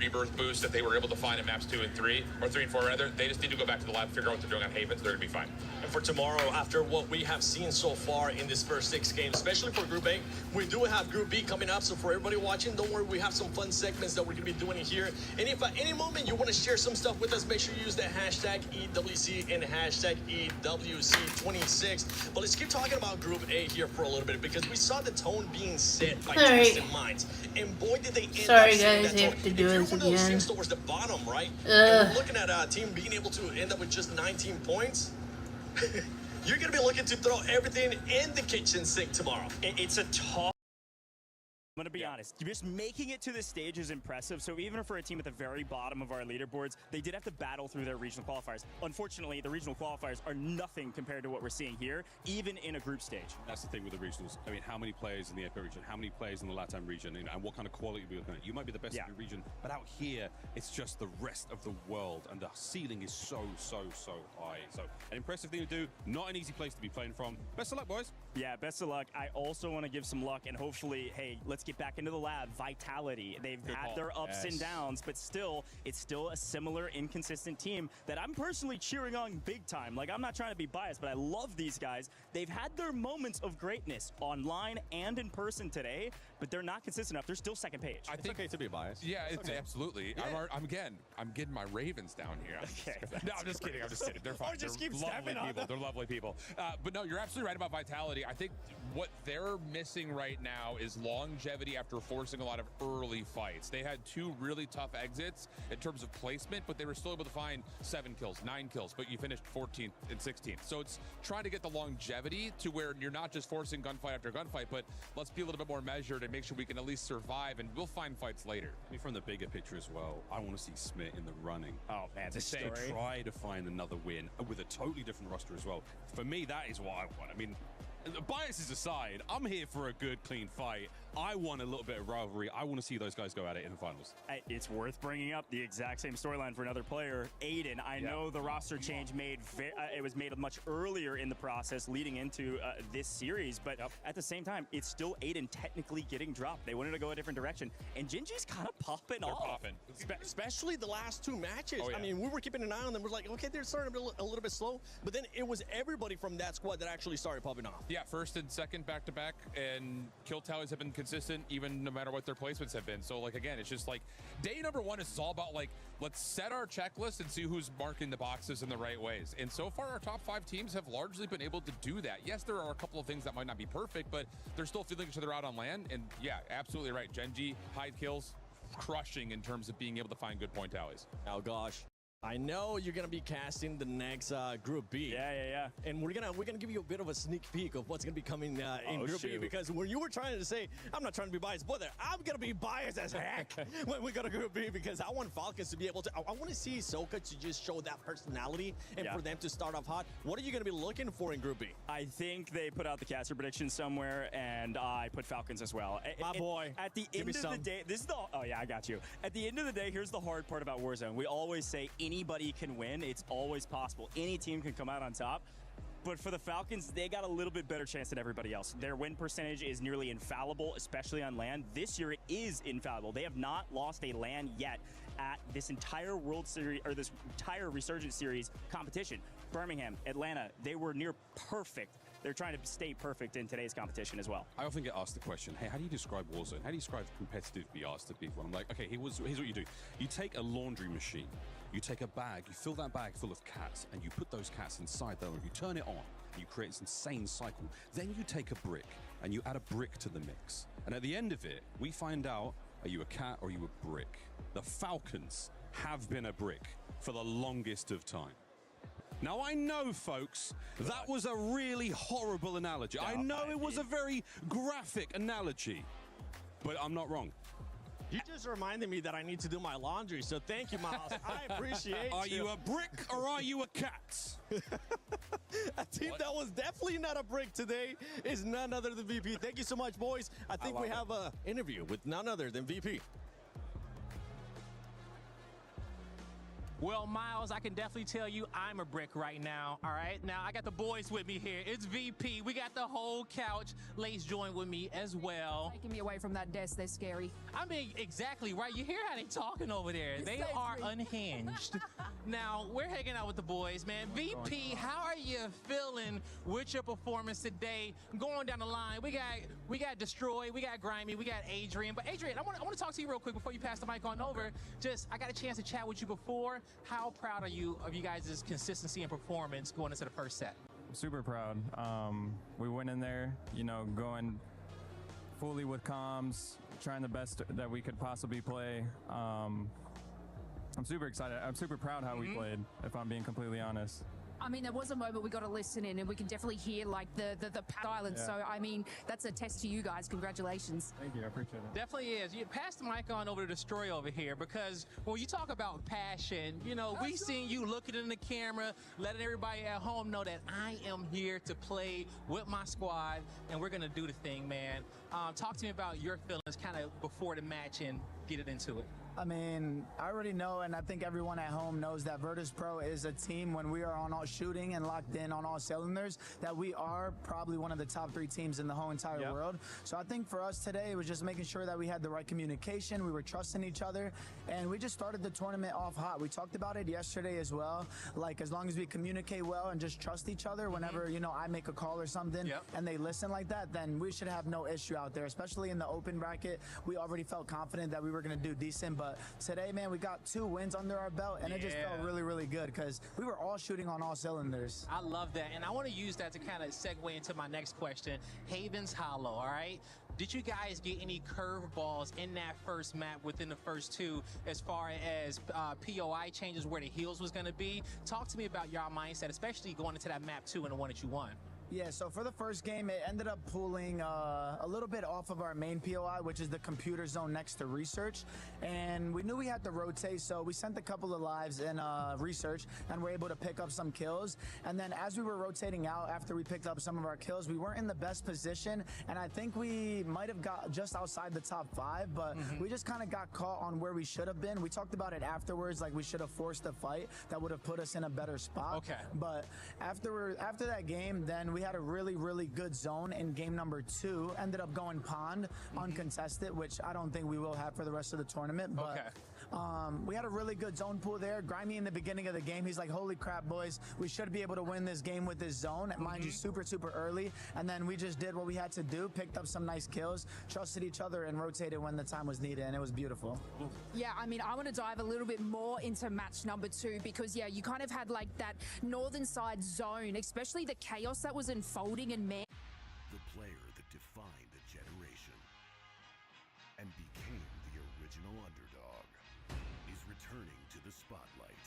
Speaker 13: rebirth boost that they were able to find in maps 2 and 3, or 3 and 4 rather. They just need to go back to the lab, figure out what they're doing on Havens. They're gonna be fine.
Speaker 2: And for tomorrow, after what we have seen so far in this first 6 games, especially for Group A, we do have Group B coming up. So for everybody watching, don't worry, we have some fun segments that we're gonna be doing here. And if at any moment you want to share some stuff with us, make sure you use the hashtag EWC and hashtag EWC26. But let's keep talking about Group A here for a little bit, because we saw the tone being set by Twisted Minds. And boy, did they end up
Speaker 1: Sorry
Speaker 2: setting
Speaker 1: guys,
Speaker 2: that
Speaker 1: I
Speaker 2: tone.
Speaker 1: have to do this again.
Speaker 2: Teams towards the bottom, right? And we're looking at a team being able to end up with just 19 points. You're going to be looking to throw everything in the kitchen sink tomorrow.
Speaker 4: It's a tough.
Speaker 9: I'm going to be honest, just making it to this stage is impressive. So even for a team at the very bottom of our leaderboards, they did have to battle through their regional qualifiers. Unfortunately, the regional qualifiers are nothing compared to what we're seeing here, even in a group stage.
Speaker 6: That's the thing with the regionals. I mean, how many players in the APAC region, how many players in the LATAM region, you know, and what kind of quality are we looking at? You might be the best in your region, but out here, it's just the rest of the world, and the ceiling is so high. So an impressive thing to do, not an easy place to be playing from. Best of luck, boys.
Speaker 9: Yeah, best of luck. I also want to give some luck, and hopefully, hey, let's get back into the lab. Vitality. They've had their ups and downs, but still, it's still a similar inconsistent team that I'm personally cheering on big time. Like, I'm not trying to be biased, but I love these guys. They've had their moments of greatness online and in person today, but they're not consistent enough. They're still second page.
Speaker 13: I think
Speaker 6: okay to be biased.
Speaker 13: Yeah, it's absolutely. Yeah. I'm getting my Ravens down here.
Speaker 9: Okay.
Speaker 13: No, I'm just kidding. They're fine.
Speaker 9: just
Speaker 13: They're
Speaker 9: keep
Speaker 13: lovely
Speaker 9: stepping on
Speaker 13: people.
Speaker 9: them.
Speaker 13: They're lovely people. But no, you're absolutely right about Vitality. I think what they're missing right now is longevity after forcing a lot of early fights. They had 2 really tough exits in terms of placement, but they were still able to find 7 kills, 9 kills, but you finished 14th and 16th. So it's trying to get the longevity to where you're not just forcing gunfight after gunfight, but let's be a little bit more measured and make sure we can at least survive, and we'll find fights later.
Speaker 6: I mean, from the bigger picture as well, I want to see Smith in the running.
Speaker 9: Oh man,
Speaker 6: to try to find another win with a totally different roster as well. For me, that is what I want. I mean, biases aside, I'm here for a good, clean fight. I want a little bit of rivalry. I want to see those guys go at it in the finals.
Speaker 9: It's worth bringing up the exact same storyline for another player, Aiden. I know the roster change it was made much earlier in the process leading into this series, but at the same time, it's still Aiden technically getting dropped. They wanted to go a different direction, and Gingy's kind of popping off.
Speaker 2: Especially the last 2 matches.
Speaker 13: Oh, yeah.
Speaker 2: I mean, we were keeping an eye on them. We're like, okay, they're starting a little bit slow, but then it was everybody from that squad that actually started popping off.
Speaker 13: Yeah, first and second back-to-back, and kill tallies have been consistent even no matter what their placements have been. So, like, again, it's just like day number 1 is all about, like, let's set our checklist and see who's marking the boxes in the right ways. And so far, our top 5 teams have largely been able to do that. Yes, there are a couple of things that might not be perfect, but they're still feeling each other out on land. And yeah, absolutely right. Genji, hide kills, crushing in terms of being able to find good point tallies.
Speaker 19: Oh, gosh.
Speaker 15: I know you're gonna be casting the next Group B.
Speaker 19: Yeah.
Speaker 15: And we're gonna give you a bit of a sneak peek of what's gonna be coming in Group B, because when you were trying to say, I'm not trying to be biased, brother, I'm gonna be biased as heck when we go to Group B, because I want Falcons to be able to. I want to see Soka to just show that personality and for them to start off hot. What are you gonna be looking for in Group B?
Speaker 19: I think they put out the caster prediction somewhere, and I put Falcons as well.
Speaker 15: My boy.
Speaker 19: At the end of the day, this is the. Oh yeah, I got you. At the end of the day, here's the hard part about Warzone. We always say anybody can win. It's always possible. Any team can come out on top. But for the Falcons, they got a little bit better chance than everybody else. Their win percentage is nearly infallible, especially on LAN. This year, it is infallible. They have not lost a LAN yet at this entire World Series, or this entire Resurgence Series competition. Birmingham, Atlanta, they were near perfect. They're trying to stay perfect in today's competition as well.
Speaker 6: I often get asked the question, hey, how do you describe Warzone? How do you describe competitive BRs to people? I'm like, okay, here's what you do. You take a laundry machine, you take a bag, you fill that bag full of cats, and you put those cats inside there, and you turn it on, and you create this insane cycle. Then you take a brick, and you add a brick to the mix. And at the end of it, we find out, are you a cat or are you a brick? The Falcons have been a brick for the longest of time. Now, I know, folks, that was a really horrible analogy. I know it was a very graphic analogy, but I'm not wrong.
Speaker 15: You just reminded me that I need to do my laundry, so thank you, Miles. I appreciate you.
Speaker 6: Are you a brick or are you a cat?
Speaker 15: A team that was definitely not a brick today is none other than VP. Thank you so much, boys. I think we have an interview with none other than VP.
Speaker 21: Well, Miles, I can definitely tell you I'm a brick right now, all right? Now, I got the boys with me here. It's VP. We got the whole couch. Lace joined with me as well.
Speaker 22: Taking me away from that desk, they're scary.
Speaker 21: I mean, exactly, right? You hear how they talking over there. They are unhinged. Now, we're hanging out with the boys, man. VP, how are you feeling with your performance today? Going down the line, we got Destroy, we got Grimy, we got Adrian. But Adrian, I want to talk to you real quick before you pass the mic on over. I got a chance to chat with you before. How proud are you of you guys' consistency and performance going into the first set?
Speaker 23: I'm super proud. We went in there, going fully with comms, trying the best that we could possibly play. I'm super excited. I'm super proud how we played, if I'm being completely honest.
Speaker 22: I mean, there was a moment we got to listen in and we can definitely hear like the silence. Yeah. So, I mean, that's a test to you guys. Congratulations.
Speaker 23: Thank you. I appreciate it.
Speaker 21: Definitely is. You pass the mic on over to Destroy over here, because when you talk about passion, we seen you looking in the camera, letting everybody at home know that I am here to play with my squad and we're going to do the thing, man. Talk to me about your feelings kind of before the match and get it into it.
Speaker 26: I mean, I already know, and I think everyone at home knows that Virtus Pro is a team when we are on all shooting and locked in on all cylinders, that we are probably one of the top 3 teams in the whole entire world. So I think for us today, it was just making sure that we had the right communication, we were trusting each other, and we just started the tournament off hot. We talked about it yesterday as well. Like, as long as we communicate well and just trust each other, whenever, I make a call or something and they listen like that, then we should have no issue out there, especially in the open bracket. We already felt confident that we were going to do decent. But today, man, we got 2 wins under our belt, and it just felt really, really good because we were all shooting on all cylinders.
Speaker 21: I love that, and I want to use that to kind of segue into my next question. Haven's Hollow, all right? Did you guys get any curveballs in that first map within the first 2 as far as POI changes where the heals was going to be? Talk to me about your mindset, especially going into that map 2 and the one that you won.
Speaker 26: Yeah, so for the first game, it ended up pulling a little bit off of our main POI, which is the computer zone next to research. And we knew we had to rotate, so we sent a couple of lives in research and were able to pick up some kills. And then as we were rotating out, after we picked up some of our kills, we weren't in the best position. And I think we might have got just outside the top 5, but we just kind of got caught on where we should have been. We talked about it afterwards, like we should have forced a fight that would have put us in a better spot.
Speaker 21: Okay.
Speaker 26: But after that game, then we had a really, really good zone in game number 2. Ended up going pond uncontested, which I don't think we will have for the rest of the tournament. But we had a really good zone pool there. Grimy in the beginning of the game, he's like, holy crap, boys, we should be able to win this game with this zone. Mind you, super, super early. And then we just did what we had to do, picked up some nice kills, trusted each other, and rotated when the time was needed, and it was beautiful.
Speaker 22: Yeah, I mean, I want to dive a little bit more into match number 2 because, yeah, you kind of had like that northern side zone, especially the chaos that was unfolding and man.
Speaker 27: The player that defined a generation and became the original underdog is returning to the spotlight.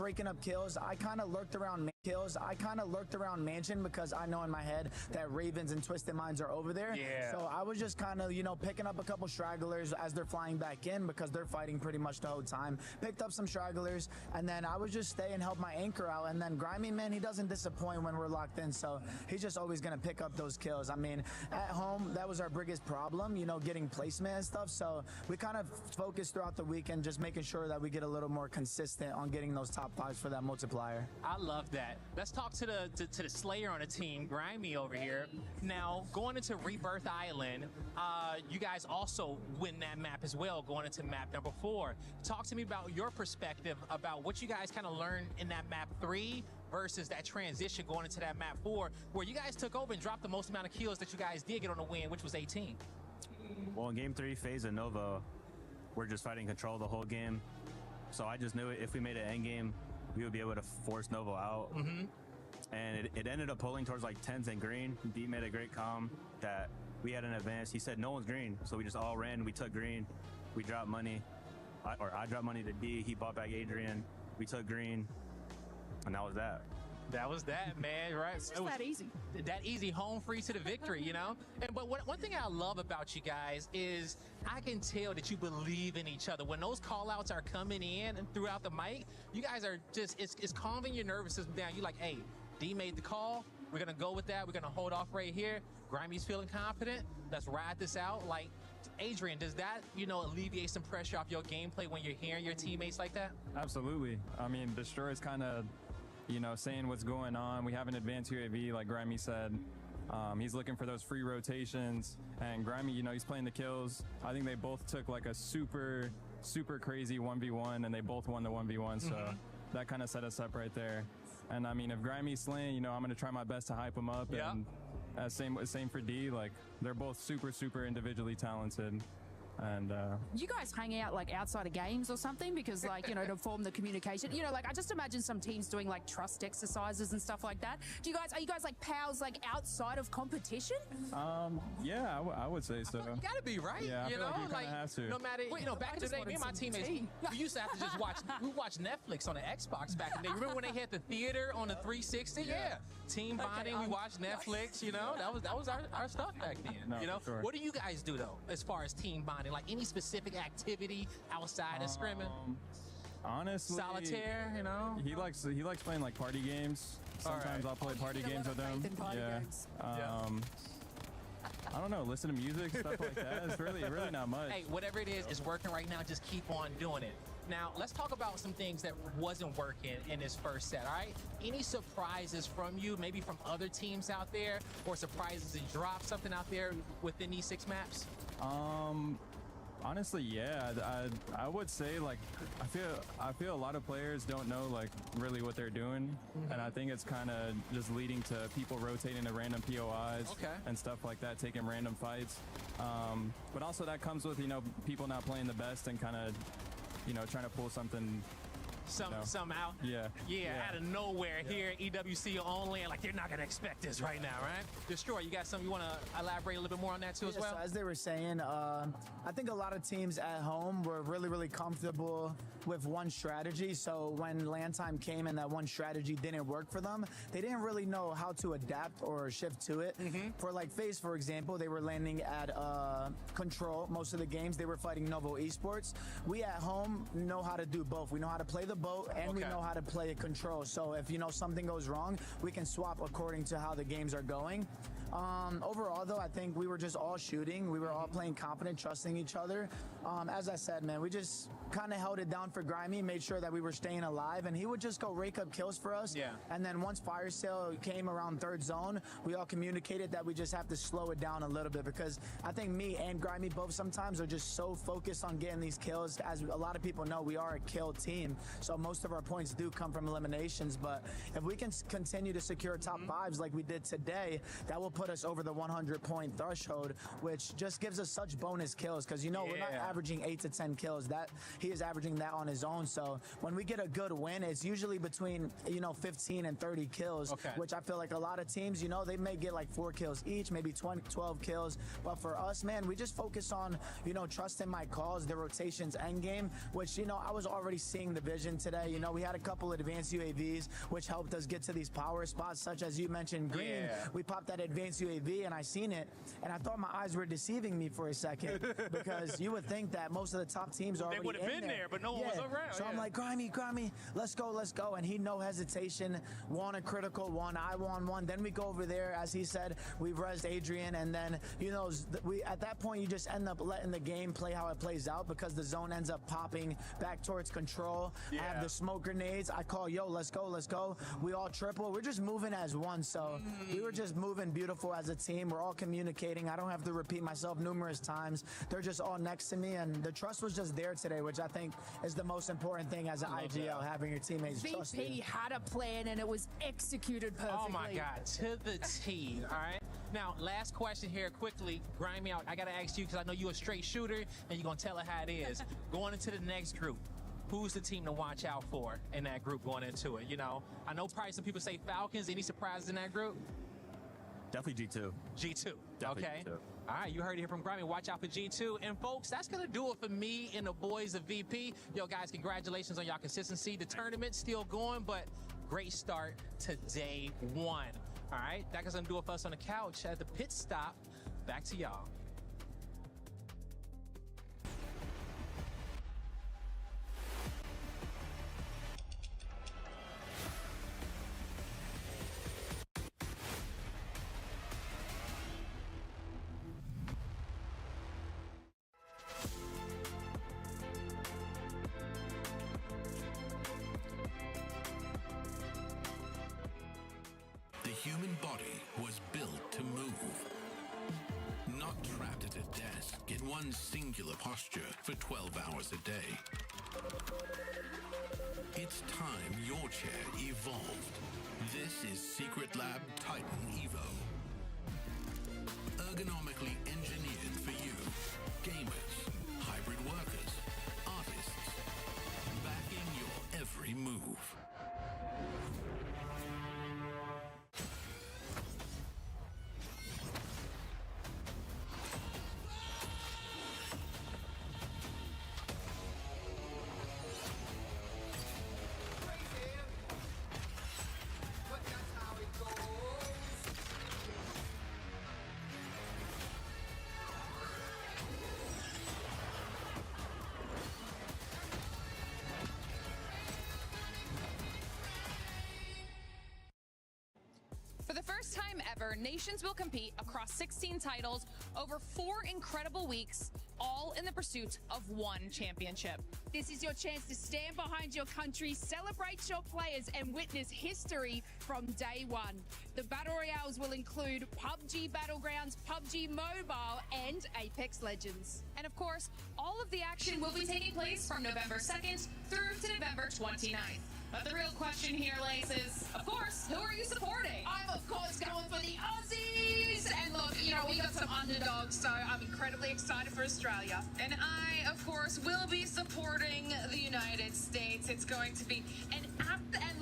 Speaker 26: raking up kills. I kind of lurked around Mansion because I know in my head that Ravens and Twisted Minds are over there.
Speaker 9: Yeah.
Speaker 26: So I was just kind of, you know, picking up a couple stragglers as they're flying back in because they're fighting pretty much the whole time. Picked up some stragglers, and then I would just stay and help my anchor out. And then Grimy, man, he doesn't disappoint when we're locked in, so he's just always going to pick up those kills. I mean, at home, that was our biggest problem, you know, getting placement and stuff. So we kind of focused throughout the weekend just making sure that we get a little more consistent on getting those top 5s for that multiplier.
Speaker 21: I love that. Let's talk to the Slayer on the team, Grimy over here. Now, going into Rebirth Island, you guys also win that map as well, going into map number 4. Talk to me about your perspective about what you guys kind of learned in that map 3 versus that transition going into that map 4, where you guys took over and dropped the most amount of kills that you guys did get on the win, which was 18.
Speaker 7: Well, in game 3, FaZe and Nova, we're just fighting control the whole game. So I just knew if we made an end game, we would be able to force Nova out. And it ended up pulling towards like 10s and green. D made a great comm that we had an advance. He said no one's green, so we just all ran. We took green. We dropped money. I dropped money to D. He bought back Adrian. We took green, and that was that.
Speaker 21: That was that, man, right?
Speaker 22: It's just that easy.
Speaker 21: That easy, home free to the victory, you know? But one thing I love about you guys is I can tell that you believe in each other. When those call-outs are coming in and throughout the mic, you guys are just, it's calming your nervous system down. You're like, hey, D made the call. We're going to go with that. We're going to hold off right here. Grimy's feeling confident. Let's ride this out. Like, Adrian, does that, you know, alleviate some pressure off your gameplay when you're hearing your teammates like that?
Speaker 23: Absolutely. I mean, Destroy's kind of, you know, saying what's going on. We have an advanced UAV, like Grimy said. He's looking for those free rotations. And Grimy, you know, he's playing the kills. I think they both took like a super crazy 1v1, and they both won the 1v1. So that kind of set us up right there. And I mean, if Grimy's slaying, you know, I'm going to try my best to hype him up.
Speaker 21: Yeah.
Speaker 23: And same for D. Like, they're both super individually talented. And
Speaker 22: you guys hang out like outside of games or something, because like, you know, to form the communication, you know, like I just imagine some teams doing like trust exercises and stuff like that. Are you guys like pals like outside of competition?
Speaker 23: Yeah, I would say so.
Speaker 21: You gotta be, right?
Speaker 23: Yeah, I
Speaker 21: you
Speaker 23: feel
Speaker 21: know,
Speaker 23: like you kinda have to.
Speaker 21: No matter, you know, back in the day, me and my teammates, we used to have to just watch Netflix on the Xbox back in the day. Remember when they had the theater on the 360? Yeah. Team bonding, we watched Netflix, you know, that was our stuff back then.
Speaker 23: No,
Speaker 21: you know,
Speaker 23: sure.
Speaker 21: What do you guys do though, as far as team bonding? Like any specific activity outside of scrimming?
Speaker 23: Honestly,
Speaker 21: solitaire, you know.
Speaker 23: He likes playing like party games. Sometimes I'll play party games with him. I don't know, listen to music, stuff like that. It's really not much.
Speaker 21: Hey, whatever it is working right now. Just keep on doing it. Now, let's talk about some things that wasn't working in this first set, all right? Any surprises from you, maybe from other teams out there, or surprises and drop something out there within these 6 maps?
Speaker 23: Honestly, yeah. I would say, like, I feel a lot of players don't know, like, really what they're doing. And I think it's kind of just leading to people rotating to random POIs and stuff like that, taking random fights. But also that comes with, you know, people not playing the best and kind of, you know, trying to pull something.
Speaker 21: Some out. Yeah, out of nowhere here, EWC only, and like they're not gonna expect this right now, right? Destroy, you got something you want to elaborate a little bit more on that too as well?
Speaker 26: So as they were saying, I think a lot of teams at home were really comfortable with one strategy. So when land time came and that one strategy didn't work for them, they didn't really know how to adapt or shift to it. For like FaZe, for example, they were landing at control most of the games. They were fighting Novo Esports. We at home know how to do both. We know how to play the boat and we know how to play control. So if, you know, something goes wrong, we can swap according to how the games are going. Overall, though, I think we were just all shooting. We were all playing confident, trusting each other. As I said, man, we just kind of held it down for Grimy, made sure that we were staying alive, and he would just go rake up kills for us. And then once fire sale came around 3rd zone, we all communicated that we just have to slow it down a little bit, because I think me and Grimy both sometimes are just so focused on getting these kills. As a lot of people know, we are a kill team, so most of our points do come from eliminations. But if we can continue to secure top 5s like we did today, that will put us over the 100-point threshold, which just gives us such bonus kills because, you know, we're not averaging 8 to 10 kills. That he is averaging that on his own. So when we get a good win, it's usually between, you know, 15 and 30 kills, which I feel like a lot of teams, you know, they may get like 4 kills each, maybe 12 kills. But for us, man, we just focus on, you know, trusting my calls, the rotations end game, which, you know, I was already seeing the vision today. You know, we had a couple of advanced UAVs, which helped us get to these power spots, such as you mentioned, green. We popped that advanced UAV and I seen it, and I thought my eyes were deceiving me for a second because you would think that most of the top teams are already
Speaker 9: they would have been there, but no one was around.
Speaker 26: So I'm like, Grimy, let's go. And he, no hesitation, won a critical one. I won one. Then we go over there, as he said, we've rezzed Adrian, and then, you know, we at that point, you just end up letting the game play how it plays out because the zone ends up popping back towards control. I have the smoke grenades. I call, yo, let's go. We all triple. We're just moving as one. So we were just moving beautiful as a team. We're all communicating. I don't have to repeat myself numerous times. They're just all next to me, and the trust was just there today, which I think is the most important thing as an IGL, having your teammates trust you.
Speaker 22: VP had a plan and it was executed perfectly.
Speaker 21: Oh my God, to the T. All right. Now, last question here quickly. Grimy, I got to ask you because I know you're a straight shooter and you're going to tell it how it is. Going into the next group, who's the team to watch out for in that group going into it? You know, I know probably some people say Falcons. Any surprises in that group?
Speaker 7: Definitely G2.
Speaker 21: G2.
Speaker 7: Definitely
Speaker 21: okay.
Speaker 7: G2.
Speaker 21: All right, you heard it here from Grimy. Watch out for G2. And folks, that's going to do it for me and the boys of VP. Yo, guys, congratulations on y'all consistency. The tournament's still going, but great start to day 1. All right, that's going to do it for us on the couch at the pit stop. Back to y'all.
Speaker 27: The human body was built to move, not trapped at a desk in one singular posture for 12 hours a day. It's time your chair evolved. This is Secret Lab Titan Evo. Ergonomically engineered for you, gamers, hybrid workers, artists, backing your every move.
Speaker 8: For the first time ever, nations will compete across 16 titles over 4 incredible weeks, all in the pursuit of one championship.
Speaker 22: This is your chance to stand behind your country, celebrate your players, and witness history from day 1. The Battle Royales will include PUBG Battlegrounds, PUBG Mobile, and Apex Legends.
Speaker 8: And of course, all of the action will be taking place from November 2nd through to November 29th. But the real question here, Lace, is, of course, who are you supporting?
Speaker 22: I'm, of course, going for the Aussies! And look, you know, we got some underdogs, so I'm incredibly excited for Australia.
Speaker 8: And I, of course, will be supporting the United States. It's going to be
Speaker 22: and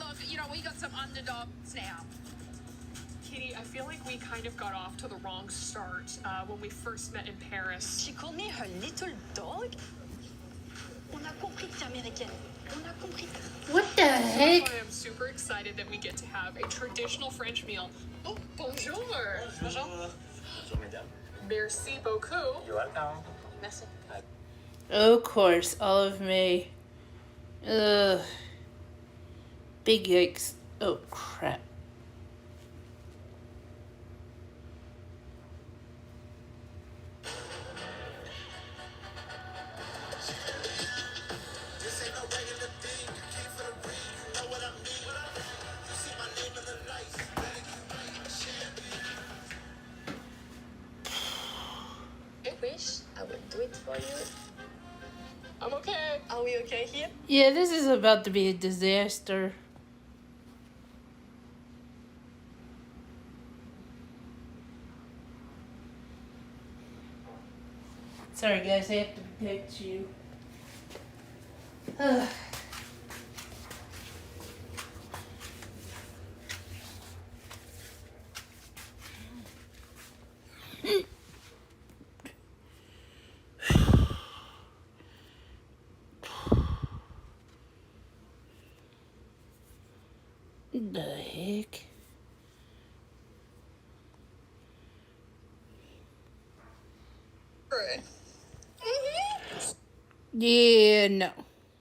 Speaker 22: look, you know, we got some underdogs now.
Speaker 10: Kitty, I feel like we kind of got off to the wrong start when we first met in Paris.
Speaker 16: She called me her little dog? On a compris que t'es américaine. On a compris.
Speaker 1: What the heck?
Speaker 10: I am super excited that we get to have a traditional French meal. Oh, bonjour.
Speaker 17: Bonjour. Bonjour, mesdames.
Speaker 10: Merci beaucoup.
Speaker 17: You're welcome.
Speaker 10: Merci.
Speaker 1: Of course, all of me. Ugh. Big yikes. Oh, crap.
Speaker 16: I would do it for you. I'm okay. Are we okay here?
Speaker 1: Yeah, this is about to be a disaster. Sorry guys, I have to protect you. The heck? Yeah, no.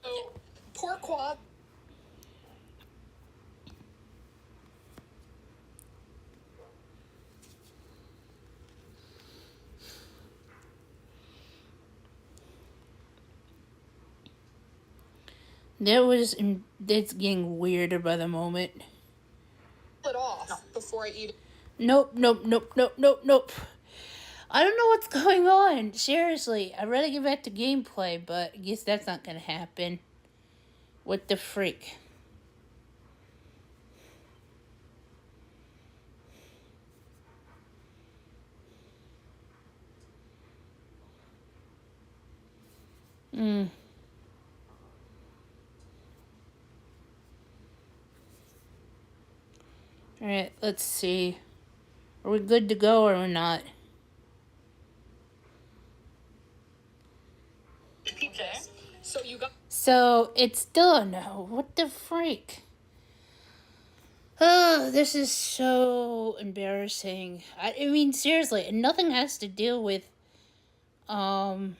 Speaker 10: Oh, poor quad.
Speaker 1: That's getting weirder by the moment.
Speaker 10: It off before I eat it.
Speaker 1: Nope. I don't know what's going on. Seriously, I'd rather get back to gameplay, but I guess that's not gonna happen. What the freak? Alright, let's see. Are we good to go or we're not?
Speaker 10: Okay. So you got.
Speaker 1: So, it's still a no. What the freak? Oh, this is so embarrassing. I mean, seriously, nothing has to do with, has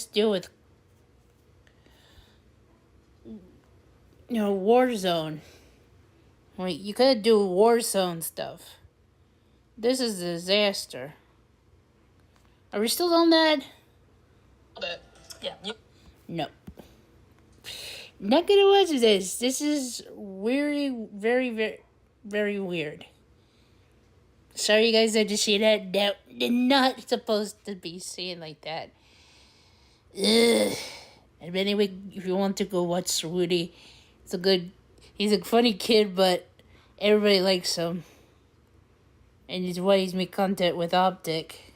Speaker 1: to do with, Warzone. Wait, you could do Warzone stuff. This is a disaster. Are we still on that?
Speaker 10: Yeah.
Speaker 1: No. Not gonna watch this. This is very weird. Sorry, you guys, I just see that. That they're not supposed to be seen like that. Ugh. And anyway, if you want to go watch Rudy, he's a funny kid, but everybody likes him. And it's why he's made content with Optic.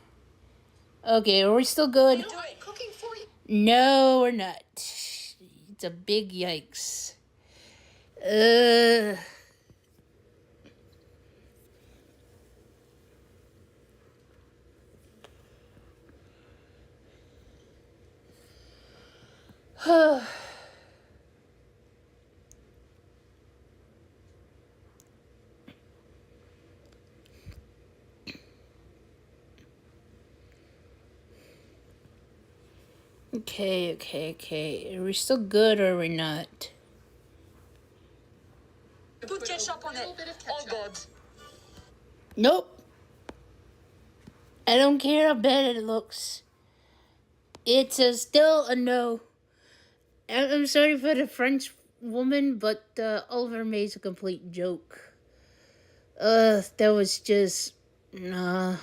Speaker 1: Okay, are we still good?
Speaker 10: Cooking for you.
Speaker 1: No, we're not. It's a big yikes. Okay. Are we still good or are we not?
Speaker 10: Put ketchup on it. Oh God.
Speaker 1: Nope. I don't care how bad it looks. It's still a no. I'm sorry for the French woman, but Oliver May's a complete joke. That was just no.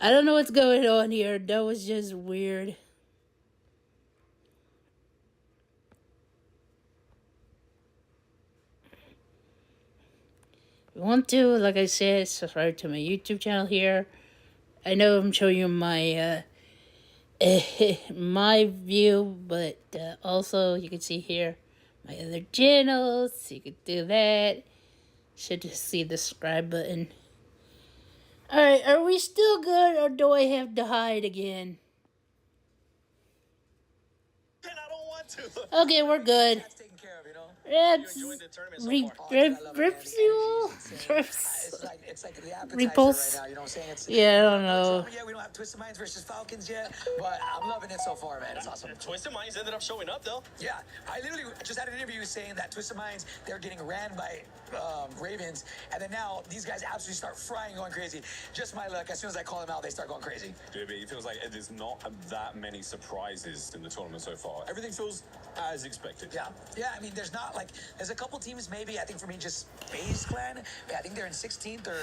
Speaker 1: I don't know what's going on here. That was just weird. If you want to, like I said, subscribe to my YouTube channel here. I know I'm showing you my my view, but also you can see here my other channels. You could do that. Should just see the subscribe button. Alright, are we still good or do I have to hide again? Okay, we're good. That's repulse. Yeah, I don't know.
Speaker 11: Yeah, we don't have Twisted Minds versus Falcons yet, but I'm loving it so far, man. It's awesome.
Speaker 9: Twisted Minds ended up showing up, though.
Speaker 11: Yeah, I literally just had an interview saying that Twisted Minds, they're getting ran by Ravens, and then now these guys absolutely start frying, going crazy. Just my luck, as soon as I call them out, they start going crazy.
Speaker 3: JB, it feels like there's not that many surprises in the tournament so far. Everything feels as expected.
Speaker 11: Yeah, I mean, there's not like, there's a couple teams maybe, I think for me, just FaZe Clan. I think they're in 16th or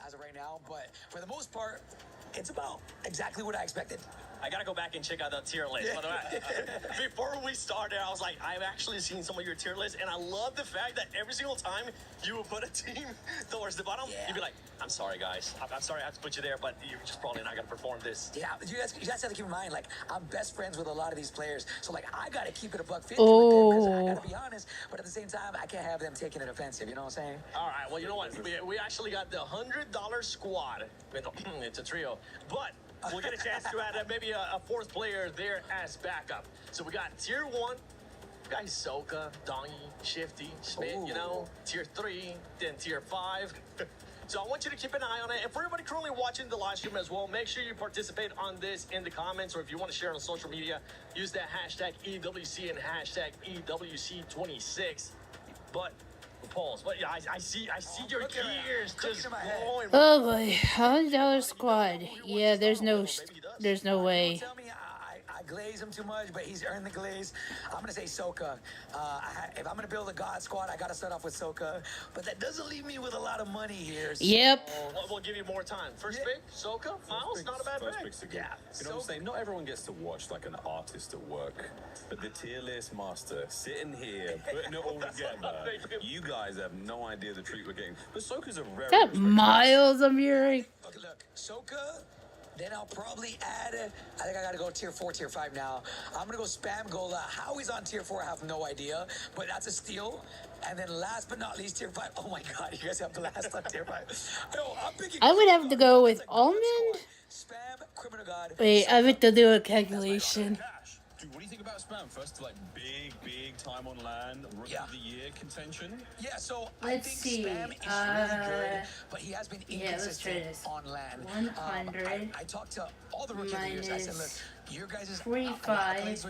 Speaker 11: as of right now, but for the most part, it's about exactly what I expected.
Speaker 2: I gotta go back and check out that tier list. By the way, before we started, I was like, I've actually seen some of your tier lists, and I love the fact that every single time you would put a team towards the bottom, you'd be like, I'm sorry, guys. I'm sorry I have to put you there, but you're just probably not gonna perform this.
Speaker 5: Yeah, you guys have to keep in mind, like, I'm best friends with a lot of these players, so like I gotta keep it a $150 with them, 'cause I gotta be honest. But at the same time, I can't have them taking it offensive. You know what I'm saying?
Speaker 2: All right. Well, you know what? We actually got the $100 squad. It's a trio, but we'll get a chance to add maybe a fourth player there as backup. So we got tier 1. Got Hisoka, Dongy, Shifty, Schmidt, you know, tier 3, then tier 5. So I want you to keep an eye on it. And for everybody currently watching the live stream as well, make sure you participate on this in the comments, or if you want to share on social media, use that hashtag EWC and hashtag EWC26. But Pauls, but yeah, I see your gears just going.
Speaker 1: Oh boy, $100 squad. Yeah, there's no way.
Speaker 5: I glaze him too much, but he's earned the glaze. I'm gonna say Soka. If I'm gonna build a god squad, I gotta start off with Soka. But that doesn't leave me with a lot of money here. So
Speaker 1: yep.
Speaker 2: We'll give you more time. First pick, Soka. Miles, not a bad pick.
Speaker 3: Pick's a good. You know what I'm saying? Not everyone gets to watch like an artist at work, but the tier list master sitting here putting it all together. You guys have no idea the treat we're getting. But Soka's a rare.
Speaker 1: That Miles I'm hearing.
Speaker 5: Okay, look, Soka. Then I'll probably add, I think I gotta go tier 4, tier 5 now. I'm gonna go Spam Gola. How he's on tier 4, I have no idea, but that's a steal. And then last but not least, tier 5. Oh my God, you guys have the last on tier 5. No, I'm picking.
Speaker 1: I would have to go with Almond.
Speaker 5: Spam, Criminal God.
Speaker 1: Wait, I have to do a calculation.
Speaker 3: Dude, what do you think about Spam? First, like big time on land, rookie of the year contention.
Speaker 5: Yeah, so
Speaker 1: Let's
Speaker 5: I think
Speaker 1: see.
Speaker 5: Spam is really good, but he has been
Speaker 1: Yeah, let's try
Speaker 5: inconsistent
Speaker 1: this.
Speaker 5: on land.
Speaker 1: 100
Speaker 5: I talked to all the rookie of the years. I said, look, your guys is
Speaker 1: 45 gives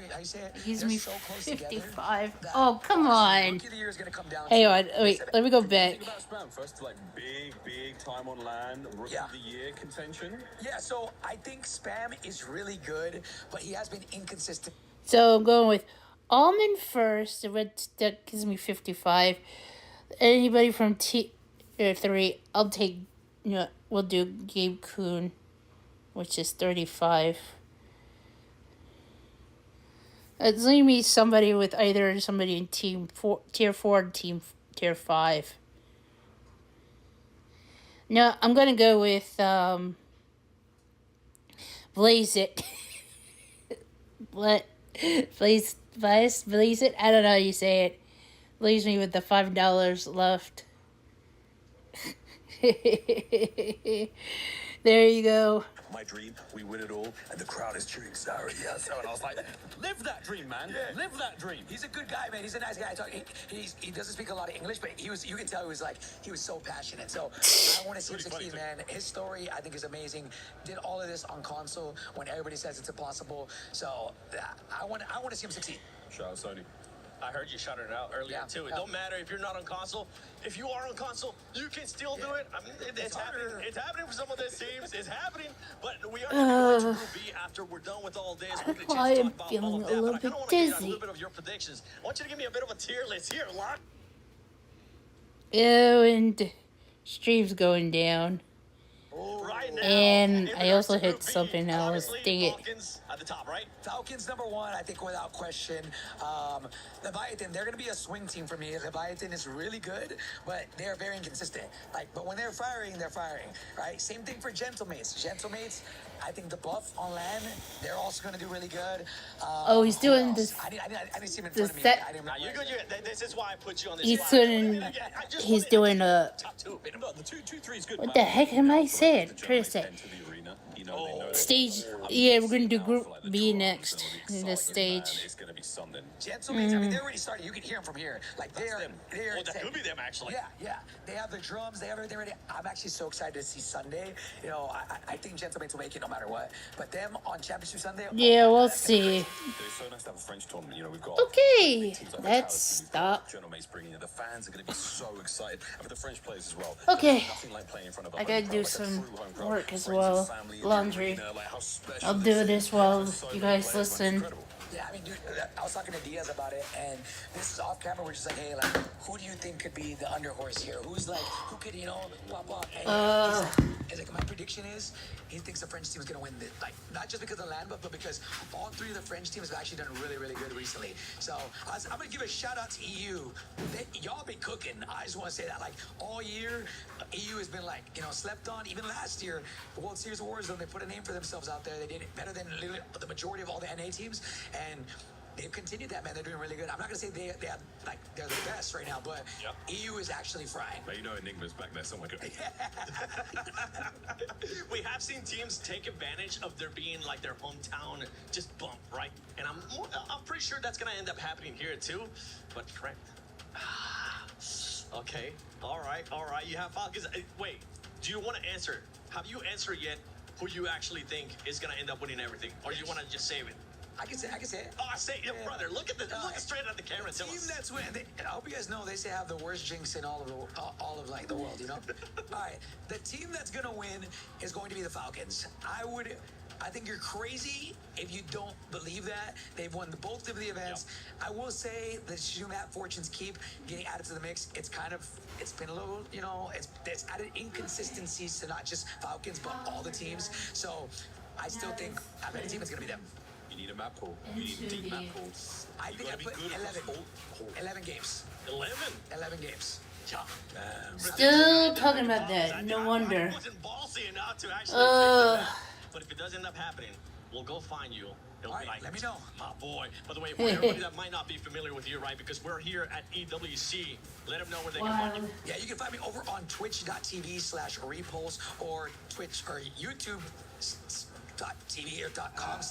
Speaker 5: They're
Speaker 1: me
Speaker 5: so close together
Speaker 1: 55. Oh, come on.
Speaker 5: Rookie of the year is gonna come down
Speaker 1: Hang
Speaker 5: to-
Speaker 1: on, wait, let me go back.
Speaker 3: What do you think about Spam? First, like big time on land, rookie of the year contention.
Speaker 5: Yeah, so I think Spam is really good, but he has been inconsistent.
Speaker 1: So I'm going with Almond first. That gives me 55. Anybody from tier 3, I'll take. You know, we'll do Gabe Kuhn, which is 35. It's leaving me somebody with either somebody in tier 4 and tier 5. No, I'm gonna go with Blaze It. What? Blaze it? I don't know how you say it. Leaves me with the $5 left. There you go.
Speaker 3: My dream, we win it all, and the crowd is cheering sorry. Yes. And I was like, live that dream, man.
Speaker 5: Yeah.
Speaker 3: Live that dream.
Speaker 5: He's a good guy, man. He's a nice guy. He doesn't speak a lot of English, but you can tell he was so passionate. So I want to see him succeed, man. His story, I think, is amazing. Did all of this on console when everybody says it's impossible. So I want to see him succeed.
Speaker 3: Shout out Sony.
Speaker 2: I heard you shouted it out earlier too. It don't matter if you're not on console. If you are on console, you can still do it. I mean, it's happening. It's happening for some of these teams. It's happening. But we are going to Group B after we're done with all this. We'll get a chance to talk about all of that. But I kind of want to get a little bit of your predictions. I want you to give me a bit of a tier list here, Locke.
Speaker 1: Oh, and stream's going down.
Speaker 2: Right now,
Speaker 1: and I also hit something else. Dang it.
Speaker 2: Falcons at the top, right?
Speaker 5: Falcons number 1, I think, without question. Leviathan, they're going to be a swing team for me. Leviathan is really good, but they're very inconsistent. But when they're firing, right? Same thing for Gentlemates. Gentlemates, I think the buff on land, they're also going to do really good.
Speaker 1: Oh, he's doing this.
Speaker 5: I didn't see him in front of me.
Speaker 2: You're good. This is why I put you on this.
Speaker 1: He's doing a. What the heck am I saying? Trying to say. Stage. Yeah, we're gonna do Group B next in this stage.
Speaker 3: It's gonna be something.
Speaker 5: Gentlemen, I mean, they're already started. You can hear them from here. Like they're
Speaker 2: that could be them actually.
Speaker 5: Yeah. They have the drums. They have everything ready. I'm actually so excited to see Sunday. You know, I think Gentlemen will make it no matter what. But them on Championship Sunday.
Speaker 1: Yeah, we'll see.
Speaker 3: It's so nice to have a French tournament. You know, we've got.
Speaker 1: Okay, let's stop.
Speaker 3: Gentlemates bringing it. The fans are gonna be so excited, and for the French players as well.
Speaker 1: Okay.
Speaker 3: Nothing like playing in front of a
Speaker 1: I gotta
Speaker 3: home
Speaker 1: do
Speaker 3: crowd, like a
Speaker 1: some
Speaker 3: true home crowd.
Speaker 1: work as
Speaker 3: Friends and
Speaker 1: well.
Speaker 3: family,
Speaker 1: laundry.
Speaker 13: Like how special
Speaker 1: I'll do this while you guys listen.
Speaker 5: Yeah, I mean, dude, I was talking to Diaz about it, and this is off camera. We're just like, hey, like, who do you think could be the underhorse here? Who's like, who could, you know, pop up? And he's like, my prediction is, he thinks the French team is gonna win this. Like, not just because of the land, but because all three of the French teams have actually done really, really good recently. So I'm gonna give a shout out to EU. Y'all been cooking. I just want to say that, like, all year, EU has been like, you know, slept on. Even last year, the World Series of Warzone, they put a name for themselves out there. They did it better than literally the majority of all the NA teams. And they've continued that, man. They're doing really good. I'm not gonna say they're the best right now, but EU is actually frying.
Speaker 3: But you know Enigma's back there somewhere.
Speaker 2: We have seen teams take advantage of there being like their hometown just bump, right? And I'm pretty sure that's gonna end up happening here too. But Trent, okay, all right. You have Falcons. Wait, do you want to answer? Have you answered yet who you actually think is gonna end up winning everything, or you want to just save it?
Speaker 5: I can say it.
Speaker 2: Oh, say it, brother. Look straight at the camera. And tell
Speaker 5: Team
Speaker 2: us.
Speaker 5: that's winning. I hope you guys know they say have the worst jinx in all of like the world. You know. All right, the team that's gonna win is going to be the Falcons. I think you're crazy if you don't believe that. They've won both of the events. I will say the Shumat Fortunes keep getting added to the mix. It's been a little, you know, it's added inconsistencies to not just Falcons but all the teams. So I still think I bet the team is gonna be them.
Speaker 3: You need a map pool. You need a deep map pool.
Speaker 5: I think I put 11 games. 11 games. Yeah.
Speaker 1: Still talking about that. No wonder.
Speaker 2: I wasn't ballsy enough to actually but if it does end up happening, we'll go find you. It'll be like,
Speaker 5: let me know.
Speaker 2: My boy. By the way, for everybody that might not be familiar with you, right? Because we're here at EWC. Let them know where they can find you.
Speaker 5: Yeah, you can find me over on twitch.tv/repulse or Twitch or YouTube.tv or .com/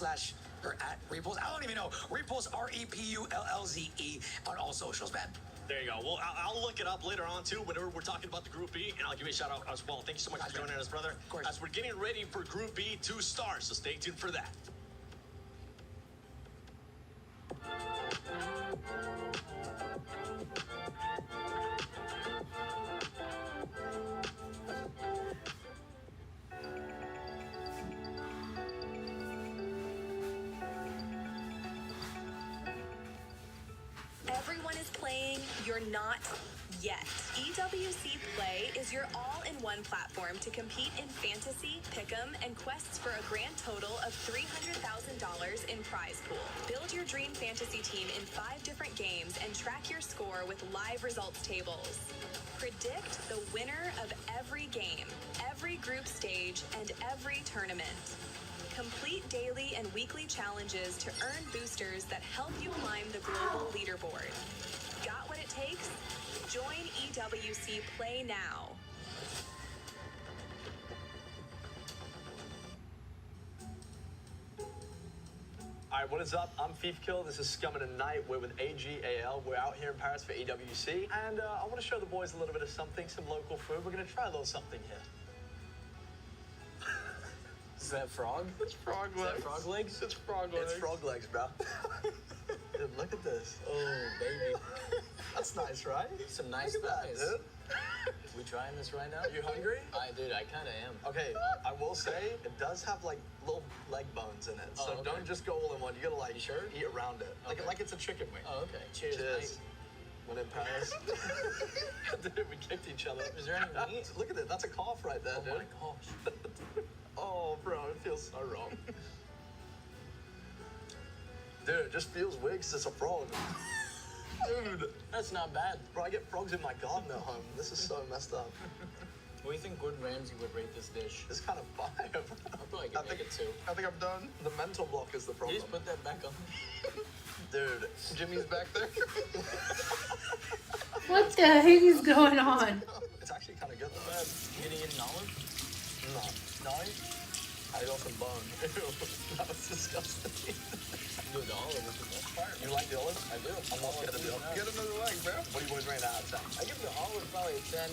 Speaker 5: or at Repulse. I don't even know. Repulse, REPULLZE on all socials, man.
Speaker 2: There you go. Well, I'll look it up later on, too, whenever we're talking about the Group B, and I'll give you a shout-out as well. Thank you so much for joining us, brother. Of course. As we're getting ready for Group B, 2 stars, so stay tuned for that.
Speaker 4: Everyone is playing, you're not yet. EWC Play is your all-in-one platform to compete in fantasy, pick'em, and quests for a grand total of $300,000 in prize pool. Build your dream fantasy team in 5 different games and track your score with live results tables. Predict the winner of every game, every group stage, and every tournament. Complete daily and weekly challenges to earn boosters that help you climb the global leaderboard. Got what it takes? Join EWC Play now.
Speaker 2: All right, what is up? I'm Kill. This is Scum of the Night. We're with AGAL. We're out here in Paris for EWC. And I want to show the boys a little bit of something, some local food. We're going to try a little something here.
Speaker 17: Is that frog?
Speaker 2: It's frog legs.
Speaker 17: Is that frog legs?
Speaker 2: It's frog legs.
Speaker 17: It's frog legs, bro.
Speaker 2: Dude, look at this.
Speaker 17: Oh, baby.
Speaker 2: That's nice, right?
Speaker 17: Some nice thighs.
Speaker 2: Dude.
Speaker 17: We trying this right now?
Speaker 2: Are you hungry?
Speaker 17: Dude, I kind of am.
Speaker 2: Okay, I will say it does have like little leg bones in it, so
Speaker 17: okay.
Speaker 2: don't just go all in one. You gotta like
Speaker 17: you sure?
Speaker 2: eat around it,
Speaker 17: Okay.
Speaker 2: like it's a chicken wing.
Speaker 17: Oh, okay. Cheers, mate.
Speaker 2: When in Paris, dude, we kicked each other.
Speaker 17: Is there any meat?
Speaker 2: Look at that. That's a cough right there, dude.
Speaker 17: Oh my gosh.
Speaker 2: Oh, bro, it feels so wrong. Dude, it just feels weird because it's a frog. Dude,
Speaker 17: that's not bad.
Speaker 2: Bro, I get frogs in my garden at home. This is so messed up.
Speaker 17: What do you think Gordon Ramsay would rate this dish?
Speaker 2: It's kind of fire.
Speaker 17: I'd probably make it 2.
Speaker 2: I think I'm done. The mental block is the problem.
Speaker 17: Please put that back on.
Speaker 2: Dude, Jimmy's back there.
Speaker 1: What the heck is going on?
Speaker 2: It's actually kind of good though.
Speaker 17: You gonna eat an olive?
Speaker 2: No. I got some bone. Ew, that was disgusting.
Speaker 17: Dude, the olive is the best part.
Speaker 2: You like the olive?
Speaker 17: I do.
Speaker 2: I'm not scared of the olive. Get another leg, bro. What do you boys rate out of 10?
Speaker 17: I give the olive probably a 10.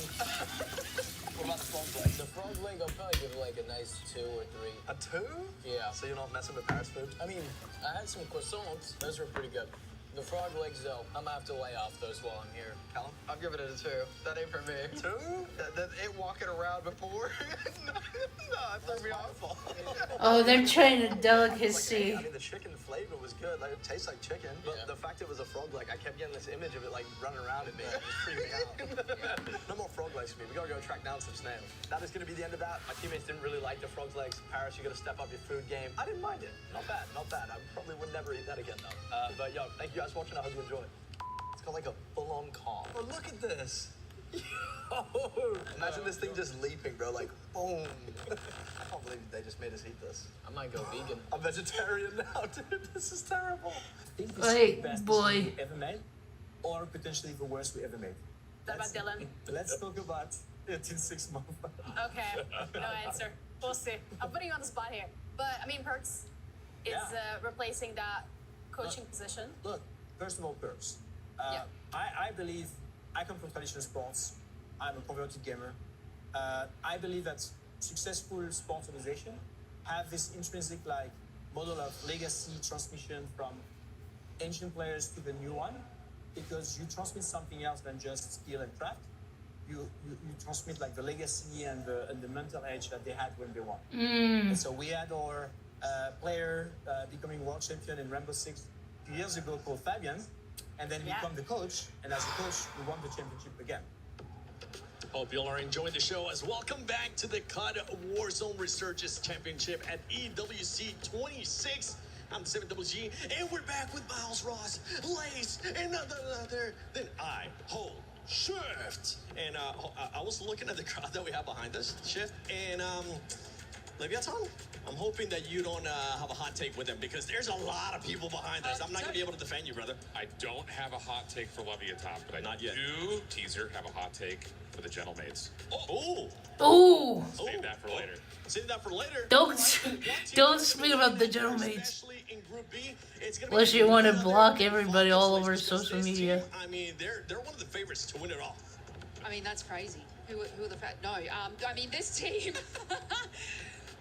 Speaker 2: What about the frog leg?
Speaker 17: The frog leg, I'll probably give it like a nice 2 or 3.
Speaker 2: A 2?
Speaker 17: Yeah.
Speaker 2: So you're not messing with Paris food?
Speaker 17: I mean, I had some croissants. Those were pretty good. The frog legs, though, I'm gonna have to lay off those while I'm here.
Speaker 11: Callum, I'm giving it a 2. That ain't for me. 2? That it walking around before? no, it threw me off.
Speaker 1: Oh, they're trying to delicacy.
Speaker 2: I mean, the chicken flavor was good. Like, it tastes like chicken, but the fact it was a frog leg, I kept getting this image of it like running around in me. It was freaking me out. No more frog legs for me. We gotta go track down some snails. That is gonna be the end of that. My teammates didn't really like the frog legs. Paris, you gotta step up your food game. I didn't mind it. Not bad, not bad. I probably would never eat that again though. But yo, thank you guys for watching. I hope you enjoyed. It's got like a full-on calm. Oh, look at this. Yo, imagine this thing just leaping, bro. Like, boom. I can't believe they just made us eat this.
Speaker 17: I might go vegan.
Speaker 2: I'm vegetarian now, dude. This is terrible.
Speaker 1: Hey, boy.
Speaker 2: We ever made, or potentially the worst we ever made.
Speaker 10: What about Dylan?
Speaker 2: Let's talk about it in 6 months.
Speaker 10: Okay, no answer. We'll see. I'm putting you on the spot here. But, I mean, Perks is replacing that coaching position.
Speaker 2: Look, first of all, Perks. I believe I come from traditional sports. I'm a converted gamer. I believe that successful sports organization have this intrinsic like model of legacy transmission from ancient players to the new one, because you transmit something else than just skill and craft. You transmit like the legacy and the mental edge that they had when they won. And so we had our player becoming world champion in Rainbow Six 2 years ago called Fabian, and then he became the coach, and as a coach, we won the championship again.
Speaker 12: Hope you all are enjoying the show as welcome back to the CUD Warzone Resurgence Championship at EWC 26. I'm the 7GG, and we're back with Miles Ross, Lace, and none other than I hold Shift. And I was looking at the crowd that we have behind us, Shift, and Leviathan, I'm hoping that you don't have a hot take with them, because there's a lot of people behind us. I'm not going to be able to defend you, brother.
Speaker 3: I don't have a hot take for Leviathan, but I do, teaser, have a hot take for the Gentlemaids.
Speaker 1: Ooh.
Speaker 3: Save that for later.
Speaker 12: Save that for later.
Speaker 1: Don't speak about the Gentlemaids. Unless you want to block everybody all over social media.
Speaker 12: I mean, they're one of the favorites to win it all.
Speaker 14: I mean, that's crazy. Who are the no? I mean, this team.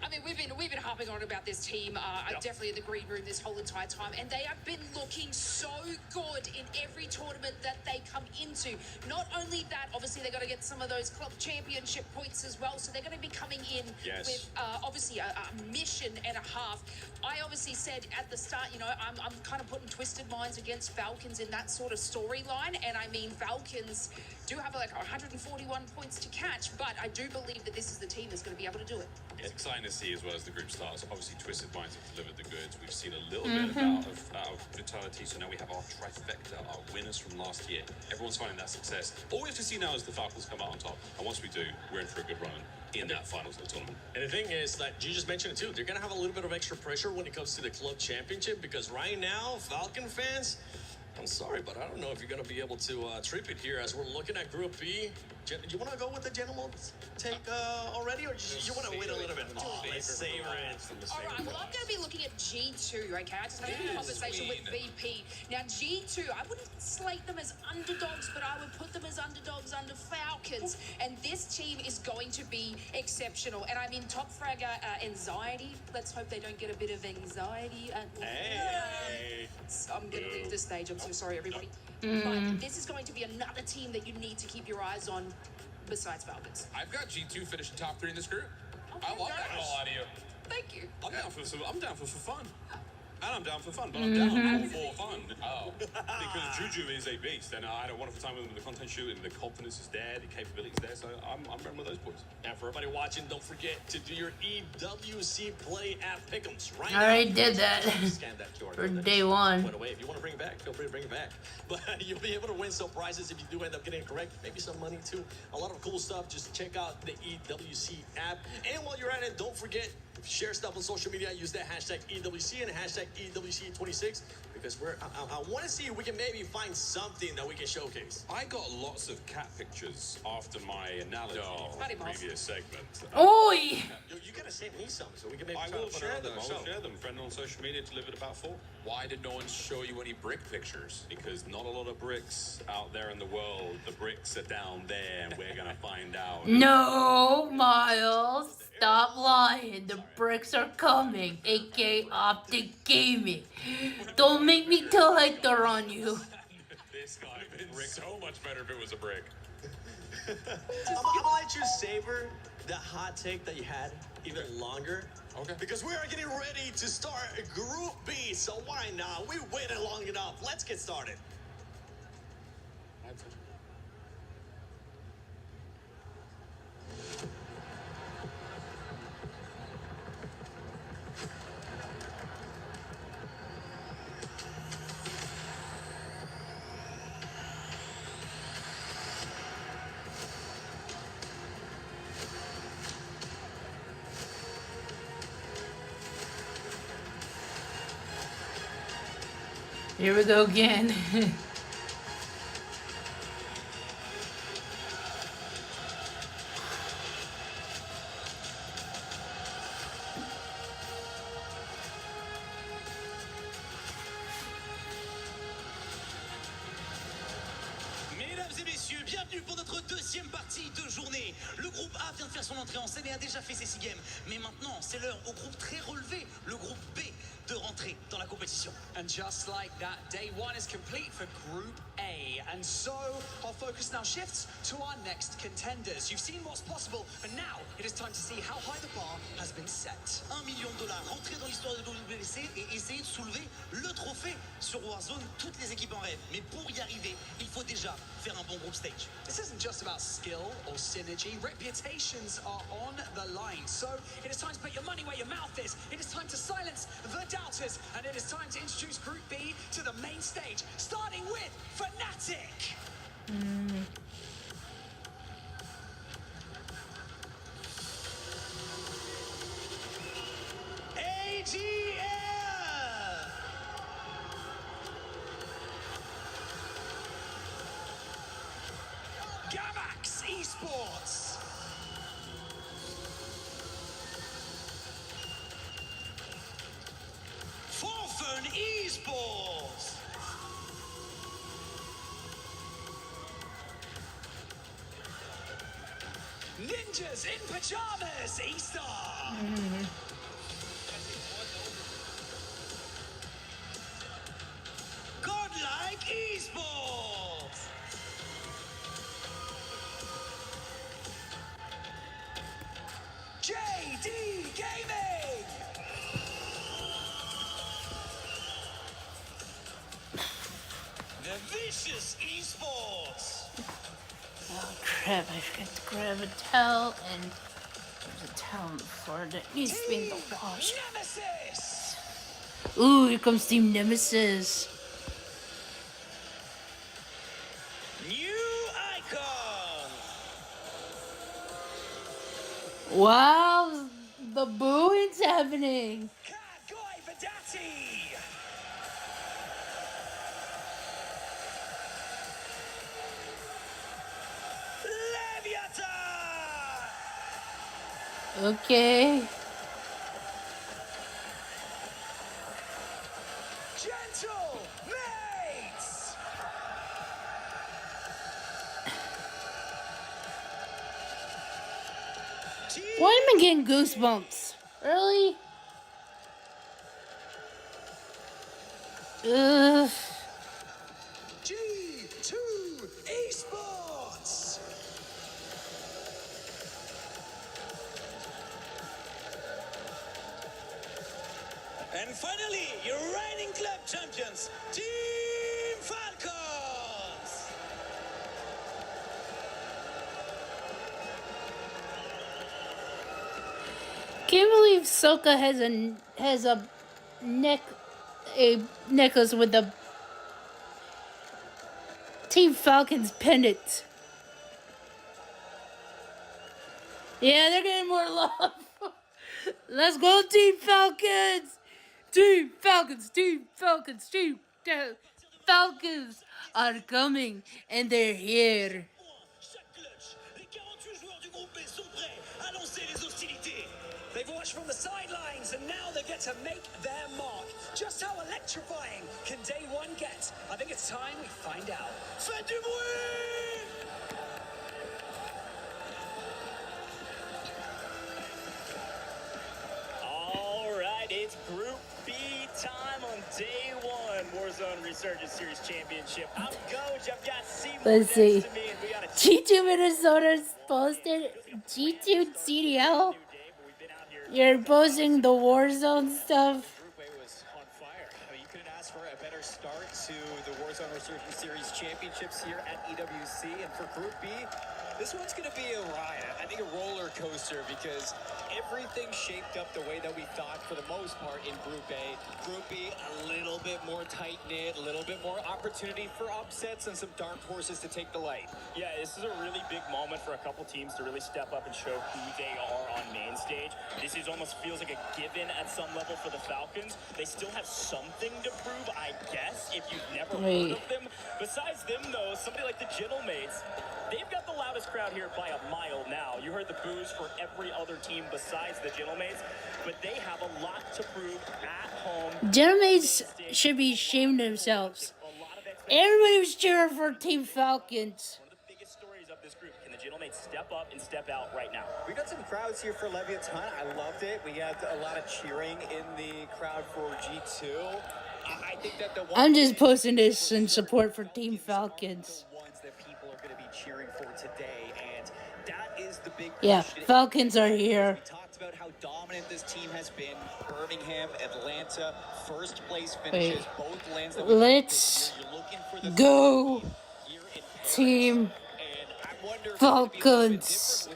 Speaker 14: I mean, we've been harping on about this team. Definitely in the green room this whole entire time, and they have been looking so good in every tournament that they come into. Not only that, obviously they're going to get some of those club championship points as well, so they're going to be coming in with obviously a mission and a half. I obviously said at the start, you know, I'm kind of putting Twisted Minds against Falcons in that sort of storyline, and I mean Falcons do have like 141 points to catch, but I do believe that this is the team that's going to be able to do it.
Speaker 3: It's exciting to see as well as the group starts. Obviously, Twisted Minds have delivered the goods. We've seen a little bit out of Vitality, so now we have our trifecta, our winners from last year. Everyone's finding that success. All we have to see now is the Falcons come out on top, and once we do, we're in for a good run in that finals of the tournament.
Speaker 12: And the thing is that you just mentioned it too. They're going to have a little bit of extra pressure when it comes to the club championship, because right now, Falcon fans, I'm sorry, but I don't know if you're going to be able to trip it here as we're looking at Group B. Do you want to go with the gentleman's take already, or you want to wait a little bit? Oh, let's savor it.
Speaker 14: All right, well, I'm going to be looking at G2, okay? I just had a conversation with VP. Now, G2, I wouldn't slate them as underdogs, but I would put them as underdogs under Falcons. And this team is going to be exceptional. And I mean, top fragger anxiety. Let's hope they don't get a bit of anxiety. I'm going to leave the stage. I'm so sorry, everybody. But this is going to be another team that you need to keep your eyes on besides Falcons.
Speaker 3: I've got G2 finishing top 3 in this group.
Speaker 14: Okay,
Speaker 3: I love that.
Speaker 14: nice.
Speaker 3: A lot of you.
Speaker 14: Thank you.
Speaker 3: I'm down for fun. And I'm down for fun, but I'm down for fun. Oh. Because Juju is a beast, and I had a wonderful time with him in the content shoot, and the confidence is there, the capability is there, so I'm running with those boys.
Speaker 12: And for everybody watching, don't forget to do your EWC Play app pick'ems right
Speaker 1: I
Speaker 12: now.
Speaker 1: already did that
Speaker 12: Scan that QR
Speaker 1: for
Speaker 12: code.
Speaker 1: day one.
Speaker 12: By the way, if you want to bring it back, feel free to bring it back. But you'll be able to win some prizes if you do end up getting it correct. Maybe some money too. A lot of cool stuff. Just check out the EWC app. And while you're at it, don't forget, share stuff on social media. Use that hashtag EWC and hashtag EWC26, because I want to see if we can maybe find something that we can showcase.
Speaker 3: I got lots of cat pictures after my analogy from the previous segment.
Speaker 1: Oi!
Speaker 12: You gotta send me some so we can maybe
Speaker 3: I
Speaker 12: try
Speaker 3: will
Speaker 12: to put
Speaker 3: share
Speaker 12: it on
Speaker 3: them.
Speaker 12: the
Speaker 3: I
Speaker 12: show.
Speaker 3: will share them. Friend on social media delivered about 4.
Speaker 13: Why did no one show you any brick pictures? Because not a lot of bricks out there in the world. The bricks are down there, and we're gonna find out.
Speaker 1: No, Miles. Stop lying. The bricks are coming, aka Optic Gaming. Don't make me tell Hector on you.
Speaker 13: This guy would been so much better if it was a brick.
Speaker 2: I'm gonna let you savor that hot take that you had even longer.
Speaker 13: Okay.
Speaker 2: Because we are getting ready to start Group B. So why not? We waited long enough. Let's get started.
Speaker 1: Here we go again.
Speaker 6: Mesdames et messieurs, bienvenue pour notre deuxième partie de journée. Le groupe A vient de faire son entrée en scène et a déjà fait ses 6 games. Mais maintenant, c'est l'heure au groupe très relevé, le groupe B, de rentrer dans la compétition.
Speaker 11: And just like that, day one is complete for Group A. And so, our focus now shifts to our next contenders. You've seen what's possible, but now it is time to see how high the bar has been set.
Speaker 6: $1 million, rentrer dans l'histoire de WBC et essayer de soulever le trophée sur Warzone, toutes les équipes en rêve. Mais pour y arriver, il faut déjà faire un bon group stage.
Speaker 11: This isn't just about skill or synergy. Reputations are on the line. So, it is time to put your money where your mouth is. It is time to silence the doubters. And it is time to introduce Group B to the main stage, starting with Fnatic.
Speaker 6: AGL!
Speaker 11: Gamax Esports.
Speaker 6: Forfun Esports!
Speaker 11: Ninjas in Pajamas E-Star.
Speaker 6: Godlike Esports!
Speaker 11: JD Gaming.
Speaker 6: The Vicious Esports!
Speaker 1: Oh crap, I forgot to grab a towel and there's a towel on the floor that needs to be in the wash.
Speaker 11: Nemesis.
Speaker 1: Ooh, here comes Team Nemesis.
Speaker 6: New Icon!
Speaker 1: Wow, the booing's happening.
Speaker 11: Guy Vedati.
Speaker 6: Leviathan!
Speaker 1: Okay.
Speaker 11: Gentle Mates.
Speaker 1: Why am I getting goosebumps? Really? Ugh.
Speaker 11: G2 Esports.
Speaker 6: And finally, your reigning club champions, Team Falcons!
Speaker 1: Can't believe Soka has a necklace with a Team Falcons pendant. Yeah, they're getting more love. Let's go, Team Falcons! Team Falcons! Team Falcons! Team Falcons are coming, and they're here.
Speaker 6: Chaque clutch, les 48 joueurs du groupe B sont prêts à lancer les hostilités.
Speaker 15: They've watched from the sidelines and now they get to make their mark. Just how electrifying can day one get? I think it's time we find out. Faites du bruit!
Speaker 18: All right, it's Group B time on day one. Warzone Resurgence Series Championship. I'm Coach. I've got Seymour
Speaker 1: Let's see.
Speaker 18: next to me, and we got a
Speaker 1: G2 Minnesota's posted G2 CDL. You're posting the Warzone stuff.
Speaker 19: Group A was on fire. I mean, you couldn't ask for a better start to the Warzone Resurgence Series Championships here at EWC. And for Group B, this one's going to be a riot. I think a roller coaster because everything shaped up the way that we thought for the most part in Group A. Group B, a little bit more tight-knit, a little bit more opportunity for upsets and some dark horses to take the light.
Speaker 18: Yeah, this is a really big moment for a couple teams to really step up and show who they are on main stage. This is almost feels like a given at some level for the Falcons. They still have something to prove, I guess, if you've never heard of them. Besides them, though, somebody like the Gentlemates, they've got the loudest crowd here by a mile now. You heard the boos for every other team besides the Gentlemates, but they have a lot to prove at home.
Speaker 1: Gentlemates should be ashamed of themselves. Everybody was cheering for Team Falcons.
Speaker 18: Can the Gentlemates step up and step out right now?
Speaker 19: We got some crowds here for Leviathan. I loved it. We had a lot of cheering in the crowd for G2. I think that the one
Speaker 1: I'm just posting this in support for Team Falcons.
Speaker 19: ones that people are going to be cheering for today, and that is the big
Speaker 1: Yeah,
Speaker 19: question.
Speaker 1: Falcons are here.
Speaker 19: We talked about how dominant this team has been. Birmingham, Atlanta, first place
Speaker 1: Wait.
Speaker 19: finishes, both lands that
Speaker 1: Let's go, Team Falcons.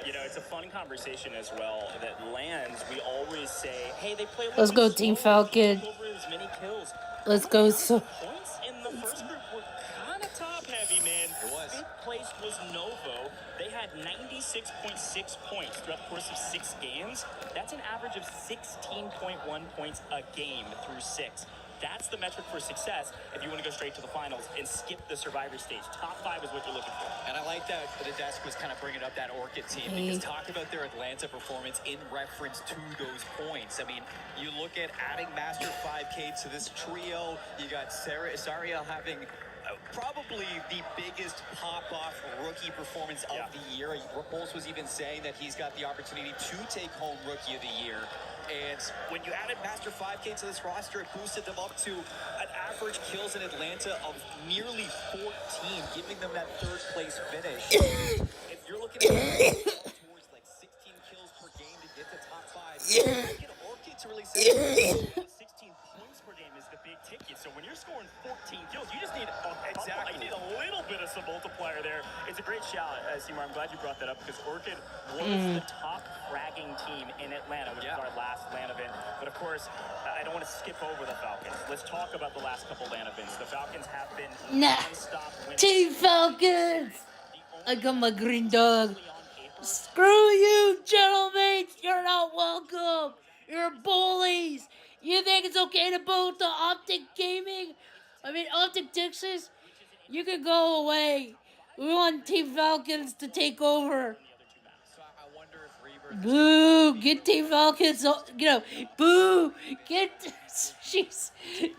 Speaker 18: You know, it's a fun conversation as well. That lands, we always say, hey, they play.
Speaker 1: Let's go, Team Falcon.
Speaker 18: As many kills.
Speaker 1: Let's go. So
Speaker 18: Points in the first group were kind of top heavy, man. It was. Fifth place was Novo. They had 96.6 points throughout the course of 6 games. That's an average of 16.1 points a game through 6. That's the metric for success if you want to go straight to the finals and skip the survivor stage. Top 5 is what you're looking for.
Speaker 19: And I like that the desk was kind of bringing up that Orchid team because talk about their Atlanta performance in reference to those points. I mean, you look at adding Master 5K to this trio. You got Sariel having probably the biggest pop-off rookie performance of the year. Repulse was even saying that he's got the opportunity to take home Rookie of the Year. And when you added Master 5K to this roster, it boosted them up to an average kills in Atlanta of nearly 14, giving them that third place finish. If you're looking at towards like 16 kills per game to get to top 5, you're looking at Orchid to really say
Speaker 18: 16 points per game is the big ticket. So when you're scoring 14 kills, you just need you need a little bit of some multiplier there. It's a great shout, Seymour. I'm glad you brought that up because Orchid was the top fragging team in Atlanta, which is our last LAN event. But of course, I don't want to skip over the Falcons. Let's talk about the last couple LAN events. The Falcons have been non-stop winners.
Speaker 1: Team Falcons. I got my green dog. Screw you, Gentlemates. You're not welcome. You're bullies. You think it's okay to boo the Optic Optic Texas? You can go away. We want Team Falcons to take over. Boo! Get Team Falcons. Boo! Get. Jeez.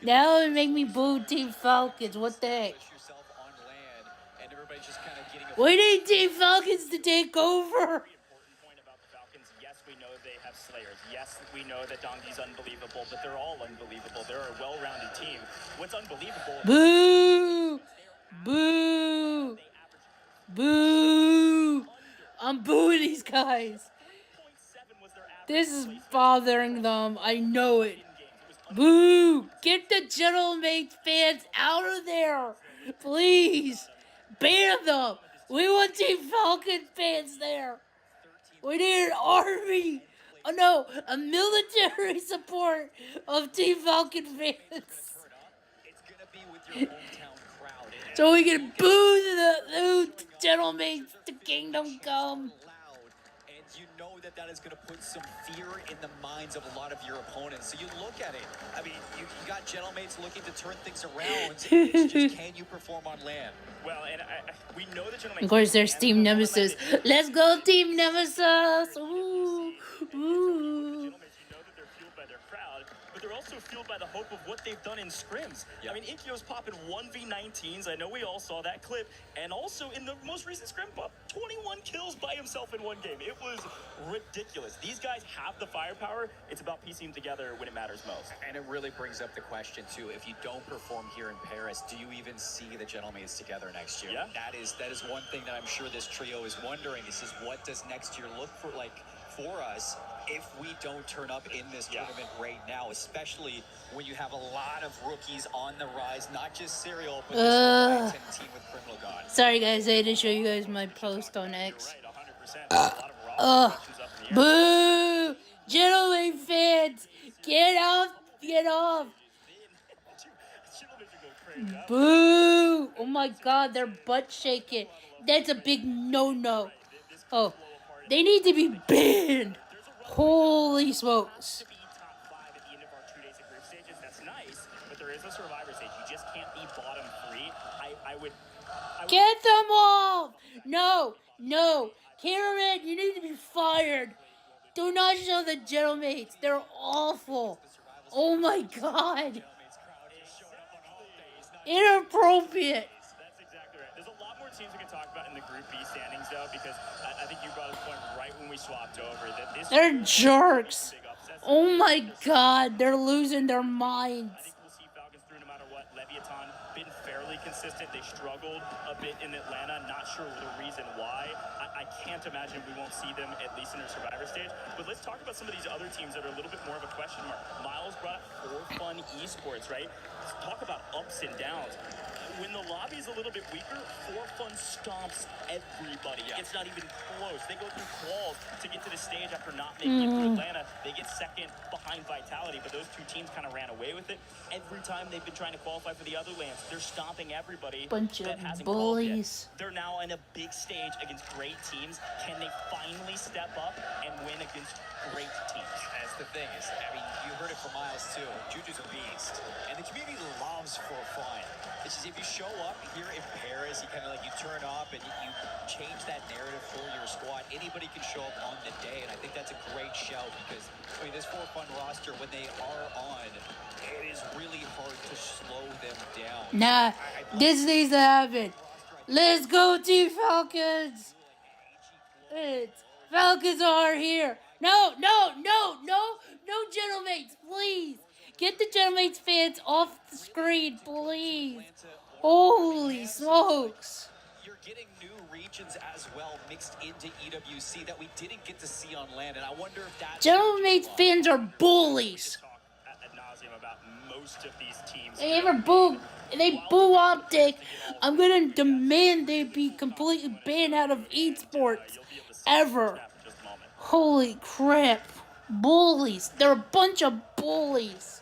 Speaker 1: Now it make me boo Team Falcons. What the heck? We need Team Falcons to take over.
Speaker 18: Yes, we know they have Slayers. Yes, we know that Donkey's unbelievable, but they're all unbelievable. They're a well-rounded team. What's unbelievable?
Speaker 1: Boo! Boo! Boo! I'm booing these guys. This is bothering them. I know it. Boo! Get the Gentlemates fans out of there. Please. Ban them. We want Team Falcon fans there. We need an army. Oh no, a military support of Team Falcon fans. So we can boo the Gentlemates to Kingdom Come.
Speaker 19: You know that is going to put some fear in the minds of a lot of your opponents. So you look at it. I mean, you got Gentlemates looking to turn things around. It's just, can you perform on land?
Speaker 18: Well, and we know that Gentlemates.
Speaker 1: Of course, there's Team Nemesis. Let's go, Team Nemesis. Ooh. Ooh.
Speaker 18: Fueled by their crowd, but they're also fueled by the hope of what they've done in scrims. I mean, Inkyo's popping 1v19s. I know we all saw that clip. And also in the most recent scrim pop, 21 kills by himself in one game. It was ridiculous. These guys have the firepower. It's about piecing them together when it matters most.
Speaker 19: And it really brings up the question, too. If you don't perform here in Paris, do you even see the Gentlemen together next year?
Speaker 18: Yeah.
Speaker 19: That is one thing that I'm sure this trio is wondering. This is what does next year look for us if we don't turn up in this tournament right now, especially when you have a lot of rookies on the rise, not just Serial, but this team with Criminal God.
Speaker 1: Sorry guys, I had to show you guys my post on X. Boo! Gentlemen fans, get off! Boo! Oh my god, they're butt shaking. That's a big no-no. Oh, they need to be banned. Holy smokes.
Speaker 18: That's nice, but there is a survivor stage. You just can't be bottom 3. I would
Speaker 1: Get them off! No. Cameraman, you need to be fired. Do not show the Gentlemen. They're awful. Oh my god. Inappropriate.
Speaker 18: That's exactly right. There's a lot more teams we can talk about in the Group B standings, though, because I think you brought up a point right when we swapped over. That this
Speaker 1: They're jerks. Oh my god, they're losing their minds.
Speaker 18: I think we'll see Falcons through no matter what. Leviathan been fairly consistent. They struggled a bit in Atlanta. Not sure the reason why. I can't imagine we won't see them at least in their survivor stage. But let's talk about some of these other teams that are a little bit more of a question mark. Miles brought up For Fun Esports, right? Let's talk about ups and downs. When the lobby is a little bit weaker, For Fun stomps everybody. It's not even close. They go through quals to get to the stage after not making it through Atlanta. They get second behind Vitality, but those two teams kind of ran away with it. Every time they've been trying to qualify for the other lands, they're stomping everybody
Speaker 1: Bunch
Speaker 18: that
Speaker 1: of
Speaker 18: hasn't
Speaker 1: bullies.
Speaker 18: qualified yet. They're now in a big stage against great teams. Can they finally step up and win against great teams?
Speaker 19: That's the thing is, I mean, you heard it from Miles too. Juju's a beast, and the community loves For Fun. It's just if you show up here in Paris, you kind of you turn up and you change that narrative for your squad. Anybody can show up on the day, and I think that's a great shout because I mean, this For Fun roster, when they are on, it is really hard to slow them down.
Speaker 1: Nah, this needs to happen. Let's go, Team Falcons. Falcons are here. No, Gentlemen, please. Get the Gentlemen fans off the screen, please. Holy smokes.
Speaker 19: You're getting new regions as well mixed into EWC that we didn't get to see on land, and I wonder if that's...
Speaker 1: Gentlemen fans are bullies.
Speaker 18: Ad nauseum about most of these teams.
Speaker 1: They boo Optic. I'm gonna demand they be completely banned out of esports ever. Holy crap. Bullies. They're a bunch of bullies.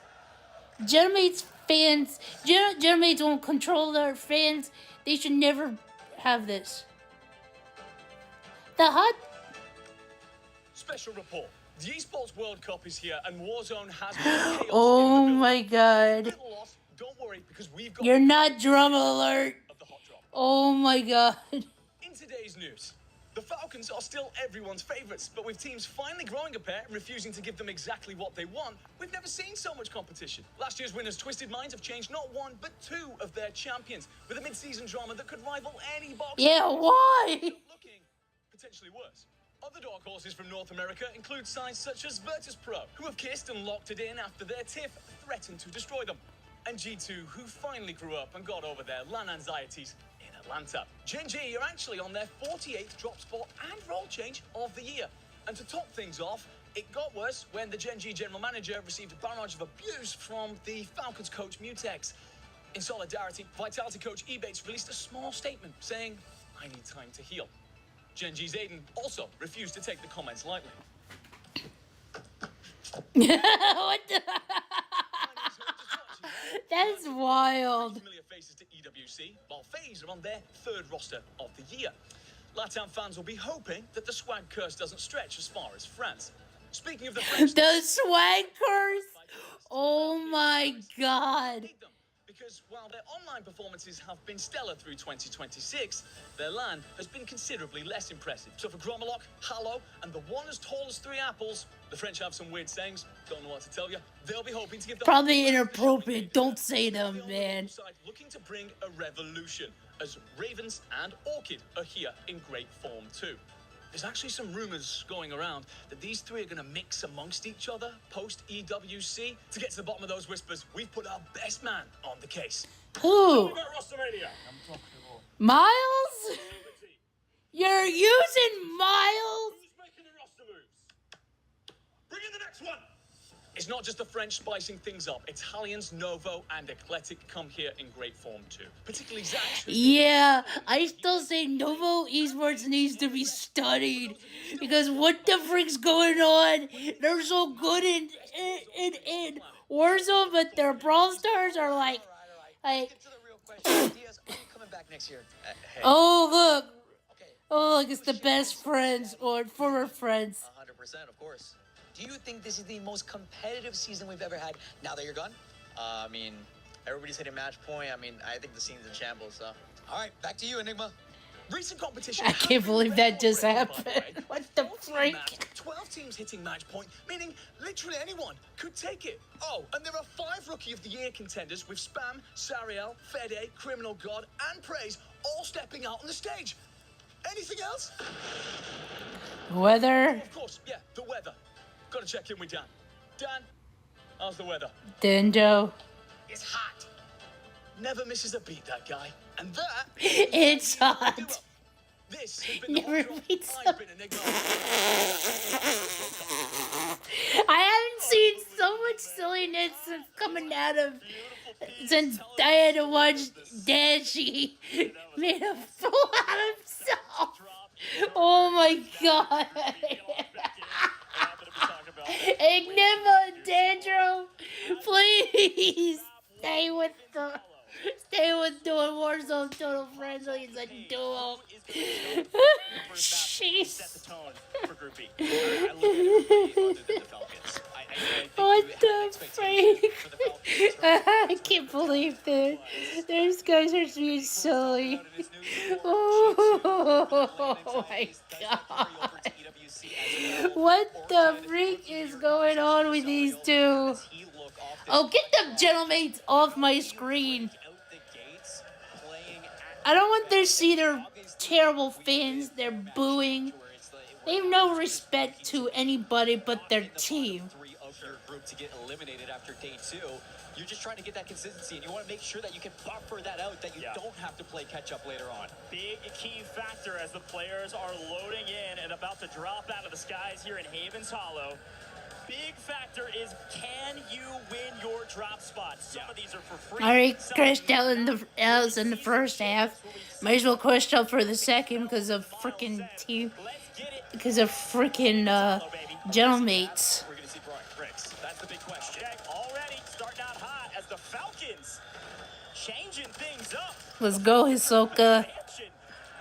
Speaker 1: Gentlemen fans, Gentlemen won't control their fans. They should never have this. The hot
Speaker 2: Special report. The Esports World Cup is here and Warzone has been chaos.
Speaker 1: Oh my god.
Speaker 2: Don't worry because we've got
Speaker 1: You're not drama alert. Oh my god.
Speaker 2: In today's news, the Falcons are still everyone's favourites, but with teams finally growing a pair and refusing to give them exactly what they want, we've never seen so much competition. Last year's winners' Twisted Minds have changed not one, but two of their champions, with a mid-season drama that could rival any box.
Speaker 1: Yeah, why?
Speaker 2: Looking potentially worse. Other dark horses from North America include sides such as Virtus Pro, who have kissed and locked it in after their TIFF threatened to destroy them, and G2, who finally grew up and got over their LAN anxieties in Atlanta. Gen G are actually on their 48th drop spot and role change of the year. And to top things off, it got worse when the Gen G general manager received a barrage of abuse from the Falcons coach Mutex. In solidarity, Vitality coach Ebates released a small statement saying, "I need time to heal." Gen G's Aiden also refused to take the comments lightly.
Speaker 1: What the? That's wild.
Speaker 2: Familiar faces to EWC, while FaZe are on their third roster of the year. LATAM fans will be hoping that the Swagg curse doesn't stretch as far as France. Speaking of the French,
Speaker 1: the Swagg curse? Oh my god.
Speaker 7: because while their online performances have been stellar through 2026, their LAN has been considerably less impressive. So for Gromalock, Hallow, and the one as tall as 3 apples, the French have some weird sayings, don't know what to tell you. They'll be hoping to give the
Speaker 1: Probably inappropriate. Don't say them, man.
Speaker 7: looking to bring a revolution, as Ravens and Orchid are here in great form too. There's actually some rumors going around that these 3 are going to mix amongst each other post-EWC. To get to the bottom of those whispers, we've put our best man on the case.
Speaker 1: Who? Miles? You're using Miles?
Speaker 7: Bring in the next one! It's not just the French spicing things up. Italians, Novo, and Eclectic come here in great form too. Particularly Zach.
Speaker 1: Yeah, I still say Novo Esports needs to be studied. Because what the frick's going on? They're so good in Warzone, but their Brawl Stars are like...
Speaker 5: Coming back next year.
Speaker 1: Oh, look. Oh, look, it's the best friends or former friends.
Speaker 5: 100%, of course. Do you think this is the most competitive season we've ever had now that you're gone?
Speaker 20: I mean, everybody's hitting match point. I mean, I think the scene's in shambles, so.
Speaker 5: All right, back to you, Enigma.
Speaker 7: Recent competition.
Speaker 1: I can't believe that just happened. What the frick?
Speaker 7: 12 teams hitting match point, meaning literally anyone could take it. Oh, and there are 5 Rookie of the Year contenders with Spam, Sariel, Fede, Criminal God, and Praise all stepping out on the stage. Anything else?
Speaker 1: Weather.
Speaker 7: Of course, yeah, the weather. Gotta check in with Dan. Dan, how's the weather?
Speaker 1: Dindo.
Speaker 7: It's hot. Never misses a beat, that guy. And that...
Speaker 1: It's hot.
Speaker 7: This has been
Speaker 1: Never
Speaker 7: the
Speaker 1: beats
Speaker 7: I've been Enigma.
Speaker 1: I haven't seen so much silliness coming out of... Since I had to watch Dashy made a fool out of himself. Oh my god. Enigma and Dandro, please stay with doing Warzone Total Friendly as a duo. Jeez. What the freak? I can't believe this. Those guys are being silly. Oh my god. What the freak is going on with these 2? Oh, get them gentlemates off my screen. I don't want to see their terrible fans. They're booing. They have no respect to anybody but their team.
Speaker 19: To get eliminated after day 2, you're just trying to get that consistency, and you want to make sure that you can buffer that out, that you don't have to play catch up later on.
Speaker 9: Big key factor as the players are loading in and about to drop out of the skies here in Havens Hollow. Big factor is, can you win your drop spots? Some of these are for free.
Speaker 1: I already crashed out in the first half. Might as well crash out for the second because of freaking team, because of freaking gentlemates.
Speaker 9: That's the big question. Okay, already starting out hot as the Falcons changing things up.
Speaker 1: Let's go, Hisoka.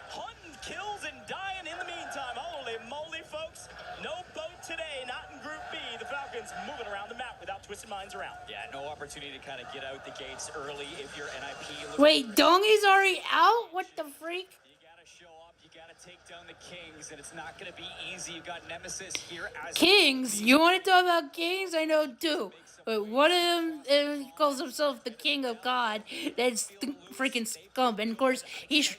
Speaker 9: Hunting kills and dying in the meantime. Holy moly, folks. No boat today, not in Group B. The Falcons moving around the map without twisting minds around.
Speaker 19: Yeah, no opportunity to kind of get out the gates early if you're NIP.
Speaker 1: Wait, Dongy's already out? What the freak?
Speaker 19: Take down the Kings, and it's not going to be easy. You got Nemesis here as
Speaker 1: Kings? You want to talk about Kings? I know 2. But one of them calls himself the King of God. That's the freaking scum. And of course, he's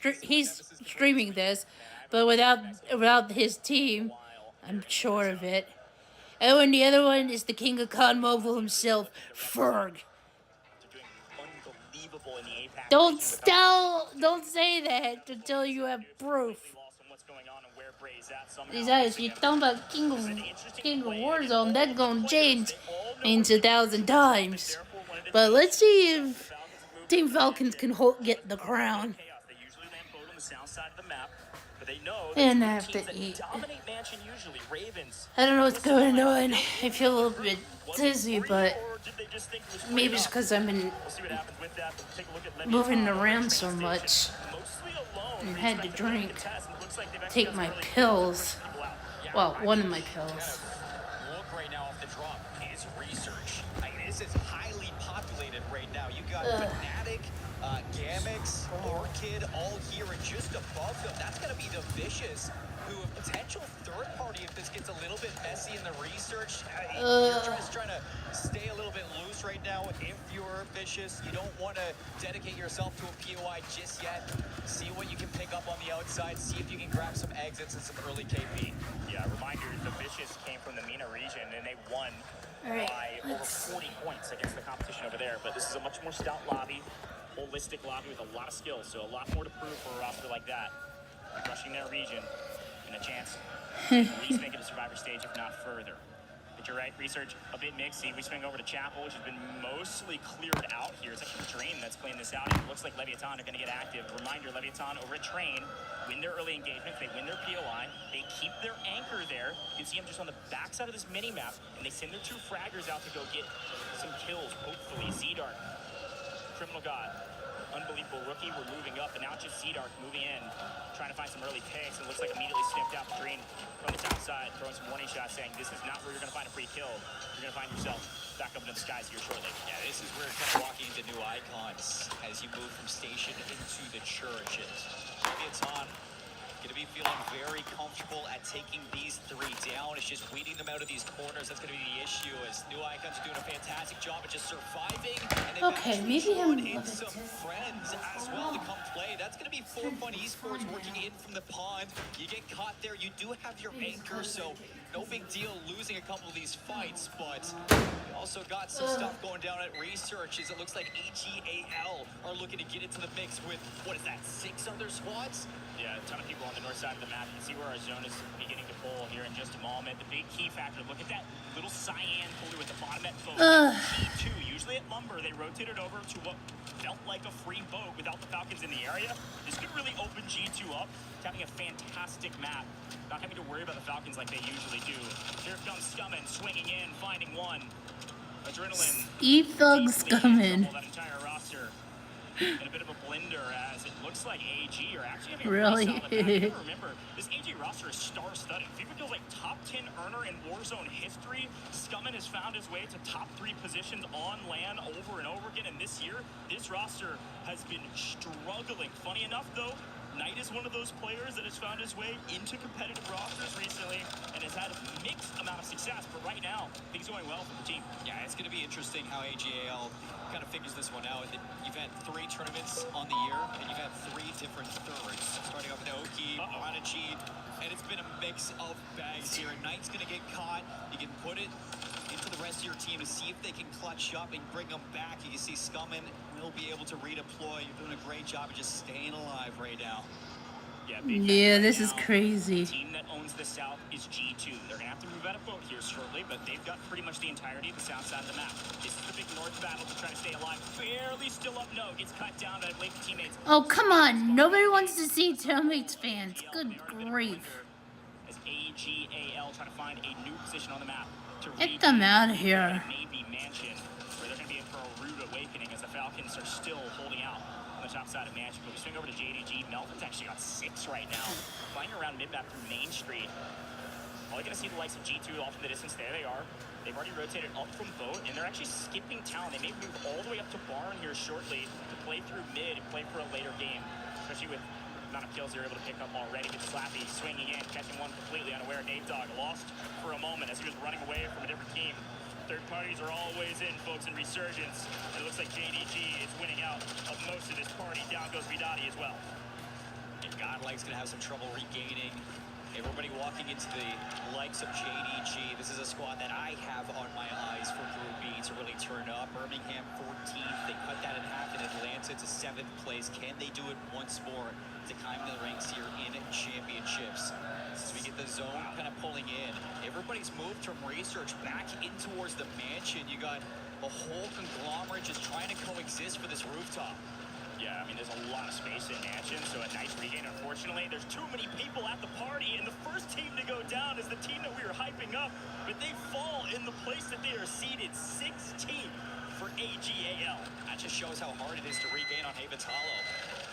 Speaker 1: streaming this, but without his team. I'm sure of it. Oh, and the other one is the King of COD Mobile himself, Ferg. Don't say that until you have proof. Besides, you're talking about King of Warzone, that's gonna change in 1,000 times. But let's see if Team Falcons can get the crown. And I have to eat. I don't know what's going on. I feel a little bit dizzy, but maybe it's because I've been moving around so much and had to take my pills. Well, one of my pills.
Speaker 19: Look right now off the drop is research. I mean, this is highly populated
Speaker 11: right now. You got Fnatic, Gamix, Orchid, all here and just above them. That's going to be the Vicious, who a potential third party if this gets a little bit messy in the research. You're just trying to stay a little bit loose right now. If you're Vicious, you don't want to dedicate yourself to a POI just yet. See what you can pick up on the outside. See if you can grab some exits and some early KP.
Speaker 8: Yeah, reminder, the Vicious came from the MENA region and they won by over 40 points against the competition over there. But this is a much more stout lobby, holistic lobby with a lot of skills. So a lot more to prove for a roster like that. Rushing their region and a chance to at least make it to Survivor stage, if not further. But you're right, research a bit mixy. We swing over to Chapel, which has been mostly cleared out here. It's actually Train that's cleaned this out. It looks like Leviathan are going to get active. Reminder, Leviathan over at Train win their early engagements. They win their POI. They keep their anchor there. You can see them just on the backside of this mini-map, and they send their 2 fraggers out to go get some kills, hopefully. Z-Dark, Criminal God, unbelievable rookie. We're moving up, and now it's just Z-Dark moving in, trying to find some early picks. It looks like immediately sniffed out the Green from the outside, throwing some warning shots, saying this is not where you're going to find a free kill. You're going to find yourself back up into the skies here shortly.
Speaker 11: Yeah, this is where kind of walking into new icons as you move from station into the churches. Leviathan going to be feeling very comfortable at taking these 3 down. It's just weeding them out of these corners. That's going to be the issue, as new icons are doing a fantastic job of just surviving. And they've actually drawn in some friends as well to come play. That's going to be For Fun Esports working in from the pond. You get caught there, you do have your anchor, so no big deal losing a couple of these fights, but we also got some stuff going down at research, as it looks like AGAL are looking to get into the mix with, what is that, 6 other squads?
Speaker 8: Yeah, a ton of people on the north side of the map. You can see where our zone is beginning to pull here in just a moment. The big key factor, look at that little cyan puller at the bottom at boat. G2, usually at Lumber, they rotated over to what felt like a free boat without the Falcons in the area. This could really open G2 up to having a fantastic map, not having to worry about the Falcons like they usually do. Here comes Scummin, swinging in, finding one. Adrenaline.
Speaker 1: E-Thug's coming.
Speaker 8: That entire roster in a bit of a blender, as it looks like AG are actually having a
Speaker 1: Really?
Speaker 8: solid map. Remember, this AG roster is star-studded. FIFA feels like top 10 earner in Warzone history. Scummin has found his way to top 3 positions on LAN over and over again, and this year, this roster has been struggling. Funny enough, though, Knight is one of those players that has found his way into competitive rosters recently and has had a mixed amount of success, but right now, things are going well for the team.
Speaker 11: Yeah, it's going to be interesting how AGAL kind of figures this one out. You've had 3 tournaments on the year, and you've had 3 different thirds, starting off with Oki, Prodigy, and it's been a mix of bags here. Knight's going to get caught. You can put it into the rest of your team to see if they can clutch up and bring them back. You can see Scummin will be able to redeploy. You're doing a great job of just staying alive right now.
Speaker 1: Yeah, this is crazy.
Speaker 8: The team that owns the south is G2. They're going to have to move out of boat here shortly, but they've got pretty much the entirety of the south side of the map. This is the big north battle to try to stay alive. Barely still up, no. Gets cut down by late teammates.
Speaker 1: Oh, come on. Nobody wants to see teammates fans. Good grief.
Speaker 8: As AGAL try to find a new position on the map.
Speaker 1: Get them out of here.
Speaker 8: Maybe Mansion, where they're going to be in for a rude awakening as the Falcons are still holding out on the top side of Mansion. But we swing over to JDG. Melvin's actually got 6 right now. Flying around mid-map through Main Street. All you're going to see the likes of G2 off in the distance. There they are. They've already rotated up from boat, and they're actually skipping town. They may move all the way up to Barn here shortly to play through mid and play for a later game, especially with the amount of kills they're able to pick up already. With Slappy swinging in, catching one completely unaware. Nate Dogg lost for a moment as he was running away from a different team. Third parties are always in, folks, in Resurgence. It looks like JDG is winning out of most of this party. Down goes Vidati as well.
Speaker 11: And Godlike's going to have some trouble regaining. Everybody walking into the likes of JDG. This is a squad that I have on my eyes for Group B to really turn up. Birmingham 14th. They cut that in half in Atlanta to 7th place. Can they do it once more to climb the ranks here in championships? As we get the zone kind of pulling in, everybody's moved from research back in towards the mansion. You got a whole conglomerate just trying to coexist for this rooftop.
Speaker 8: Yeah, I mean, there's a lot of space in Mansion, so a nice regain. Unfortunately, there's too many people at the party, and the first team to go down is the team that we were hyping up, but they fall in the place that they are seated, 16th for AGAL.
Speaker 11: That just shows how hard it is to regain on Havatalo.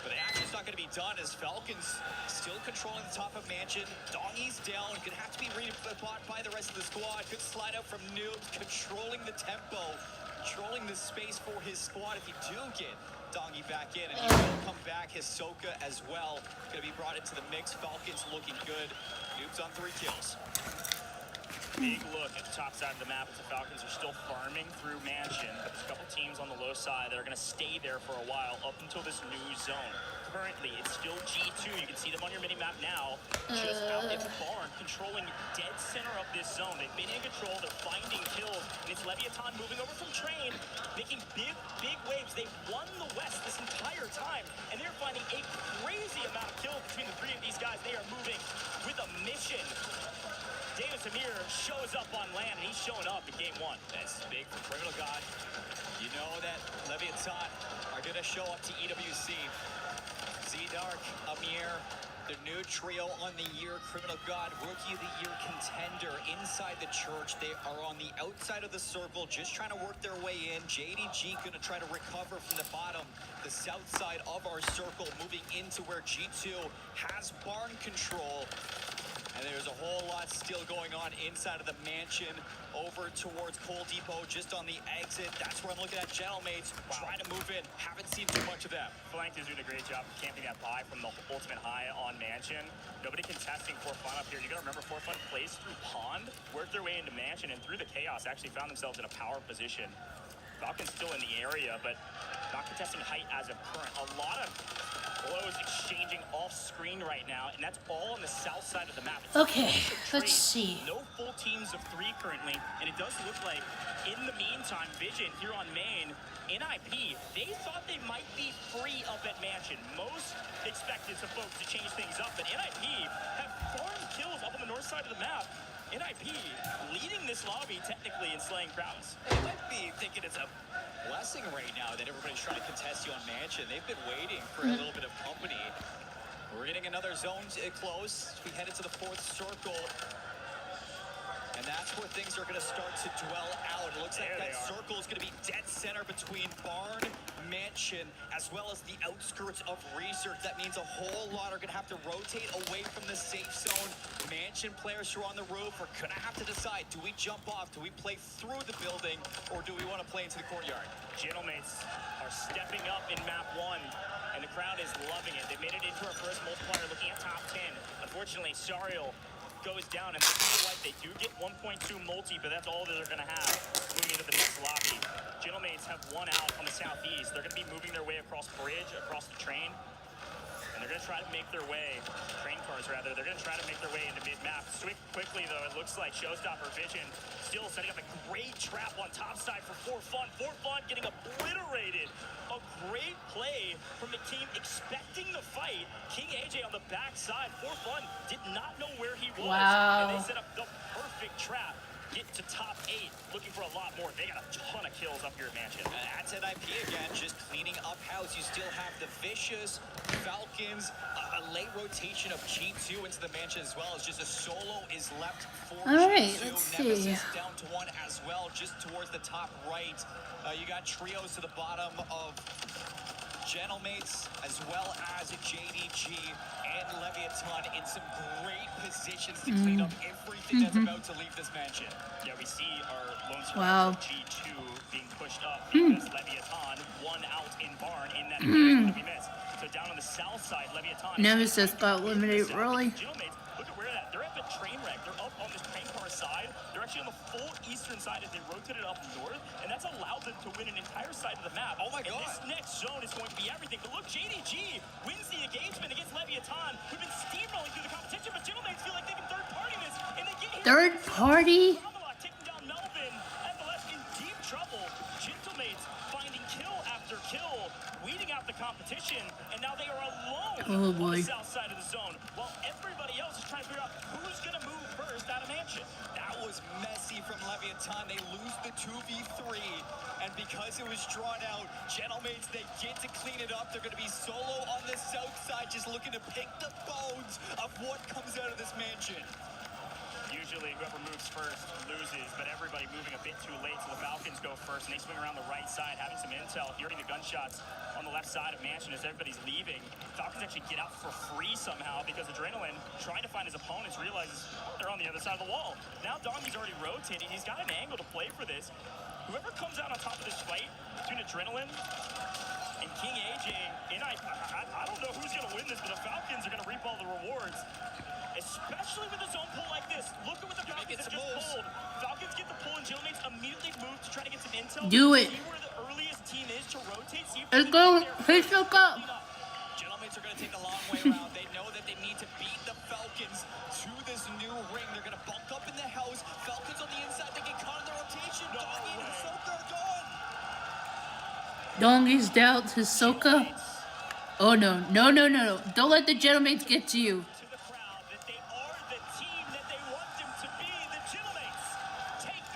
Speaker 11: But the action's not going to be done as Falcons still controlling the top of Mansion. Doggy's down, gonna have to be rebought by the rest of the squad. Good slide out from Noobs, controlling the tempo.
Speaker 21: controlling the space for his squad if you do get Dongy back in, and he will come back. Hisoka as well, going to be brought into the mix. Falcons looking good. Noobs on 3 kills.
Speaker 8: Big look at the top side of the map as the Falcons are still farming through Mansion, but there's a couple teams on the low side that are going to stay there for a while up until this new zone. Currently, it's still G2. You can see them on your mini-map now. Just out in Barn, controlling dead center of this zone. They've been in control. They're finding kills, and it's Leviathan moving over from Train, making big waves. They've won the West this entire time, and they're finding a crazy amount of kills between the 3 of these guys. They are moving with a mission. Davis Amir shows up on land, and he's showing up in game 1.
Speaker 21: That's big for Criminal God. You know that Leviathan are going to show up to EWC. Z-Dark, Amir, the new trio on the year. Criminal God, Rookie of the Year contender inside the church. They are on the outside of the circle, just trying to work their way in. JDG going to try to recover from the bottom, the south side of our circle, moving into where G2 has barn control. And there's a whole lot still going on inside of the mansion, over towards Coal Depot, just on the exit. That's where I'm looking at Gentlemates, trying to move in. Haven't seen too much of them.
Speaker 8: Flank is doing a great job camping that buy from the ultimate high on Mansion. Nobody contesting For Fun up here. You gotta remember, For Fun plays through Pond, worked their way into Mansion, and through the chaos actually found themselves in a power position. Falcons still in the area, but not contesting height as of current. A lot of blows exchanging off screen right now, and that's all on the south side of the map.
Speaker 1: Okay, let's see.
Speaker 8: No full teams of 3 currently, and it does look like in the meantime, Vision here on main, NIP, they thought they might be free up at Mansion. Most expected some folks to change things up, but NIP have farmed kills up on the north side of the map. NIP leading this lobby technically in slaying crowds.
Speaker 21: They might be thinking it's a blessing right now that everybody's trying to contest you on Mansion. They've been waiting for a little bit of company. We're getting another zone close. We head into the 4th circle. And that's where things are going to start to dwell out. It looks like that circle is going to be dead center between Barn, Mansion, as well as the outskirts of Research. That means a whole lot are going to have to rotate away from the safe zone. Mansion players who are on the roof are going to have to decide, do we jump off, do we play through the building, or do we want to play into the courtyard?
Speaker 8: Gentlemates are stepping up in map 1, and the crowd is loving it. They made it into our first multiplier, looking at top 10. Unfortunately, Sariel goes down, and they feel like they do get 1.2 multi, but that's all that they're going to have moving into the next lobby. Gentlemates have 1 out on the southeast. They're going to be moving their way across bridge, across the train, and they're going to try to make their way, train cars rather, they're going to try to make their way into mid-map. Quickly, though, it looks like Showstopper Vision still setting up a great trap on top side for Fun. For Fun getting obliterated. A great play from the team expecting the fight. King AJ on the backside. For Fun did not know where he was.
Speaker 1: Wow.
Speaker 8: And they set up the perfect trap. Get to top 8, looking for a lot more. They got a ton of kills up here at Mansion.
Speaker 21: That's NIP again, just cleaning up house. You still have the Vicious, Falcons, a late rotation of G2 into the Mansion as well. It's just a solo is left for
Speaker 1: Alright,
Speaker 21: G2.
Speaker 1: let's
Speaker 21: Nemesis
Speaker 1: see.
Speaker 21: down to 1 as well, just towards the top right. You got trios to the bottom of Gentlemates, as well as JDG and Leviathan in some great positions to clean up everything that's about to leave this mansion.
Speaker 8: Yeah, we see our lone
Speaker 1: Wow.
Speaker 8: G2 being pushed up because Leviathan 1 out in Barn in that that we missed. So down on the south side, Leviathan.
Speaker 1: Nemesis got eliminated early.
Speaker 8: Gentlemates, look at where they're at the train wreck. They're up on this train car side. They're actually on the full eastern side as they rotated up north, and that's allowed them to win an entire side of the map.
Speaker 21: Oh my God.
Speaker 8: And this next zone is going to be everything. But look, JDG wins the engagement against Leviathan, who've been steamrolling through the competition, but Gentlemates feel like they can third party this, and they get here.
Speaker 1: Third party?
Speaker 8: Taking down Melvin, and the left in deep trouble. Gentlemates finding kill after kill, weeding out the competition, and now they are alone
Speaker 1: Oh,
Speaker 8: on
Speaker 1: boy.
Speaker 8: the south side of the zone, while everybody else is trying to figure out who's going to move first out of Mansion.
Speaker 21: That was messy from Leviathan. They lose the 2v3, and because it was drawn out, Gentlemates, they get to clean it up. They're going to be solo on the south side, just looking to pick the bones of what comes out of this mansion.
Speaker 8: Usually whoever moves first loses, but everybody moving a bit too late, so the Falcons go first, and they swing around the right side, having some intel, hearing the gunshots on the left side of Mansion as everybody's leaving. Falcons actually get out for free somehow because Adrenaline, trying to find his opponents, realizes they're on the other side of the wall. Now Donkey's already rotating. He's got an angle to play for this. whoever comes out on top of this fight between Adrenaline and King AJ, and I don't know who's going to win this, but the Falcons are going to reap all the rewards. Especially with a zone pull like this. Look at what the Falcons have just pulled. Falcons get the pull and Gentleman's immediately move to try to get some intel.
Speaker 1: Do it.
Speaker 8: See where the earliest team is to rotate. See if
Speaker 1: Let's go. Hey, Shoka.
Speaker 9: Gentlemen's are going to take the long way around. They know that they need to beat the Falcons to this new ring. They're going to bunk up in the house. Falcons on the inside. They get caught in the rotation. Doggy and Ahsoka are gone.
Speaker 1: Dongi's down to Soka. Oh no. Don't let the Gentlemen get to you.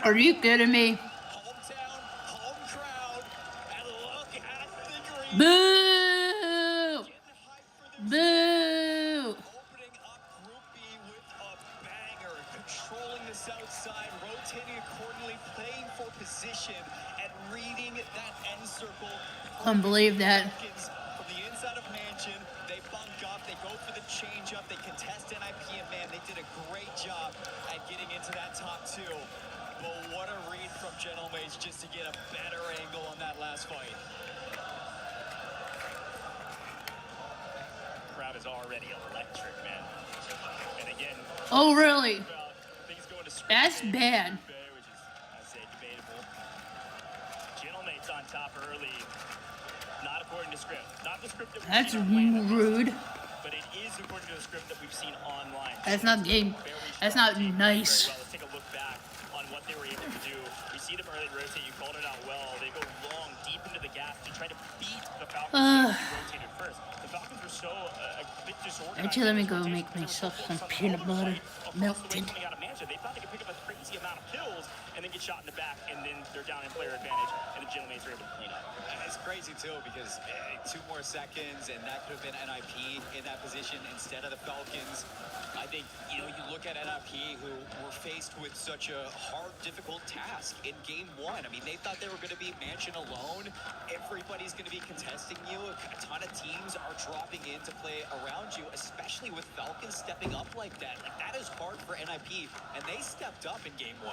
Speaker 1: Are you kidding me? Boo! Boo!
Speaker 9: Controlling the south side, rotating accordingly, playing for position, and reading that end circle.
Speaker 1: Can't believe that.
Speaker 9: From the inside of Mansion, they bunk up, they go for the change up, they contest NIP, and man, they did a great job at getting into that top two. But what a read from Gentlemans just to get a better angle on that last fight.
Speaker 8: Crowd is already electric, man. And again,
Speaker 1: Oh really?
Speaker 8: things going to
Speaker 1: That's bad.
Speaker 8: which is, I say, debatable. Gentleman's on top early. Not according to script. Not the script that we've
Speaker 1: That's
Speaker 8: seen online,
Speaker 1: rude.
Speaker 8: but it is according to the script that we've seen online.
Speaker 1: That's not game. That's not nice.
Speaker 8: Well, let's take a look back on what they were able to do. We see them early rotate. You called it out well. They go long, deep into the gap to try to beat the Falcons. Who rotated first. The Falcons were so a bit disorganized.
Speaker 1: Actually, let me go make myself some peanut butter melted.
Speaker 8: Coming out of Mansion, they thought they could pick up a crazy amount of kills and then get shot in the back, and then they're down in player advantage, and the Gentlemen are able to clean up.
Speaker 19: And it's crazy too because 2 more seconds and that could have been NIP in that position instead of the Falcons. I think, you look at NIP who were faced with such a hard, difficult task in game 1. I mean, they thought they were going to be Mansion alone. Everybody's going to be contesting you. A ton of teams are dropping in to play around you, especially with Falcons stepping up like that. Like, that is hard for NIP, and they stepped up in game 1.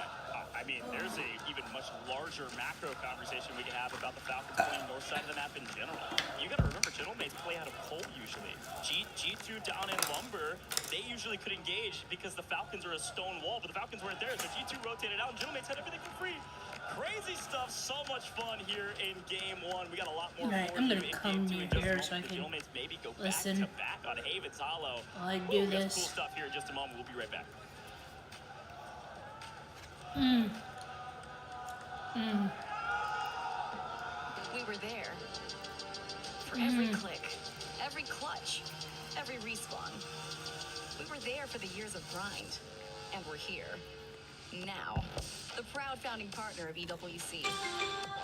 Speaker 8: I mean, there's a even much larger macro conversation we can have about the Falcons playing north side of the map in general. You got to remember, Gentleman's play out of pole usually. G2 down in lumber, they usually could engage because the Falcons are a stone wall, but the Falcons weren't there, so G2 rotated out, and Gentleman's had everything for free. Crazy stuff, so much fun here in game 1. We got a lot more.
Speaker 1: Alright, I'm gonna come in here so I can
Speaker 8: maybe go
Speaker 1: listen
Speaker 8: back on Haven's Hollow.
Speaker 1: while I do
Speaker 8: We got some
Speaker 1: this.
Speaker 8: cool stuff here in just a moment. We'll be right back.
Speaker 16: We were there for every click, every clutch, every respawn. We were there for the years of grind, and we're here now. The proud founding partner of EWC,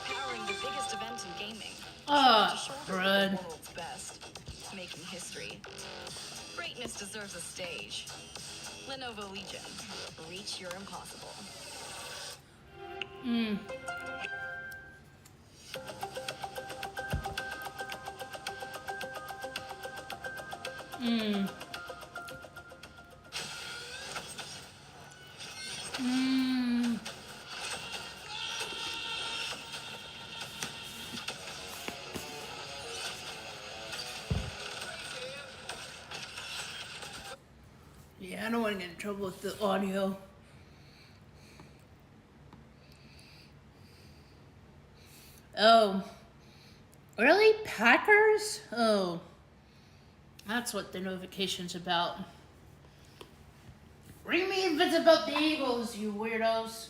Speaker 16: powering the biggest event in gaming.
Speaker 1: Ah,
Speaker 16: shoulder to shoulder
Speaker 1: crud.
Speaker 16: with the world's best, making history. Greatness deserves a stage. Lenovo Legion, reach your impossible.
Speaker 1: Yeah, I don't want to get in trouble with the audio. Oh. Really? Packers? Oh. That's what the notification's about. Ring me if it's about the Eagles, you weirdos.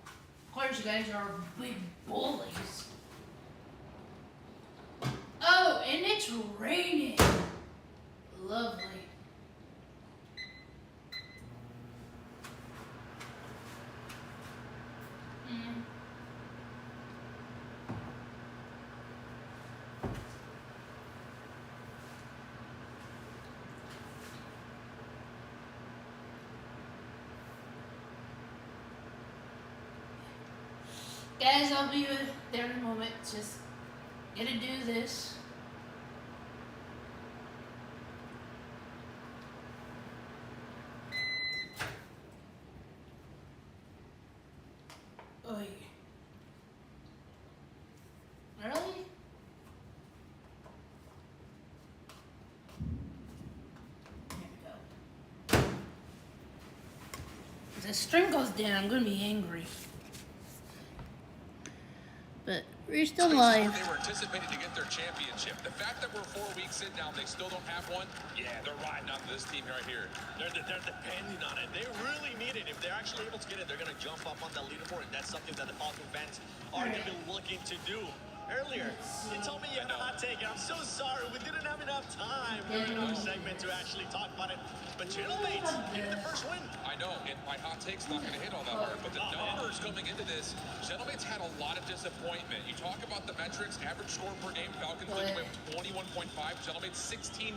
Speaker 1: Of course, you guys are big bullies. Oh, and it's raining. Lovely. Guys, I'll be there in a moment. Just gonna do this. Oy. the stream goes down, I'm gonna be angry. But we're still live.
Speaker 13: They were anticipating to get their championship. The fact that we're 4 weeks in now, they still don't have one. Yeah, they're riding on this team right here.
Speaker 2: They're depending on it. They really need it. If they're actually able to get it, they're going to jump up on the leaderboard. And that's something that the Falcon fans are going to be looking to do. Earlier, you told me you had a hot take, and I'm so sorry. We didn't have enough time during our segment to actually talk about it. But Gentleman's getting the first win.
Speaker 13: I know, and my hot take's not going to hit all that hard, but the numbers coming into this, Gentleman's had a lot of disappointment. You talk about the metrics, average score per game, Falcons lead with 21.5, Gentleman's 16.1.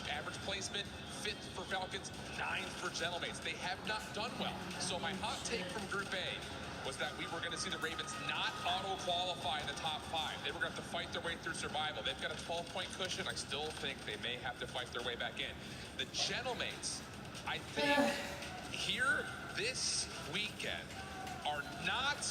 Speaker 13: Average placement, 5th for Falcons, 9th for Gentleman's. They have not done well. So my hot take from Group A was that we were going to see the Ravens not auto-qualify in the top 5. They were going to have to fight their way through survival. They've got a 12-point cushion. I still think they may have to fight their way back in. The Gentleman's, I think, here this weekend are not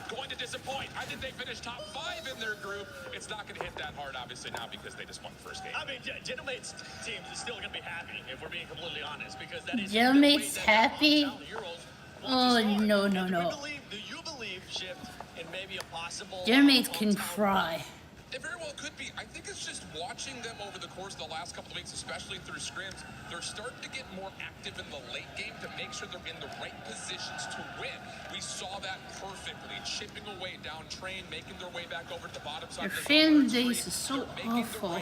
Speaker 13: going to disappoint. I think they finished top 5 in their group. It's not going to hit that hard, obviously, now because they just won the first game.
Speaker 2: I mean, Gentleman's team is still going to be happy, if we're being completely honest, because that is...
Speaker 1: Gentleman's happy? Oh, no.
Speaker 2: Do you believe, Shift, in maybe a possible...
Speaker 1: Gentleman's can cry.
Speaker 13: It very well could be. I think it's just watching them over the course of the last couple of weeks, especially through scrims, they're starting to get more active in the late game to make sure they're in the right positions to win. We saw that perfectly, chipping away down train, making their way back over to the bottom side.
Speaker 1: Your fan base is so awful.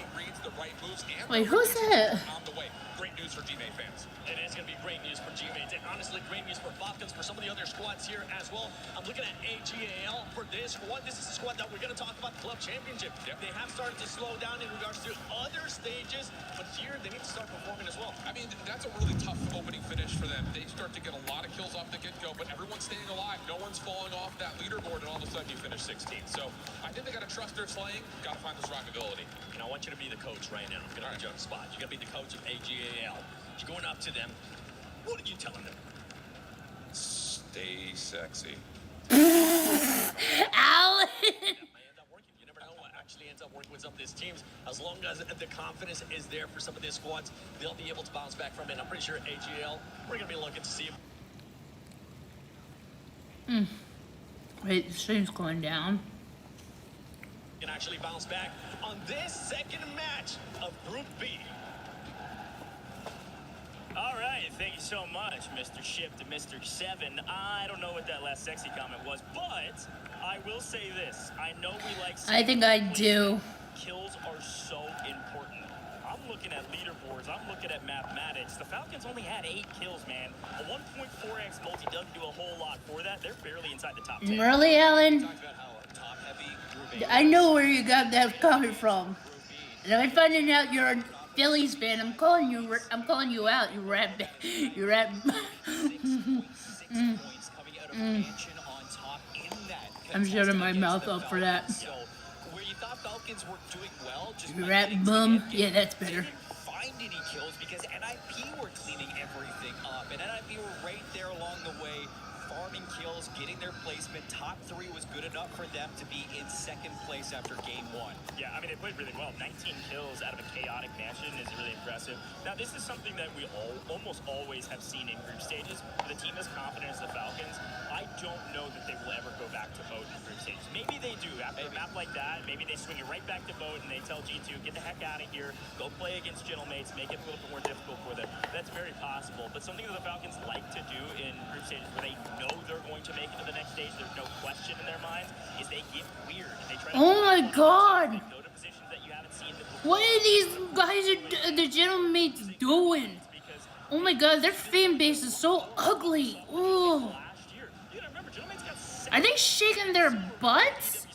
Speaker 1: Wait, who's that?
Speaker 13: On the way. Great news for G-Mate fans.
Speaker 2: It is going to be great news for G-Mates, and honestly, great news for Falcons, for some of the other squads here as well. I'm looking at AGAL for this squad. This is the squad that we're going to talk about, the club championship. Yep. They have started to slow down in regards to other stages, but here they need to start performing as well.
Speaker 13: I mean, that's a really tough opening finish for them. They start to get a lot of kills off the get-go, but everyone's staying alive. No one's falling off that leaderboard, and all of a sudden you finish 16th. So I think they got to trust their slaying, got to find the survivability.
Speaker 2: And I want you to be the coach right now. I'm going to put you on the spot. You got to be the coach of AGAL. You're going up to them. What are you telling them?
Speaker 13: Stay sexy.
Speaker 1: Alan!
Speaker 2: You never know what actually ends up working with some of these teams. As long as the confidence is there for some of these squads, they'll be able to bounce back from it. I'm pretty sure AGL, we're going to be looking to see
Speaker 1: them. Wait, the stream's going down.
Speaker 2: Can actually bounce back on this second match of Group B.
Speaker 8: All right, thank you so much, Mr. Shift and Mr. 7. I don't know what that last sexy comment was, but I will say this. I know we like...
Speaker 1: I think I do.
Speaker 8: Kills are so important. I'm looking at leaderboards. I'm looking at mathematics. The Falcons only had 8 kills, man. A 1.4x multi doesn't do a whole lot for that. They're barely inside the top 10.
Speaker 1: Really, Alan? I know where you got that coming from. And I'm finding out you're a Phillies fan. I'm calling you out. You rat. I'm shutting my mouth up for that.
Speaker 6: Where you thought Falcons were doing well, just
Speaker 1: you rat bum. Yeah, that's better.
Speaker 6: Find any kills because NIP were cleaning everything up, and NIP were right there along the way, farming kills, getting their placement. Top 3 was good enough for them to be in second place after game 1.
Speaker 8: Yeah, I mean, they played really well. 19 kills out of a chaotic mansion is really impressive. Now, this is something that we almost always have seen in group stages. The team as confident as the Falcons, I don't know that they will ever go back to boat in group stages. Maybe they do. After a map like that, maybe they swing it right back to boat and they tell G2, get the heck out of here, go play against Gentleman's, make it a little bit more difficult for them. That's very possible. But something that the Falcons like to do in group stages where they know they're going to make it to the next stage, there's no question in their minds, is they get weird. They try to
Speaker 1: my God!
Speaker 8: Go to positions that you haven't seen before.
Speaker 1: What are these guys, the Gentleman's doing? Oh my God, their fan base is so ugly. Oh. Are they shaking their butts?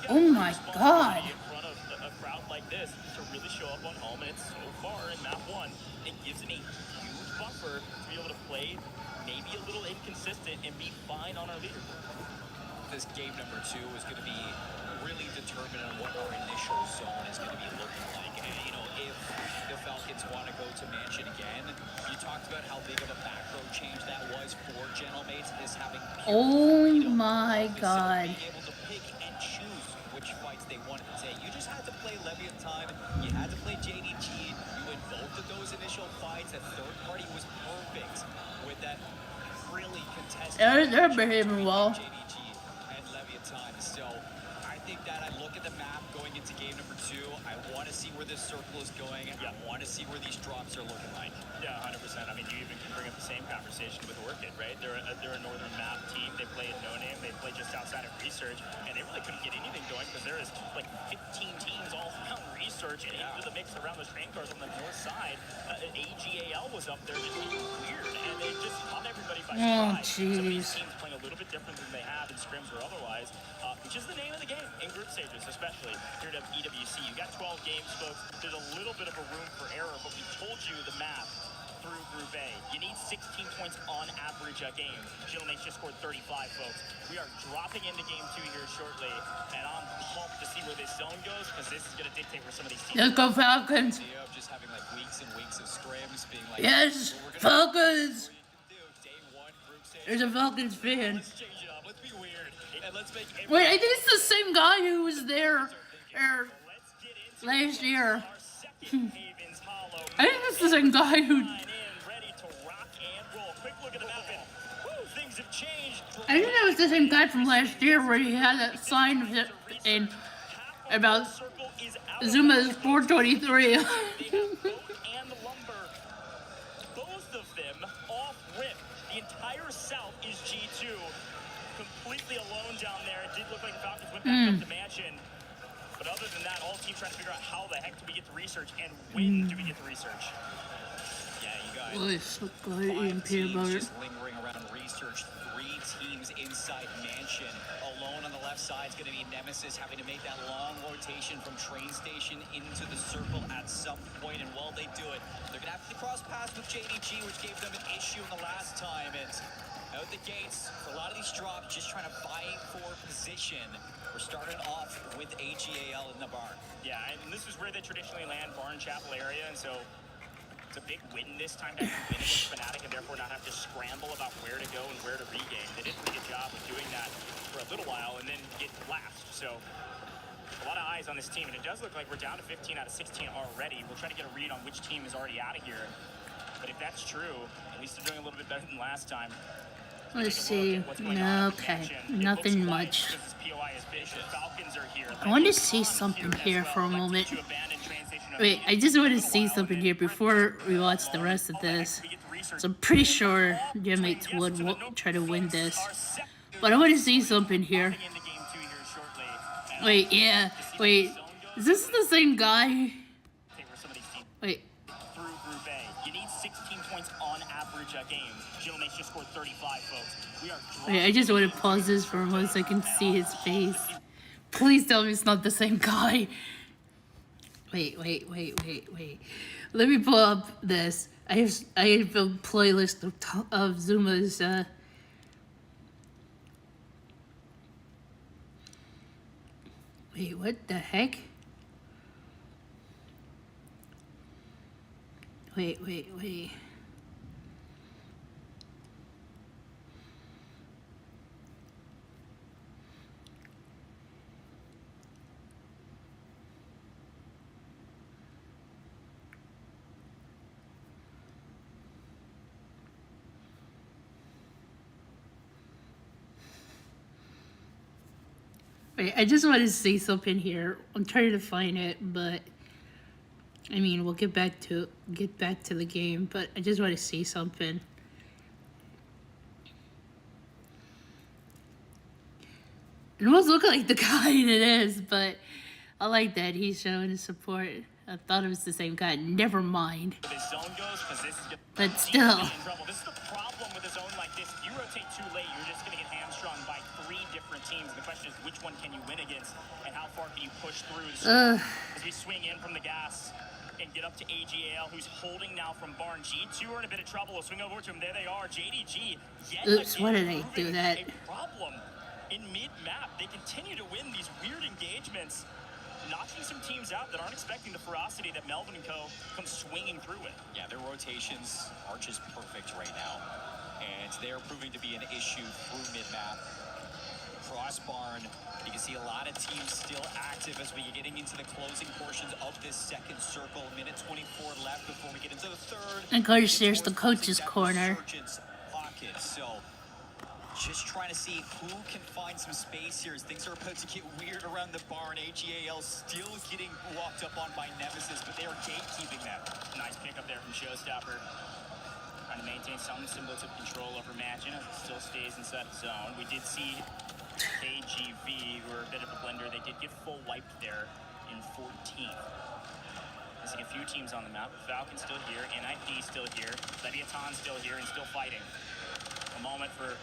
Speaker 1: Oh my God.
Speaker 8: In front of a crowd like this to really show up on home, and it's so far in map 1, it gives them a huge buffer to be able to play maybe a little inconsistent and be fine on our leaderboard.
Speaker 6: This game number 2 is going to be really determined on what our initial zone is going to be looking like. And, you know, if the Falcons want to go to Mansion again, you talked about how big of a macro change that was for Gentleman's, is having
Speaker 1: oh my God.
Speaker 6: being able to pick and choose which fights they wanted to take. You just had to play Leviathan, you had to play JDG, you win both of those
Speaker 19: those initial fights, that third party was perfect with that really contested.
Speaker 1: They're behaving well.
Speaker 19: JDG and Leviathan. So I think that I look at the map going into game number 2. I want to see where this circle is going. I want to see where these drops are looking like.
Speaker 8: Yeah, 100%. I mean, you even can bring up the same conversation with Orchid, right? They're a northern map team. They play at No Name. They play just outside of Research, and they really couldn't get anything going because there is like 15 teams all around Research and into the mix around those train cars on the north side. AGAL was up there just being weird, and they just caught everybody by surprise. Some of these teams playing a little bit different than they have in scrims or otherwise, which is the name of the game in group stages, especially here at EWC. You got 12 games, folks. There's a little bit of a room for error, but we told you the map through Group A. You need 16 points on average a game. Gentleman's just scored 35, folks. We are dropping into game 2 here shortly, and I'm pumped to see where this zone goes because this is going to dictate where some of these teams.
Speaker 1: Let's go Falcons.
Speaker 19: Just having like weeks and weeks of scrims, being like,
Speaker 1: yes, Falcons. There's a Falcons fan.
Speaker 19: Let's change it up. Let's be weird. And let's make
Speaker 1: Wait, I think it's the same guy who was there last year. I think it's the same guy who. I think that was the same guy from last year where he had that sign in about Zuma's 423.
Speaker 8: And the lumber, both of them off rip. The entire south is G2, completely alone down there. It did look like the Falcons went back up to Mansion. But other than that, all teams trying to figure out how the heck do we get the research and when do we get the research.
Speaker 19: Yeah, you guys.
Speaker 1: Oh, it's so good in peanut butter.
Speaker 19: Just lingering around research. 3 teams inside Mansion. Alone on the left side is going to be Nemesis having to make that long rotation from train station into the circle at some point. And while they do it, they're going to have to cross paths with JDG, which gave them an issue in the last time. And out the gates, for a lot of these drops, just trying to fight for position. We're starting off with AGAL in the barn.
Speaker 8: Yeah, and this is where they traditionally land, Barn Chapel area, and so it's a big win this time to win against Fnatic and therefore not have to scramble about where to go and where to regain. They did a pretty good job of doing that for a little while and then get last. So a lot of eyes on this team, and it does look like we're down to 15 out of 16 already. We'll try to get a read on which team is already out of here. But if that's true, at least they're doing a little bit better than last time.
Speaker 1: Let's see. No, okay, nothing much. I want to see something here for a moment. Wait, I just want to see something here before we watch the rest of this. So I'm pretty sure Gemmates would try to win this. But I want to see something here. Wait, yeah, wait. Is this the same guy? Wait.
Speaker 8: You need 16 points on average a game. Gentleman's just scored 35, folks.
Speaker 1: Wait, I just want to pause this for a moment so I can see his face. Please tell me it's not the same guy. Wait. Let me pull up this. I have a playlist of Zuma's Wait, what the heck? Wait. Wait, I just want to say something here. I'm trying to find it, but I mean, we'll get back to the game, but I just want to say something. It almost looks like the guy it is, but I like that he's showing his support. I thought it was the same guy. Never mind. But still.
Speaker 8: This is the problem with a zone like this. If you rotate too late, you're just going to get hamstrung by 3 different teams. The question is, which one can you win against, and how far can you push through? As we swing in from the gas and get up to AGAL, who's holding now from Barn. G2 are in a bit of trouble. We'll swing over to him. There they are. JDG.
Speaker 1: Oops, why did I do that?
Speaker 8: A problem in mid-map. They continue to win these weird engagements, knocking some teams out that aren't expecting the ferocity that Melvin and co come swinging through it.
Speaker 19: Yeah, their rotations are just perfect right now, and they are proving to be an issue through mid-map.
Speaker 4: across barn. You can see a lot of teams still active as we get getting into the closing portions of this second circle. Minute 24 left before we get into the third.
Speaker 1: And of course, there's the coach's corner.
Speaker 4: Pocket. So just trying to see who can find some space here as things are about to get weird around the barn. AGAL still getting walked up on by Nemesis, but they are gatekeeping them.
Speaker 8: Nice pickup there from Showstopper. Trying to maintain some semblance of control over Magin as it still stays inside the zone. We did see KGV, who are a bit of a blender. They did get full wiped there in 14th. Missing a few teams on the map. Falcon still here, NIP still here, Leviathan still here and still fighting. A moment for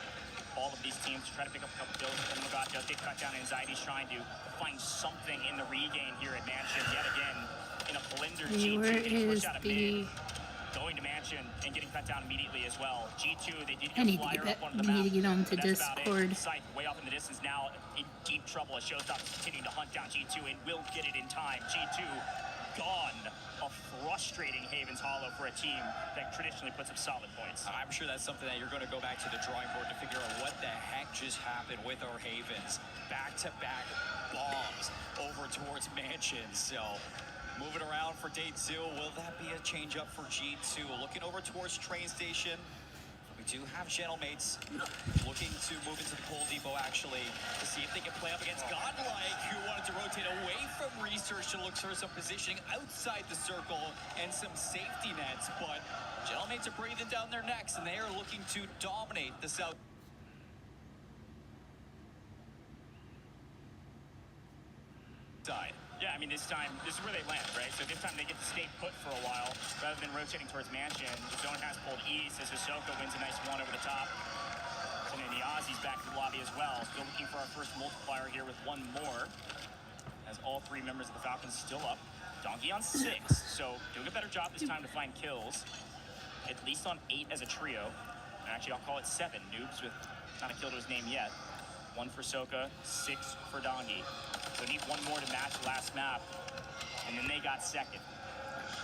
Speaker 8: all of these teams to try to pick up a couple kills. And Magat does get cut down. Anxiety's trying to find something in the regain here at Mansion yet again in a blender. G2 getting pushed out of mid, going to Mansion and getting cut down immediately as well. G2, they did get a flyer up onto the map.
Speaker 1: I need to get onto Discord.
Speaker 8: Scythe way off in the distance now in deep trouble as Showstopper is continuing to hunt down G2 and will get it in time. G2 gone. A frustrating Havens Hollow for a team that traditionally puts up solid points.
Speaker 4: I'm sure that's something that you're going to go back to the drawing board to figure out what the heck just happened with our Havens. Back-to-back bombs over towards Mansion. So moving around for day 2. Will that be a change up for G2? Looking over towards train station. We do have Gentlemates looking to move into the coal depot actually to see if they can play up against Godlike, who wanted to rotate away from Research to look for some positioning outside the circle and some safety nets. But Gentlemates are breathing down their necks and they are looking to dominate the south side.
Speaker 8: Yeah, I mean, this time, this is where they land, right? So this time they get to stay put for a while rather than rotating towards Mansion. The zone has pulled east as Hisoka wins a nice one over the top. And then the Aussies back to the lobby as well. Still looking for our first multiplier here with one more. As all 3 members of the Falcons still up. Donkey on 6, so doing a better job this time to find kills. At least on 8 as a trio. And actually, I'll call it 7. Noobs with not a kill to his name yet. 1 for Soka, 6 for Dongi. So need one more to match last map, and then they got second.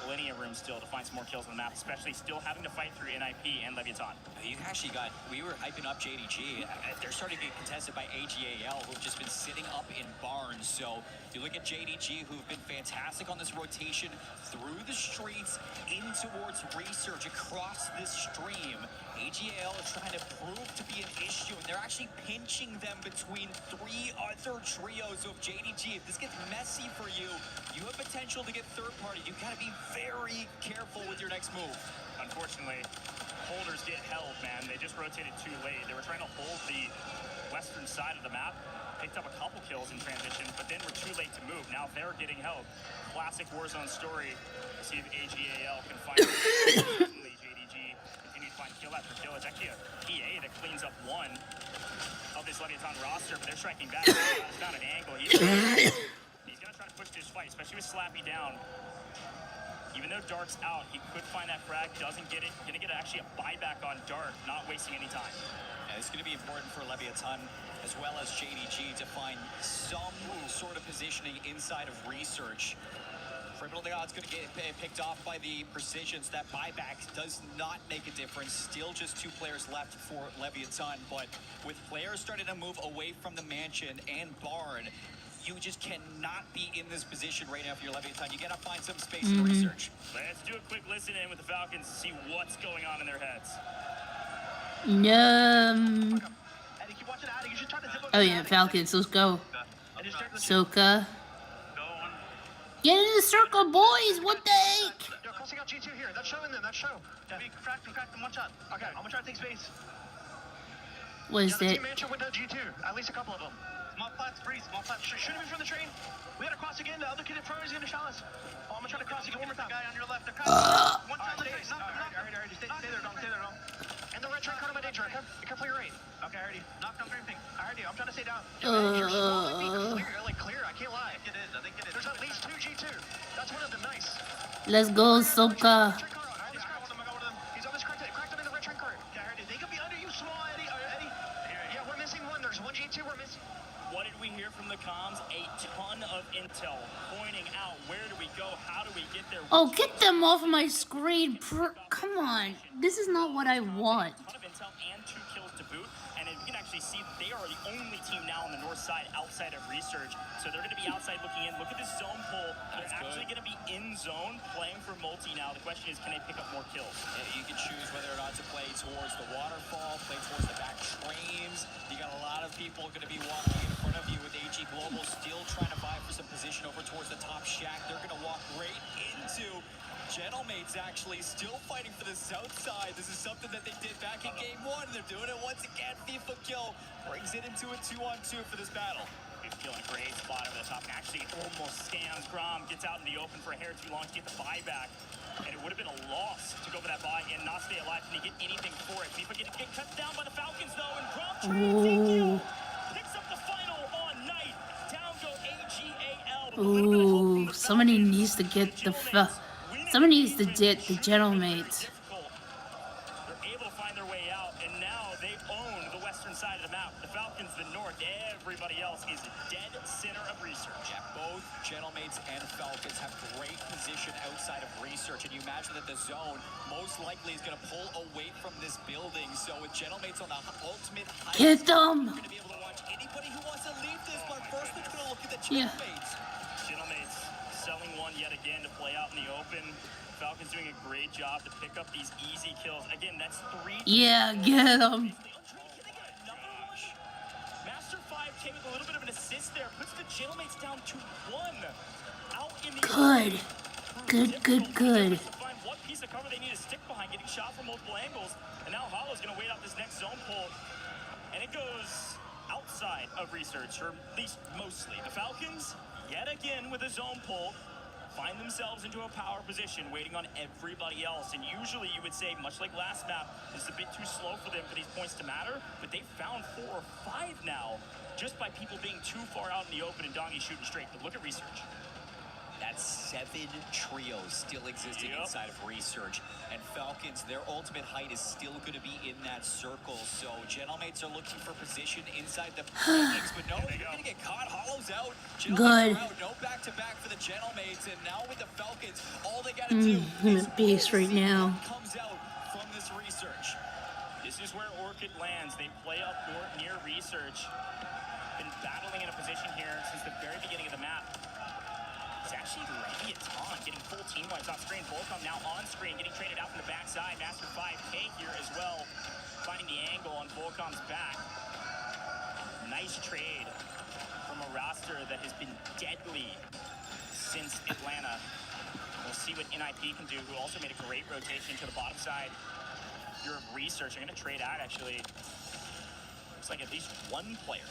Speaker 8: Plenty of room still to find some more kills on the map, especially still having to fight through NIP and Leviathan.
Speaker 4: You actually got, we were hyping up JDG. They're starting to get contested by AGAL, who've just been sitting up in barns. So you look at JDG, who've been fantastic on this rotation through the streets, in towards Research across this stream. AGAL is trying to prove to be an issue, and they're actually pinching them between 3 other trios. So if JDG, if this gets messy for you, you have potential to get third party. You gotta be very careful with your next move.
Speaker 8: Unfortunately, holders get held, man. They just rotated too late. They were trying to hold the western side of the map, picked up a couple kills in transition, but then were too late to move. Now they're getting held. Classic Warzone story. Let's see if AGAL can find JDG continue to find kill after kill. It's actually a PA that cleans up one of this Leviathan roster, but they're striking back. It's not an angle. He's gonna try to push this fight, especially with Slappy down. Even though Dark's out, he could find that frag, doesn't get it. Gonna get actually a buyback on Dark, not wasting any time.
Speaker 4: Yeah, it's gonna be important for Leviathan as well as JDG to find some sort of positioning inside of Research. Criminal God's gonna get picked off by the Precisions. That buyback does not make a difference. Still just 2 players left for Leviathan, but with players starting to move away from the Mansion and Barn, you just cannot be in this position right now for your Leviathan. You gotta find some space in Research.
Speaker 8: Let's do a quick listen in with the Falcons to see what's going on in their heads.
Speaker 1: Oh yeah, Falcons, let's go. Soka. Get in the circle, boys! What the heck?
Speaker 2: Yo, crossing out G2 here. That's showing them. That's show. Yeah. We cracked them one shot. Okay, I'm gonna try to take space.
Speaker 1: What is that?
Speaker 2: Team Mansion went down G2. At least a couple of them. Small flats, free. Small flats. Should have been from the train. We gotta cross again. The other kid in front is gonna shot us. Oh, I'm gonna try to cross again one more time. Guy on your left. One time. Alright. Stay there, Dom. Stay there, Dom. And the red train card on my danger. Okay? Be careful your aim. Okay, I already knocked down green ping. I heard you. I'm trying to stay down. Your spawn might be clear. I can't lie. I think it is. There's at least 2 G2. That's one of them. Nice.
Speaker 1: Let's go, Soka.
Speaker 2: He's almost cracked him in the red train card. Okay, I heard you. They could be under you, small Eddie. Eddie. Yeah, we're missing one. There's 1 G2. We're missing.
Speaker 8: What did we hear from the comms? A ton of intel pointing out where do we go, how do we get there.
Speaker 1: Oh, get them off of my screen. Come on. This is not what I want.
Speaker 8: A ton of intel and 2 kills to boot, and you can actually see see that they are the only team now on the north side outside of research. So they're going to be outside looking in. Look at this zone pull. They're actually going to be in zone playing for multi now. The question is, can they pick up more kills?
Speaker 4: Yeah, you can choose whether or not to play towards the waterfall, play towards the back trains. You got a lot of people going to be walking in front of you with AG Global still trying to vie for some position over towards the top shack. They're going to walk right into Gentlemates actually still fighting for the south side. This is something that they did back in game 1. They're doing it once again. FIFA kill brings it into a 2-on-2 for this battle.
Speaker 8: He's feeling a great spot over the top. Actually almost scams Grom, gets out in the open for a hair too long to get the buyback. And it would have been a loss to go for that buy and not stay alive. Can he get anything for it? FIFA get cut down by the Falcons though, and Grom picks up the final on night. Down go AGAL.
Speaker 1: Ooh, somebody needs to get the somebody needs to get the Gentlemates.
Speaker 8: They're able to find their way out, and now they own the western side of the map. The Falcons, the north, everybody else is dead center of research.
Speaker 4: Yeah, both Gentlemates and Falcons have great position outside of research, and you imagine that the zone most likely is going to pull away from this building. So with Gentlemates on the ultimate height,
Speaker 1: Get them!
Speaker 4: you're going to be able to watch anybody who wants to leave this, but first let's go look at the Gentlemates.
Speaker 8: Gentlemates selling one yet again to play out in the open. Falcons doing a great job to pick up these easy kills. Again, that's 3.
Speaker 1: Yeah, get them.
Speaker 8: Master 5 came with a little bit of an assist there. Puts the Gentlemates down to 1. Out in the
Speaker 1: Good. Good.
Speaker 8: Find what piece of cover they need to stick behind, getting shot from multiple angles. And now Hollow's going to wait out this next zone pull. And it goes outside of research, or at least mostly. The Falcons, yet again with a zone pull, find themselves into a power position, waiting on everybody else. And usually you would say, much like last map, this is a bit too slow for them for these points to matter, but they've found 4 or 5 now, just by people being too far out in the open and Dongy shooting straight. But look at research.
Speaker 4: That's 7 trios still existing inside of research. And Falcons, their ultimate height is still going to be in that circle. So Gentlemates are looking for position inside the buildings, but no, you're going to get caught. Hollow's out.
Speaker 1: Good.
Speaker 4: Out. No back-to-back for the Gentlemates. And now with the Falcons, all they got to do
Speaker 1: I'm a beast right now.
Speaker 4: comes out from this research.
Speaker 8: This is where Orchid lands. They play up near research. Been battling in a position here since the very beginning of the map. It's actually Leviathan getting full team wipes off screen. Volcom now on screen, getting traded out from the backside. Master 5K here as well, finding the angle on Volcom's back. Nice trade from a roster that has been deadly since Atlanta. We'll see what NIP can do, who also made a great rotation to the bottom side. You're of research. I'm going to trade out, actually. Looks like at least one player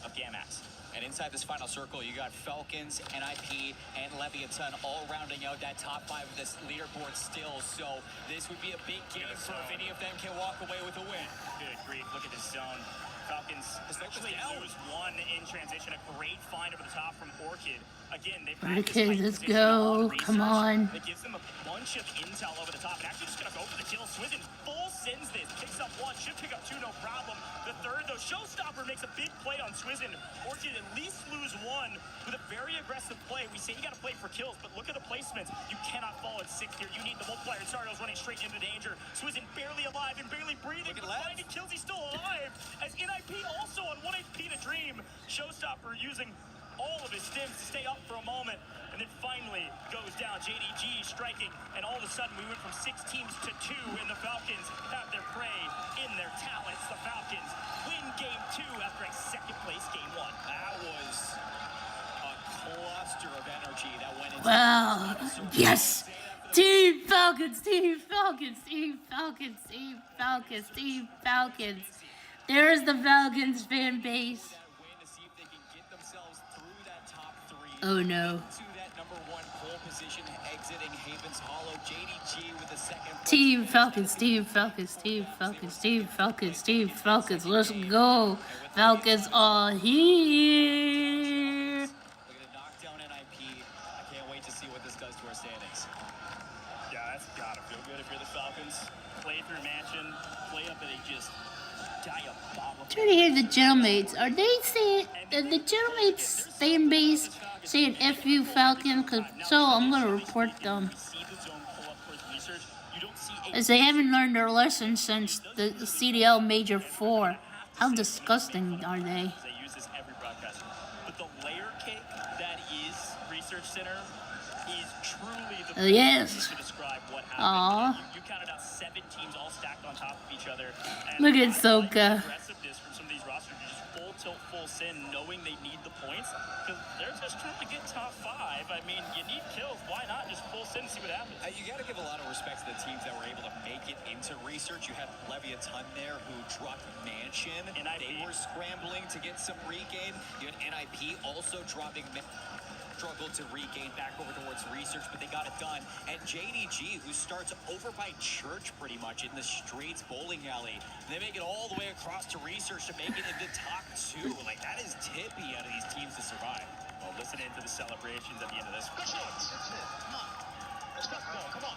Speaker 8: of Gamax.
Speaker 4: And inside this final circle, you got Falcons, NIP, and Leviathan all rounding out that top 5 of this leaderboard still. So this would be a big game for if any of them can walk away with a win.
Speaker 8: Good grief, look at this zone. Falcons actually lose 1 in transition. A great find over the top from Orchid. Again, they've
Speaker 1: Okay, let's go. Come on.
Speaker 8: It gives them a bunch of intel over the top. And actually just going to go for the kill. Swizzen full sends this. Picks up 1. Should pick up 2, no problem. The third, though, Showstopper makes a big play on Swizzen. Orchid at least lose 1 with a very aggressive play. We say you got to play for kills, but look at the placements. You cannot fall at 6 here. You need the multiplier. Sardo's running straight into danger. Swizzen barely alive and barely breathing. But finding kills, he's still alive. As NIP also on 1 HP to Dream. Showstopper using all of his stims to stay up for a moment, and then finally goes down. JDG striking, and all of a sudden we went from 6 teams to 2, and the Falcons have their prey in their talents. The Falcons win game 2 after a second place game 1.
Speaker 4: That was a cluster of energy that went into
Speaker 1: Wow. Yes. Team Falcons, Team Falcons, Team Falcons, Team Falcons, Team Falcons. There's the Falcons fan base. Oh no. Team Falcons, Team Falcons, Team Falcons, Team Falcons, Team Falcons. Let's go. Falcons are here.
Speaker 4: We're gonna knock down NIP. I can't wait to see what this does to our standings.
Speaker 8: Yeah, that's gotta feel good if you're the Falcons. Play through Mansion, play up at a just diabolical.
Speaker 1: Trying to hear the Gentlemates. Are they saying the Gentlemates fan base saying "F you Falcon"? So I'm gonna report them, as they haven't learned their lesson since the CDL Major 4. How disgusting are they?
Speaker 8: They use this every broadcast. But the layer cake that is Research Center is truly the best
Speaker 1: Yes.
Speaker 8: way to describe what happened.
Speaker 1: Aw.
Speaker 8: You counted out 7 teams all stacked on top of each other. And
Speaker 1: Look at
Speaker 8: I like
Speaker 1: Soka.
Speaker 8: the aggressiveness from some of these rosters to just full tilt, full sin, knowing they need the points. Because they're just trying to get top 5. I mean, you need kills. Why not just full sin and see what happens?
Speaker 4: You got to give a lot of respect to the teams that were able to make it into Research. You had Leviathan there who dropped Mansion. They were scrambling to get some regain. You had NIP also dropping struggled to regain back over towards Research, but they got it done. And JDG, who starts over by Church pretty much in the streets bowling alley. They make it all the way across to Research to make it into top 2. Like, that is tippy out of these teams to survive.
Speaker 8: Well, listen into the celebrations at the end of this.
Speaker 2: Come on. Let's go. Come on.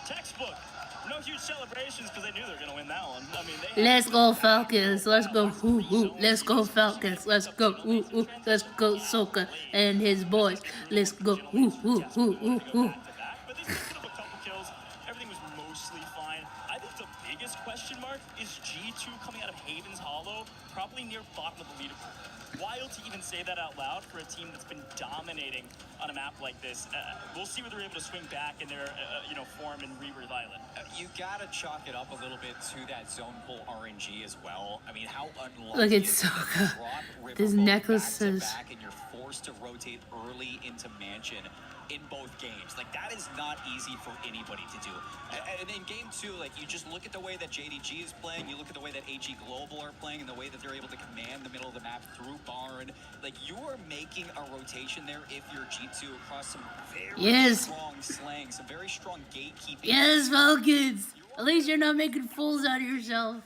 Speaker 8: Textbook. No huge celebrations because they knew they were going to win that one. I mean, they
Speaker 1: Let's go Falcons. Let's go hoo hoo. Let's go Falcons. Let's go hoo hoo. Let's go Soka and his boys. Let's go hoo hoo hoo hoo hoo.
Speaker 8: But they still put up a couple kills. Everything was mostly fine. I think the biggest question mark is G2 coming out of Haven's Hollow, probably near bottom of the leaderboard. Wild to even say that out loud for a team that's been dominating on a map like this. We'll see whether they're able to swing back in their form in Rebirth Island.
Speaker 4: You got to chalk it up a little bit to that zone pull RNG as well. I mean, how unlucky.
Speaker 1: Look at Soka. This necklace says.
Speaker 4: Back and you're forced to rotate early into Mansion in both games. Like, that is not easy for anybody to do. And in game 2, like, you just look at the way that JDG is playing, you look at the way that AG Global are playing, and the way that they're able to command the middle of the map through Barn. Like, you are making a rotation there if you're G2 across some very strong slang, some very strong gatekeeping.
Speaker 1: Yes, Falcons. At least you're not making fools out of yourself.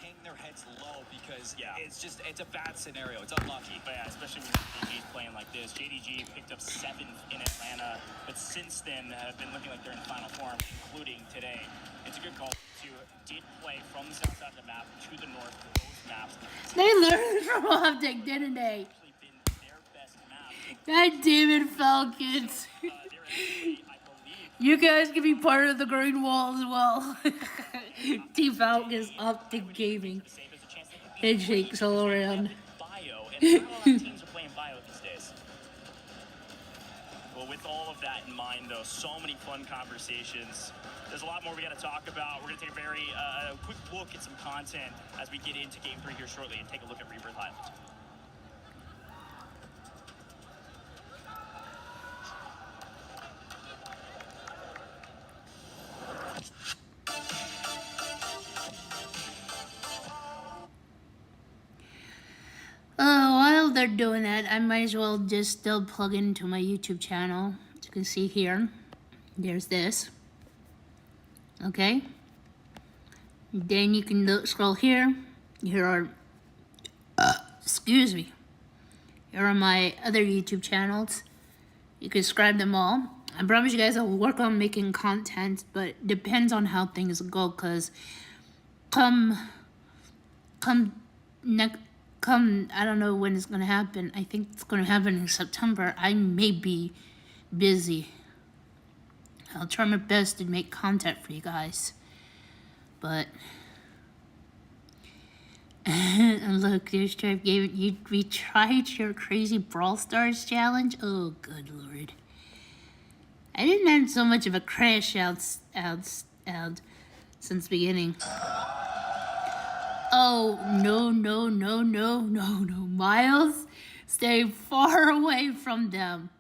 Speaker 4: Hang their heads low because it's a bad scenario. It's unlucky.
Speaker 8: But yeah, especially when JDG's playing like this. JDG picked up 7th in Atlanta, but since then have been looking like they're in final form, including today. It's a good call to did play from the south side of the map to the north, both maps.
Speaker 1: They learned from Optic, didn't they? God damn it, Falcons. You guys can be part of the Green Wall as well. Team Falcons, Optic Gaming. Handshakes all around.
Speaker 8: Bio, and not a lot of teams are playing bio these days. Well, with all of that in mind, though, so many fun conversations. There's a lot more we got to talk about. We're going to take a very quick look at some content as we get into Game 3 here shortly and take a look at Rebirth Island.
Speaker 1: While they're doing that, I might as well just still plug into my YouTube channel. As you can see here, there's this. Okay. Then you can scroll here. Here are, excuse me. Here are my other YouTube channels. You can subscribe them all. I promise you guys I will work on making content, but it depends on how things go. Cause come, I don't know when it's gonna happen. I think it's gonna happen in September. I may be busy. I'll try my best to make content for you guys. But and look, there's Trev gave it. You retried your crazy Brawl Stars challenge. Oh, good lord! I didn't have so much of a crash out since the beginning. Oh, no, Miles, stay far away from them.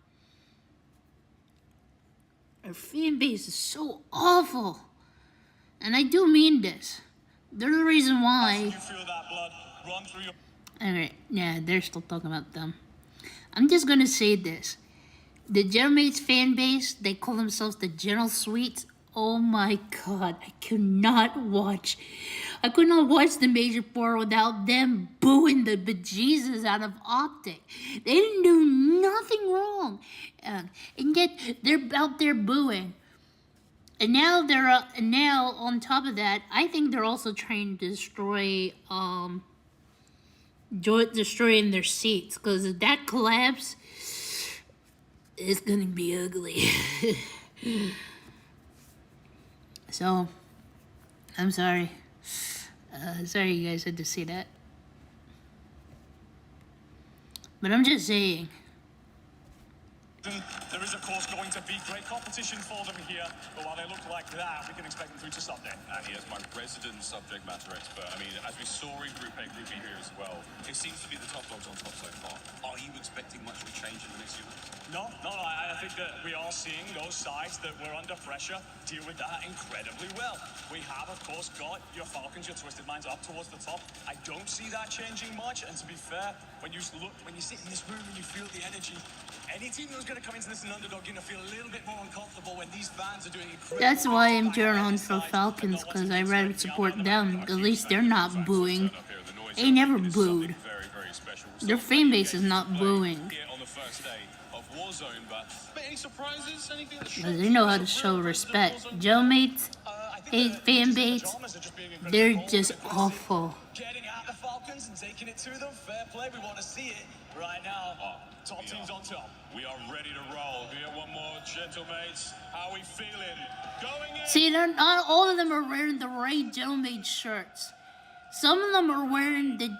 Speaker 1: Our fan base is so awful. And I do mean this. They're the reason why.
Speaker 2: You feel that blood run through your...
Speaker 1: Alright, yeah, they're still talking about them. I'm just gonna say this. The Gentlemates fan base, they call themselves the Gentle Sweets. Oh my god, I could not watch the Major 4 without them booing the bejesus out of Optic. They didn't do nothing wrong. And yet, they're out there booing. And now now on top of that, I think they're also trying to destroy, destroying their seats. Because if that collapse, it's gonna be ugly. So, I'm sorry. Sorry you guys had to see that. But I'm just saying.
Speaker 3: There is, of course, going to be great competition for them here, but while they look like that, we can expect them through to Sunday.
Speaker 13: And he is my resident subject matter expert. I mean, as we saw in Group A, Group B here as well, it seems to be the top dogs on top so far. Are you expecting much of a change in the next few months?
Speaker 3: No, I think that we are seeing those sides that were under pressure deal with that incredibly well. We have, of course, got your Falcons, your Twisted Minds up towards the top. I don't see that changing much, and to be fair, when you sit in this room and you feel the energy, any team that's going to come into this an underdog, you're going to feel a little bit more uncomfortable when these fans are doing incredible.
Speaker 1: That's why I'm cheering on for Falcons, because I'd rather support them. At least they're not booing. They never booed. Their fan base is not booing.
Speaker 13: On the first day of Warzone, but any surprises? Anything that
Speaker 1: They know how to show respect. Jailmates, hate fan base, they're just awful.
Speaker 3: Getting out the Falcons and taking it to them, fair play. We want to see it right now. Top teams on top.
Speaker 13: We are ready to roll. We have one more, gentlemates. How are we feeling? Going in.
Speaker 1: See, they're not all of them are wearing the right Gentlemate shirts. Some of them are wearing the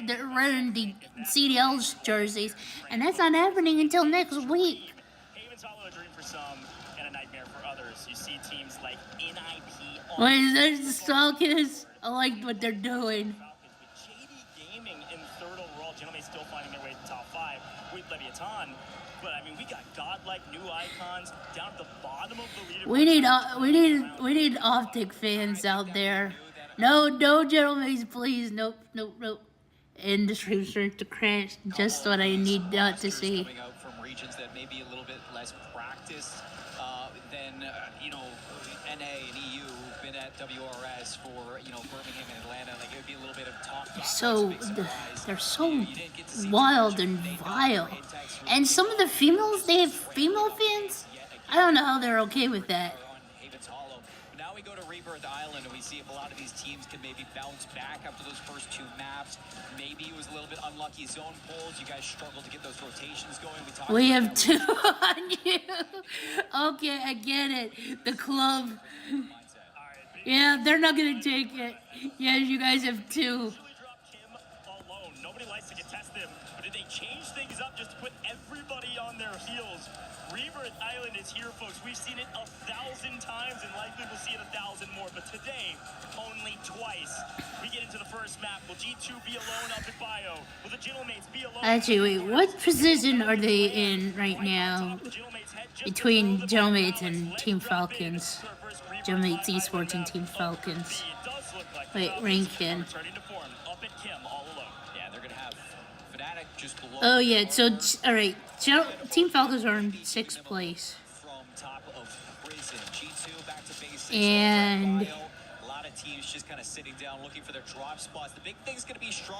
Speaker 1: they're wearing the CDL's jerseys, and that's not happening until next week.
Speaker 8: Haven's Hollow, a dream for some and a nightmare for others. You see teams like NIP.
Speaker 1: What is this, the Falcons? I like what they're doing.
Speaker 8: JD Gaming in third overall. Gentlemen still finding their way to top 5 with Leviathan. But I mean, we got godlike new icons down at the bottom of the leaderboard.
Speaker 1: We need Optic fans out there. No, gentlemen, please, nope. And the stream starts to crash. Just what I need not to see.
Speaker 19: Coming out from regions that may be a little bit less practiced than NA and EU who've been at WRS for Birmingham and Atlanta. Like it would be a little bit of talk.
Speaker 1: They're so wild and vile. And some of the females, they have female fans. I don't know how they're okay with that.
Speaker 19: Now we go to Rebirth Island and we see if a lot of these teams can maybe bounce back after those first 2 maps. Maybe it was a little bit unlucky zone polls. You guys struggled to get those rotations going.
Speaker 1: We have 2 on you. Okay, I get it. The club. Yeah, they're not going to take it. Yes, you guys have 2.
Speaker 8: Nobody likes to contest them, but did they change things up just to put everybody on their heels? Rebirth Island is here, folks. We've seen it 1,000 times, and likely we'll see it 1,000 more. But today, only twice. We get into the first map. Will G2 be alone up at Bio? Will the Gentlemates be alone?
Speaker 1: Actually, wait, what position are they in right now between Gentlemates and Team Falcons? Gentlemates Esports and Team Falcons. Wait, ranking. Oh yeah, so alright, Team Falcons are in 6th place. And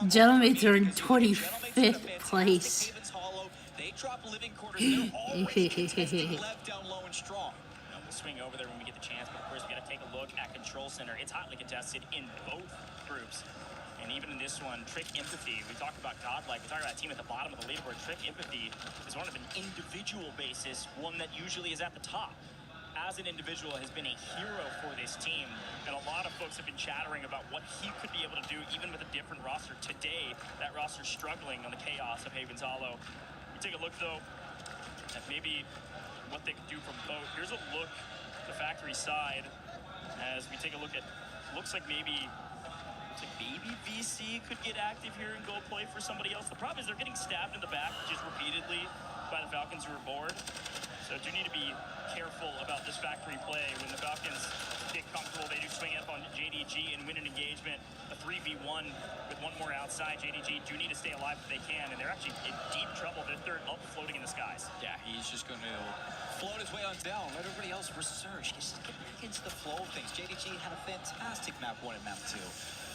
Speaker 1: Gentlemates are in 25th place.
Speaker 8: We'll swing over there when we get the chance, but of course we got to take a look at Control Center. It's hotly contested in both groups. And even in this one, Trick Empathy, we talk about godlike, we talk about that team at the bottom of the leaderboard. Trick Empathy is one of an individual basis, one that usually is at the top. As an individual, has been a hero for this team, and a lot of folks have been chattering about what he could be able to do even with a different roster. Today, that roster's struggling on the chaos of Haven's Hollow. We take a look, though, at maybe what they could do from both. Here's a look at the factory side as we take a look at, looks like maybe VC could get active here and go play for somebody else. The problem is they're getting stabbed in the back just repeatedly by the Falcons who are bored. So do need to be careful about this factory play. When the Falcons get comfortable, they do swing up on JDG and win an engagement. A 3v1 with one more outside. JDG do need to stay alive if they can, and they're actually in deep trouble. They're third up, floating in the skies.
Speaker 19: Yeah, he's just going to float his way on down. Let everybody else resurge. Just get back into the flow of things. JDG had a fantastic map 1 and map 2.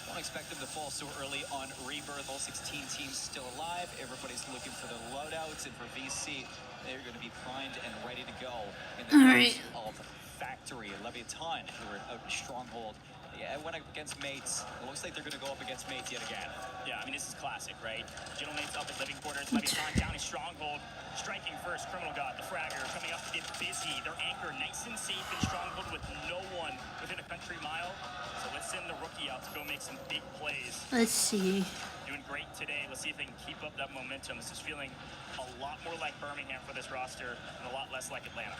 Speaker 19: Don't expect them to fall so early on Rebirth. All 16 teams still alive. Everybody's looking for the loadouts, and for VC, they're going to be primed and ready to go in the case of Factory. Leviathan, who are out in Stronghold. Yeah, it went up against mates. It looks like they're going to go up against mates yet again.
Speaker 8: Yeah, I mean, this is classic, right? Gentlemates up at living quarters. Leviathan down in Stronghold. Striking first, Criminal God, the fragger, coming up to get busy. Their anchor nice and safe in Stronghold with no one within a country mile. So let's send the rookie out to go make some big plays.
Speaker 1: Let's see.
Speaker 8: Doing great today. Let's see if they can keep up that momentum. This is feeling a lot more like Birmingham for this roster and a lot less like Atlanta.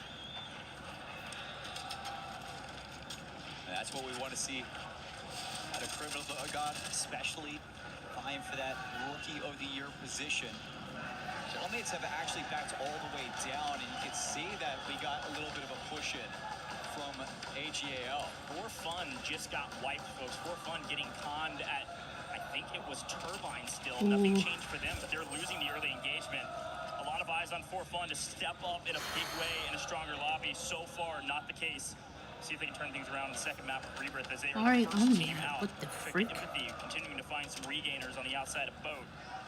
Speaker 19: And that's what we want to see out of Criminal God, especially vying for that Rookie of the Year position. Teammates have actually backed all the way down, and you can see that we got a little bit of a push in from AGAL.
Speaker 8: For Fun just got wiped, folks. For Fun getting conned at, I think it was Turbine still. Nothing changed for them, but they're losing the early engagement. A lot of eyes on For Fun to step up in a big way in a stronger lobby. So far, not the case. See if they can turn things around in the second map of Rebirth as they are the first team out.
Speaker 1: What the freak?
Speaker 8: Empathy, continuing to find some regainers on the outside of Boat.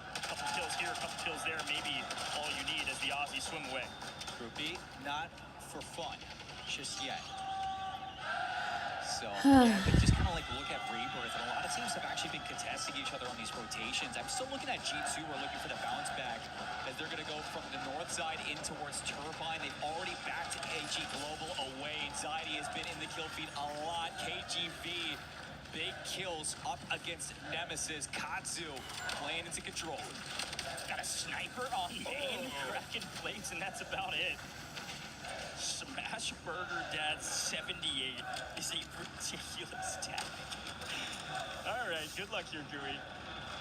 Speaker 8: A couple kills here, a couple kills there, maybe all you need as the Aussies swim away.
Speaker 19: Group B, not for fun, just yet. So, yeah, but just kind of like look at Rebirth, and a lot of teams have actually been contesting each other on these rotations. I'm still looking at G2, we're looking for the bounce back, as they're going to go from the north side in towards Turbine. They've already backed AG Global away. Anxiety has been in the kill feed a lot. KGV. Big kills up against Nemesis. Katsu playing into control.
Speaker 8: Got a sniper on main, cracking plates, and that's about it. Smash Burger Dad 78 is a ridiculous tactic. All right, good luck here, Gooey.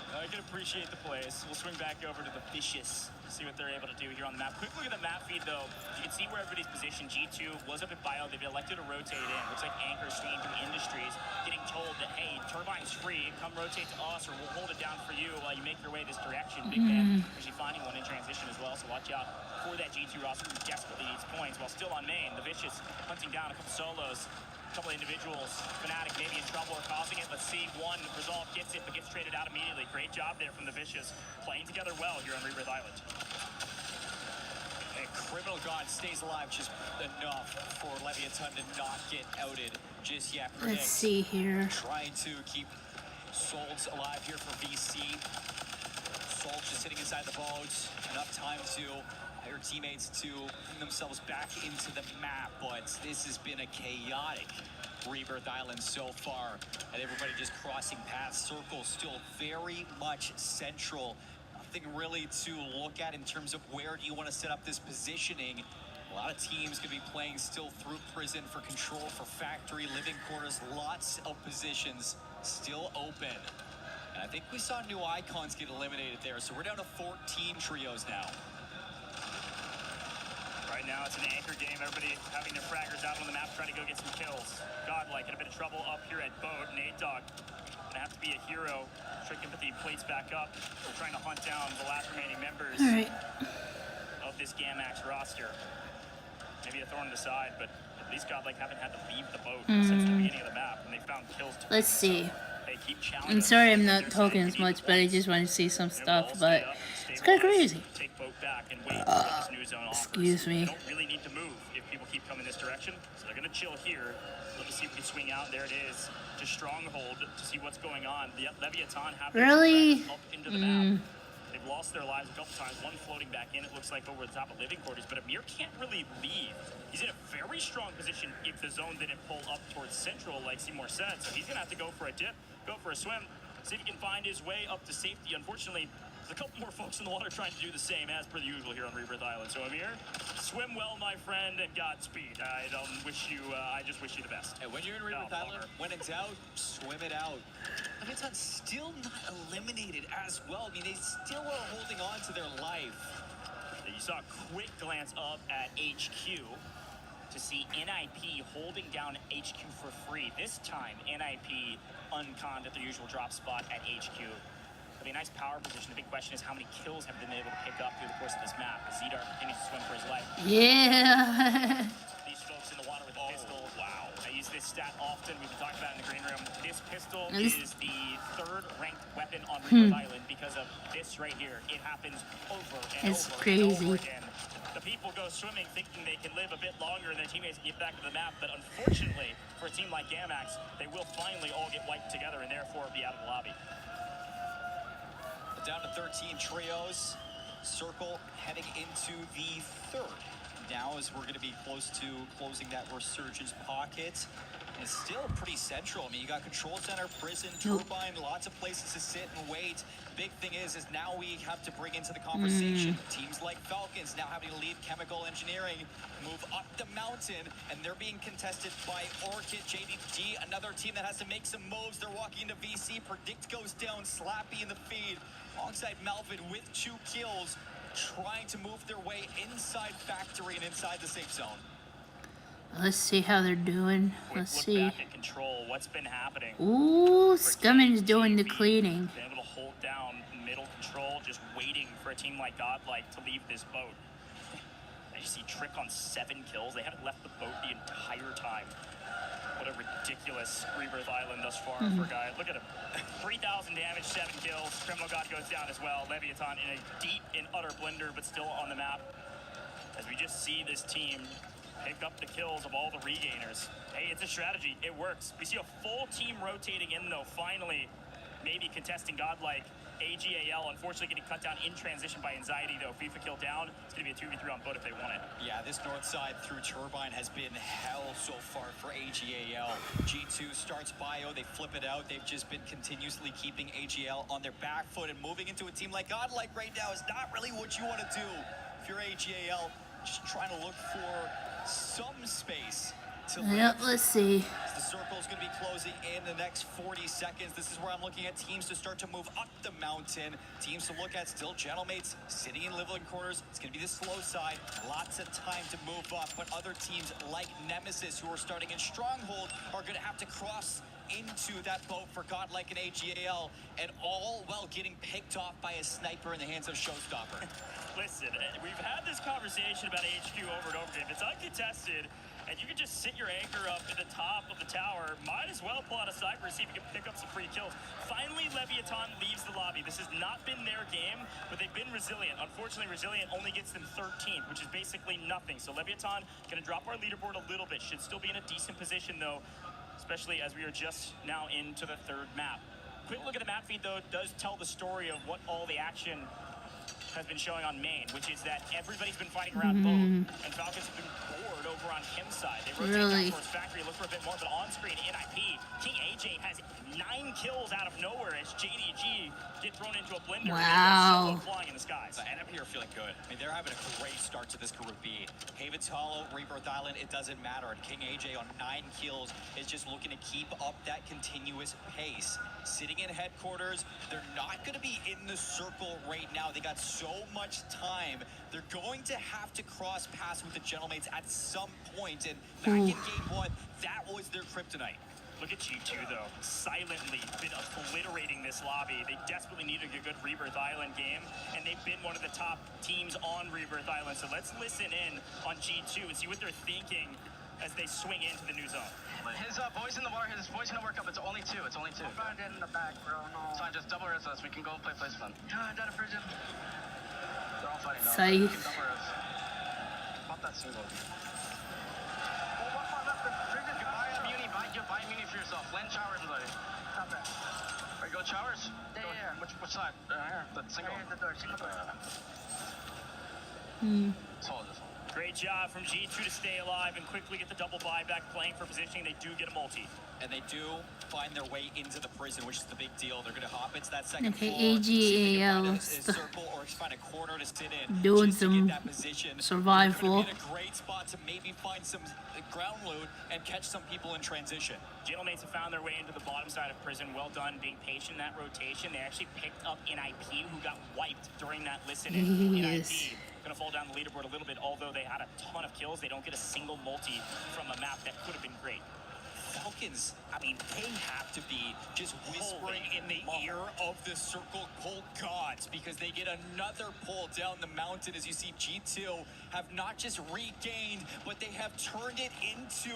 Speaker 8: I can appreciate the plays. We'll swing back over to the Vicious, see what they're able to do here on the map. Quick look at the map feed, though. You can see where everybody's positioned. G2 was up at Bio. They've elected to rotate in. Looks like Anchor staying through Industries, getting told that, hey, Turbine's free. Come rotate to us, or we'll hold it down for you while you make your way this direction. Big man actually finding one in transition as well, so watch out for that G2 roster who desperately needs points. While still on main, the Vicious hunting down a couple solos. A couple individuals, Fnatic maybe in trouble or causing it. Let's see, one, Resolve gets it, but gets traded out immediately. Great job there from the Vicious, playing together well here on Rebirth Island.
Speaker 19: And Criminal God stays alive just enough for Leviathan to not get outed just yet.
Speaker 1: Let's see here.
Speaker 19: Trying to keep Souls alive here for VC. Souls just sitting inside the boat. Enough time to hire teammates to bring themselves back into the map, but this has been a chaotic Rebirth Island so far, and everybody just crossing paths. Circle still very much central. Nothing really to look at in terms of where do you want to set up this positioning. A lot of teams going to be playing still through prison for control, for factory, living quarters, lots of positions still open. And I think we saw new icons get eliminated there, so we're down to 14 trios now.
Speaker 8: Right now, it's an anchor game. Everybody having their fraggers out on the map, trying to go get some kills. Godlike in a bit of trouble up here at Boat. Nate Dogg gonna have to be a hero. Tricking with the plates back up. We're trying to hunt down the last remaining members of this Gamax roster. Maybe a thorn in the side, but at least Godlike haven't had to leave the boat since the beginning of the map, and they found kills.
Speaker 1: Let's see.
Speaker 8: They keep
Speaker 1: I'm sorry I'm not talking as much, but I just want to see some stuff, but it's kind of crazy.
Speaker 8: Take Boat back and wait for this new zone offers.
Speaker 1: Excuse me.
Speaker 8: They don't really need to move if people keep coming this direction, so they're gonna chill here. Let's see if we can swing out. There it is, to Stronghold to see what's going on. The Leviathan have
Speaker 1: Really?
Speaker 8: up into the map. They've lost their lives a couple times. One floating back in, it looks like over the top of living quarters, but Amir can't really leave. He's in a very strong position if the zone didn't pull up towards Central like Seymour said, so he's gonna have to go for a dip, go for a swim, see if he can find his way up to safety. Unfortunately, there's a couple more folks in the water trying to do the same as per the usual here on Rebirth Island. So Amir, swim well, my friend, and Godspeed. I just wish you the best.
Speaker 19: And when you're in Rebirth Island, when in doubt, swim it out. Leviathan still not eliminated as well. I mean, they still are holding on to their life.
Speaker 8: You saw a quick glance up at HQ to see NIP holding down HQ for free. This time, NIP unconned at their usual drop spot at HQ. I mean, nice power position. The big question is how many kills have they been able to pick up through the course of this map as Zedar continues to swim for his life.
Speaker 1: Yeah.
Speaker 8: These folks in the water with a pistol. Wow. I use this stat often. We've been talking about it in the green room. This pistol is the third ranked weapon on Rebirth Island because of this right here. It happens over and over again. The people go swimming thinking they can live a bit longer and their teammates can get back to the map, but unfortunately for a team like Gamax, they will finally all get wiped together and therefore be out of the lobby.
Speaker 19: Down to 13 trios.
Speaker 4: Circle heading into the third. Now as we're going to be close to closing that resurgence pocket. It's still pretty central. I mean, you got Control Center, Prison, Turbine, lots of places to sit and wait. Big thing is now we have to bring into the conversation teams like Falcons now having to leave Chemical Engineering, move up the mountain, and they're being contested by Orchid, JDG, another team that has to make some moves. They're walking into VC, Predict goes down, Slappy in the feed, alongside Melvin with 2 kills, trying to move their way inside Factory and inside the safe zone.
Speaker 1: Let's see how they're doing. Let's see.
Speaker 8: Back at control. What's been happening?
Speaker 1: Ooh, Scummin's doing the cleaning.
Speaker 8: Been able to hold down middle control, just waiting for a team like Godlike to leave this boat. I just see Trick on 7 kills. They haven't left the boat the entire time. What a ridiculous Rebirth Island thus far for a guy. Look at him. 3,000 damage, 7 kills. Criminal God goes down as well. Leviathan in a deep and utter blender, but still on the map. As we just see this team pick up the kills of all the regainers. Hey, it's a strategy. It works. We see a full team rotating in, though, finally. Maybe contesting Godlike. AGAL, unfortunately, getting cut down in transition by Anxiety, though. FIFA kill down. It's going to be a 2v3 on boat if they want it.
Speaker 4: Yeah, this north side through Turbine has been hell so far for AGAL. G2 starts bio, they flip it out. They've just been continuously keeping AGL on their back foot, and moving into a team like Godlike right now is not really what you want to do. If you're AGAL, just trying to look for some space to
Speaker 1: let's see.
Speaker 4: the circle's going to be closing in the next 40 seconds. This is where I'm looking at teams to start to move up the mountain. Teams to look at still Gentlemates sitting in living quarters. It's going to be the slow side. Lots of time to move up. But other teams like Nemesis, who are starting in Stronghold, are going to have to cross into that boat for Godlike and AGAL, and all while getting picked off by a sniper in the hands of Showstopper.
Speaker 8: Listen, we've had this conversation about HQ over and over again. If it's uncontested, and you can just sit your anchor up at the top of the tower, might as well pull out a sniper and see if you can pick up some free kills. Finally, Leviathan leaves the lobby. This has not been their game, but they've been resilient. Unfortunately, Resilient only gets them 13th, which is basically nothing. So Leviathan going to drop our leaderboard a little bit. Should still be in a decent position, though, especially as we are just now into the third map. Quick look at the map feed, though, does tell the story of what all the action has been showing on main, which is that everybody's been fighting around both, and Falcons have been bored over on Kim's side. They rotate down towards Factory, look for a bit more, but on screen, NIP, King AJ has 9 kills out of nowhere as JDG get thrown into a blender.
Speaker 1: Wow.
Speaker 8: And flying in the skies.
Speaker 4: NIP are feeling good. I mean, they're having a great start to this Group B. Haven's Hollow, Rebirth Island, it doesn't matter. And King AJ on 9 kills is just looking to keep up that continuous pace. Sitting in headquarters, they're not going to be in the circle right now. They got so much time. They're going to have to cross paths with the Gentlemates at some point. And back in game 1, that was their kryptonite.
Speaker 8: Look at G2, though, silently been obliterating this lobby. They desperately needed a good Rebirth Island game, and they've been one of the top teams on Rebirth Island. So let's listen in on G2 and see what they're thinking as they swing into the new zone.
Speaker 17: His voice in the bar, his voice gonna work up. It's only 2. It's only 2. I'll find it in the back, bro. No. It's fine. Just double res us. We can go play placement. Yeah, down a prison. They're all fighting now.
Speaker 1: Safe.
Speaker 17: We can double res. Pop that single. Buy immunity for yourself. Land showers, everybody. Stop that. Alright, go showers. Yeah. Which side? Here. The single. Right here, the door. Single door. Solid this one.
Speaker 8: Great job from G2 to stay alive and quickly get the double buyback, playing for positioning. They do get a multi.
Speaker 4: And they do find their way into the prison, which is the big deal. They're going to hop into that second
Speaker 1: Okay,
Speaker 4: floor.
Speaker 1: AGAL
Speaker 4: Circle or find a corner to sit in.
Speaker 1: doing
Speaker 4: just to
Speaker 1: some
Speaker 4: get that position.
Speaker 1: survival.
Speaker 4: They're in a great spot to maybe find some ground loot and catch some people in transition.
Speaker 8: Gentlemates have found their way into the bottom side of prison. Well done being patient in that rotation. They actually picked up NIP, who got wiped during that listen-in.
Speaker 1: Yes.
Speaker 8: NIP going to fall down the leaderboard a little bit, although they had a ton of kills. They don't get a single multi from a map that could have been great.
Speaker 4: Falcons, I mean, they have to be just whispering in the ear of the Circle Cold Gods, because they get another pull down the mountain. As you see, G2 have not just regained, but they have turned it into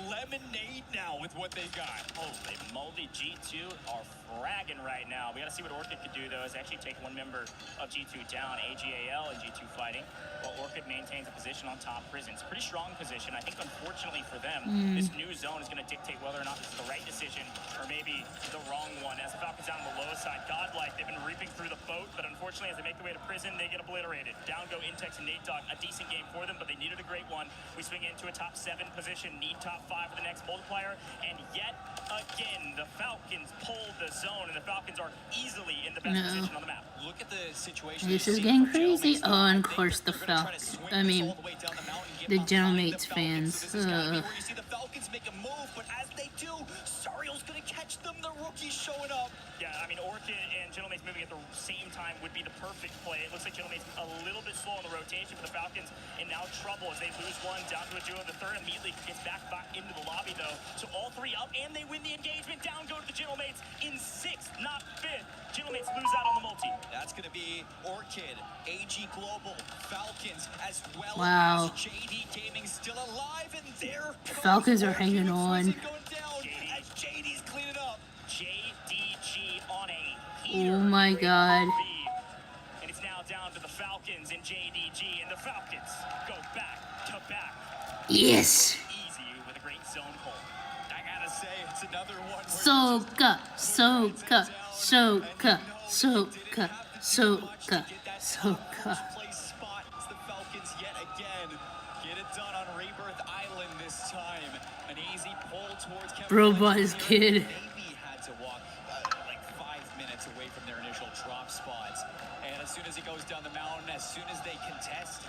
Speaker 4: lemonade now with what they got.
Speaker 8: Holy moly, G2 are fragging right now. We got to see what Orchid could do, though, is actually take one member of G2 down. AGAL and G2 fighting, while Orchid maintains a position on top prison. It's a pretty strong position. I think, unfortunately for them, this new zone is going to dictate dictate whether or not this is the right decision or maybe the wrong one. As the Falcons down on the low side, godlike, they've been reaping through the boat, but unfortunately, as they make their way to prison, they get obliterated. Down go Intex and Nate Dogg, a decent game for them, but they needed a great one. We swing into a top 7 position, need top 5 for the next multiplier, and yet again, the Falcons pulled the zone, and the Falcons are easily in the best position on the map.
Speaker 21: Look at the situation.
Speaker 1: This is getting crazy. Oh, and of course the the Gentleman's fans.
Speaker 21: Where you see the Falcons make a move, but as they do, Sario's gonna catch them. The rookie's showing up.
Speaker 8: Yeah, I mean, Orchid and Gentleman's moving at the same time would be the perfect play. It looks like Gentleman's a little bit slow on the rotation for the Falcons, and now trouble as they lose one down to a duo. The third immediately gets back into the lobby, though. So all 3 up, and they win the engagement. Down go to the Gentlemates in 6th, not 5th. Gentlemates lose out on the multi.
Speaker 21: That's going to be Orchid, AG Global, Falcons, as well
Speaker 1: Wow.
Speaker 21: as JD Gaming still alive, and their
Speaker 1: Falcons are hanging on.
Speaker 21: as JD's cleaning up.
Speaker 8: JDG on a
Speaker 1: Oh my god.
Speaker 8: and it's now down to the Falcons and JDG, and the Falcons go back to back.
Speaker 1: Yes.
Speaker 8: Easy with a great zone pull.
Speaker 21: I gotta say, it's another one.
Speaker 1: Soka, Soka, Soka, Soka, Soka, Soka.
Speaker 21: Spot. It's the Falcons yet again. Get it done on Rebirth Island this time. An easy pull towards
Speaker 1: Robot's kid.
Speaker 21: Maybe had to walk like 5 minutes away from their initial drop spots. And as soon as he goes down the mountain, as soon as they contest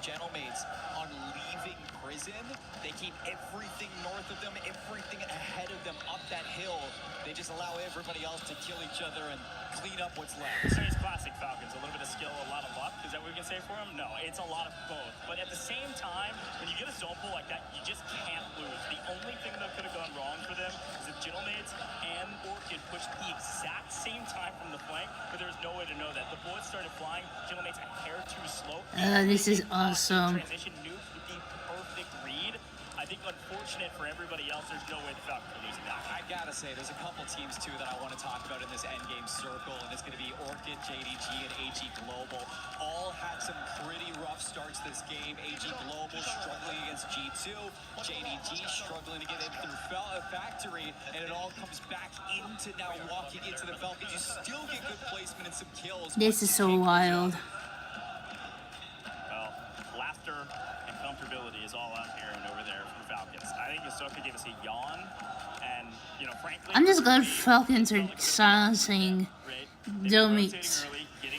Speaker 21: Gentlemates on leaving prison, they keep everything north of them, everything ahead of them up that hill. They just allow everybody else to kill each other and clean up what's left.
Speaker 8: So it's classic Falcons. A little bit of skill, a lot of luck. Is that what we can say for them? No, it's a lot of both. But at the same time, when you get a zone pull like that, you just can't lose. The only thing that could have gone wrong for them is if Gentlemates and Orchid pushed the exact same time from the flank, but there's no way to know that. The bullets started flying. Gentlemates a hair too slow.
Speaker 1: This is awesome.
Speaker 8: Transition nuked with the perfect read. I think unfortunate for everybody else, there's no way the Falcons are losing that.
Speaker 21: I gotta say, there's a couple teams too that I want to talk about in this endgame circle, and it's gonna be Orchid, JDG, and AG Global. All had some pretty rough starts this game. AG Global struggling against G2, JDG struggling to get in through Factory, and it all comes back into now walking into the Falcons. You still get good placement and some kills.
Speaker 1: This is so wild.
Speaker 8: Well, laughter and comfortability is all out here and over there for the Falcons. I think Ahsoka gave us a yawn, and, you know, frankly...
Speaker 1: I'm just glad Falcons are silencing Gentleman's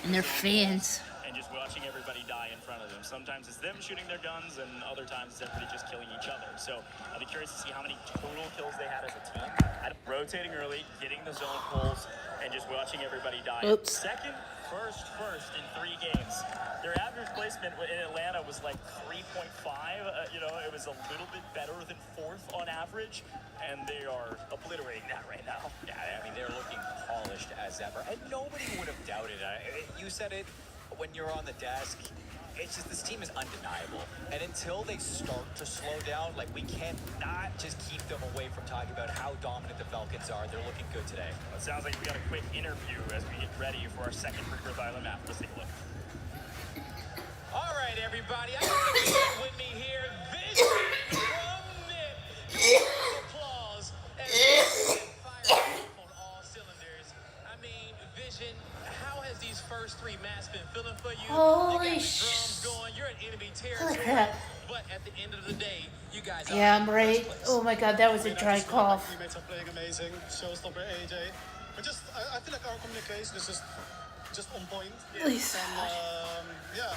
Speaker 1: and their fans.
Speaker 8: And just watching everybody die in front of them. Sometimes it's them shooting their guns, and other times it's everybody just killing each other. So I'll be curious to see how many total kills they had as a team. Rotating early, getting the zone pulls, and just watching everybody die.
Speaker 1: Oops.
Speaker 8: Second, first in 3 games. Their average placement in Atlanta was like 3.5. You know, it was a little bit better than 4th on average, and they are obliterating that right now.
Speaker 19: Yeah, I mean, they're looking polished as ever, and nobody would have doubted it. You said it when you're on the desk. It's just, this team is undeniable, and until they start to slow down, like, we can't not just keep them away from talking about how dominant the Falcons are. They're looking good today.
Speaker 8: Well, it sounds like we got a quick interview as we get ready for our second Rebirth Island map. Let's take a look.
Speaker 10: All right, everybody, I got to get with me here. Vision from Nip. Applause as fire on all cylinders. I mean, Vision, how has these first 3 maps been feeling for you?
Speaker 1: Holy
Speaker 10: you got the drums going. You're in enemy territory.
Speaker 1: crap.
Speaker 10: But at the end of the day, you guys are
Speaker 1: Yeah, I'm right. Oh my god, that was a dry cough.
Speaker 22: Teammates are playing amazing. Showstopper AJ. But just, I feel like our communication is just on point.
Speaker 1: Please.
Speaker 22: And yeah,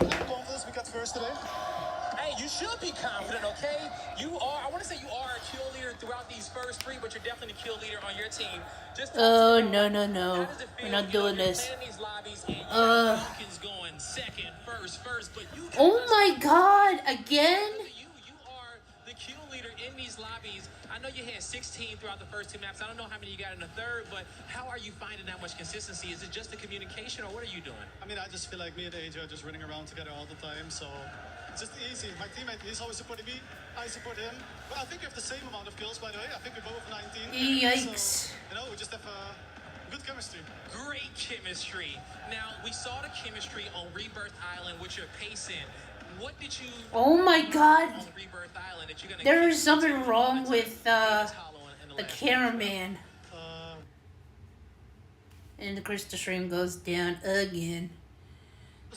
Speaker 22: I'm confident we got first today.
Speaker 10: Hey, you should be confident, okay? You are, I want to say you are a kill leader throughout these first 3, but you're definitely a kill leader on your team. Just
Speaker 1: Oh, no. We're not doing this.
Speaker 10: going second, first, but you
Speaker 1: Oh my god, again?
Speaker 10: You are the kill leader in these lobbies. I know you had 16 throughout the first 2 maps. I don't know how many you got in the third, but how are you finding that much consistency? Is it just the communication, or what are you doing?
Speaker 22: I mean, I just feel like me and AJ are just running around together all the time, so it's just easy. My teammate, he's always supporting me. I support him. But I think we have the same amount of kills, by the way. I think we both have 19.
Speaker 1: Yikes.
Speaker 22: So, you know, we just have good chemistry.
Speaker 10: Great chemistry. Now, we saw the chemistry on Rebirth Island with your pacing. what did you...
Speaker 1: Oh my god.
Speaker 10: On Rebirth Island that you're gonna
Speaker 1: There
Speaker 10: keep
Speaker 1: is something
Speaker 10: to
Speaker 1: wrong with
Speaker 10: Haven's Hollow in
Speaker 1: the
Speaker 10: last
Speaker 1: cameraman. And the crystal stream goes down again.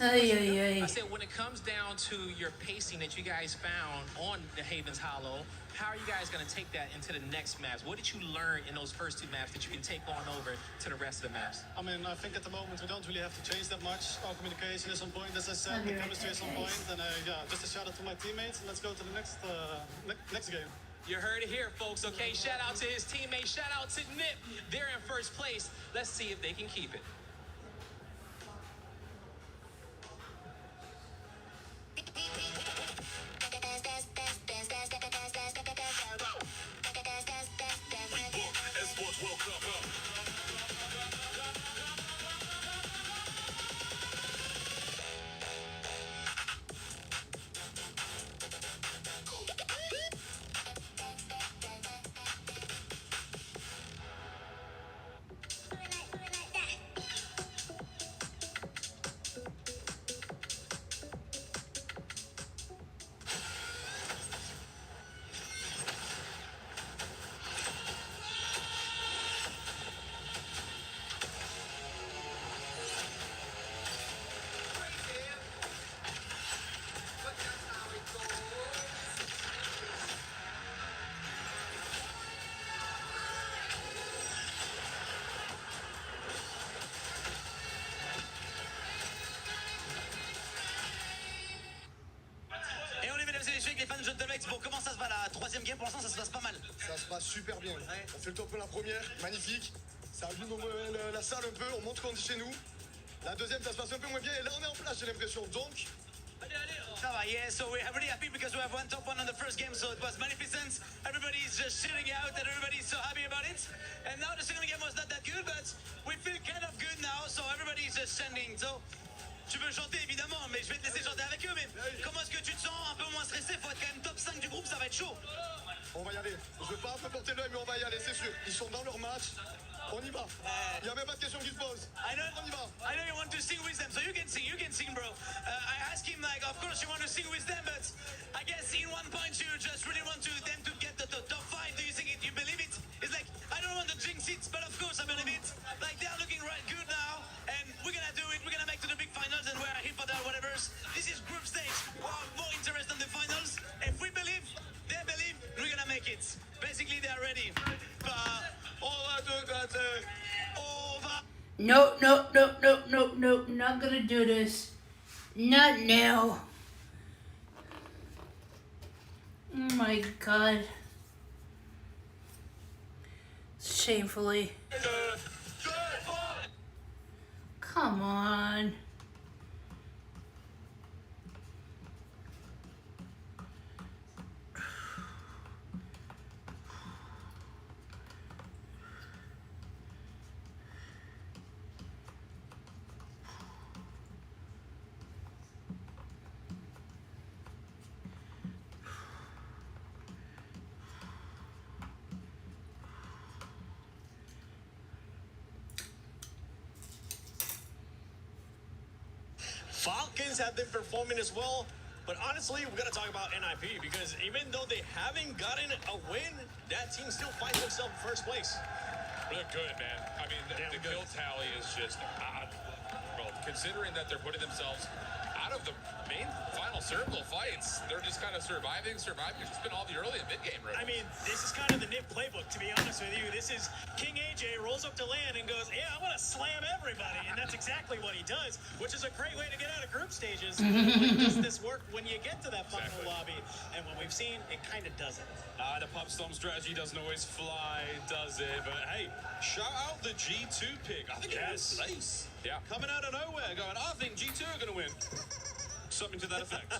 Speaker 10: I said, when it comes down to your pacing that you guys found on the Haven's Hollow, how are you guys going to take that into the next maps? What did you learn in those first 2 maps that you can take on over to the rest of the maps?
Speaker 22: I mean, I think at the moment we don't really have to change that much. Our communication is on point, as I said. The chemistry is on point. And yeah, just a shout out to my teammates. And let's go to the next game.
Speaker 10: You heard it here, folks, okay? Shout out to his teammates. Shout out to Nip. They're in first place. Let's see if they can keep it.
Speaker 6: Et on est, mesdames et messieurs, avec les fans de Gentlemex. Bon, comment ça se va la 3e game? Pour l'instant, ça se passe pas mal.
Speaker 2: Ça se passe super bien. On fait le top pour la première, magnifique. Ça allume la salle un peu, on montre qu'on est chez nous. La deuxième, ça se passe un peu moins bien. Et là, on est en place, j'ai l'impression. Donc,
Speaker 6: ça va, yeah, so we're really happy because we have one top one on the first game, so it was magnificent. Everybody's just chilling out and everybody's so happy about it. And now the second game was not that good, but we feel kind of good now, so everybody's just sending. So, tu veux chanter évidemment, mais je vais te laisser chanter avec eux, mais comment est-ce que tu te sens un peu moins stressé? Faut être quand même top 5 du groupe, ça va être chaud.
Speaker 2: on va y aller. Je veux pas me porter l'œil, mais on va y aller, c'est sûr. Ils sont dans leur match. On y va. Il n'y a même pas de question qui se pose.
Speaker 6: I know,
Speaker 2: on y va.
Speaker 6: I know you want to sing with them, so you can sing, bro. I asked him, like, of course you want to sing with them, but I guess in one point you just really want them to get the top 5. Do you think it? You believe it? It's like, I don't want to jinx it, but of course I believe it. Like, they're looking right good now, and we're gonna do it. We're gonna make to the big finals, and we're here for that whatever. This is group stage. We're more interested in the finals. If we believe, they believe, we're gonna make it. Basically, they're ready.
Speaker 1: No, not gonna do this. Not now. Oh my god. Shamefully. Come on.
Speaker 7: Falcons have been performing as well, but honestly, we got to talk about NIP because even though they haven't gotten a win, that team still finds themselves in first place.
Speaker 13: Really good, man. I mean, the kill tally is just odd. Well, considering that they're putting themselves out of the main final circle fights, they're just kind of surviving. It's just been all the early and mid-game room.
Speaker 9: I mean, this is kind of the NIP playbook, to be honest with you. This is King AJ rolls up to land and goes, yeah, I want to slam everybody. And that's exactly what he does, which is a great way to get out of group stages. Does this work when you get to that final lobby? And what we've seen, it kind of doesn't.
Speaker 3: The pop storm strategy doesn't always fly, does it? But hey, shout out the G2 pick. I think it was nice. Yeah.
Speaker 7: Coming out of nowhere, going, I think G2 are going to win.
Speaker 3: Something to that effect.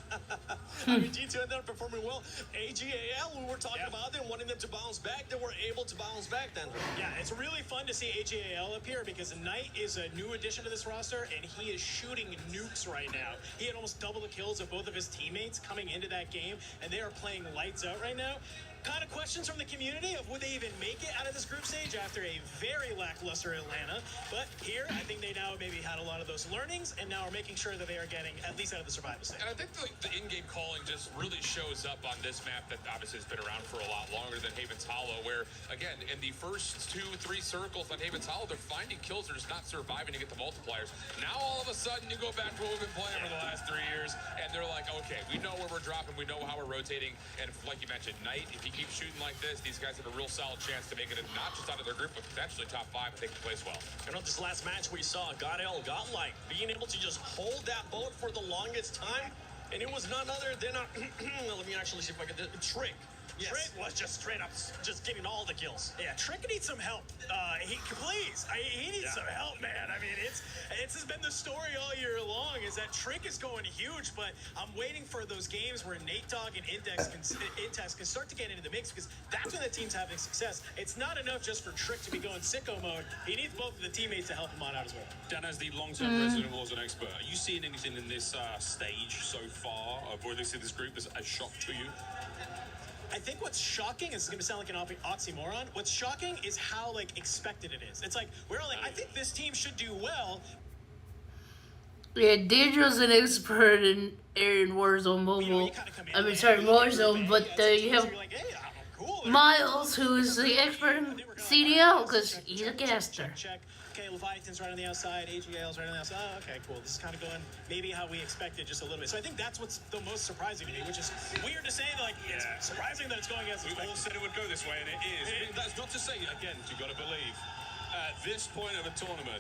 Speaker 2: I mean, G2 ended up performing well. AGAL, we were talking about them, wanting them to bounce back. They were able to bounce back then.
Speaker 9: Yeah, it's really fun to see AGAL up here because Knight is a new addition to this roster, and he is shooting nukes right now. He had almost double the kills of both of his teammates coming into that game, and they are playing lights out right now. Kind of questions from the community of would they even make it out of this group stage after a very lackluster Atlanta. But here, I think they now maybe had a lot of those learnings and now are making sure that they are getting at least out of the survival stage.
Speaker 13: And I think the in-game calling just really shows up on this map that obviously has been around for a lot longer than Haven's Hollow, where, again, in the first 2-3 circles on Haven's Hollow, they're finding kills, they're just not surviving to get the multipliers. Now, all of a sudden, you go back to what we've been playing for the last 3 years, and they're like, okay, we know where we're dropping, we know how we're rotating, and like you mentioned, Knight, if he keep shooting like this, these guys have a real solid chance to make it not just out of their group, but potentially top 5 if they can place well.
Speaker 2: You know, this last match we saw, Godel got like being able to just hold that boat for the longest time, and it was none other than let me actually see if I can do Trick. Yes. Trick was just straight up just getting all the kills.
Speaker 9: Yeah, Trick needs some help. He needs some help, man. I mean, it's has been the story all year long is that Trick is going huge, but I'm waiting for those games where Nate Dogg and Intex can start to get into the mix because that's when the team's having success. It's not enough just for Trick to be going sicko mode. He needs both of the teammates to help him on out as well.
Speaker 3: Dan, as the long-term resident Warzone expert, are you seeing anything in this stage so far, or at least in this group, as a shock to you?
Speaker 9: I think what's shocking is going to sound like an oxymoron. What's shocking is how like expected it is. It's like we're all like, I think this team should do well.
Speaker 1: Yeah, Danger's an expert in Warzone Mobile. I mean, sorry, Warzone, but you have Miles, who is the expert in CDL because he's a caster.
Speaker 9: Okay, Leviathan's right on the outside, AGL's right on the outside. Oh, okay, cool. This is kind of going maybe how we expected just a little bit. So I think that's what's the most surprising to me, which is weird to say. Like, it's surprising that it's going as
Speaker 3: we all said it would go this way, and it is. I mean, that's not to say, again, you've got to believe, at this point of a tournament,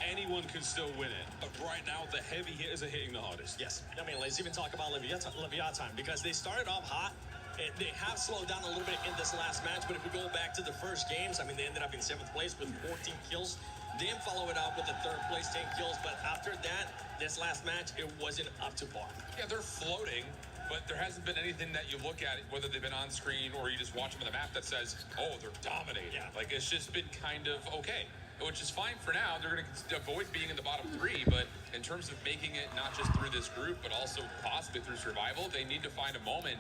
Speaker 3: anyone can still win it. But right now, the heavy hitters are hitting the hardest.
Speaker 2: Yes. I mean, let's even talk about Leviathan because they started off hot. They have slowed down a little bit in this last match, but if we go back to the first games, I mean, they ended up in 7th place with 14 kills. Then follow it up with the 3rd place, 10 kills. But after that, this last match, it wasn't up to par.
Speaker 13: Yeah, they're floating, but there hasn't been anything that you look at, whether they've been on screen or you just watch them on the map, that says, oh, they're dominating. Yeah. Like, it's just been kind of okay, which is fine for now. They're going to avoid being in the bottom 3, but in terms of making it not just through this group, but also possibly through survival, they need to find a moment.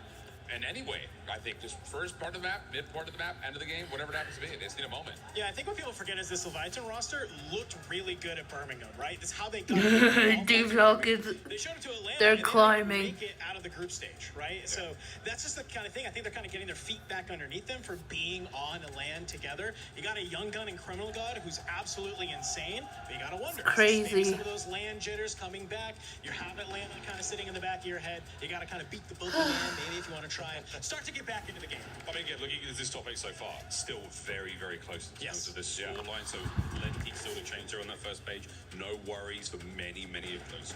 Speaker 13: And anyway, I think just first part of the map, mid part of the map, end of the game, whatever it happens to be, they just need a moment.
Speaker 9: Yeah, I think what people forget is this Leviathan roster looked really good at Birmingham, right? That's how they got
Speaker 1: Deep Falcons,
Speaker 9: they showed it to Atlanta.
Speaker 1: they're climbing.
Speaker 9: Make it out of the group stage, right? Yeah. So that's just the kind of thing. I think they're kind of getting their feet back underneath them for being on a land together. You got a young gun and Criminal God who's absolutely insane. But you got to wonder,
Speaker 1: crazy.
Speaker 9: Maybe some of those land jitters coming back. You have Atlanta kind of sitting in the back of your head. You got to kind of beat the boogeyman, maybe if you want to try and start to get back into the game.
Speaker 3: I mean, again, looking at this top 8 so far, still very, very close in terms of this scoreline. So plenty still to change there on that first page. No worries for many of those.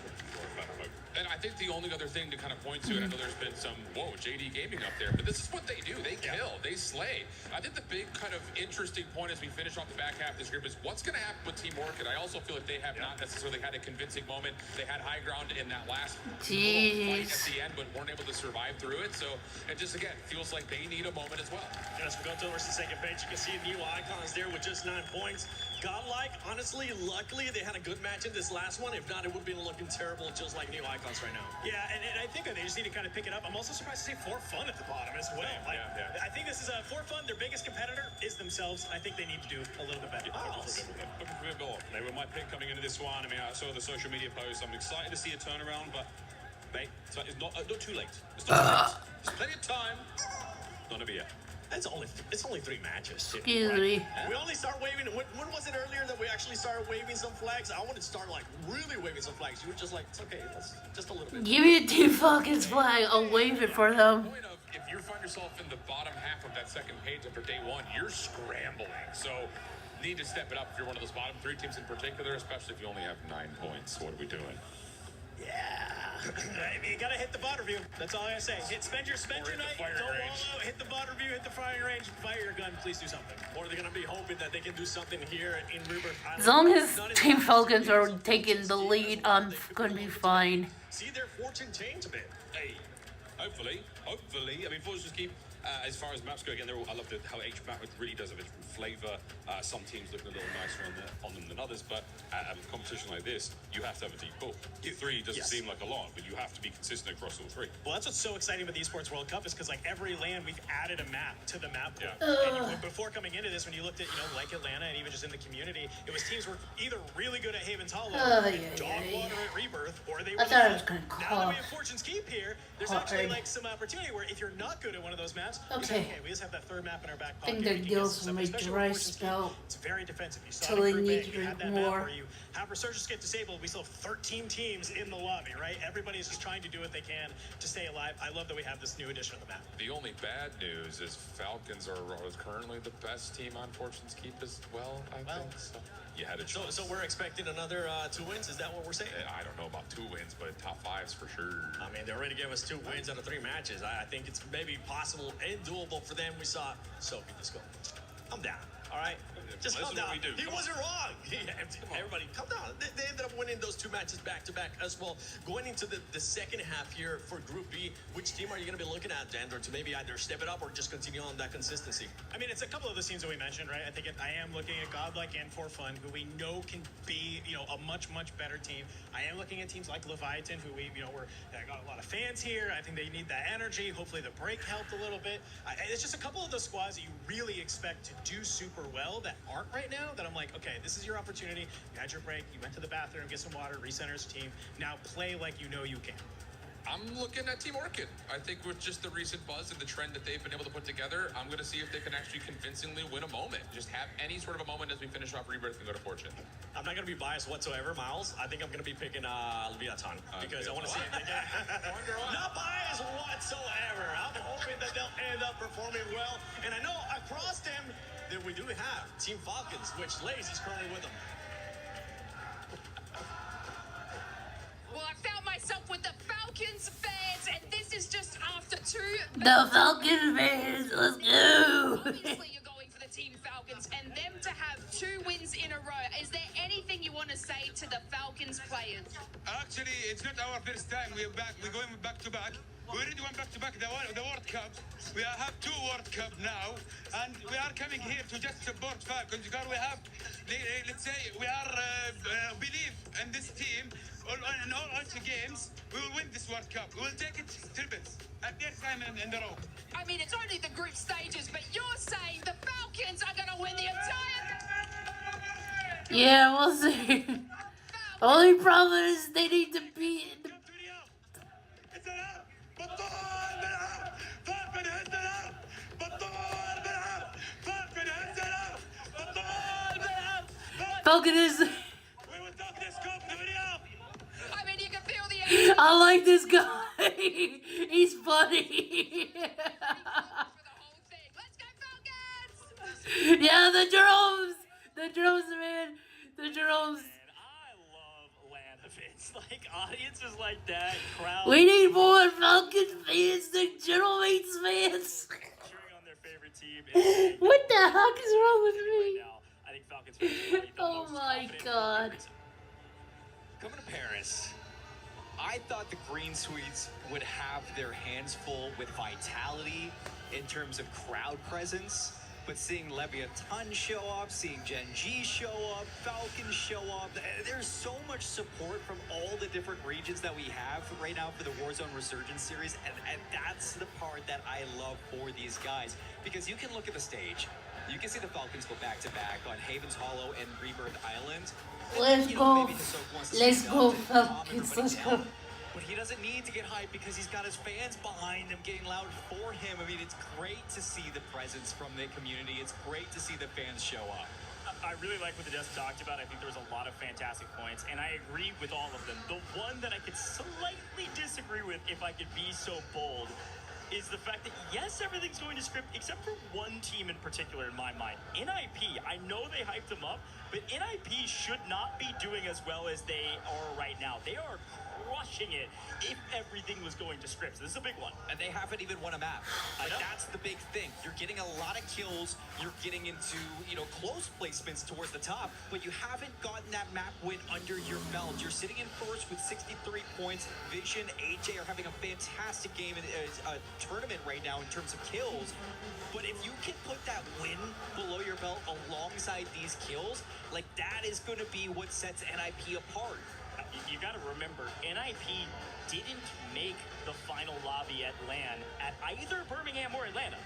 Speaker 13: And I think the only other thing to kind of point to, and I know there's been some, JD Gaming up there, but this is what they do. They kill, they slay. I think the big kind of interesting point as we finish off the back half of this group is what's going to happen with Team Orchid. I also feel like they have not necessarily had a convincing moment. They had high ground in that last little fight at the end, but weren't able to survive through it. So it just, again, feels like they need a moment as well.
Speaker 2: As we go towards the second page, you can see new icons there with just 9 points. Godlike, honestly, luckily, they had a good match in this last one. If not, it would be looking terrible, just like new icons right now.
Speaker 9: Yeah, and I think they just need to kind of pick it up. I'm also surprised to see For Fun at the bottom as well. I think this is For Fun. Their biggest competitor is themselves. I think they need to do a little bit better.
Speaker 3: They were my pick coming into this one. I mean, I saw the social media post. I'm excited to see a turnaround, but mate, it's not too late. It's not too late. There's plenty of time. Not to be yet.
Speaker 2: It's only 3 matches.
Speaker 1: Excuse me.
Speaker 2: We only start waving. When was it earlier that we actually started waving some flags? I wanted to start like really waving some flags. You were just like, it's okay, let's just a little bit.
Speaker 1: Give me a Deep Falcons flag. I'll wave it for them.
Speaker 13: If you find yourself in the bottom half of that second page after day 1, you're scrambling. So need to step it up if you're one of those bottom 3 teams in particular, especially if you only have 9 points. What are we doing?
Speaker 9: Yeah. I mean, you gotta hit the bot review. That's all I gotta say. Spend your night. Don't wall out. Hit the bot review. Hit the firing range. Fire your gun. Please do something.
Speaker 2: Or they're gonna be hoping that they can do something here in River.
Speaker 1: As long as Team Falcons are taking the lead, I'm gonna be fine.
Speaker 2: See their fortune change a bit.
Speaker 3: Hey, Hopefully. I mean, Fortune's Keep, as far as maps go, again, I love how each map really does have a different flavour. Some teams looking a little nicer on them than others, but at a competition like this, you have to have a deep pool. 3 doesn't seem like a lot, but you have to be consistent across all 3.
Speaker 9: Well, that's what's so exciting with the Esports World Cup is because, like, every LAN, we've added a map to the map pool. And before coming into this, when you looked at, like Atlanta and even just in the community, it was teams were either really good at Havens Hollow, dog water at Rebirth, or they were...
Speaker 1: I thought I was going to
Speaker 9: Now that
Speaker 1: cough.
Speaker 9: we have Fortune's Keep here, there's actually, like, some opportunity where if you're not good at one of those maps, we just have that third map in our back
Speaker 1: I
Speaker 9: pocket.
Speaker 1: think their gills will make dry spell.
Speaker 9: It's very defensive. You saw
Speaker 1: Till they
Speaker 9: Group
Speaker 1: need
Speaker 9: A,
Speaker 1: to
Speaker 9: you had
Speaker 1: drink
Speaker 9: that map
Speaker 1: more.
Speaker 9: where you have resurgence get disabled. We still have 13 teams in the lobby, right? Everybody's just trying to do what they can to stay alive. I love that we have this new addition of the map.
Speaker 13: The only bad news is Falcons are currently the best team on Fortune's Keep as well, I think. So you had a chance.
Speaker 2: So we're expecting another 2 wins? Is that what we're saying?
Speaker 13: I don't know about 2 wins, but top 5s for sure.
Speaker 2: I mean, they already gave us 2 wins out of 3 matches. I think it's maybe possible and doable for them. We saw Sophie just go, I'm down. All right? Just calm down. He wasn't wrong. Everybody, calm down. They ended up winning those 2 matches back-to-back as well. Going into the second half here for Group B, which team are you going to be looking at, Dan, to maybe either step it up or just continue on that consistency?
Speaker 9: I mean, it's a couple of the teams that we mentioned, right? I am looking at Godlike and For Fun, who we know can be, a much, much better team. I am looking at teams like Leviathan, who we, got a lot of fans here. I think they need that energy. Hopefully the break helped a little bit. It's just a couple of the squads that you really expect to do super well that aren't right now, that I'm like, okay, this is your opportunity. You had your break, you went to the bathroom, get some water, recenter your team. Now play like you know you can.
Speaker 13: I'm looking at Team Orchid. I think with just the recent buzz and the trend that they've been able to put together, I'm going to see if they can actually convincingly win a moment. Just have any sort of a moment as we finish off Rebirth and go to Fortune.
Speaker 2: I'm not going to be biased whatsoever, Miles. I think I'm going to be picking Leviathan because I want to see it. Not biased whatsoever. I'm hoping that they'll end up performing well. And I know across them that we do have Team Falcons, which Lazy's currently with them.
Speaker 12: Well, I found myself with the Falcons fans, and this is just after 2.
Speaker 1: The Falcons fans, let's go!
Speaker 12: Obviously, you're going for the Team Falcons, and them to have 2 wins in a row. Is there anything you want to say to the Falcons players?
Speaker 14: Actually, it's not our first time. We're going back to back. We already went back to back the World Cup. We have 2 World Cup now, and we are coming here to just support Falcons because we have, let's say, we are believe in this team. In all games, we will win this World Cup. We will take it triples at their time in the row.
Speaker 12: I mean, it's only the group stages, but you're saying the Falcons are going to win the entire...
Speaker 1: Yeah, we'll see. Only problem is they need to beat... Falcon is...
Speaker 12: I mean, you can feel the energy.
Speaker 1: I like this guy. He's funny. Yeah, the drums. The drums, man. The drums.
Speaker 8: LAN events, like audiences like that, crowd.
Speaker 1: We need more Falcon fans than General Mates fans.
Speaker 8: Cheering on their favorite team.
Speaker 1: What the heck is wrong with me?
Speaker 8: Right now, I think Falcons fans are the
Speaker 1: Oh my god.
Speaker 19: Coming to Paris, I thought the Green Swedes would have their hands full with vitality in terms of crowd presence. But seeing Leviathan show up, seeing Gen G show up, Falcons show up, there's so much support from all the different regions that we have right now for the Warzone Resurgence series, and that's the part that I love for these guys. Because you can look at the stage, you can see the Falcons go back-to-back on Havens Hollow and Rebirth Island.
Speaker 1: Let's go. Let's go, Falcons. Let's go.
Speaker 19: But he doesn't need to get hyped because he's got his fans behind him getting loud for him. I mean, it's great to see the presence from the community. It's great to see the fans show up.
Speaker 8: I really like what the desk talked about. I think there was a lot of fantastic points, and I agree with all of them. The one that I could slightly disagree with, if I could be so bold, is the fact that, yes, everything's going to script, except for one team in particular in my mind. NIP, I know they hyped them up, but NIP should not be doing as well as they are right now. They are
Speaker 9: crushing it if everything was going to scripts. This is a big one.
Speaker 15: And they haven't even won a map. That's the big thing. You're getting a lot of kills. You're getting into, close placements towards the top, but you haven't gotten that map win under your belt. You're sitting in first with 63 points. Vision, AJ are having a fantastic game in a tournament right now in terms of kills. But if you can put that win below your belt alongside these kills, like that is going to be what sets NIP apart.
Speaker 9: You got to remember, NIP didn't make the final lobby at LAN at either Birmingham or Atlanta.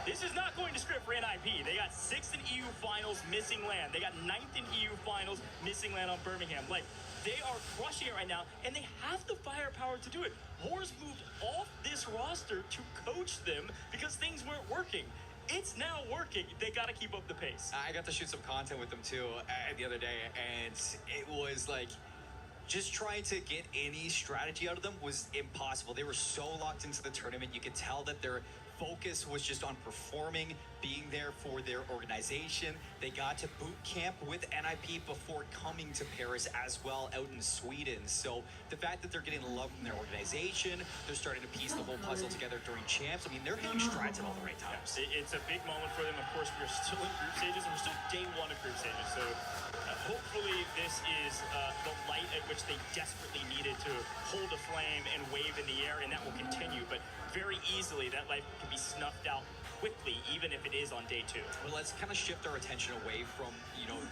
Speaker 9: This is not going to script for NIP. They got 6th in EU finals, missing LAN. They got 9th in EU finals, missing LAN on Birmingham. Like, they are crushing it right now, and they have the firepower to do it. Wars moved off this roster to coach them because things weren't working. It's now working. They got to keep up the pace.
Speaker 15: I got to shoot some content with them too the other day, and it was like just trying to get any strategy out of them was impossible. They were so locked into the tournament. You could tell that their focus was just on performing, being there for their organization. They got to boot camp with NIP before coming to Paris as well out in Sweden. So the fact that they're getting love from their organization, they're starting to piece the whole puzzle together during champs. I mean, they're hitting strides at all the right times.
Speaker 9: It's a big moment for them. Of course, we're still in group stages, and we're still day one of group stages. So hopefully this is the light at which they desperately needed to hold a flame and wave in the air, and that will continue. But very easily, that light can be snuffed out quickly, even if it is on day 2.
Speaker 15: Well, let's kind of shift our attention away from,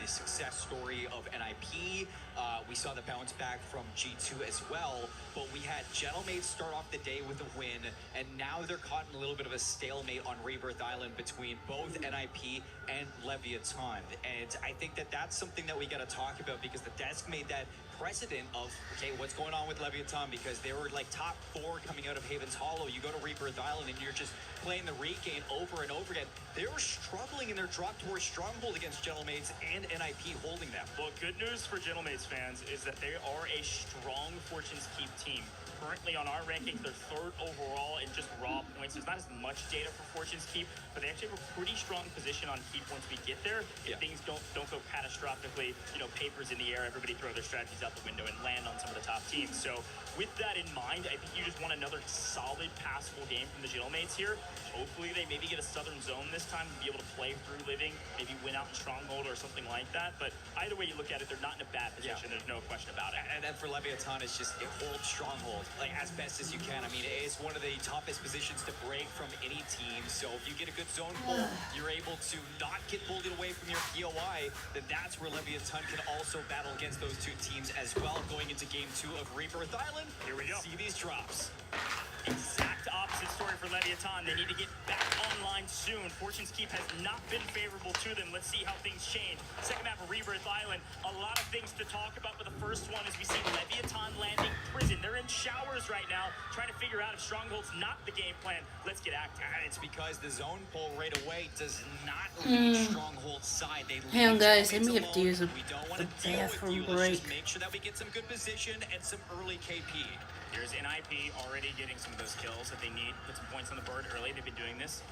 Speaker 15: the success story of NIP. We saw the bounce back from G2 as well, but we had Gentlemate start off the day with a win, and now they're caught in a little bit of a stalemate on Rebirth Island between both NIP and Leviathan. And I think that that's something that we got to talk about, because the desk made that precedent of, okay, what's going on with Leviathan, because they were like top 4 coming out of Haven's Hollow. You go to Rebirth Island and you're just playing the regain over and over again. They were struggling in their drop towards Stronghold against Gentlemates and NIP holding them.
Speaker 9: Well, good news for Gentlemates fans is that they are a strong Fortune's Keep team. Currently on our rankings, they're 3rd overall in just raw points. There's not as much data for Fortune's Keep, but they actually have a pretty strong position on Keep once we get there. If things don't go catastrophically, papers in the air, everybody throw their strategies out the window and land on some of the top teams. So with that in mind, I think you just want another solid, passable game from the Gentlemates here. Hopefully they maybe get a southern zone this time to be able to play through Living, maybe win out in Stronghold or something like that. But either way you look at it, they're not in a bad position. There's no question about it.
Speaker 15: And then for Leviathan, it's just hold Stronghold like as best as you can. I mean, it's one of the toughest positions to break from any team. So if you get a good zone pull, you're able to not get pulled away from your POI, then that's where Leviathan can also battle against those two teams as well. Going into game 2 of Rebirth Island,
Speaker 9: here we go.
Speaker 15: See these drops.
Speaker 9: Exact opposite story for Leviathan. They need to get back online soon. Fortune's Keep has not been favorable to them. Let's see how things change. Second map of Rebirth Island. A lot of things to talk about, but the first one is we see Leviathan landing prison. They're in showers right now, trying to figure out if Stronghold's not the game plan. Let's get active.
Speaker 15: And it's because the zone pull right away does not lead Stronghold's side. They
Speaker 1: Hang on, guys. Let me
Speaker 15: alone.
Speaker 1: have to use
Speaker 15: We don't want to
Speaker 1: the
Speaker 15: deal with you.
Speaker 1: bathroom
Speaker 15: Let's just
Speaker 1: break.
Speaker 15: make sure that we get some good position and some early KP.
Speaker 9: Here's NIP already getting some of those kills that they need. Put some points on the board early. They've been doing this.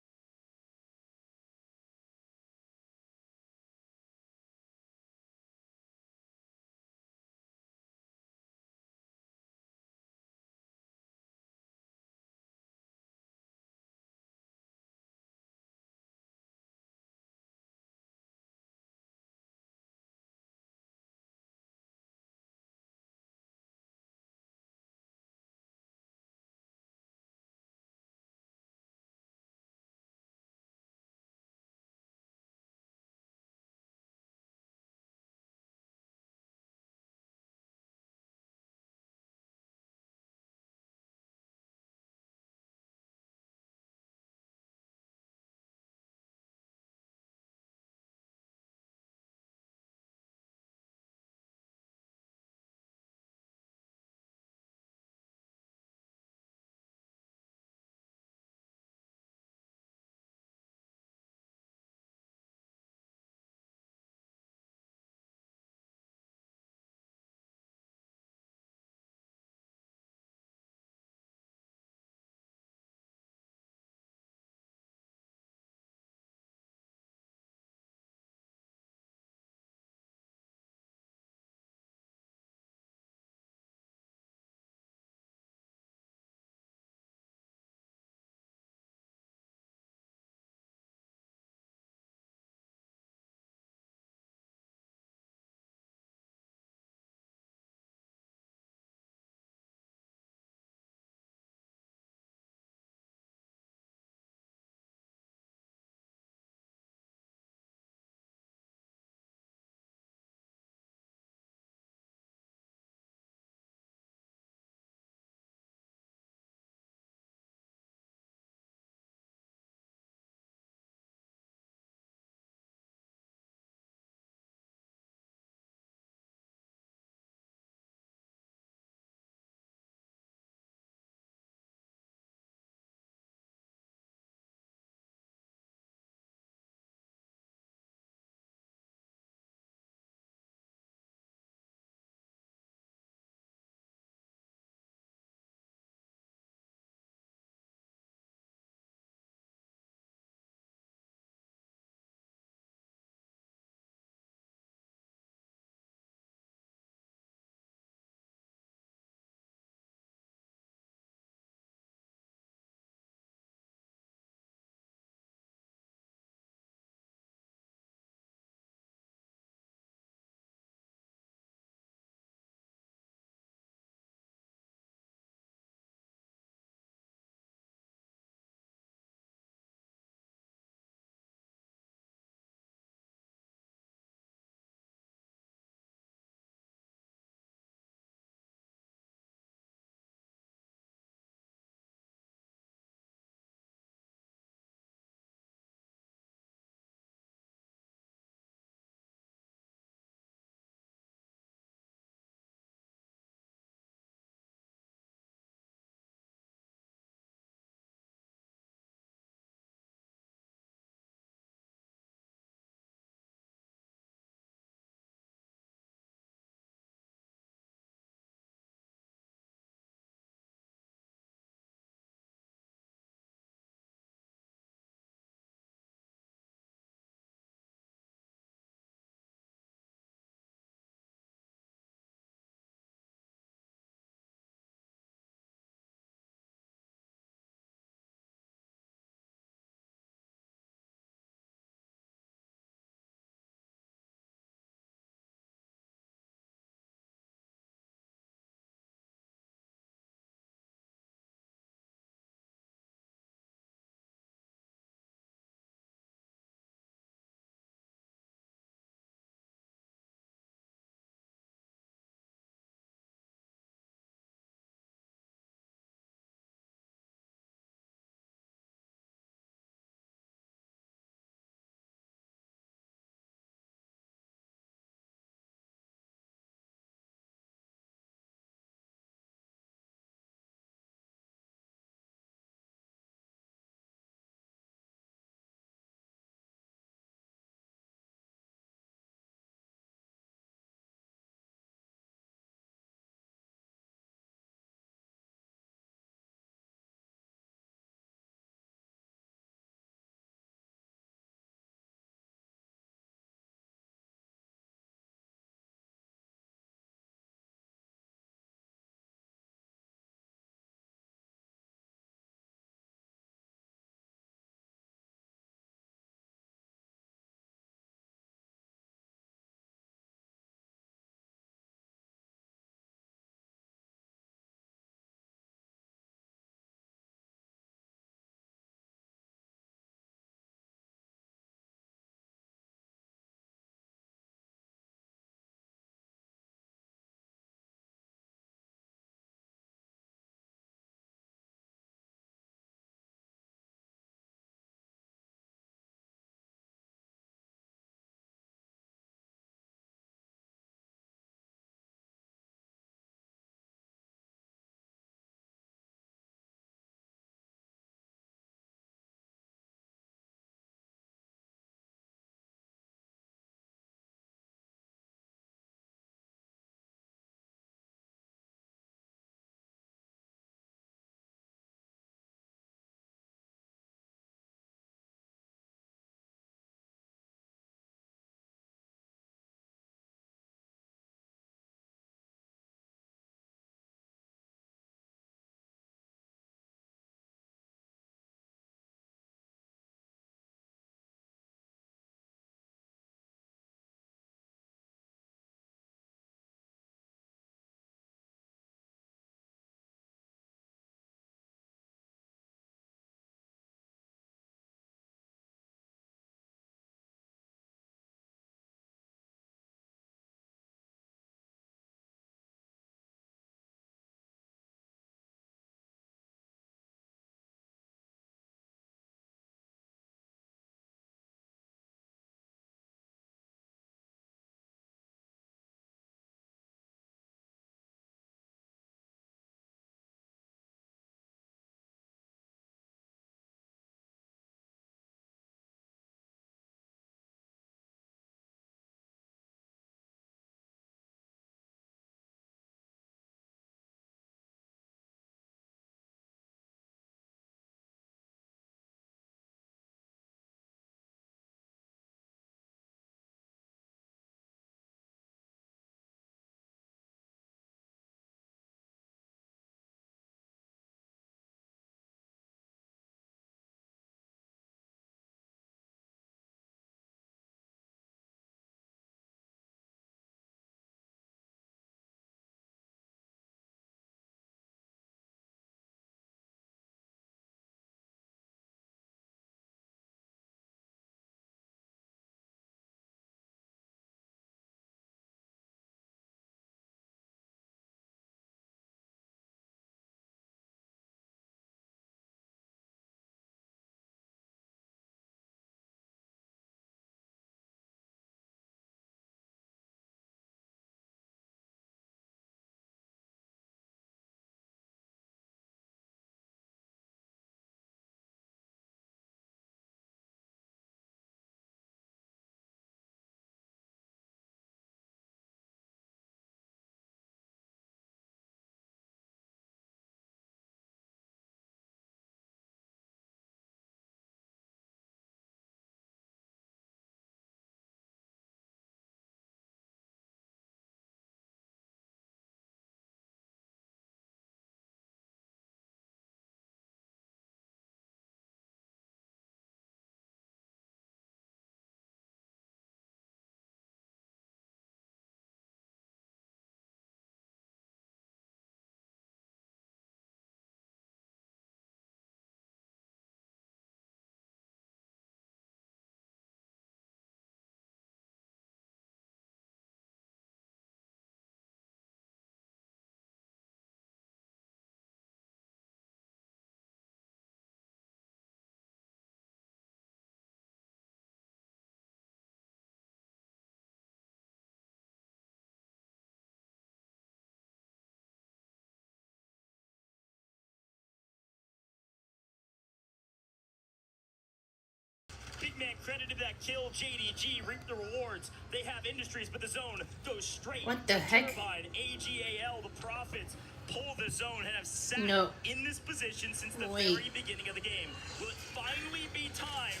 Speaker 8: Big man credited that kill. JDG reaped the rewards. They have industries, but the zone goes straight.
Speaker 1: What the
Speaker 8: to
Speaker 1: heck?
Speaker 8: Turbine. AGAL, the Prophets, pull the zone and have sat in this position since the very beginning of the game. Will it finally be time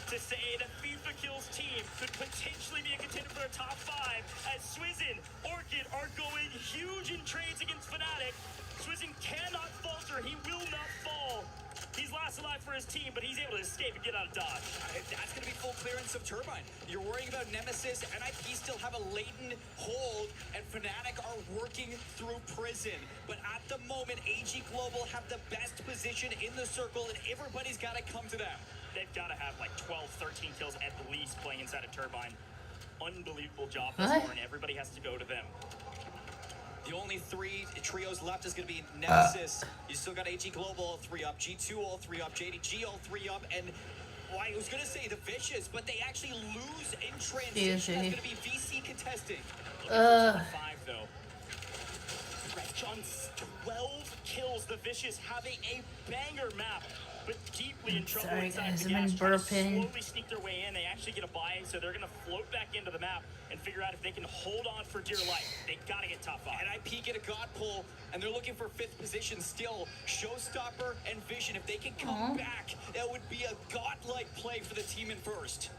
Speaker 8: to say that FIFA Kills team could potentially be a contender for a top 5 as Swizzin, Orchid are going huge in trades against Fnatic. Swizzin cannot falter. He will not fall. He's last alive for his team, but he's able to escape and get out of dodge.
Speaker 15: That's going to be full clearance of Turbine. You're worrying about Nemesis, and NIP still have a latent hold, and Fnatic are working through Prison. But at the moment, AG Global have the best position in the circle, and everybody's got to come to them.
Speaker 8: They've got to have like 12, 13 kills at least playing inside a Turbine. Unbelievable job this far, and everybody has to go to them.
Speaker 15: The only 3 trios left is going to be Nemesis. You still got AG Global all 3 up, G2 all 3 up, JDG all 3 up, and well, I was going to say the Vicious, but they actually lose in transition. That's going to be VC contesting.
Speaker 8: 5 though. Red John's 12 kills. The Vicious having a banger map, but deeply in trouble inside the gas. Slowly sneak their way in. They actually get a buy, so they're going to float back into the map and figure out if they can hold on for dear life. They got to get top 5.
Speaker 15: NIP get a god pull, and they're looking for 5th position still. Showstopper and Vision, if they can come back, that would be a godlike play for the team in first.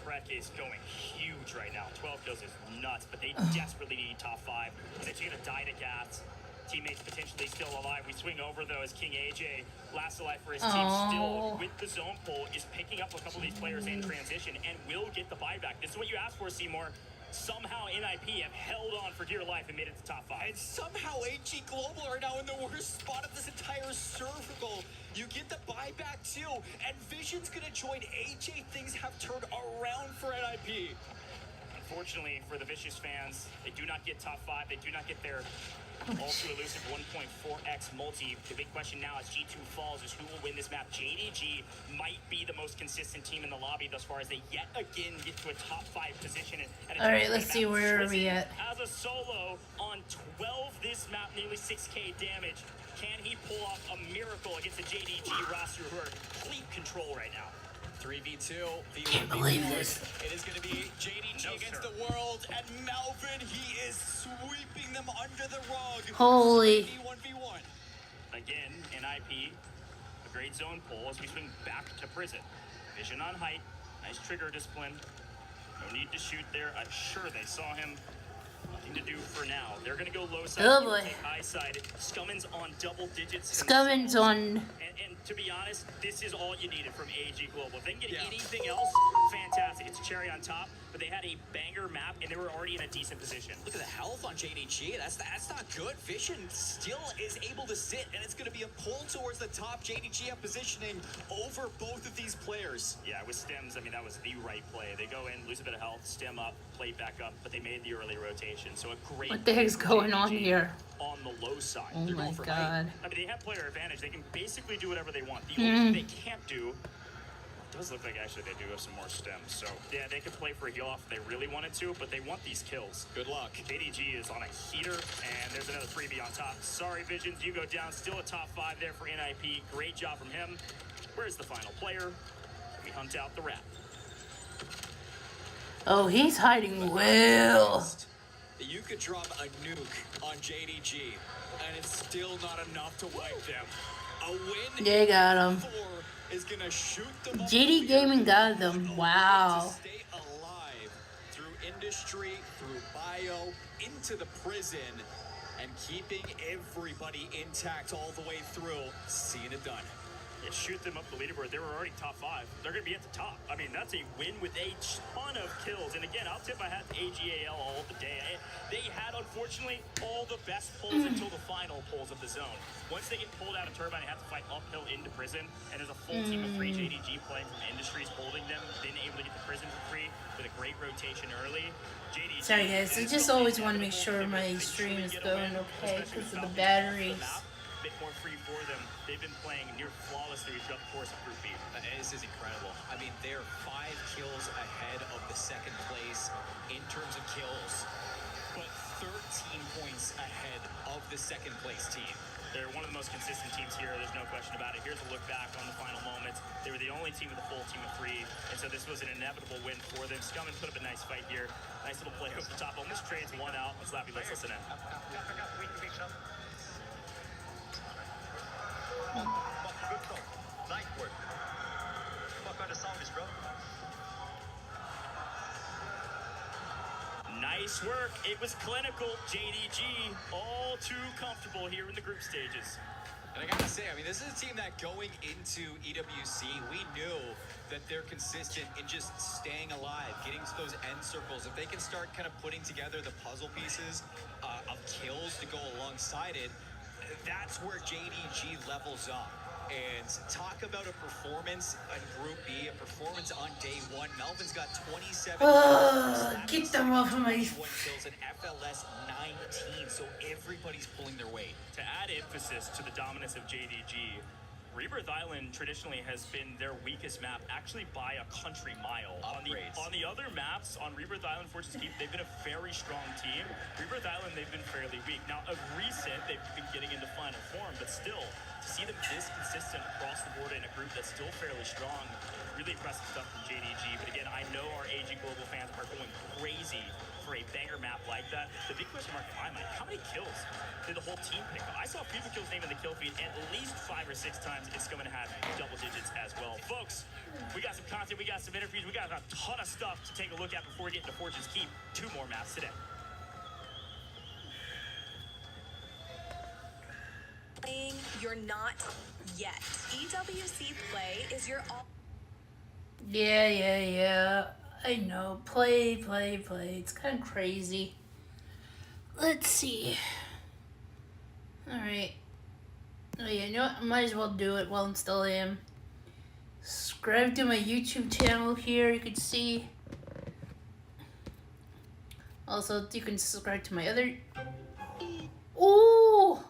Speaker 8: Crack is going huge right now. 12 kills is nuts, but they desperately need top 5. They're going to die to gas. Teammates potentially still alive. We swing over though as King AJ, last alive for his team, still with the zone pull, is picking up a couple of these players in transition and will get the buyback. This is what you asked for, Seymour. Somehow NIP have held on for dear life and made it to top 5.
Speaker 15: And somehow AG Global are now in the worst spot of this entire circle. You get the buyback too, and Vision's gonna join AJ. Things have turned around for NIP.
Speaker 8: Unfortunately for the Vicious fans, they do not get top 5. They do not get their all-too elusive 1.4x multi. The big question now as G2 falls is who will win this map. JDG might be the most consistent team in the lobby thus far as they yet again get to a top 5 position.
Speaker 1: Alright, let's see where are we at.
Speaker 8: As a solo on 12 this map, nearly 6k damage. Can he pull off a miracle against the JDG roster who are in complete control right now?
Speaker 15: 3v2,
Speaker 1: Can't believe this.
Speaker 15: It is going to be JDG against the world, and Melvin, he is sweeping them under the rug.
Speaker 1: Holy.
Speaker 8: 1v1. Again, NIP, a great zone pull as we swing back to Prison. Vision on height, nice trigger discipline. No need to shoot there. I'm sure they saw him. Nothing to do for now. They're going to go low side.
Speaker 1: Oh boy.
Speaker 8: High side. Scummin's on double digits.
Speaker 1: Scummin's on.
Speaker 8: And to be honest, this is all you needed from AG Global. If they can get anything else, fantastic. It's cherry on top. But they had a banger map, and they were already in a decent position.
Speaker 15: Look at the health on JDG. That's not good. Vision still is able to sit, and it's going to be a pull towards the top. JDG have positioning over both of these players.
Speaker 8: Yeah, with stems, I mean, that was the right play. They go in, lose a bit of health, stem up, play back up, but they made the early rotation. So a great.
Speaker 1: What the heck's going on here?
Speaker 8: On the low side.
Speaker 1: Oh my god.
Speaker 8: I mean, they have player advantage. They can basically do whatever they want. The only thing they can't do, it does look like actually they do have some more stems. So yeah, they could play for a heal off if they really wanted to, but they want these kills.
Speaker 15: Good luck.
Speaker 8: JDG is on a heater, and there's another freebie on top. Sorry, Visions, you go down. Still a top 5 there for NIP. Great job from him. Where's the final player? We hunt out the rat.
Speaker 1: Oh, he's hiding well.
Speaker 15: You could drop a nuke on JDG, and it's still not enough to wipe them. A win.
Speaker 1: They got him.
Speaker 15: Is gonna shoot them
Speaker 1: GD Gaming got them. Wow.
Speaker 15: Stay alive through industry, through bio, into the prison, and keeping everybody intact all the way through. Seeing it done.
Speaker 8: Yeah, shoot them up the leaderboard. They were already top 5. They're going to be at the top. I mean, that's a win with a ton of kills. And again, I'll tip my hat to AGAL all the day. They had, unfortunately, all the best pulls until the final pulls of the zone. Once they get pulled out of Turbine, they have to fight uphill into Prison. And there's a full team of 3 JDG playing from Industries holding them. Then able to get to Prison for free with a great rotation early. JDG,
Speaker 1: sorry guys, I just always want to make sure my stream is going okay because of the batteries.
Speaker 8: Bit more free for them. They've been playing near flawlessly throughout the course of Group B.
Speaker 15: This is incredible. I mean, they're 5 kills ahead of the second place in terms of kills, but 13 points ahead of the second place team.
Speaker 8: They're one of the most consistent teams here. There's no question about it. Here's a look back on the final moments. They were the only team with a full team of 3, and so this was an inevitable win for them. Scummin put up a nice fight here. Nice little play over the top. Almost trades one out. Slappy, let's listen in.
Speaker 17: Nice work. What kind of sound is, bro?
Speaker 8: Nice work. It was clinical. JDG all too comfortable here in the group stages.
Speaker 15: And I gotta say, I mean, this is a team that going into EWC, we knew that they're consistent in just staying alive, getting to those end circles. If they can start kind of putting together the puzzle pieces of kills to go alongside it, that's where JDG levels up. And talk about a performance in Group B, a performance on day 1. Melvin's got 27
Speaker 1: get them off of my...
Speaker 15: kills and FLS 19, so everybody's pulling their weight.
Speaker 8: To add emphasis to the dominance of JDG, Rebirth Island traditionally has been their weakest map, actually by a country mile. On the other maps, on Rebirth Island, Fortune's Keep, they've been a very strong team. Rebirth Island, they've been fairly weak. Now, of recent, they've been getting into final form, but still, to see them this consistent across the board in a group that's still fairly strong, really impressive stuff from JDG. But again, I know our aging global fans are going crazy for a banger map like that. The big question mark in my mind, how many kills did the whole team pick up? I saw people kills name in the kill feed at least 5 or 6 times. It's going to have double digits as well. Folks, we got some content, we got some interviews, we got a ton of stuff to take a look at before we get into Fortune's Keep. 2 more maps today.
Speaker 18: Playing, you're not yet. EWC Play is your all.
Speaker 1: Yeah. I know. Play. It's kind of crazy. Let's see. Alright. Oh yeah, you know what? I might as well do it while I'm still in. Subscribe to my YouTube channel here, you can see. Also, you can subscribe to my other... Oh!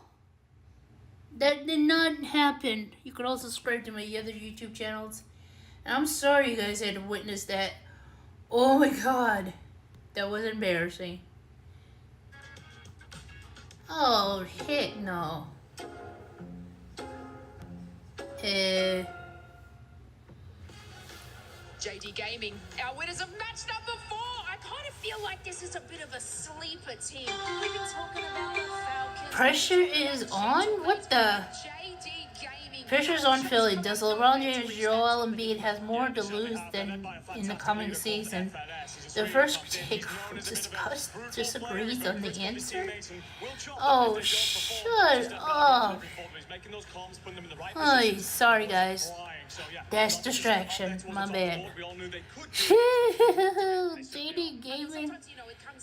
Speaker 1: That did not happen. You can also subscribe to my other YouTube channels. And I'm sorry you guys had to witness that. Oh my god. That was embarrassing. Oh, heck no.
Speaker 12: JD Gaming, our winners of match number 4. I kind of feel like this is a bit of a sleeper team. We've been talking about the Falcons.
Speaker 1: Pressure is on? What the? Pressure's on Philly. Does LeBron James, Joel Embiid has more to lose than in the coming season? The first take disagrees on the answer? Oh, shut up. Oh, sorry guys. That's distraction. My bad. JD Gaming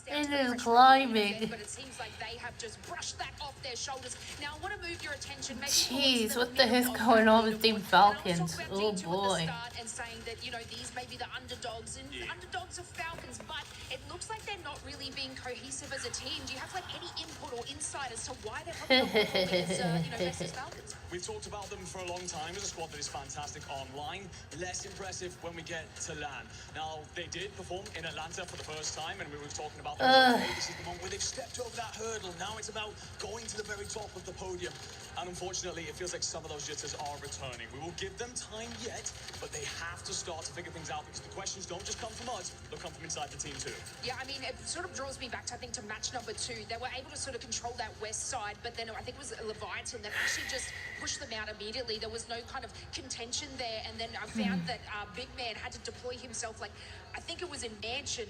Speaker 1: and is climbing.
Speaker 12: But it seems like they have just brushed that off their shoulders. Now I want to move your attention.
Speaker 1: Jeez, what the heck's going on with Team Falcons? Oh boy.
Speaker 12: And saying that, you know, these may be the underdogs and underdogs of Falcons, but it looks like they're not really being cohesive as a team. Do you have like any input or insight as to why they're probably not performing as, best as Falcons?
Speaker 7: We've talked about them for a long time as a squad that is fantastic online, less impressive when we get to LAN. Now, they did perform in Atlanta for the first time, and we were talking about them. This is the one where they've stepped over that hurdle. Now it's about going to the very top of the podium. And unfortunately, it feels like some of those jitters are returning. We will give them time yet, but they have to start to figure things out because the questions don't just come from us, they'll come from inside the team too.
Speaker 12: Yeah, I mean, it sort of draws me back to, I think, to match number 2. They were able to sort of control that west side, but then I think it was Leviathan that actually just pushed them out immediately. There was no kind of contention there, and then I found that Big Man had to deploy himself, like, I think it was in Mansion.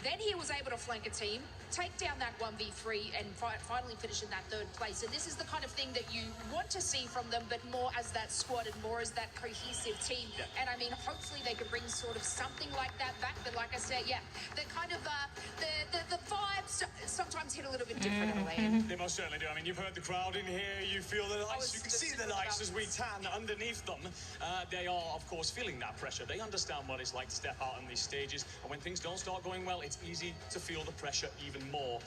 Speaker 12: Then he was able to flank a team, take down that 1v3, and finally finish in that 3rd place. And this is the kind of thing that you want to see from them, but more as that squad and more as that cohesive team. Yeah. And I mean, hopefully they could bring sort of something like that back. But like I said, yeah, the kind of the vibes sometimes hit a little bit different in LAN.
Speaker 7: They most certainly do. I mean, you've heard the crowd in here. You feel the lights. You can see the lights as we tan underneath them. They are, of course, feeling that pressure. They understand what it's like to step out on these stages. And when things don't start going well, it's easy to feel the pressure even more.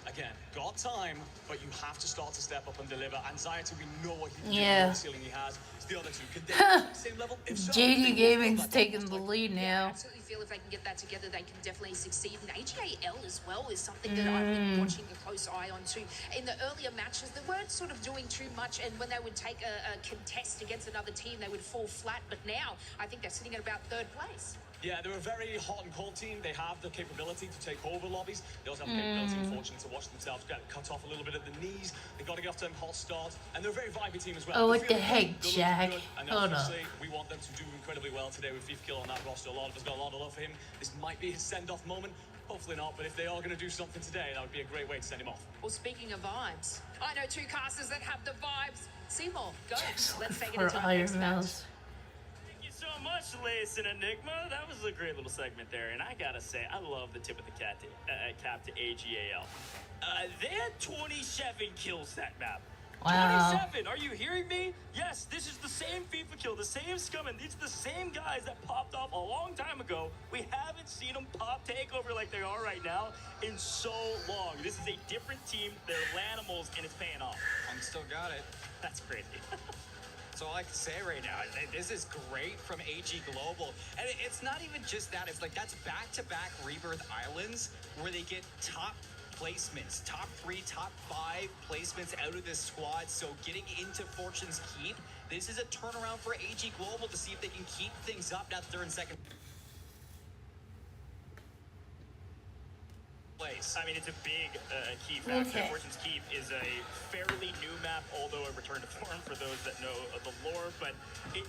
Speaker 7: Again, got time, but you have to start to step up and deliver. Anxiety, we know what he the ceiling he has.
Speaker 2: the other two? Can they be at the same level? If so,
Speaker 1: JD Gaming's taking the lead
Speaker 12: I
Speaker 1: now.
Speaker 12: absolutely feel if they can get that together, they can definitely succeed. And AGAL as well is something that I've been watching a close eye on too. In the earlier matches, they weren't sort of doing too much, and when they would take a contest against another team, they would fall flat. But now, I think they're sitting at about 3rd place.
Speaker 7: Yeah, they're a very hot and cold team. They have the capability to take over lobbies. They also have the capability, unfortunately, to watch themselves get cut off a little bit at the knees. They've got to get off to them hot starts. And they're a very vibey team as well.
Speaker 1: Oh,
Speaker 7: They're
Speaker 1: what the
Speaker 7: feeling
Speaker 1: heck,
Speaker 7: good,
Speaker 1: Jack?
Speaker 7: good, and
Speaker 1: Hold up.
Speaker 7: obviously, we want them to do incredibly well today with VTuber on that roster. A lot of us got a lot of love for him. This might be his send-off moment. Hopefully not, but if they are going to do something today, that would be a great way to send him off.
Speaker 12: Well, speaking of vibes, I know 2 casters that have the vibes. Seymour, go.
Speaker 1: Yes,
Speaker 12: Let's take it
Speaker 1: for
Speaker 12: into our next
Speaker 1: Iron
Speaker 12: match.
Speaker 1: Mouse.
Speaker 8: Thank you so much, Lace and Enigma. That was a great little segment there, and I gotta say, I love the tip of the cap to AGAL. They had 27 kills that map.
Speaker 1: Wow.
Speaker 8: 27! Are you hearing me? Yes, this is the same FIFA kill, the same scum, and these are the same guys that popped off a long time ago. We haven't seen them pop takeover like they are right now in so long. This is a different team. They're Lanimals, and it's paying off.
Speaker 15: I'm still got it.
Speaker 8: That's crazy.
Speaker 15: That's all I can say right now. This is great from AG Global. And it's not even just that. It's like that's back-to-back Rebirth Islands where they get top placements, top 3, top 5 placements out of this squad. So getting into Fortune's Keep, this is a turnaround for AG Global to see if they can keep things up. Now they're in 2nd place.
Speaker 8: I mean, it's a big key factor.
Speaker 1: Okay.
Speaker 8: Fortune's Keep is a fairly new map, although a return to form for those that know the lore. But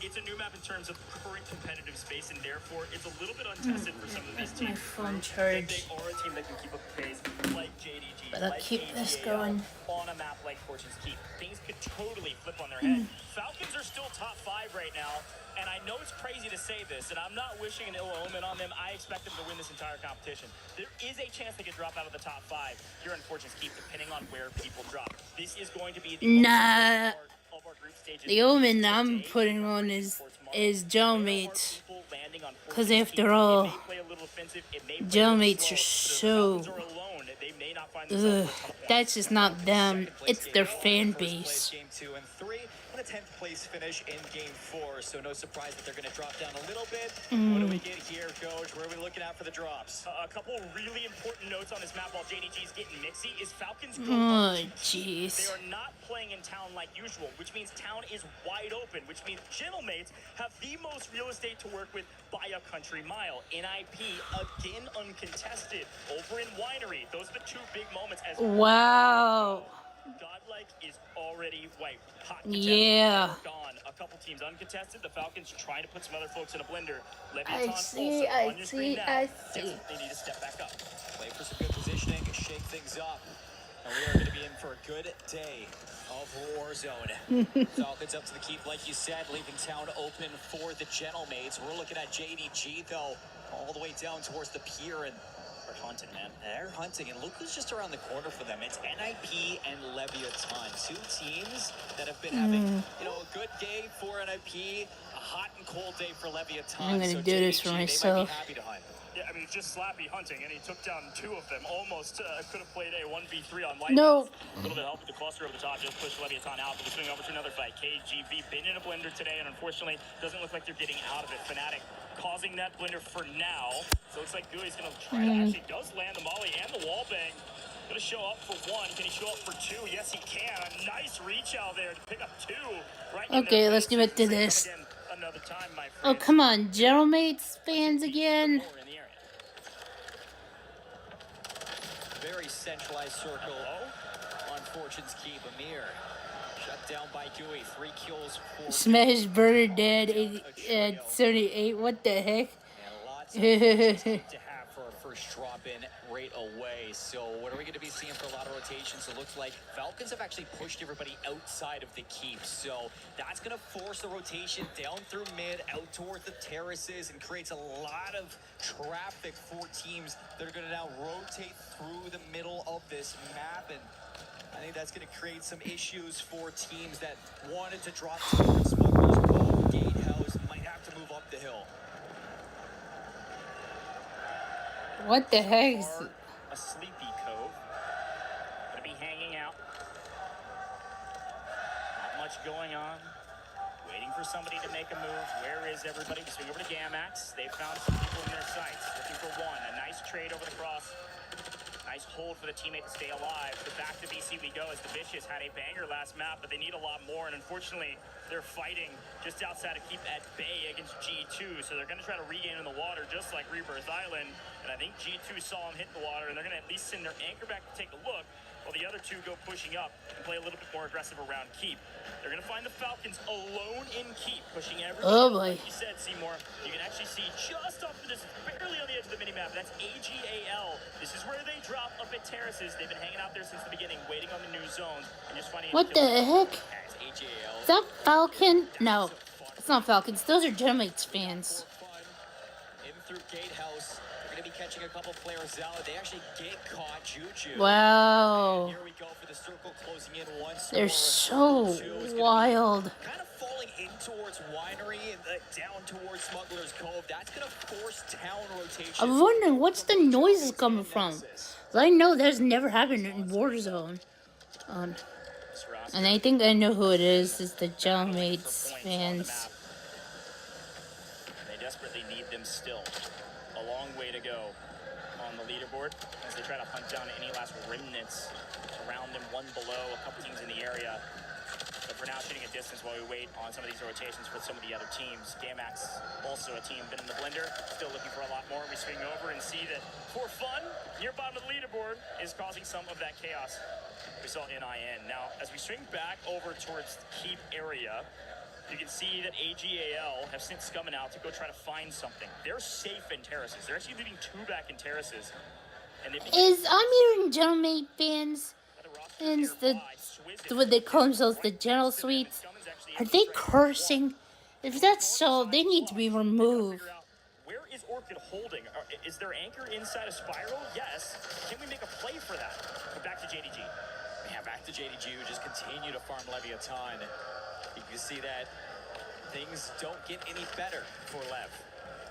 Speaker 8: it's a new map in terms of current competitive space, and therefore it's a little bit untested for some of these
Speaker 1: Where's my
Speaker 8: teams.
Speaker 1: phone
Speaker 8: They
Speaker 1: charged?
Speaker 8: are a team that can keep up the pace, like JDG,
Speaker 1: But I'll
Speaker 8: like
Speaker 1: keep this
Speaker 8: AGAL,
Speaker 1: going.
Speaker 8: on a map like Fortune's Keep. Things could totally flip on their head. Falcons are still top 5 right now, and I know it's crazy to say this, and I'm not wishing an ill omen on them. I expect them to win this entire competition. There is a chance they could drop out of the top 5 here in Fortune's Keep, depending on where people drop. This is going to be the
Speaker 1: Nah.
Speaker 8: part of our group stages.
Speaker 1: The omen I'm putting on is jailmates. Because after all, jailmates are so... Ugh, that's just not them. It's their fan base.
Speaker 15: Game 2 and 3, and a 10th place finish in Game 4. So no surprise that they're going to drop down a little bit. What do we get here, Coach? Where are we looking at for the drops?
Speaker 8: A couple really important notes on this map while JDG's getting mixy is Falcons go
Speaker 1: Oh,
Speaker 8: up 2-2.
Speaker 1: jeez.
Speaker 8: They are not playing in town like usual, which means town is wide open, which means Gentlemates have the most real estate to work with by a country mile. NIP, again uncontested, over in Winery. Those are the 2 big moments as
Speaker 1: Wow.
Speaker 8: Godlike is already wiped. Hot
Speaker 1: Yeah.
Speaker 8: contested, gone. A couple teams uncontested. The Falcons trying to put some other folks in a blender.
Speaker 1: I
Speaker 8: Leviathan
Speaker 1: see,
Speaker 8: also on your screen now.
Speaker 1: I see.
Speaker 8: Definitely need to step back up.
Speaker 15: Play for some good positioning, shake things up. And we are going to be in for a good day of Warzone. Falcons up to the keep, like you said, leaving town open for the Gentlemates. We're looking at JDG, though, all the way down towards the pier, and they're hunting, man. They're hunting, and look who's just around the corner for them. It's NIP and Leviathan, 2 teams that have been having, a good day for NIP, a hot and cold day for Leviathan.
Speaker 1: I'm gonna
Speaker 15: so
Speaker 1: do this
Speaker 15: JDG,
Speaker 1: for
Speaker 15: they might
Speaker 1: myself.
Speaker 15: be happy to hunt.
Speaker 8: Yeah, I mean, it's just Slappy hunting, and he took down 2 of them. Almost could have played a 1v3 on Light.
Speaker 1: No.
Speaker 8: A little bit of help with the cluster over the top, just pushed Leviathan out, but we're swinging over to another fight. KGV been in a blender today, and unfortunately, doesn't look like they're getting out of it. Fnatic causing that blender for now. So it looks like Gooey's going to try to actually does land the molly and the wall bang. Going to show up for 1. Can he show up for 2? Yes, he can. A nice reach out there to pick up 2. Right in
Speaker 1: Okay,
Speaker 8: their
Speaker 1: let's give it to
Speaker 8: faces.
Speaker 1: this.
Speaker 8: Again, another time, my
Speaker 1: Oh,
Speaker 8: friend.
Speaker 1: come on, Gentlemates fans again.
Speaker 8: More in the area.
Speaker 15: Very centralized circle on Fortune's Keep. Amir shut down by Gooey. 3 kills for
Speaker 1: Smash Burger dead at 78. What the heck?
Speaker 15: and lots of to have for our first drop in right away. So what are we going to be seeing for a lot of rotations? It looks like Falcons have actually pushed everybody outside of the keep. So that's going to force the rotation down through mid, out towards the terraces, and creates a lot of traffic for teams that are going to now rotate through the middle of this map. And I think that's going to create some issues for teams that wanted to drop towards Smuggler's Cove, Gatehouse, might have to move up the hill.
Speaker 1: What the heck?
Speaker 8: Are a sleepy cove. Gonna be hanging out. Not much going on. waiting for somebody to make a move. Where is everybody? We swing over to Gamax. They found some people in their sights. Looking for one. A nice trade over the cross. Nice hold for the teammate to stay alive. But back to BC we go as the Vicious had a banger last map, but they need a lot more. And unfortunately, they're fighting just outside of keep at bay against G2. So they're going to try to regain in the water just like Rebirth Island. And I think G2 saw him hit the water, and they're going to at least send their anchor back to take a look, while the other two go pushing up and play a little bit more aggressive around keep. They're going to find the Falcons alone in keep, pushing everything.
Speaker 1: Oh boy.
Speaker 8: Like you said, Seymour, you can actually see just off the distance, barely on the edge of the minimap. That's AGAL. This is where they drop up at terraces. They've been hanging out there since the beginning, waiting on the new zones, and just finding.
Speaker 1: What the heck? Is that Falcon? No, it's not Falcons. Those are Genemates fans.
Speaker 15: In through Gatehouse. They're going to be catching a couple players out. They actually get caught. Juju.
Speaker 1: Wow.
Speaker 15: Here we go for the circle closing in once.
Speaker 1: They're so wild.
Speaker 15: Kind of falling in towards Winery and down towards Smuggler's Cove. That's going to force town rotation.
Speaker 1: I'm wondering what's the noises coming from. I know that's never happened in Warzone. And I think I know who it is. It's the Genemates fans.
Speaker 8: They desperately need them still. A long way to go on the leaderboard as they try to hunt down any last remnants around them, one below, a couple teams in the area. But for now, shooting a distance while we wait on some of these rotations for some of the other teams. Gamax, also a team, been in the blender, still looking for a lot more. We swing over and see that for fun, near bottom of the leaderboard is causing some of that chaos we saw in IN. Now, as we swing back over towards the keep area, you can see that AGAL have sent Scummin out to go try to find something. They're safe in terraces. They're actually leaving two back in terraces. And I'm
Speaker 1: hearing Genelmate fans, what they call themselves, the General Suites. Are they cursing? If that's so, they need to be removed.
Speaker 8: Where is Orchid holding? Is their anchor inside a spiral? Yes. Can we make a play for that? But back to JDG.
Speaker 15: Yeah, back to JDG, who just continue to farm Leviathan. You can see that things don't get any better for Lev.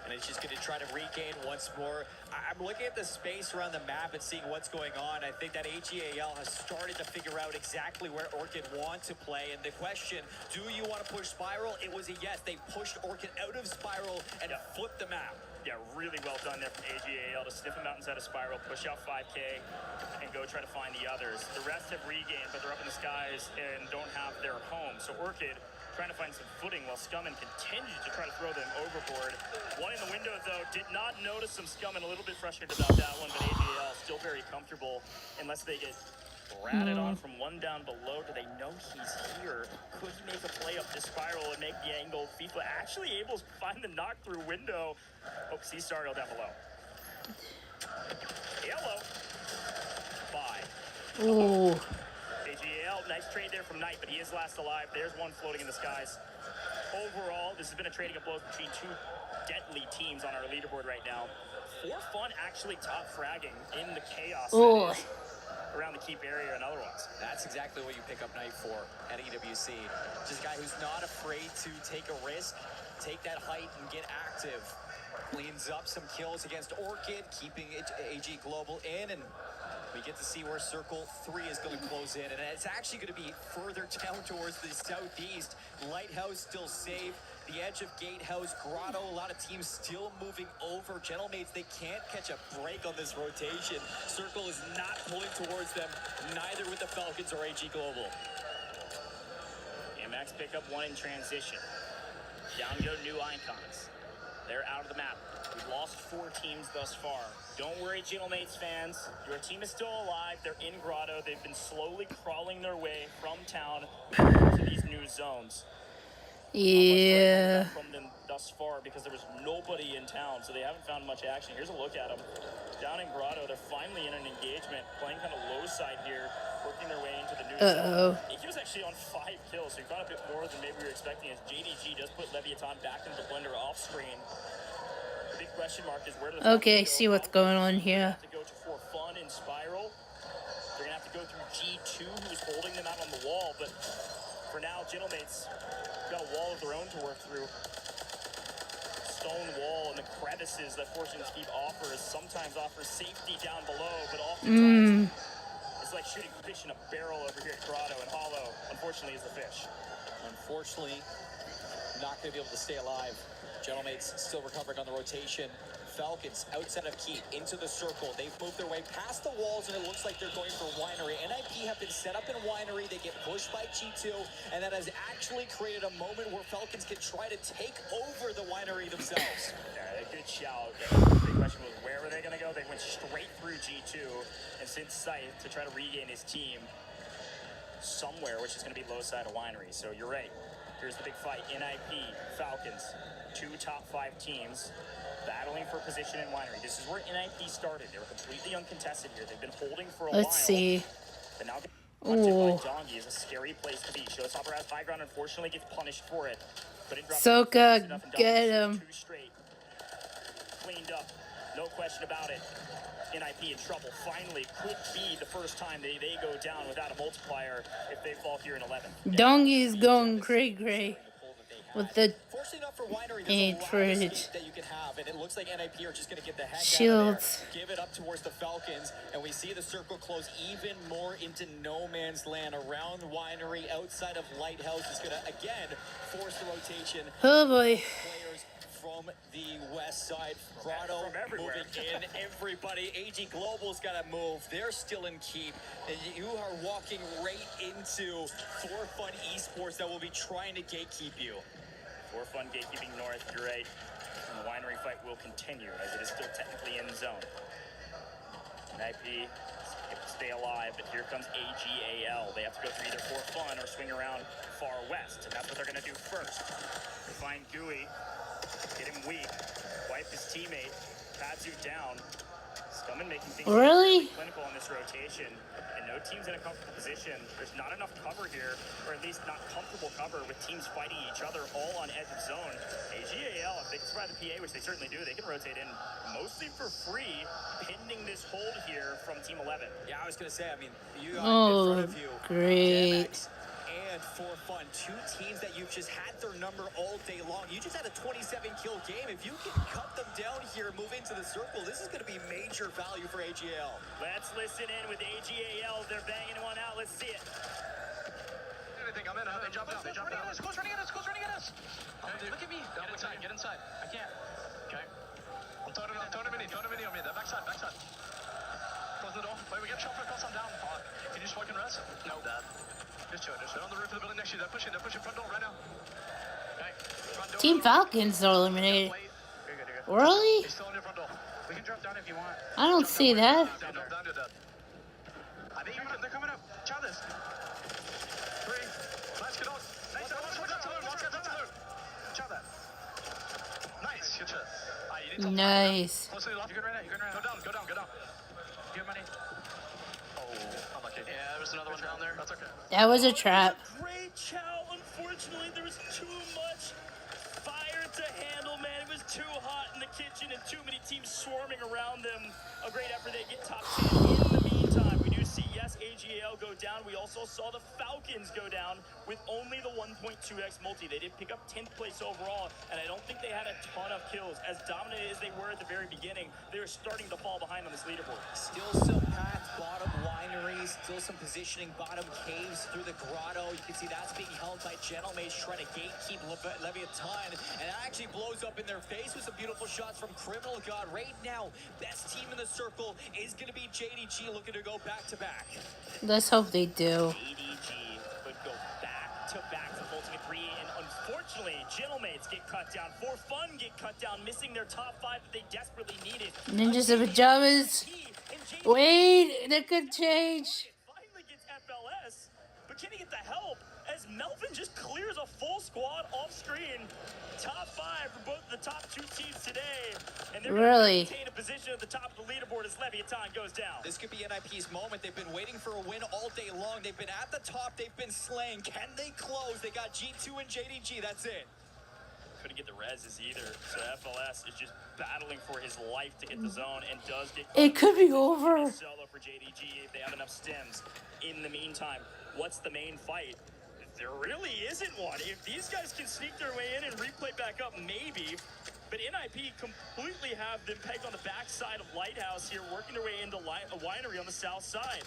Speaker 15: And it's just going to try to regain once more. I'm looking at the space around the map and seeing what's going on. I think that AGAL has started to figure out exactly where Orchid want to play. And the question, do you want to push Spiral? It was a yes. They pushed Orchid out of Spiral and flipped the map.
Speaker 8: Yeah, really well done there from AGAL to sniff them out inside a spiral, push out 5K, and go try to find the others. The rest have regained, but they're up in the skies and don't have their home. So Orchid trying to find some footing while Scummin continues to try to throw them overboard. One in the window, though, did not notice some Scummin. A little bit frustrated about that one, but AGAL still very comfortable unless they get ratted on from one down below. Do they know he's here? Could he make a play up this spiral and make the angle? FIFA actually able to find the knock-through window. Oh, see Sariel down below. Yellow. Bye.
Speaker 1: Ooh.
Speaker 8: AGAL, nice trade there from Knight, but he is last alive. There's one floating in the skies. Overall, this has been a trading of blows between two deadly teams on our leaderboard right now. For Fun actually top fragging in the chaos around the keep area and other ones.
Speaker 15: That's exactly what you pick up Knight for at EWC. Just a guy who's not afraid to take a risk, take that height and get active. Cleans up some kills against Orchid, keeping AG Global in, and we get to see where Circle 3 is going to close in, and it's actually going to be further down towards the southeast. Lighthouse still safe. The edge of Gatehouse, Grotto, a lot of teams still moving over. Gentlemates, they can't catch a break on this rotation. Circle is not pulling towards them, neither with the Falcons or AG Global.
Speaker 8: Yeah, Max pick up one in transition. Down go new icons. They're out of the map. We've lost 4 teams thus far. Don't worry, Gentlemates fans. Your team is still alive. They're in Grotto. They've been slowly crawling their way from town to these new zones.
Speaker 1: Yeah.
Speaker 8: From them thus far because there was nobody in town, so they haven't found much action. Here's a look at them. Down in Grotto, they're finally in an engagement, playing kind of low side here, working their way into the new zone. He was actually on 5 kills, so he got a bit more than maybe we were expecting as JDG does put Leviathan back into the blender off screen. The big question mark is where do the
Speaker 1: Okay, I see what's going on here.
Speaker 8: to go to For Fun and Spiral. They're gonna have to go through G2, who's holding them out on the wall, but for now, Gentlemates got a wall of their own to work through. Stone wall and the crevices that Fortune's Keep offers sometimes offers safety down below, but oftentimes it's like shooting fish in a barrel over here at Grotto, and Hollow, unfortunately, is the fish.
Speaker 15: Unfortunately,
Speaker 19: not going to be able to stay alive. Gentleman's still recovering on the rotation. Falcons outside of Keep into the circle. They've moved their way past the walls, and it looks like they're going for Winery. NIP have been set up in Winery. They get pushed by G2, and that has actually created a moment where Falcons can try to take over the Winery themselves.
Speaker 8: Yeah, a good shout. The big question was, where were they going to go? They went straight through G2 and sent Scythe to try to regain his team somewhere, which is going to be low side of Winery. So you're right. Here's the big fight. NIP, Falcons, 2 top 5 teams battling for position in Winery. This is where NIP started. They were completely uncontested here. They've been holding for a while.
Speaker 1: Let's see.
Speaker 8: But now getting by Dongi is a scary place to be. Showstopper has high ground, unfortunately gets punished for it. But in
Speaker 1: Soka, get him.
Speaker 8: 2 straight. Cleaned up. No question about it. NIP in trouble. Finally, could be the first time they go down without a multiplier if they fall here in 11.
Speaker 1: Dongi is going cray with the hatred.
Speaker 19: That you can have, and it looks like NIP are just going to get the heck
Speaker 1: Shields.
Speaker 19: out of there, give it up towards the Falcons, and we see the circle close even more into no man's land around Winery. Outside of Lighthouse is going to again force the rotation.
Speaker 1: Oh boy.
Speaker 19: Players from the west side, Grotto moving in, everybody. AG Global's got to move. They're still in Keep, and you are walking right into For Fun Esports that will be trying to gatekeep you.
Speaker 8: For Fun gatekeeping north, you're right. And the Winery fight will continue as it is still technically in zone. NIP stay alive, but here comes AGAL. They have to go through either For Fun or swing around far west, and that's what they're going to do first. They find Gooey, get him weak, wipe his teammate, Patsu down. Stummin making things
Speaker 1: really
Speaker 8: clinical on this rotation, and no team's in a comfortable position. There's not enough cover here, or at least not comfortable cover with teams fighting each other all on edge of zone. AGAL, if they can survive the PA, which they certainly do, they can rotate in mostly for free, pending this hold here from Team 11.
Speaker 19: Yeah, I was going to say, I mean, you got
Speaker 1: oh,
Speaker 19: in front of you,
Speaker 1: great.
Speaker 19: DMX and For Fun, 2 teams that you've just had their number all day long. You just had a 27-kill game. If you can cut them down here and move into the circle, this is going to be major value for AGL.
Speaker 8: Let's listen in with AGAL. They're banging one out. Let's see it.
Speaker 2: Anything, I'm in. They jumped out. They jumped out.
Speaker 17: Close running at us. Close running at us. Look at me.
Speaker 2: Get inside. Get inside.
Speaker 17: I can't.
Speaker 2: Okay. I'm throwing him in on me. There. Backside. Close the door. Wait, we get shot across. I'm down. Can you smoke and rest? No. Dad. Just chill. They're on the roof of the building next to you. They're pushing front door right now. Okay. Front door.
Speaker 1: Team Falcons are eliminated.
Speaker 2: You're good.
Speaker 1: Really?
Speaker 2: He's still on your front door.
Speaker 17: We can drop down if you want.
Speaker 1: I don't see that.
Speaker 2: Drop down to dead. I think they're coming up. Chow this. 3. Nice, good on. Nice. Chow that. Nice. Good shot.
Speaker 1: Nice.
Speaker 2: Close to the left. You're good right now. Go down.
Speaker 17: Get money.
Speaker 2: Oh, unlucky. Yeah, there was another one down there. That's okay.
Speaker 1: That was a trap.
Speaker 8: Great Chow. Unfortunately, there was too much fire to handle, man. It was too hot in the kitchen and too many teams swarming around them. A great effort. They get top 10. In the meantime, we do see, yes, AGAL go down. We also saw the Falcons go down with only the 1.2x multi. They did pick up 10th place overall, and I don't think they had a ton of kills. As dominant as they were at the very beginning, they're starting to fall behind on this leaderboard.
Speaker 19: Still some paths, bottom wineries, still some positioning, bottom caves through the grotto. You can see that's being held by Gentlemage trying to gatekeep Leviathan, and that actually blows up in their face with some beautiful shots from Criminal God. Right now, best team in the circle is going to be JDG, looking to go back-to-back.
Speaker 1: Let's hope they do.
Speaker 8: JDG could go back-to-back for ultimate 3, and unfortunately, Gentlemates get cut down. For Fun get cut down, missing their top 5 that they desperately needed.
Speaker 1: Ninjas in pajamas. Wait, that could change.
Speaker 8: Finally gets FLS, but can he get the help as Melvin just clears a full squad off screen? Top 5 for both the top 2 teams today, and they're
Speaker 1: really
Speaker 8: going to maintain a position at the top of the leaderboard as Leviathan goes down.
Speaker 19: This could be NIP's moment. They've been waiting for a win all day long. They've been at the top. They've been slaying. Can they close? They got G2 and JDG. That's it.
Speaker 8: Couldn't get the reses either, so FLS is just battling for his life to hit the zone and does get
Speaker 1: it could be over.
Speaker 8: Solo for JDG if they have enough stems. In the meantime, what's the main fight? There really isn't one. If these guys can sneak their way in and replay back up, maybe. But NIP completely have them pegged on the backside of Lighthouse here, working their way into a winery on the south side.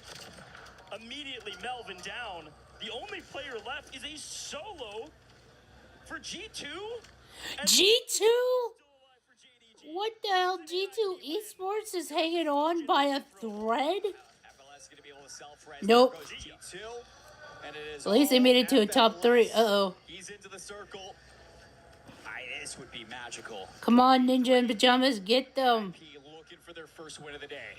Speaker 8: Immediately, Melvin down. The only player left is a solo for G2?
Speaker 1: G2? What the hell? G2 Esports is hanging on by a thread? Nope. At least they made it to a top 3. Uh-oh.
Speaker 8: He's into the circle. This would be magical.
Speaker 1: Come on, Ninja in Pajamas, get them.
Speaker 8: Looking for their first win of the day.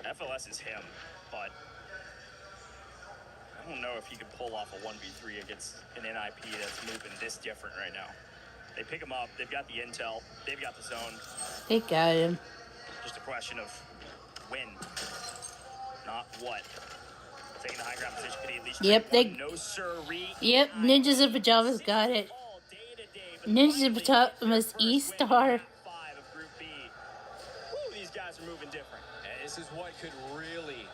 Speaker 8: FLS is him, but I don't know if he could pull off a 1v3 against an NIP that's moving this different right now. They pick him up, they've got the intel, they've got the zone.
Speaker 1: They got him.
Speaker 8: Just a question of when, not what. Taking the high ground position, could he at least no sirree.
Speaker 1: Yep, Ninjas in Pajamas got it. Ninjas in Pajamas E-Star.
Speaker 8: These guys are moving different. And this is what could really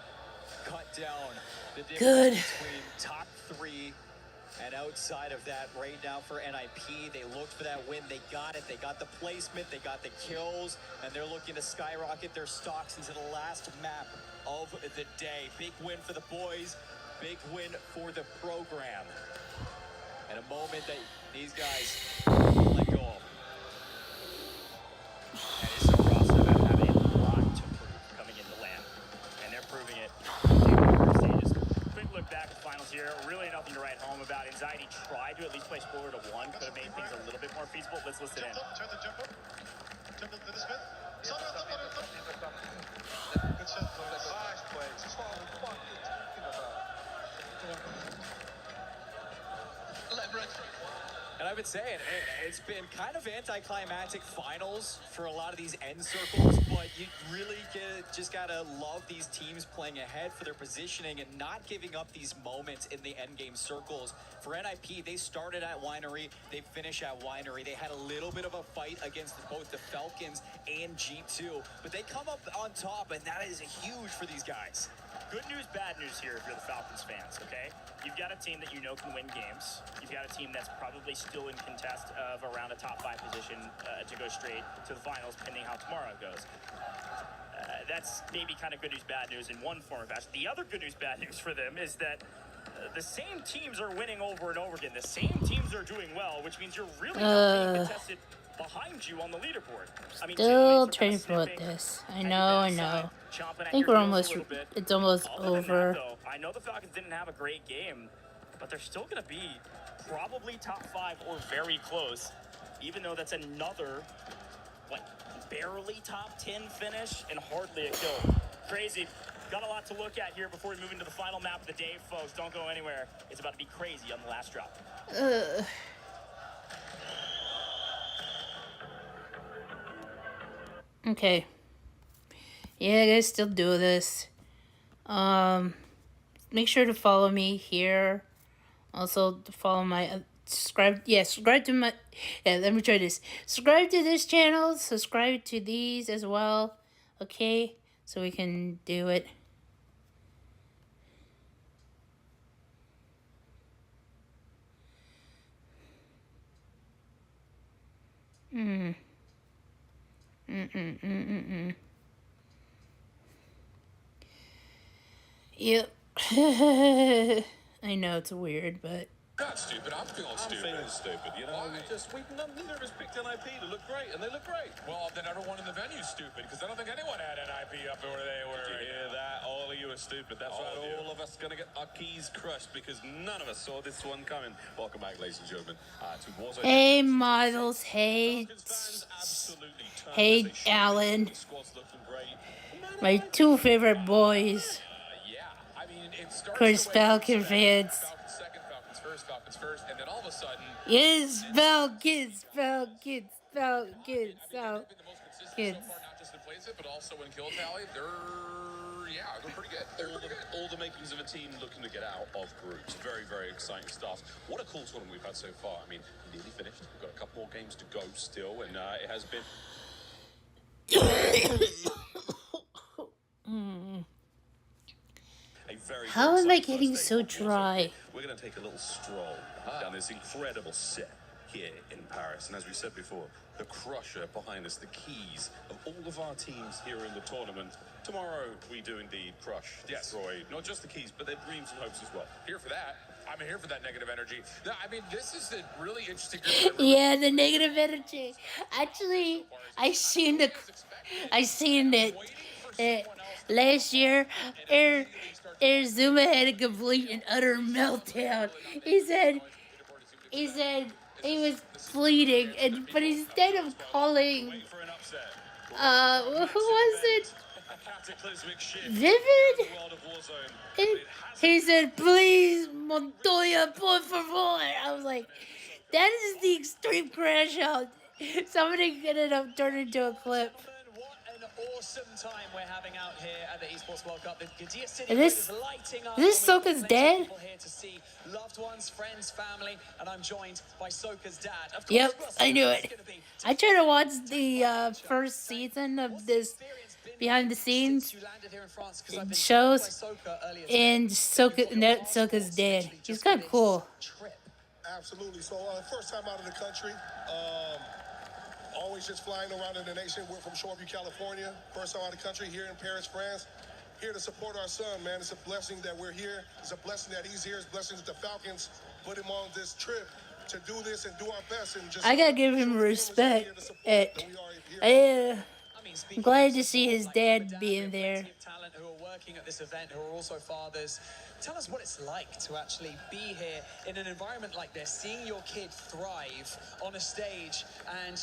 Speaker 8: cut down the difference between top 3 and outside of that right now for NIP. They looked for that win. They got it. They got the placement. They got the kills. And they're looking to skyrocket their stocks into the last map of the day. Big win for the boys. Big win for the program. And a moment that these guys let go of. And it's so awesome about having a lot to prove coming into LAN. And they're proving it. Quick look back at the finals here. Really nothing to write home about. Anxiety tried to at least place forward a 1. Could have made things a little bit more feasible. Let's listen in.
Speaker 22: Try to jump up. Jump up to the spin. Good shot.
Speaker 13: Nice play. That's what I'm fucking talking about. Let Brett.
Speaker 8: And I've been saying, it's been kind of anticlimactic finals for a lot of these end circles, but you really just gotta love these teams playing ahead for their positioning and not giving up these moments in the end game circles. For NIP, they started at Winery, they finish at Winery. They had a little bit of a fight against both the Falcons and G2, but they come up on top, and that is huge for these guys. Good news, bad news here if you're the Falcons fans, okay? You've got a team that you know can win games. You've got a team that's probably still in contest of around a top 5 position to go straight to the finals, pending how tomorrow goes. That's maybe kind of good news, bad news in one form of fashion. The other good news, bad news for them is that the same teams are winning over and over again. The same teams are doing well, which means you're really not being contested behind you on the leaderboard. I mean,
Speaker 1: Still trying to promote this. I know. I think we're almost, it's almost over.
Speaker 8: I know the Falcons didn't have a great game, but they're still going to be probably top 5 or very close, even though that's another, barely top 10 finish and hardly a kill. Crazy. Got a lot to look at here before we move into the final map of the day, folks. Don't go anywhere. It's about to be crazy on the last drop.
Speaker 1: Okay. Yeah, I gotta still do this. Make sure to follow me here. Also, to follow my subscribe to my. Yeah, let me try this. Subscribe to this channel. Subscribe to these as well. Okay, so we can do it. Yep. I know it's weird, but
Speaker 13: Not stupid. I'm feeling stupid. You know, neither of us picked NIP to look great, and they look great. Well, then everyone in the venue is stupid because I don't think anyone had NIP up where they were. Did you hear that? All of you are stupid. That's right. All of us gonna get our keys crushed because none of us saw this one coming. Welcome back, ladies and gentlemen, to Warzone.
Speaker 1: Hey, models. Hey, Alan. My 2 favorite boys. Of course, Falcon fans.
Speaker 13: Falcons first, and then all of a sudden...
Speaker 1: Yes, Falcons.
Speaker 13: Not just in place it, but also in kill tally, they're pretty good. All the makings of a team looking to get out of groups. Very, very exciting stuff. What a cool tournament we've had so far. I mean, nearly finished. We've got a couple more games to go still, and it has been...
Speaker 1: How am I getting so dry?
Speaker 13: We're going to take a little stroll down this incredible set here in Paris. And as we said before, the crusher behind us, the keys of all of our teams here in the tournament. Tomorrow, we do indeed crush, destroy, not just the keys, but their dreams and hopes as well. Here for that, I'm here for that negative energy. I mean, this is a really interesting group.
Speaker 1: Yeah, the negative energy. Actually, I seen it. Last year. Zuma had a complete and utter meltdown. He said he was fleeting, but instead of calling, who was it? Vivid? He said, please, Montoya, por favor. I was like, that is the extreme crash out. Somebody ended up turning into a clip.
Speaker 15: An awesome time we're having out here at the Esports World Cup. The Gadia City
Speaker 1: Is
Speaker 15: is lighting up.
Speaker 1: this Soka's dad?
Speaker 15: People here to see loved ones, friends, family, and I'm joined by Soka's dad. Of course,
Speaker 1: Yep,
Speaker 15: Russell,
Speaker 1: I knew
Speaker 15: it's
Speaker 1: it.
Speaker 15: gonna be
Speaker 1: I tried to watch the first season of this behind the scenes shows, and Soka's dad. He's kind of cool.
Speaker 2: Absolutely. So, first time out of the country. Always just flying around in the nation. We're from Shoreview, California. First time out of the country, here in Paris, France. Here to support our son, man. It's a blessing that we're here. It's a blessing that he's here. It's a blessing that the Falcons put him on this trip to do this and do our best. And just
Speaker 1: I gotta give him respect. I'm glad to see his dad being there.
Speaker 15: Talent who are working at this event, who are also fathers. Tell us what it's like to actually be here in an environment like this, seeing your kid thrive on a stage, and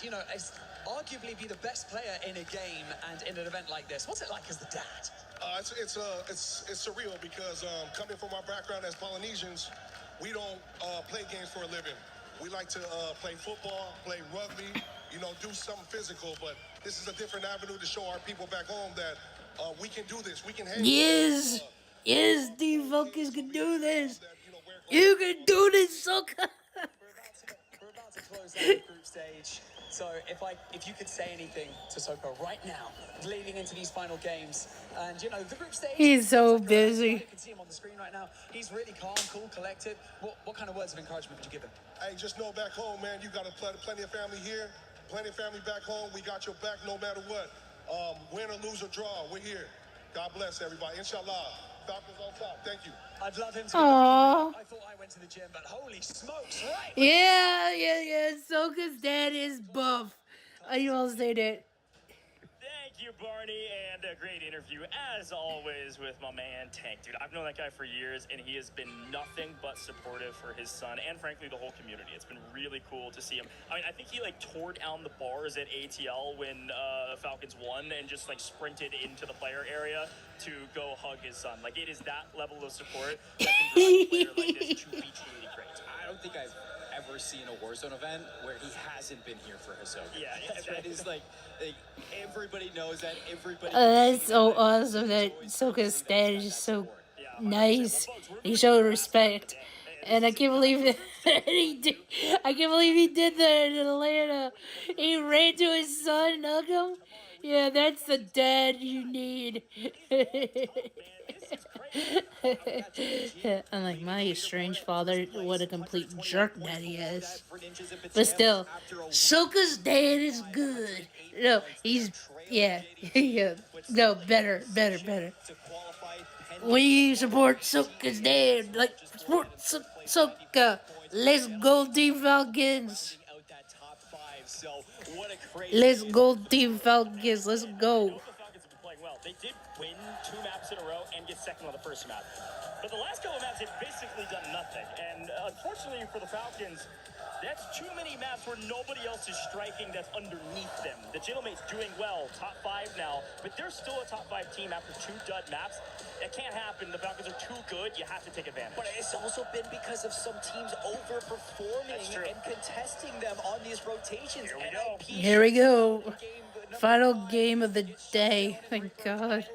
Speaker 15: arguably be the best player in a game and in an event like this. What's it like as the dad?
Speaker 2: It's surreal because coming from our background as Polynesians, we don't play games for a living. We like to play football, play rugby, do something physical. But this is a different avenue to show our people back home that we can do this. We can handle
Speaker 1: Yes, Steve Focus can do this. You can do this, Soka.
Speaker 15: We're about to close out the group stage. So if you could say anything to Soko right now, leading into these final games, and the group stage.
Speaker 1: He's so busy.
Speaker 15: You can see him on the screen right now. He's really calm, cool, collected. What kind of words of encouragement would you give him?
Speaker 2: Hey, just know back home, man, you got plenty of family here, plenty of family back home. We got your back no matter what. Win or lose or draw, we're here. God bless everybody. Inshallah. Falcons on top. Thank you.
Speaker 15: I'd love him to.
Speaker 1: Aww.
Speaker 15: I thought I went to the gym, but holy smokes, right?
Speaker 1: Yeah. Soka's dad is buff. I will say that.
Speaker 8: Thank you, Barney, and a great interview, as always, with my man, Tank. Dude, I've known that guy for years, and he has been nothing but supportive for his son and, frankly, the whole community. It's been really cool to see him. I mean, I think he, tore down the bars at ATL when Falcons won and just, sprinted into the player area to go hug his son. It is that level of support that can drive a player like this to be truly great.
Speaker 5: I don't think I've ever seen a Warzone event where he hasn't been here for Hisoka.
Speaker 8: Yeah,
Speaker 5: that is everybody knows that. Everybody.
Speaker 1: That's so awesome that Soka's dad is so nice. He showed respect, and I can't believe that he did. I can't believe he did that in Atlanta. He ran to his son and hugged him. Yeah, that's the dad you need. Unlike my estranged father, what a complete jerk that he is. But still, Soka's dad is good. No, yeah. No, better. We support Soka's dad, support Soka. Let's go, Team Falcons. Let's go, Team Falcons. Let's go.
Speaker 8: They did win 2 maps in a row and get second on the first map. But the last couple of maps, they've basically done nothing. And unfortunately for the Falcons, that's too many maps where nobody else is striking that's underneath them. The Gentlemate's doing well, top 5 now, but they're still a top 5 team after 2 dud maps. It can't happen. The Falcons are too good. You have to take advantage.
Speaker 15: But it's also been because of some teams overperforming and contesting them on these rotations.
Speaker 1: Here we go. Final game of the day. Thank God.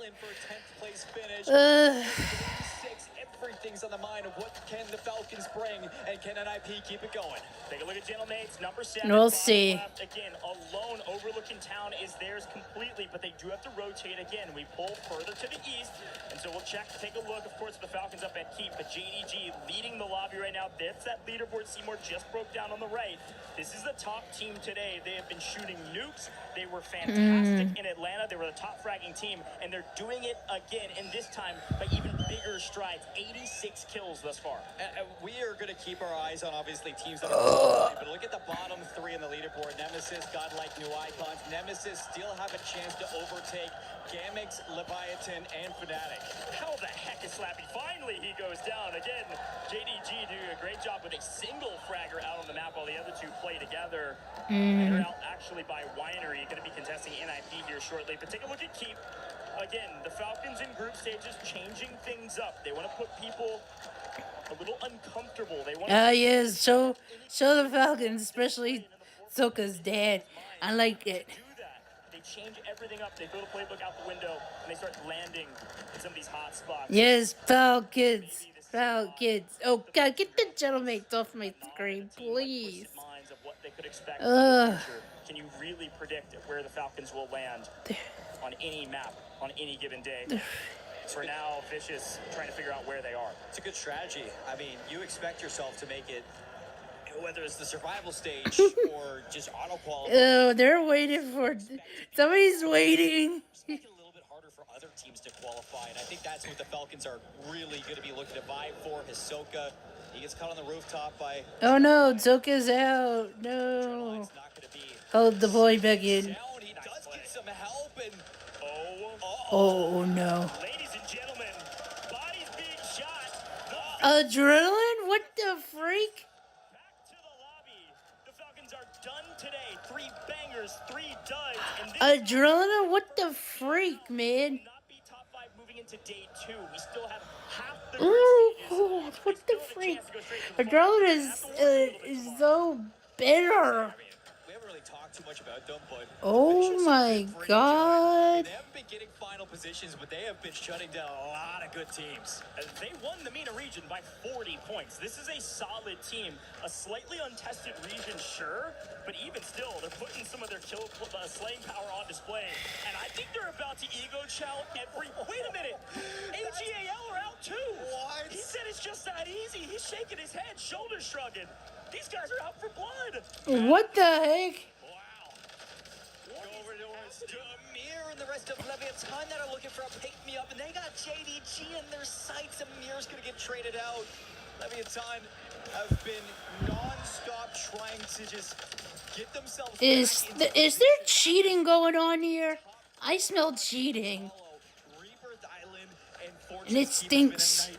Speaker 15: Everything's on the mind of what can the Falcons bring, and can NIP keep it going?
Speaker 8: Take a look at Gentlemates, number 7.
Speaker 1: We'll see.
Speaker 8: Left. Again, alone overlooking town is theirs completely, but they do have to rotate again. We pull further to the east, and so we'll take a look, of course, at the Falcons up at Keep, but JDG leading the lobby right now. That's that leaderboard Seymour just broke down on the right. This is the top team today. They have been shooting nukes. They were fantastic in Atlanta. They were the top fragging team, and they're doing it again, and this time by even bigger strides. 86 kills thus far. far. We are going to keep our eyes on, obviously, teams that are but look at the bottom three in the leaderboard. Nemesis, godlike new icons. Nemesis still have a chance to overtake Gamix, Leviathan, and Fnatic.
Speaker 9: How the heck is Slappy? Finally, he goes down. Again, JDG doing a great job with a single fragger out on the map while the other two play together. They're out actually by Winery. Going to be contesting NIP here shortly. But take a look at Keep. Again, the Falcons in group stages changing things up. They want to put people a little uncomfortable. They want
Speaker 1: yes, show the Falcons, especially Soka's dad. I like it.
Speaker 9: They change everything up. They throw the playbook out the window and they start landing in some of these hot spots.
Speaker 1: Yes, Falcons. Falcons. Oh God, get the gentlemen off my screen, please.
Speaker 9: Of what they could expect in the future. Can you really predict where the Falcons will land on any map on any given day? For now, Vicious trying to figure out where they are.
Speaker 8: It's a good strategy. I mean, you expect yourself to make it, whether it's the survival stage or just auto qualify.
Speaker 1: Oh, they're waiting for somebody's waiting.
Speaker 8: Make it a little bit harder for other teams to qualify, and I think that's what the Falcons are really going to be looking to vie for. Hisoka, he gets caught on the rooftop by.
Speaker 1: Oh no, Zoka's out. No. Hold the boy back in.
Speaker 8: He does get some help, and
Speaker 1: oh no.
Speaker 9: Ladies and gentlemen, bodies being shot.
Speaker 1: Adrenaline? What the freak?
Speaker 9: Back to the lobby. The Falcons are done today. 3 bangers, 3 duds. And
Speaker 1: Adrenaline? What the freak, man?
Speaker 9: Not be top 5 moving into day 2. We still have half the
Speaker 1: Ooh, what the freak? Adrenaline is so bitter.
Speaker 8: we haven't really talked too much about them, but
Speaker 1: Oh my God.
Speaker 8: they haven't been getting final positions, but they have been shutting down a lot of good teams.
Speaker 9: They won the MENA region by 40 points. This is a solid team. A slightly untested region, sure, but even still, they're putting some of their slaying power on display. And I think they're about to ego chow every. Wait a minute! AGAL are out too! What? He said it's just that easy. He's shaking his head, shoulder shrugging. These guys are out for blood.
Speaker 1: What the heck?
Speaker 8: Over to Amir and the rest of Leviathan that are looking for a pick-me-up, and they got JDG in their sights. Amir's going to get traded out. Leviathan have been non-stop trying to just get themselves
Speaker 1: Is there cheating going on here? I smell cheating. And it stinks.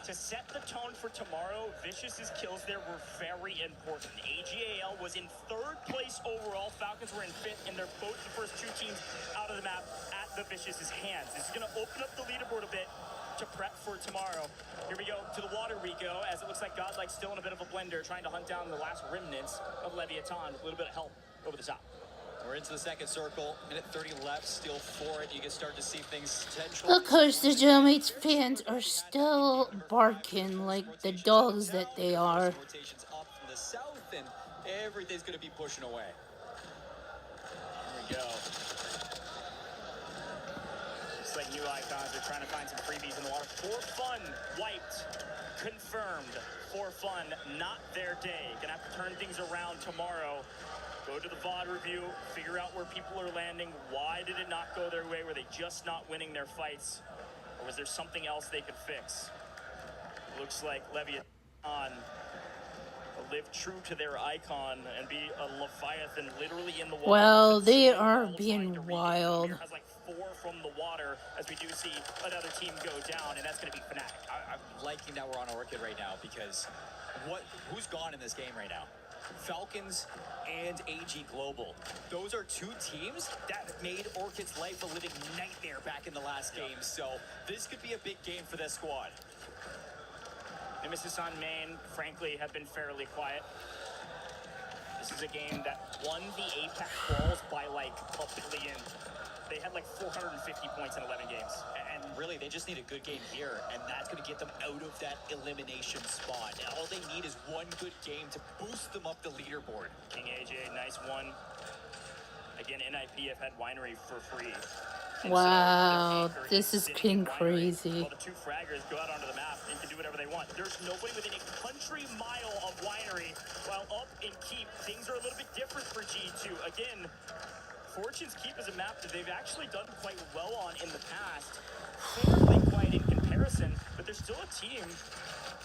Speaker 9: To set the tone for tomorrow, Vicious's kills there were very important. AGAL was in 3rd place overall. Falcons were in 5th, and they're both the first 2 teams out of the map at the Vicious's hands. This is going to open up the leaderboard a bit to prep for tomorrow. Here we go. To the water we go, as it looks like Godlike's still in a bit of a blender, trying to hunt down the last remnants of Leviathan with a little bit of help over the top.
Speaker 8: We're into the second circle. Minute 30 left, still for it. You can start to see things potentially.
Speaker 1: Of course, the Gentleman's fans are still barking like the dogs that they are.
Speaker 8: Rotations up from the south, and everything's going to be pushing away.
Speaker 9: Here we go. Looks like new icons are trying to find some freebies in the water. For fun, wiped, confirmed. For fun, not their day. Gonna have to turn things around tomorrow. Go to the VOD review, figure out where people are landing. Why did it not go their way? Were they just not winning their fights? Or was there something else they could fix? Looks like Leviathan will live true to their icon and be a Leviathan literally in the water.
Speaker 1: Well, they are being wild.
Speaker 9: Has like 4 from the water as we do see another team go down, and that's going to be Fnatic.
Speaker 8: I'm liking that we're on Orchid right now because who's gone in this game right now? Falcons and AG Global. Those are 2 teams that made Orchid's life a living nightmare back in the last game. So this could be a big game for this squad.
Speaker 9: Nemesis on main, frankly, have been fairly quiet. This is a game that won the Apex Brawls by like a billion. They had like 450 points in 11 games.
Speaker 8: And really, they just need a good game here, and that's going to get them out of that elimination spot. And all they need is one good game to boost them up the leaderboard.
Speaker 9: King AJ, nice one. Again, NIP have had Winery for free.
Speaker 1: Wow, this is getting crazy.
Speaker 9: Well, the 2 fraggers go out onto the map and can do whatever they want. There's nobody within a country mile of Winery, while up in Keep, things are a little bit different for G2. Again, Fortune's Keep is a map that they've actually done quite well on in the past. Fairly quiet in comparison.
Speaker 8: comparison, but there's still a team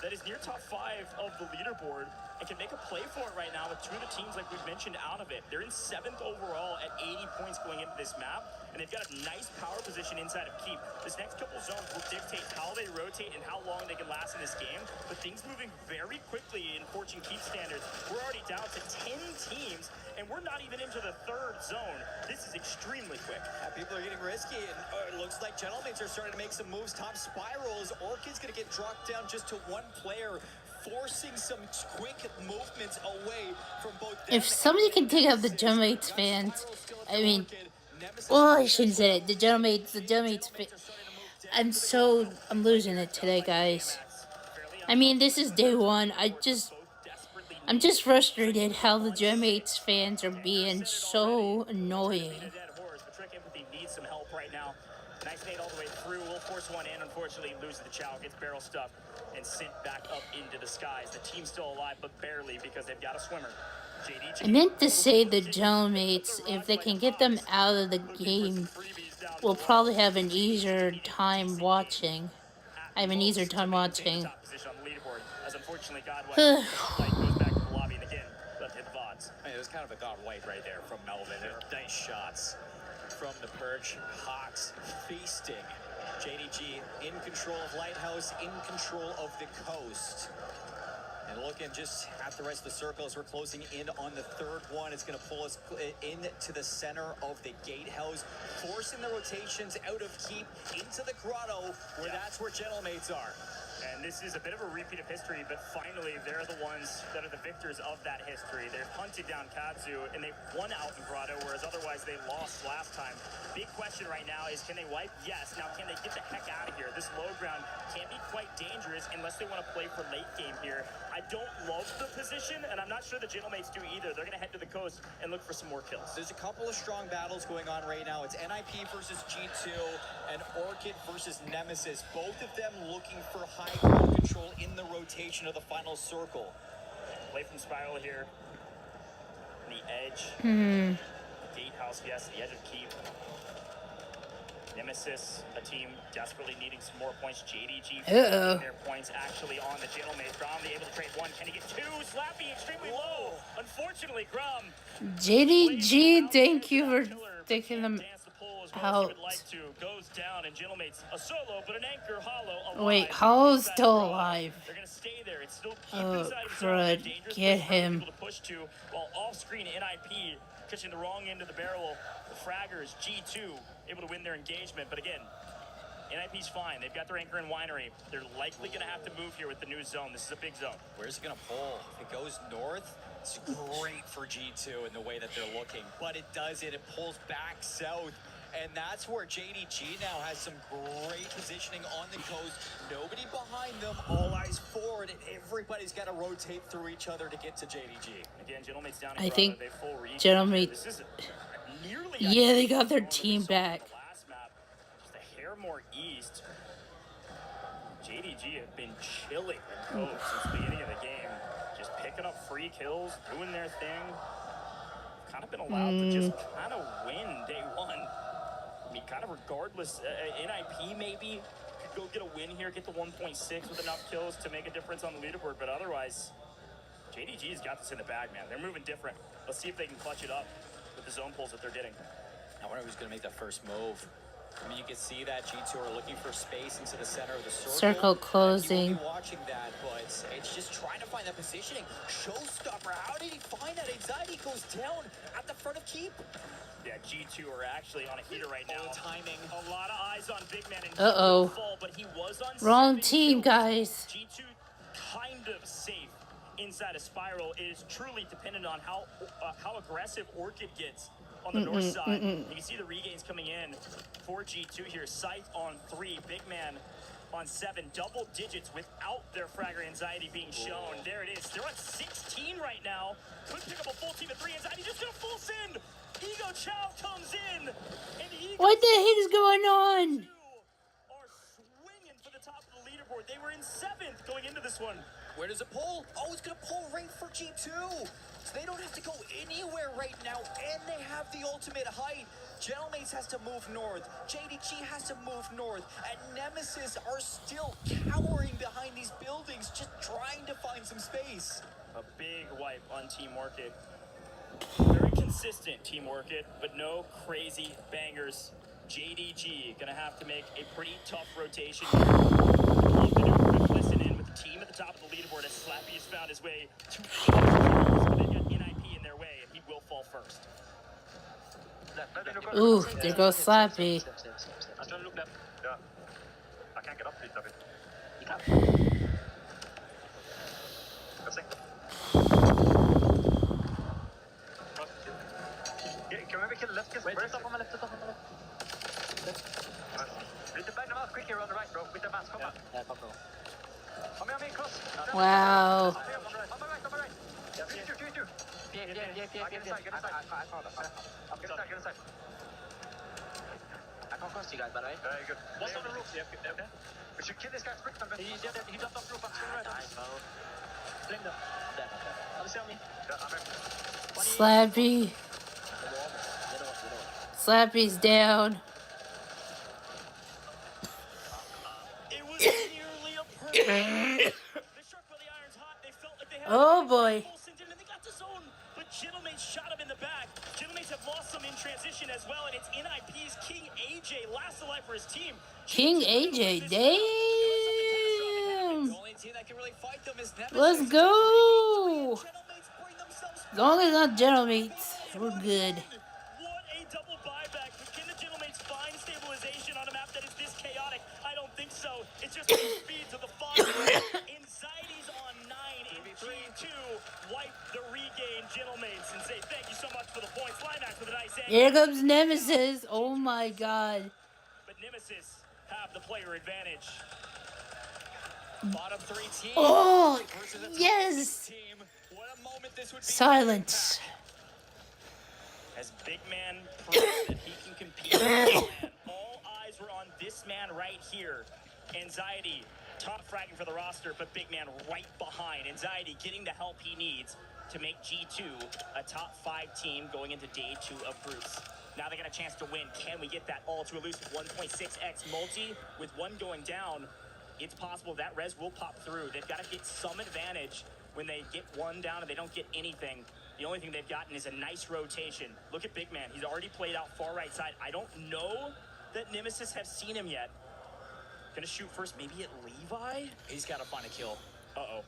Speaker 8: that is near top 5 of the leaderboard and can make a play for it right now with two of the teams, like we've mentioned, out of it. They're in 7th overall at 80 points going into this map, and they've got a nice power position inside of Keep. This next couple zones will dictate how they rotate and how long they can last in this game, but things moving very quickly in Fortune Keep standards. We're already down to 10 teams, and we're not even into the 3rd zone. This is extremely quick.
Speaker 15: People are getting risky, and it looks like Gentlemen's are starting to make some moves. Top Spirals, Orchid's going to get dropped down just to one player, forcing some quick movements away from both.
Speaker 1: If somebody can take out the Gentlemen's fans, I mean, well, I shouldn't say it. The Gentlemen's I'm losing it today, guys. I mean, this is day 1. I'm just frustrated how the Gentlemen's fans are being so annoying.
Speaker 8: Needs some help right now. Nice nade all the way through. Will force one in. Unfortunately, loses the chow. Gets barrel stuffed and sent back up into the skies. The team's still alive, but barely, because they've got a swimmer. JDG.
Speaker 1: I meant to say the Gentlemen's, if they can get them out of the game, we'll probably have an easier time watching. I have an easier time watching.
Speaker 8: Top position on the leaderboard, as unfortunately Godway goes back to the lobby and again left hit the VODs.
Speaker 15: I mean, it was kind of a God white right there from Melvin. They're nice shots from the perch. Hawks feasting. JDG in control of Lighthouse, in control of the coast. And looking just at the rest of the circle as we're closing in on the 3rd one. It's going to pull us into the center of the gatehouse, forcing the rotations out of Keep into the grotto, where that's where Gentlemen's are.
Speaker 8: And this is a bit of a repeat of history, but finally they're the ones that are the victors of that history. They've hunted down Katsu, and they've won out in Grotto, whereas otherwise they lost last time. Big question right now is, can they wipe? Yes. Now, can they get the heck out of here? This low ground can be quite dangerous unless they want to play for late game here. I don't love the position, and I'm not sure the Gentlemen's do either. They're going to head to the coast and look for some more kills.
Speaker 15: There's a couple of strong battles going on right now. It's NIP versus G2 and Orchid versus Nemesis. Both of them looking for high ground control in the rotation of the final circle.
Speaker 8: Play from Spiral here. The edge. Gatehouse, yes, the edge of Keep. Nemesis, a team desperately needing some more points. JDG their points actually on the Gentlemen's. Grom able to trade 1. Can he get 2? Slappy extremely low. Unfortunately, Grom.
Speaker 1: JDG, thank you for taking them out.
Speaker 8: Goes down, and Gentlemen's a solo, but an anchor Hollow.
Speaker 1: Wait, Hollow's still alive.
Speaker 8: They're gonna stay there. It's still
Speaker 1: Oh, crud. Get him.
Speaker 8: to push to, while off-screen NIP catching the wrong end of the barrel. The Fraggers, G2, able to win their engagement, but again, NIP's fine. They've got their anchor in Winery. They're likely going to have to move here with the new zone. This is a big zone.
Speaker 15: Where's it going to pull? If it goes north, it's great for G2 in the way that they're looking. But it does it. It pulls back south. And that's where JDG now has some great positioning on the coast. Nobody behind them. All eyes forward. And everybody's got to rotate through each other to get to JDG.
Speaker 8: Again, Gentlemen's down.
Speaker 1: I think Gentlemen's... Yeah, they got their team back.
Speaker 8: Last map, just a hair more east. JDG have been chilling in coast since the beginning of the game. Just picking up free kills, doing their thing. Kind of been allowed to just kind of win day 1. I mean, kind of regardless. NIP maybe could go get a win here, get the 1.6 with enough kills to make a difference on the leaderboard, but otherwise, JDG's got this in the bag, man. They're moving different. Let's see if they can clutch it up with the zone pulls that they're getting.
Speaker 15: I wonder who's going to make that first move. I mean, you can see that G2 are looking for space into the center of the circle.
Speaker 1: Circle closing.
Speaker 15: You will be watching that, but it's just trying to find that positioning. Showstopper, how did he find that? Anxiety goes down at the front of Keep.
Speaker 8: Yeah, G2 are actually on a heater right now. Timing. A lot of eyes on Big Man.
Speaker 1: Uh-oh.
Speaker 8: But he was on
Speaker 1: Wrong team, guys.
Speaker 8: G2 kind of safe inside a Spiral. It is truly dependent on how aggressive Orchid gets on the north side. You can see the regains coming in for G2 here. Scythe on 3, Big Man on 7, double digits without their Fragger Anxiety being shown. There it is. They're on 16 right now. Could pick up a full team of 3. Anxiety just gonna full send. Ego Chow comes in. And Ego
Speaker 1: what the heck is going on?
Speaker 8: Are swinging for the top of the leaderboard. They were in 7th going into this one.
Speaker 15: Where does it pull? Oh, it's going to pull right for G2. So they don't have to go anywhere right now, and they have the ultimate height. Gentleman's has to move north. JDG has to move north. And Nemesis are still cowering behind these buildings, just trying to find some space.
Speaker 8: A big wipe on Team Orchid. Very consistent Team Orchid, but no crazy bangers. JDG gonna have to make a pretty tough rotation. Love to do a quick listen in with the team at the top of the leaderboard as Slappy has found his way to kills, but they've got NIP in their way, and he will fall first.
Speaker 1: Ooh, there goes Slappy.
Speaker 9: I'm trying to look left. Yeah. I can't get up to it. You can. Let's see. Can we maybe kill the left kiss? Where's up on my left? We need to bang them out quick here on the right, bro. With the mask, come on. Yeah, come on. Come here, cross.
Speaker 1: Wow.
Speaker 9: On my right. Yeah, two. Get inside. Get inside.
Speaker 17: I can't cross you guys, by the way.
Speaker 9: Very good. What's on the roof? Yeah. We should kill this guy quick, man. He jumped off the roof. Blame them. I'll see on me. Yeah, I'm
Speaker 1: Slappy. Slappy's down.
Speaker 8: It was nearly a perfect. They struck while the iron's hot. They felt like they had
Speaker 1: Oh boy.
Speaker 8: and they got the zone, but Gentleman's shot him in the back. Gentleman's have lost some in transition as well, and it's NIP's King AJ last alive for his team.
Speaker 1: King AJ, damn.
Speaker 15: The only team that can really fight them is Nemesis.
Speaker 1: Let's go. As long as not Gentlemeats, we're good.
Speaker 8: What a double buyback, but can the Gentleman's find stabilization on a map that is this chaotic? I don't think so. It's just the speed to the fog. Anxiety's on 9 in 3-2. Wipe the regain, Gentlemates, and say thank you so much for the points. Climax with a nice end.
Speaker 1: Here comes Nemesis. Oh my god.
Speaker 8: But Nemesis have the player advantage.
Speaker 15: Bottom 3 teams.
Speaker 1: Oh, yes.
Speaker 15: What a moment this would be.
Speaker 1: Silence.
Speaker 8: As Big Man proved that he can compete with Big Man. All eyes were on this man right here. Anxiety, top fragging for the roster, but Big Man right behind. Anxiety getting the help he needs to make G2 a top 5 team going into day 2 of groups. Now they got a chance to win. Can we get that all to elusive 1.6x multi? With one going down, it's possible that res will pop through. They've got to get some advantage when they get one down and they don't get anything. The only thing they've gotten is a nice rotation. Look at Big Man. He's already played out far right side. I don't know that Nemesis have seen him yet. Gonna shoot first, maybe at Levi?
Speaker 15: He's got to find a kill.
Speaker 8: Uh-oh.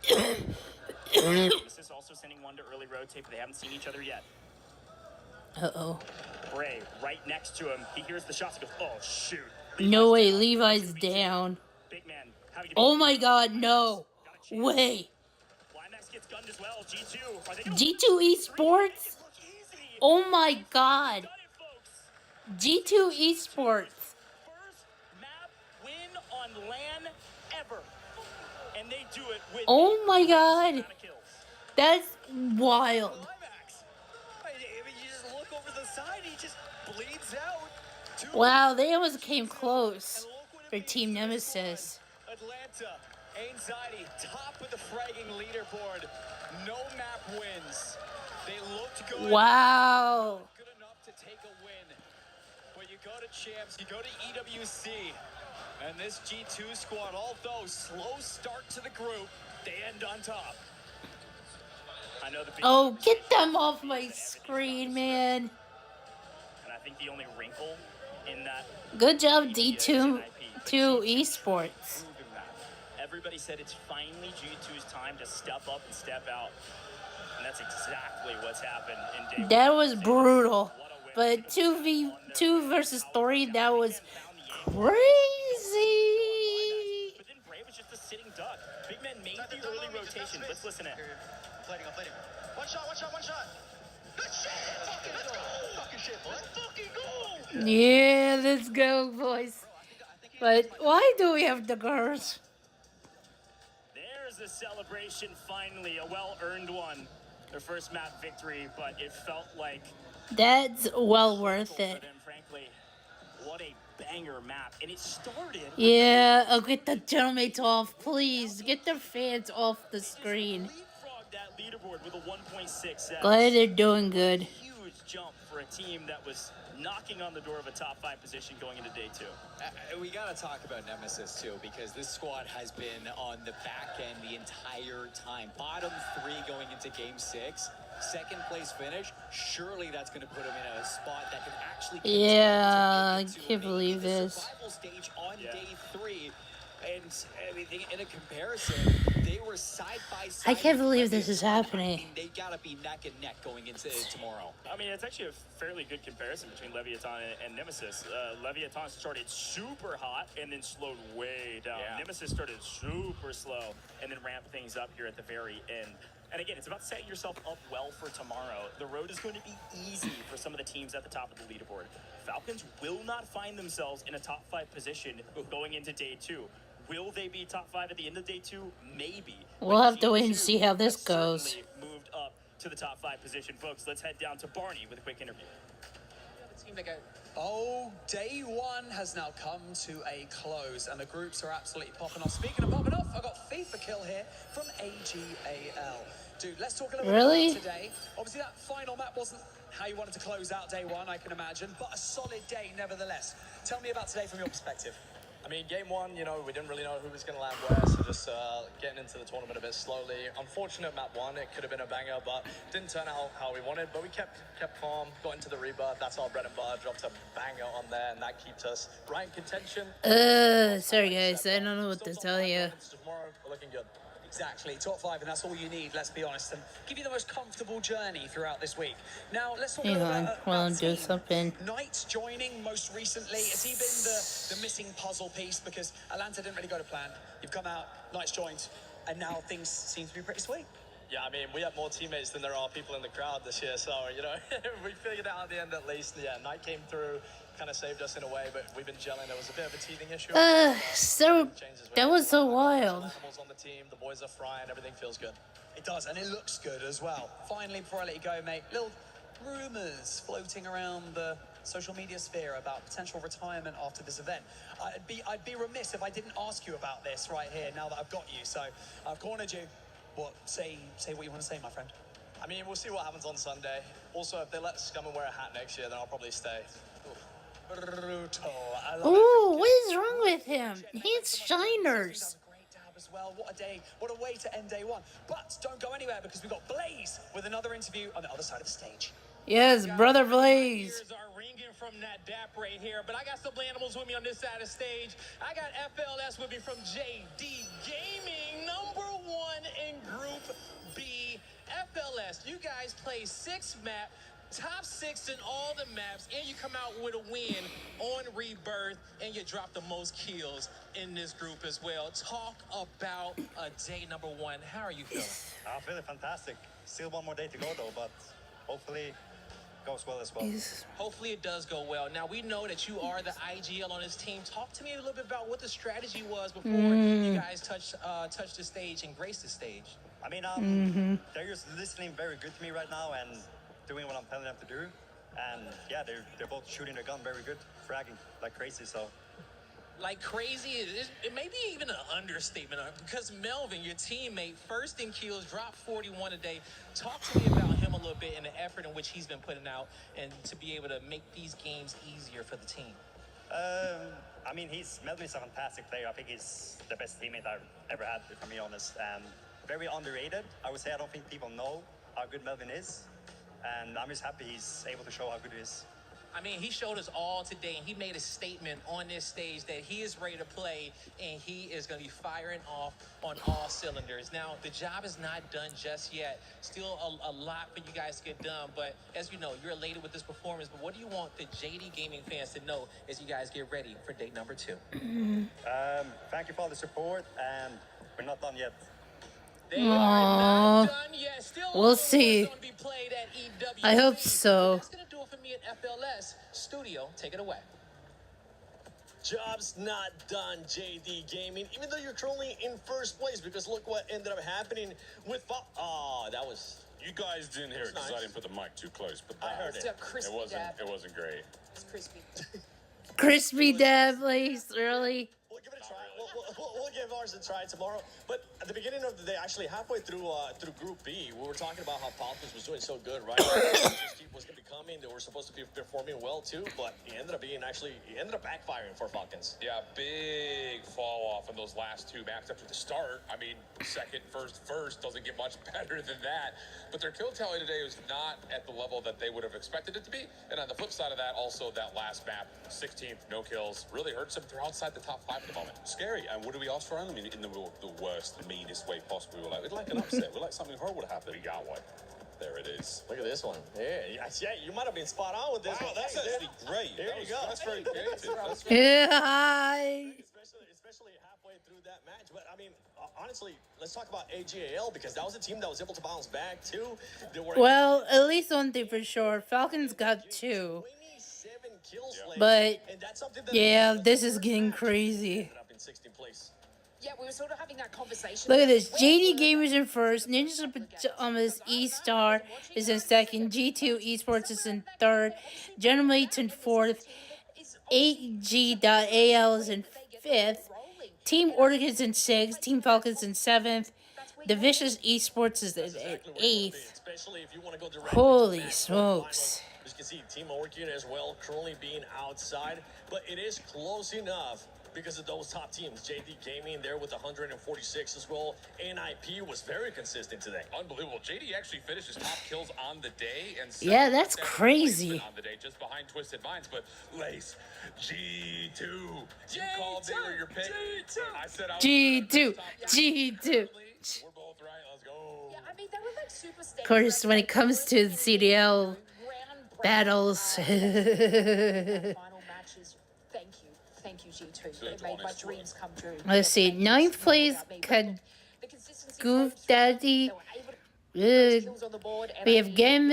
Speaker 8: Nemesis also sending one to early rotate, but they haven't seen each other yet.
Speaker 1: Uh-oh.
Speaker 8: Bray right next to him. He hears the shots and goes, oh, shoot.
Speaker 1: No way, Levi's down.
Speaker 8: Big Man.
Speaker 1: Oh my god, no. Way.
Speaker 8: Climax gets gunned as well. G2. Are they gonna
Speaker 1: G2 Esports? Oh my god. G2 Esports.
Speaker 8: First map win on LAN ever. And they do it with
Speaker 1: Oh my god. That's wild.
Speaker 15: I mean, you just look over the side, he just bleeds out.
Speaker 1: Wow, they almost came close for Team Nemesis.
Speaker 15: Atlanta, Anxiety, top of the fragging leaderboard. No map wins. They looked good.
Speaker 1: Wow.
Speaker 15: Good enough to take a win. But you go to champs, you go to EWC, and this G2 squad, although slow start to the group, they end on top.
Speaker 8: I know the
Speaker 1: Oh, get them off my screen, man.
Speaker 8: And I think the only wrinkle in that
Speaker 1: Good job, D2 Esports.
Speaker 8: everybody said it's finally G2's time to step up and step out. And that's exactly what's happened in day
Speaker 1: That was brutal. But 2 versus 3, that was crazy.
Speaker 8: But then Bray was just a sitting duck. Big Man made the early rotation. Let's listen in.
Speaker 2: I'm plating. One shot. Good shit! Let's go! Fucking shit, boy. Let's fucking go!
Speaker 1: Yeah, let's go, boys. But why do we have the girls?
Speaker 8: There's a celebration, finally, a well-earned one. Their first map victory, but it felt like...
Speaker 1: That's well worth it.
Speaker 8: And frankly, what a banger map. And it started...
Speaker 1: Yeah, I'll get the gentlemen off, please. Get their fans off the screen.
Speaker 8: That leaderboard with a 1.6.
Speaker 1: Glad they're doing good.
Speaker 8: Huge jump for a team that was knocking on the door of a top 5 position going into day 2.
Speaker 15: We gotta talk about Nemesis too, because this squad has been on the back end the entire time. Bottom 3 going into game 6, second place finish. Surely that's going to put him in a spot that can actually.
Speaker 1: Yeah, I can't believe this.
Speaker 15: Survival stage on day 3. And I mean, in a comparison, they were side by side.
Speaker 1: I can't believe this is happening.
Speaker 15: I mean, they gotta be neck and neck going into tomorrow.
Speaker 8: I mean, it's actually a fairly good comparison between Leviathan and Nemesis. Leviathan started super hot and then slowed way down.
Speaker 15: Yeah.
Speaker 8: Nemesis started super slow and then ramped things up here at the very end. And again, it's about setting yourself up well for tomorrow. The road is going to be easy for some of the teams at the top of the leaderboard. Falcons will not find themselves in a top 5 position going into day 2. Will they be top 5 at the end of day 2? Maybe.
Speaker 1: We'll have to wait and see how this goes.
Speaker 8: Moved up to the top 5 position. Folks, let's head down to Barney with a quick interview.
Speaker 5: Oh, day 1 has now come to a close, and the groups are absolutely popping off. Speaking of popping off, I've got FIFA Kill here from AGAL. Dude, let's talk a little bit about today. Obviously, that final map wasn't how you wanted to close out day 1, I can imagine, but a solid day nevertheless. Tell me about today from your perspective.
Speaker 11: I mean, game 1, you know, we didn't really know who was going to land where, so just getting into the tournament a bit slowly. Unfortunate map 1, it could have been a banger, but didn't turn out how we wanted. But we kept calm, got into the rebirth. That's our bread and butter. Dropped a banger on there, and that keeps us right in contention.
Speaker 1: Sorry guys, I don't know what to tell you.
Speaker 11: Tomorrow, we're looking good.
Speaker 5: Exactly, top 5, and that's all you need, let's be honest, and give you the most comfortable journey throughout this week. Now, let's talk
Speaker 1: Hang
Speaker 5: about
Speaker 1: on, while I'm doing something.
Speaker 5: Knight joining most recently. Has he been the missing puzzle piece? Because Atlanta didn't really go to plan. You've come out, Knight's joined, and now things seem to be pretty sweet.
Speaker 11: Yeah, I mean, we have more teammates than there are people in the crowd this year, so, you know, we figured it out at the end at least. Yeah, Knight came through, kind of saved us in a way, but we've been gelling. There was a bit of a teething issue.
Speaker 1: So that was so wild.
Speaker 11: On the team, the boys are frying, everything feels good.
Speaker 5: It does, and it looks good as well. Finally, before I let you go, mate, little rumours floating around the social media sphere about potential retirement after this event. I'd be remiss if I didn't ask you about this right here, now that I've got you. So I've cornered you. What? Say what you want to say, my friend.
Speaker 11: I mean, we'll see what happens on Sunday. Also, if they let us come and wear a hat next year, then I'll probably stay.
Speaker 5: Brutal.
Speaker 1: Ooh, what is wrong with him? He's shiners.
Speaker 5: As well. What a day, what a way to end day 1. But don't go anywhere, because we've got Blaze with another interview on the other side of the stage.
Speaker 1: Yes, Brother Blaze.
Speaker 10: Ears are ringing from that DAP right here, but I got some animals with me on this side of the stage. I got FLS with me from JD Gaming, #1 in Group B. FLS, you guys play 6 map, top 6 in all the maps, and you come out with a win on Rebirth, and you drop the most kills in this group as well. Talk about a day #1. How are you feeling?
Speaker 20: I'm feeling fantastic. Still one more day to go though, but hopefully goes well as well.
Speaker 10: Hopefully it does go well. Now, we know that you are the IGL on this team. Talk to me a little bit about what the strategy was before you guys touched the stage and graced the stage.
Speaker 20: I mean, they're just listening very good to me right now and doing what I'm telling them to do. And yeah, they're both shooting their gun very good, fragging like crazy, so.
Speaker 10: Like crazy, it may be even an understatement, because Melvin, your teammate, first in kills, dropped 41 a day. Talk to me about him a little bit and the effort in which he's been putting out and to be able to make these games easier for the team.
Speaker 20: I mean, Melvin is a fantastic player. I think he's the best teammate I've ever had, if I'm being honest, and very underrated. I would say I don't think people know how good Melvin is, and I'm just happy he's able to show how good he is.
Speaker 10: I mean, he showed us all today, and he made a statement on this stage that he is ready to play, and he is going to be firing off on all cylinders. Now, the job is not done just yet. Still a lot for you guys to get done, but as you know, you're elated with this performance, but what do you want the JD Gaming fans to know as you guys get ready for day #2?
Speaker 20: Thank you for all the support, and we're not done yet.
Speaker 10: They are not done yet. Still
Speaker 1: we'll see.
Speaker 10: Gonna be played at EWC.
Speaker 1: I hope so.
Speaker 10: That's going to do it for me at FLS Studio. Take it away.
Speaker 2: Job's not done, JD Gaming, even though you're currently in first place, because look what ended up happening with that was...
Speaker 3: You guys didn't hear it because I didn't put the mic too close, but
Speaker 2: I heard it.
Speaker 3: It wasn't great.
Speaker 12: It's crispy.
Speaker 1: Crispy dab, please, really?
Speaker 2: We'll give it a try. We'll give ours a try tomorrow. But at the beginning of the day, actually halfway through Group B, we were talking about how Falcons was doing so good, right? was going to be coming. They were supposed to be performing well too, but it ended up backfiring for Falcons.
Speaker 13: Yeah, big fall off in those last two maps after the start. I mean, second, first doesn't get much better than that. But their kill tally today was not at the level that they would have expected it to be. And on the flip side of that, also that last map, 16th, no kills, really hurts them. They're outside the top 5 at the moment.
Speaker 4: Scary. And what do we ask for? I mean, in the worst, the meanest way possible. We'd like an upset. We'd like something horrible to happen.
Speaker 13: We got one.
Speaker 4: There it is.
Speaker 2: Look at this one. Yeah, you might have been spot on with this one.
Speaker 4: That's actually great.
Speaker 2: Here you go.
Speaker 4: That's very creative.
Speaker 2: Especially halfway through that match. But I mean, honestly, let's talk about AGAL because that was a team that was able to bounce back too.
Speaker 1: Well, at least one thing for sure. Falcons got 2. But yeah, this is getting crazy.
Speaker 12: Yeah, we were sort of having that conversation.
Speaker 1: Look at this. JD Gamers in first. Ninja Pajamas E-Star is in second. G2 Esports is in third. Gentlemates in fourth. 8G.AL is in fifth. Team Orticus in sixth. Team Falcons in seventh. The Vicious Esports is in eighth. Holy smokes.
Speaker 2: As you can see, Team Orchid as well, currently being outside, but it is close enough because of those top teams. JD Gaming there with 146 as well. NIP was very consistent today.
Speaker 13: Unbelievable. JD actually finished his top kills on the day. And
Speaker 1: yeah, that's crazy.
Speaker 13: On the day, just behind Twisted Minds, but Lace, G2. You called they were your pick.
Speaker 1: G2.
Speaker 13: I said
Speaker 1: G2. G2.
Speaker 13: We're both right. Let's go.
Speaker 12: Yeah, I mean, they were like super
Speaker 1: Of course, when it comes to the CDL battles.
Speaker 12: Final matches. Thank you, G2. It made my dreams come true.
Speaker 1: Let's see. 9th place, Goof Daddy. We have Game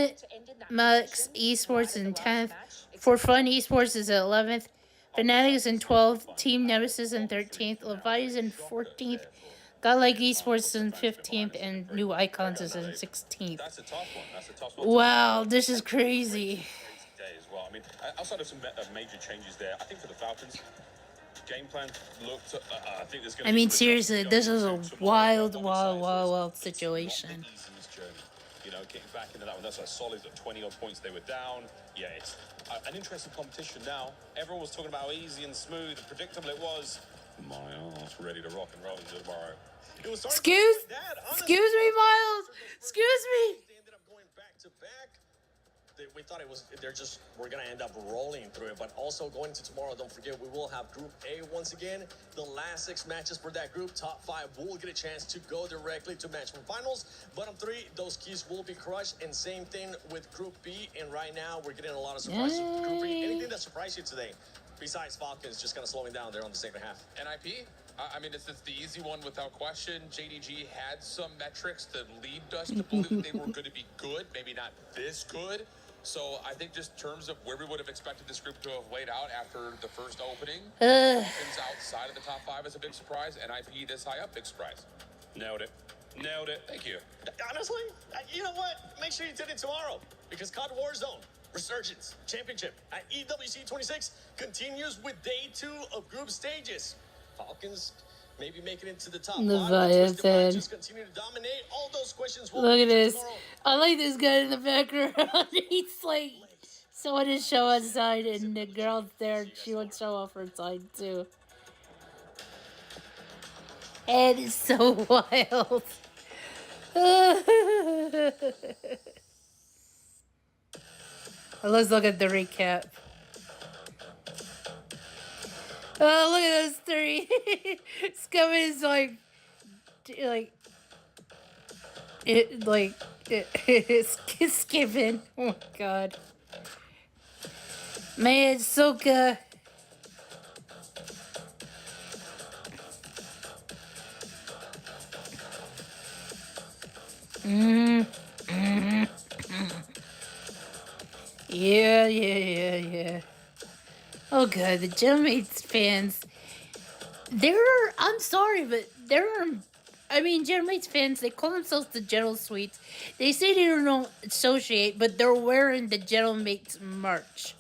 Speaker 1: Max Esports in 10th. For Fun Esports is at 11th. Fanatics in 12th. Team Nemesis in 13th. Levi's in 14th. Godlike Esports in 15th. And New Icons is in 16th.
Speaker 4: That's a tough one. That's a tough one.
Speaker 1: Wow, this is crazy.
Speaker 4: Day as well. I mean, outside of some major changes there, I think for the Falcons, game plan looked. I think there's going to.
Speaker 1: I mean, seriously, this is a wild situation.
Speaker 4: You know, getting back into that one, that's a solid at 20 odd points they were down. Yeah, it's an interesting competition now. Everyone was talking about how easy and smooth and predictable it was. My arse, ready to rock and roll tomorrow.
Speaker 1: Excuse me, Miles. Excuse me.
Speaker 2: They ended up going back to back. We thought we're gonna end up rolling through it, but also going to tomorrow, don't forget we will have Group A once again. The last 6 matches for that group, top 5 will get a chance to go directly to match from finals. Bottom 3, those keys will be crushed, and same thing with Group B. And right now we're getting a lot of surprises with Group B. Anything that surprised you today, besides Falcons just kind of slowing down there on the second half?
Speaker 13: NIP? I mean, it's the easy one without question. JDG had some metrics that lead us to believe they were going to be good, maybe not this good. So I think just in terms of where we would have expected this group to have laid out after the first opening, Falcons outside of the top 5 is a big surprise. NIP this high up, big surprise.
Speaker 4: Nailed it. Nailed it.
Speaker 13: Thank you.
Speaker 2: Honestly, you know what? Make sure you tune in tomorrow because COD Warzone Resurgence Championship at EWC 26 continues with day 2 of group stages. Falcons maybe make it into the top 5. Just continue to dominate. All those questions will
Speaker 1: Look at this. I like this guy in the background. He's like, someone to show his side, and the girl's there. She would show off her side too. And it's so wild. Let's look at the recap. Oh, look at those 3. Scummin is it's skipping. Oh my god. Man, Soka. Yeah. Oh god, the Gentlemates fans, I'm sorry, but Gentlemates fans, they call themselves the Gentle Sweets. They say they don't associate, but they're wearing the Gentlemates merch.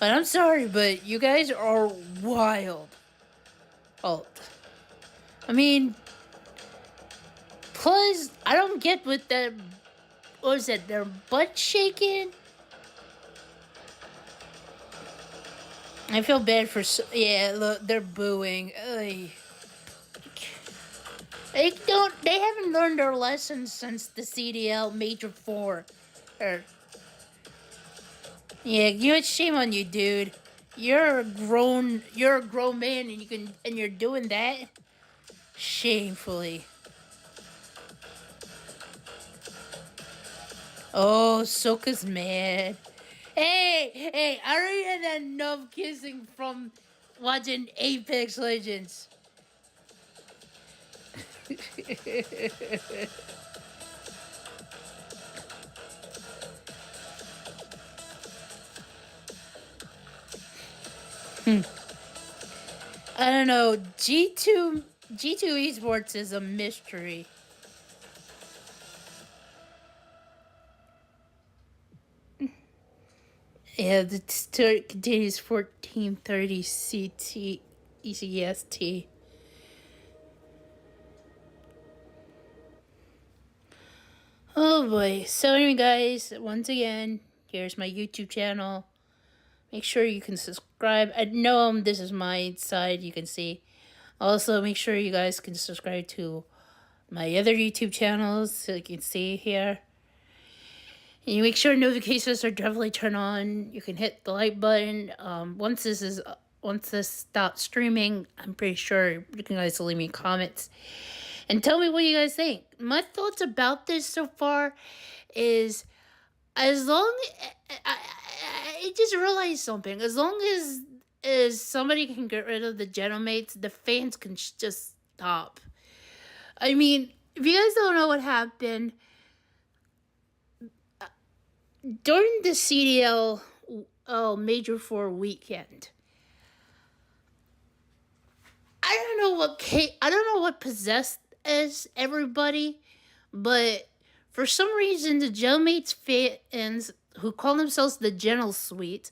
Speaker 1: But I'm sorry, but you guys are wild. Oh. I mean, plus, I don't get with the, what was it, their butt shaking? I feel bad for, yeah, look, they're booing. Ugh. They haven't learned their lessons since the CDL Major 4. Yeah, shame on you, dude. You're a grown man and you're doing that? Shamefully. Oh, Soka's mad. Hey, I already had enough kissing from watching Apex Legends. I don't know. G2 Esports is a mystery. Yeah, the story continues 1430 CT ECST. Oh boy. So anyway, guys, once again, here's my YouTube channel. Make sure you can subscribe. I know this is my side, you can see. Also, make sure you guys can subscribe to my other YouTube channels, so you can see here. And you make sure notifications are definitely turned on. You can hit the like button. Once this stops streaming, I'm pretty sure you guys will leave me comments and tell me what you guys think. My thoughts about this so far is, as long I just realized something. As long as somebody can get rid of the gentlemates, the fans can just stop. I mean, if you guys don't know what happened, during the CDL Major 4 weekend, I don't know what possessed everybody, but for some reason the gentlemates fans who call themselves the Gentle Suite,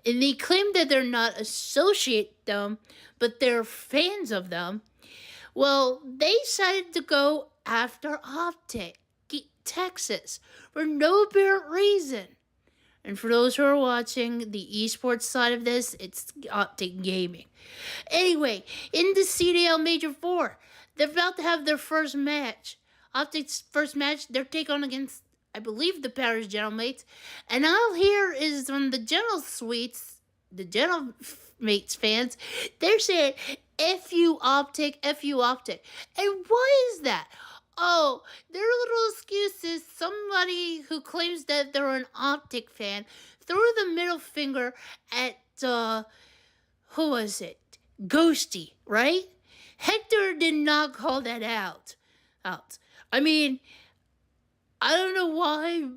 Speaker 1: and they claim that they're not associate them, but they're fans of them. Well, they decided to go after Optic, Texas, for no apparent reason. And for those who are watching the esports side of this, it's Optic Gaming. Anyway, in the CDL Major 4, they're about to have their first match. Optic's first match, they're taking on against, I believe, the Paris Gentlemates. And all here is from the Gentle Suites, the Gentlemates fans, they're saying, F you Optic, F you Optic. And why is that? Oh, their little excuse is somebody who claims that they're an Optic fan threw the middle finger at, who was it? Ghosty, right? Hector did not call that out. I mean, I don't know why,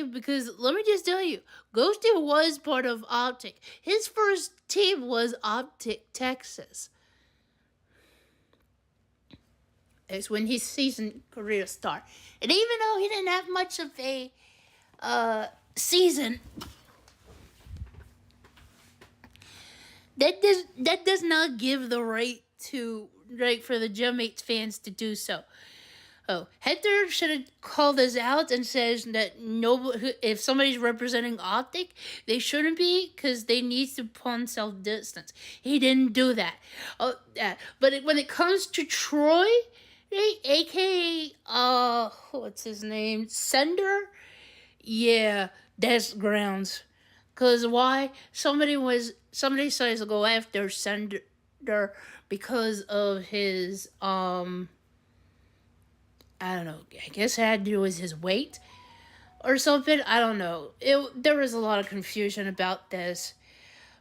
Speaker 1: because let me just tell you, Ghosty was part of Optic. His first team was Optic Texas. It's when his season career started. And even though he didn't have much of a season, that does not give the right for the Gentlemates fans to do so. Oh, Hector should have called this out and says that if somebody's representing Optic, they shouldn't be, because they need to put on self-distance. He didn't do that. But when it comes to Troy, aka what's his name, Sender, yeah, that's grounds. Cause why? Somebody decided to go after Sender because of his I don't know, I guess it had to do with his weight or something. I don't know. There was a lot of confusion about this.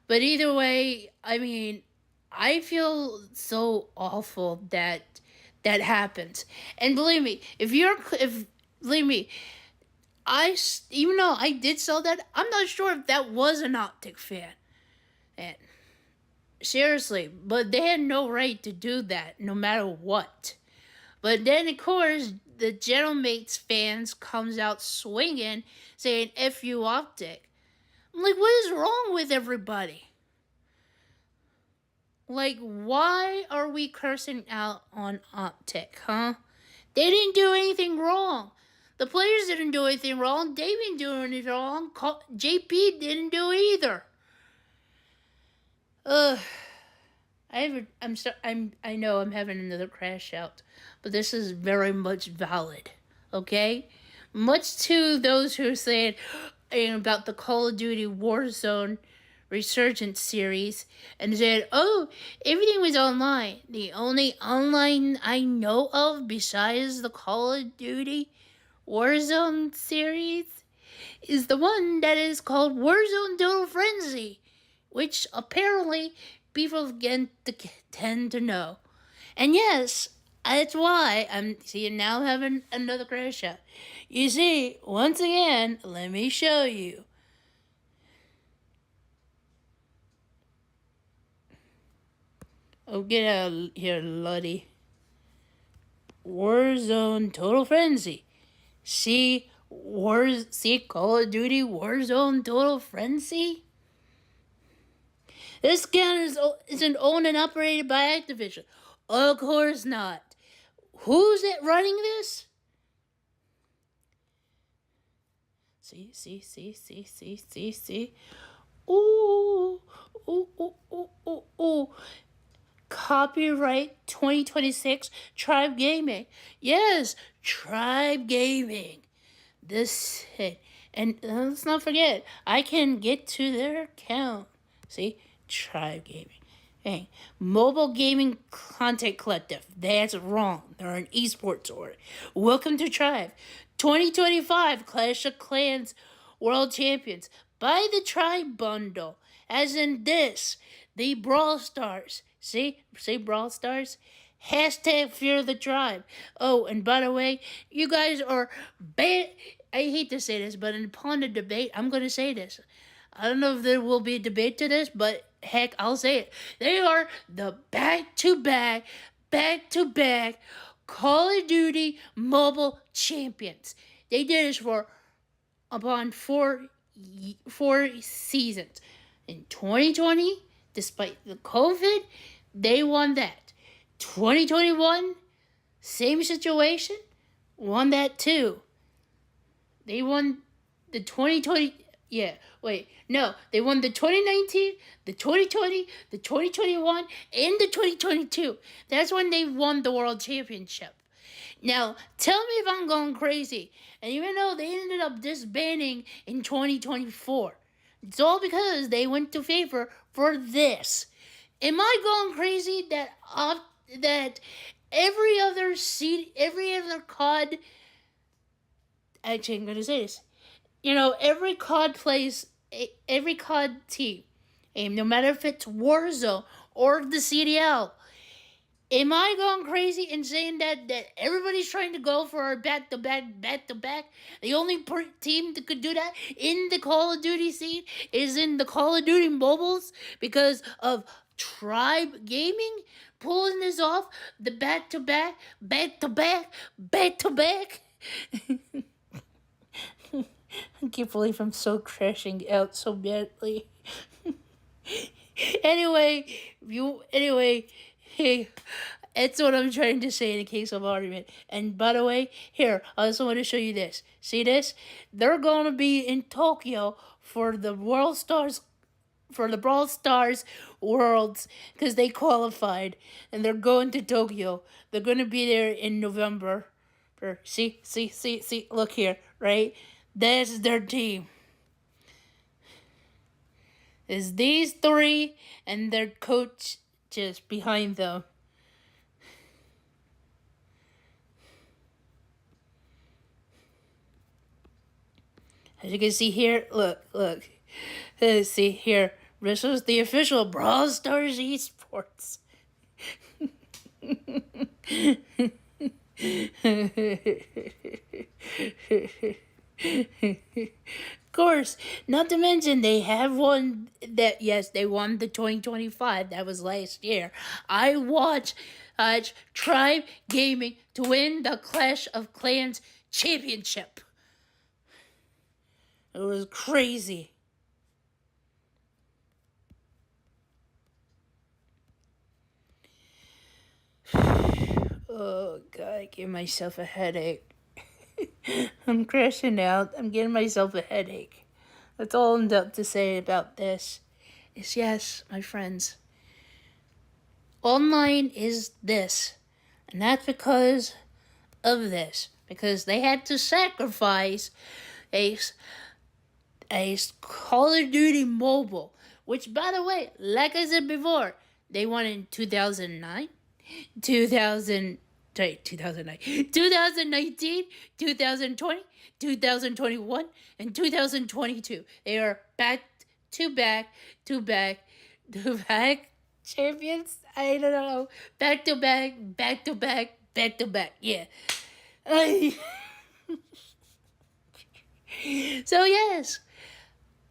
Speaker 1: But either way, I mean, I feel so awful that happens. And believe me, even though I did sell that, I'm not sure if that was an Optic fan. And seriously, but they had no right to do that, no matter what. But then, of course, the Gentlemates fans comes out swinging, saying, F you Optic. I'm like, what is wrong with everybody? Like, why are we cursing out on Optic, huh? They didn't do anything wrong. The players didn't do anything wrong. They didn't do anything wrong. JP didn't do either. I know I'm having another crash out, but this is very much valid. Okay, much to those who are saying about the Call of Duty Warzone Resurgence series and said, "Oh, everything was online." The only online I know of besides the Call of Duty Warzone series is the one that is called Warzone Total Frenzy, which apparently people tend to know. And yes, that's why I'm now having another crash out. You see, once again, let me show you. Oh, get out of here, Luddy. Warzone Total Frenzy. See Call of Duty Warzone Total Frenzy? This gun isn't owned and operated by Activision. Of course not. Who's it running this? See. Ooh. Copyright 2026 Tribe Gaming. Yes, Tribe Gaming. This hit. And let's not forget, I can get to their account. See? Tribe Gaming. Hey, Mobile Gaming Content Collective. That's wrong. They're an esports org. Welcome to Tribe. 2025 Clash of Clans World Champions. Buy the Tribe bundle. As in this. The Brawl Stars. See Brawl Stars? Hashtag Fear the Tribe. Oh, and by the way, you guys are bad. I hate to say this, but upon the debate, I'm going to say this. I don't know if there will be a debate to this, but heck, I'll say it. They are the back-to-back Call of Duty mobile champions. They did this upon four seasons. In 2020, despite the COVID, they won that. 2021, same situation, won that too. They won the 2020. They won the 2019, the 2020, the 2021, and the 2022. That's when they won the World Championship. Now, tell me if I'm going crazy. And even though they ended up disbanding in 2024, it's all because they went to favor for this. Am I going crazy that every other COD... Actually, I'm going to say this. Every COD team, no matter if it's Warzone or the CDL, am I going crazy in saying that everybody's trying to go for a back-to-back? The only team that could do that in the Call of Duty scene is in the Call of Duty mobiles because of Tribe Gaming pulling this off, the back-to-back. I can't believe I'm so crashing out so badly. Anyway, hey, that's what I'm trying to say in a case of argument. And by the way, here, I also want to show you this. See this? They're going to be in Tokyo for the Brawl Stars Worlds because they qualified. And they're going to Tokyo. They're going to be there in November. See, look here, right? That's their team. It's these three and their coach just behind them. As you can see here, look. See here, this is the official Brawl Stars esports. Of course, not to mention they have won that. Yes, they won the 2025. That was last year. I watched Tribe Gaming to win the Clash of Clans Championship. It was crazy. Oh, God, I gave myself a headache. I'm crashing out. I'm getting myself a headache. That's all I'm about to say about this. Is yes, my friends. Online is this. And that's because of this. Because they had to sacrifice a Call of Duty Mobile. Which, by the way, like I said before, they won in 2009, 2019, 2020, 2021, and 2022. They are back champions. I don't know. Back to back. Yeah. So yes,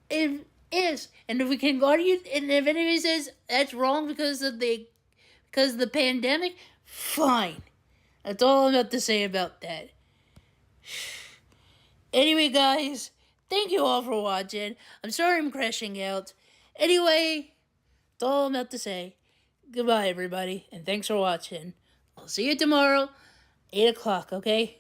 Speaker 1: it is. And if we can argue, and if anybody says that's wrong because of the pandemic, fine. That's all I'm about to say about that. Anyway, guys, thank you all for watching. I'm sorry I'm crashing out. Anyway, that's all I'm about to say. Goodbye, everybody, and thanks for watching. I'll see you tomorrow, 8 o'clock, okay?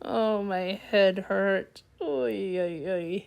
Speaker 1: Oh, my head hurts. Oy, oy, oy.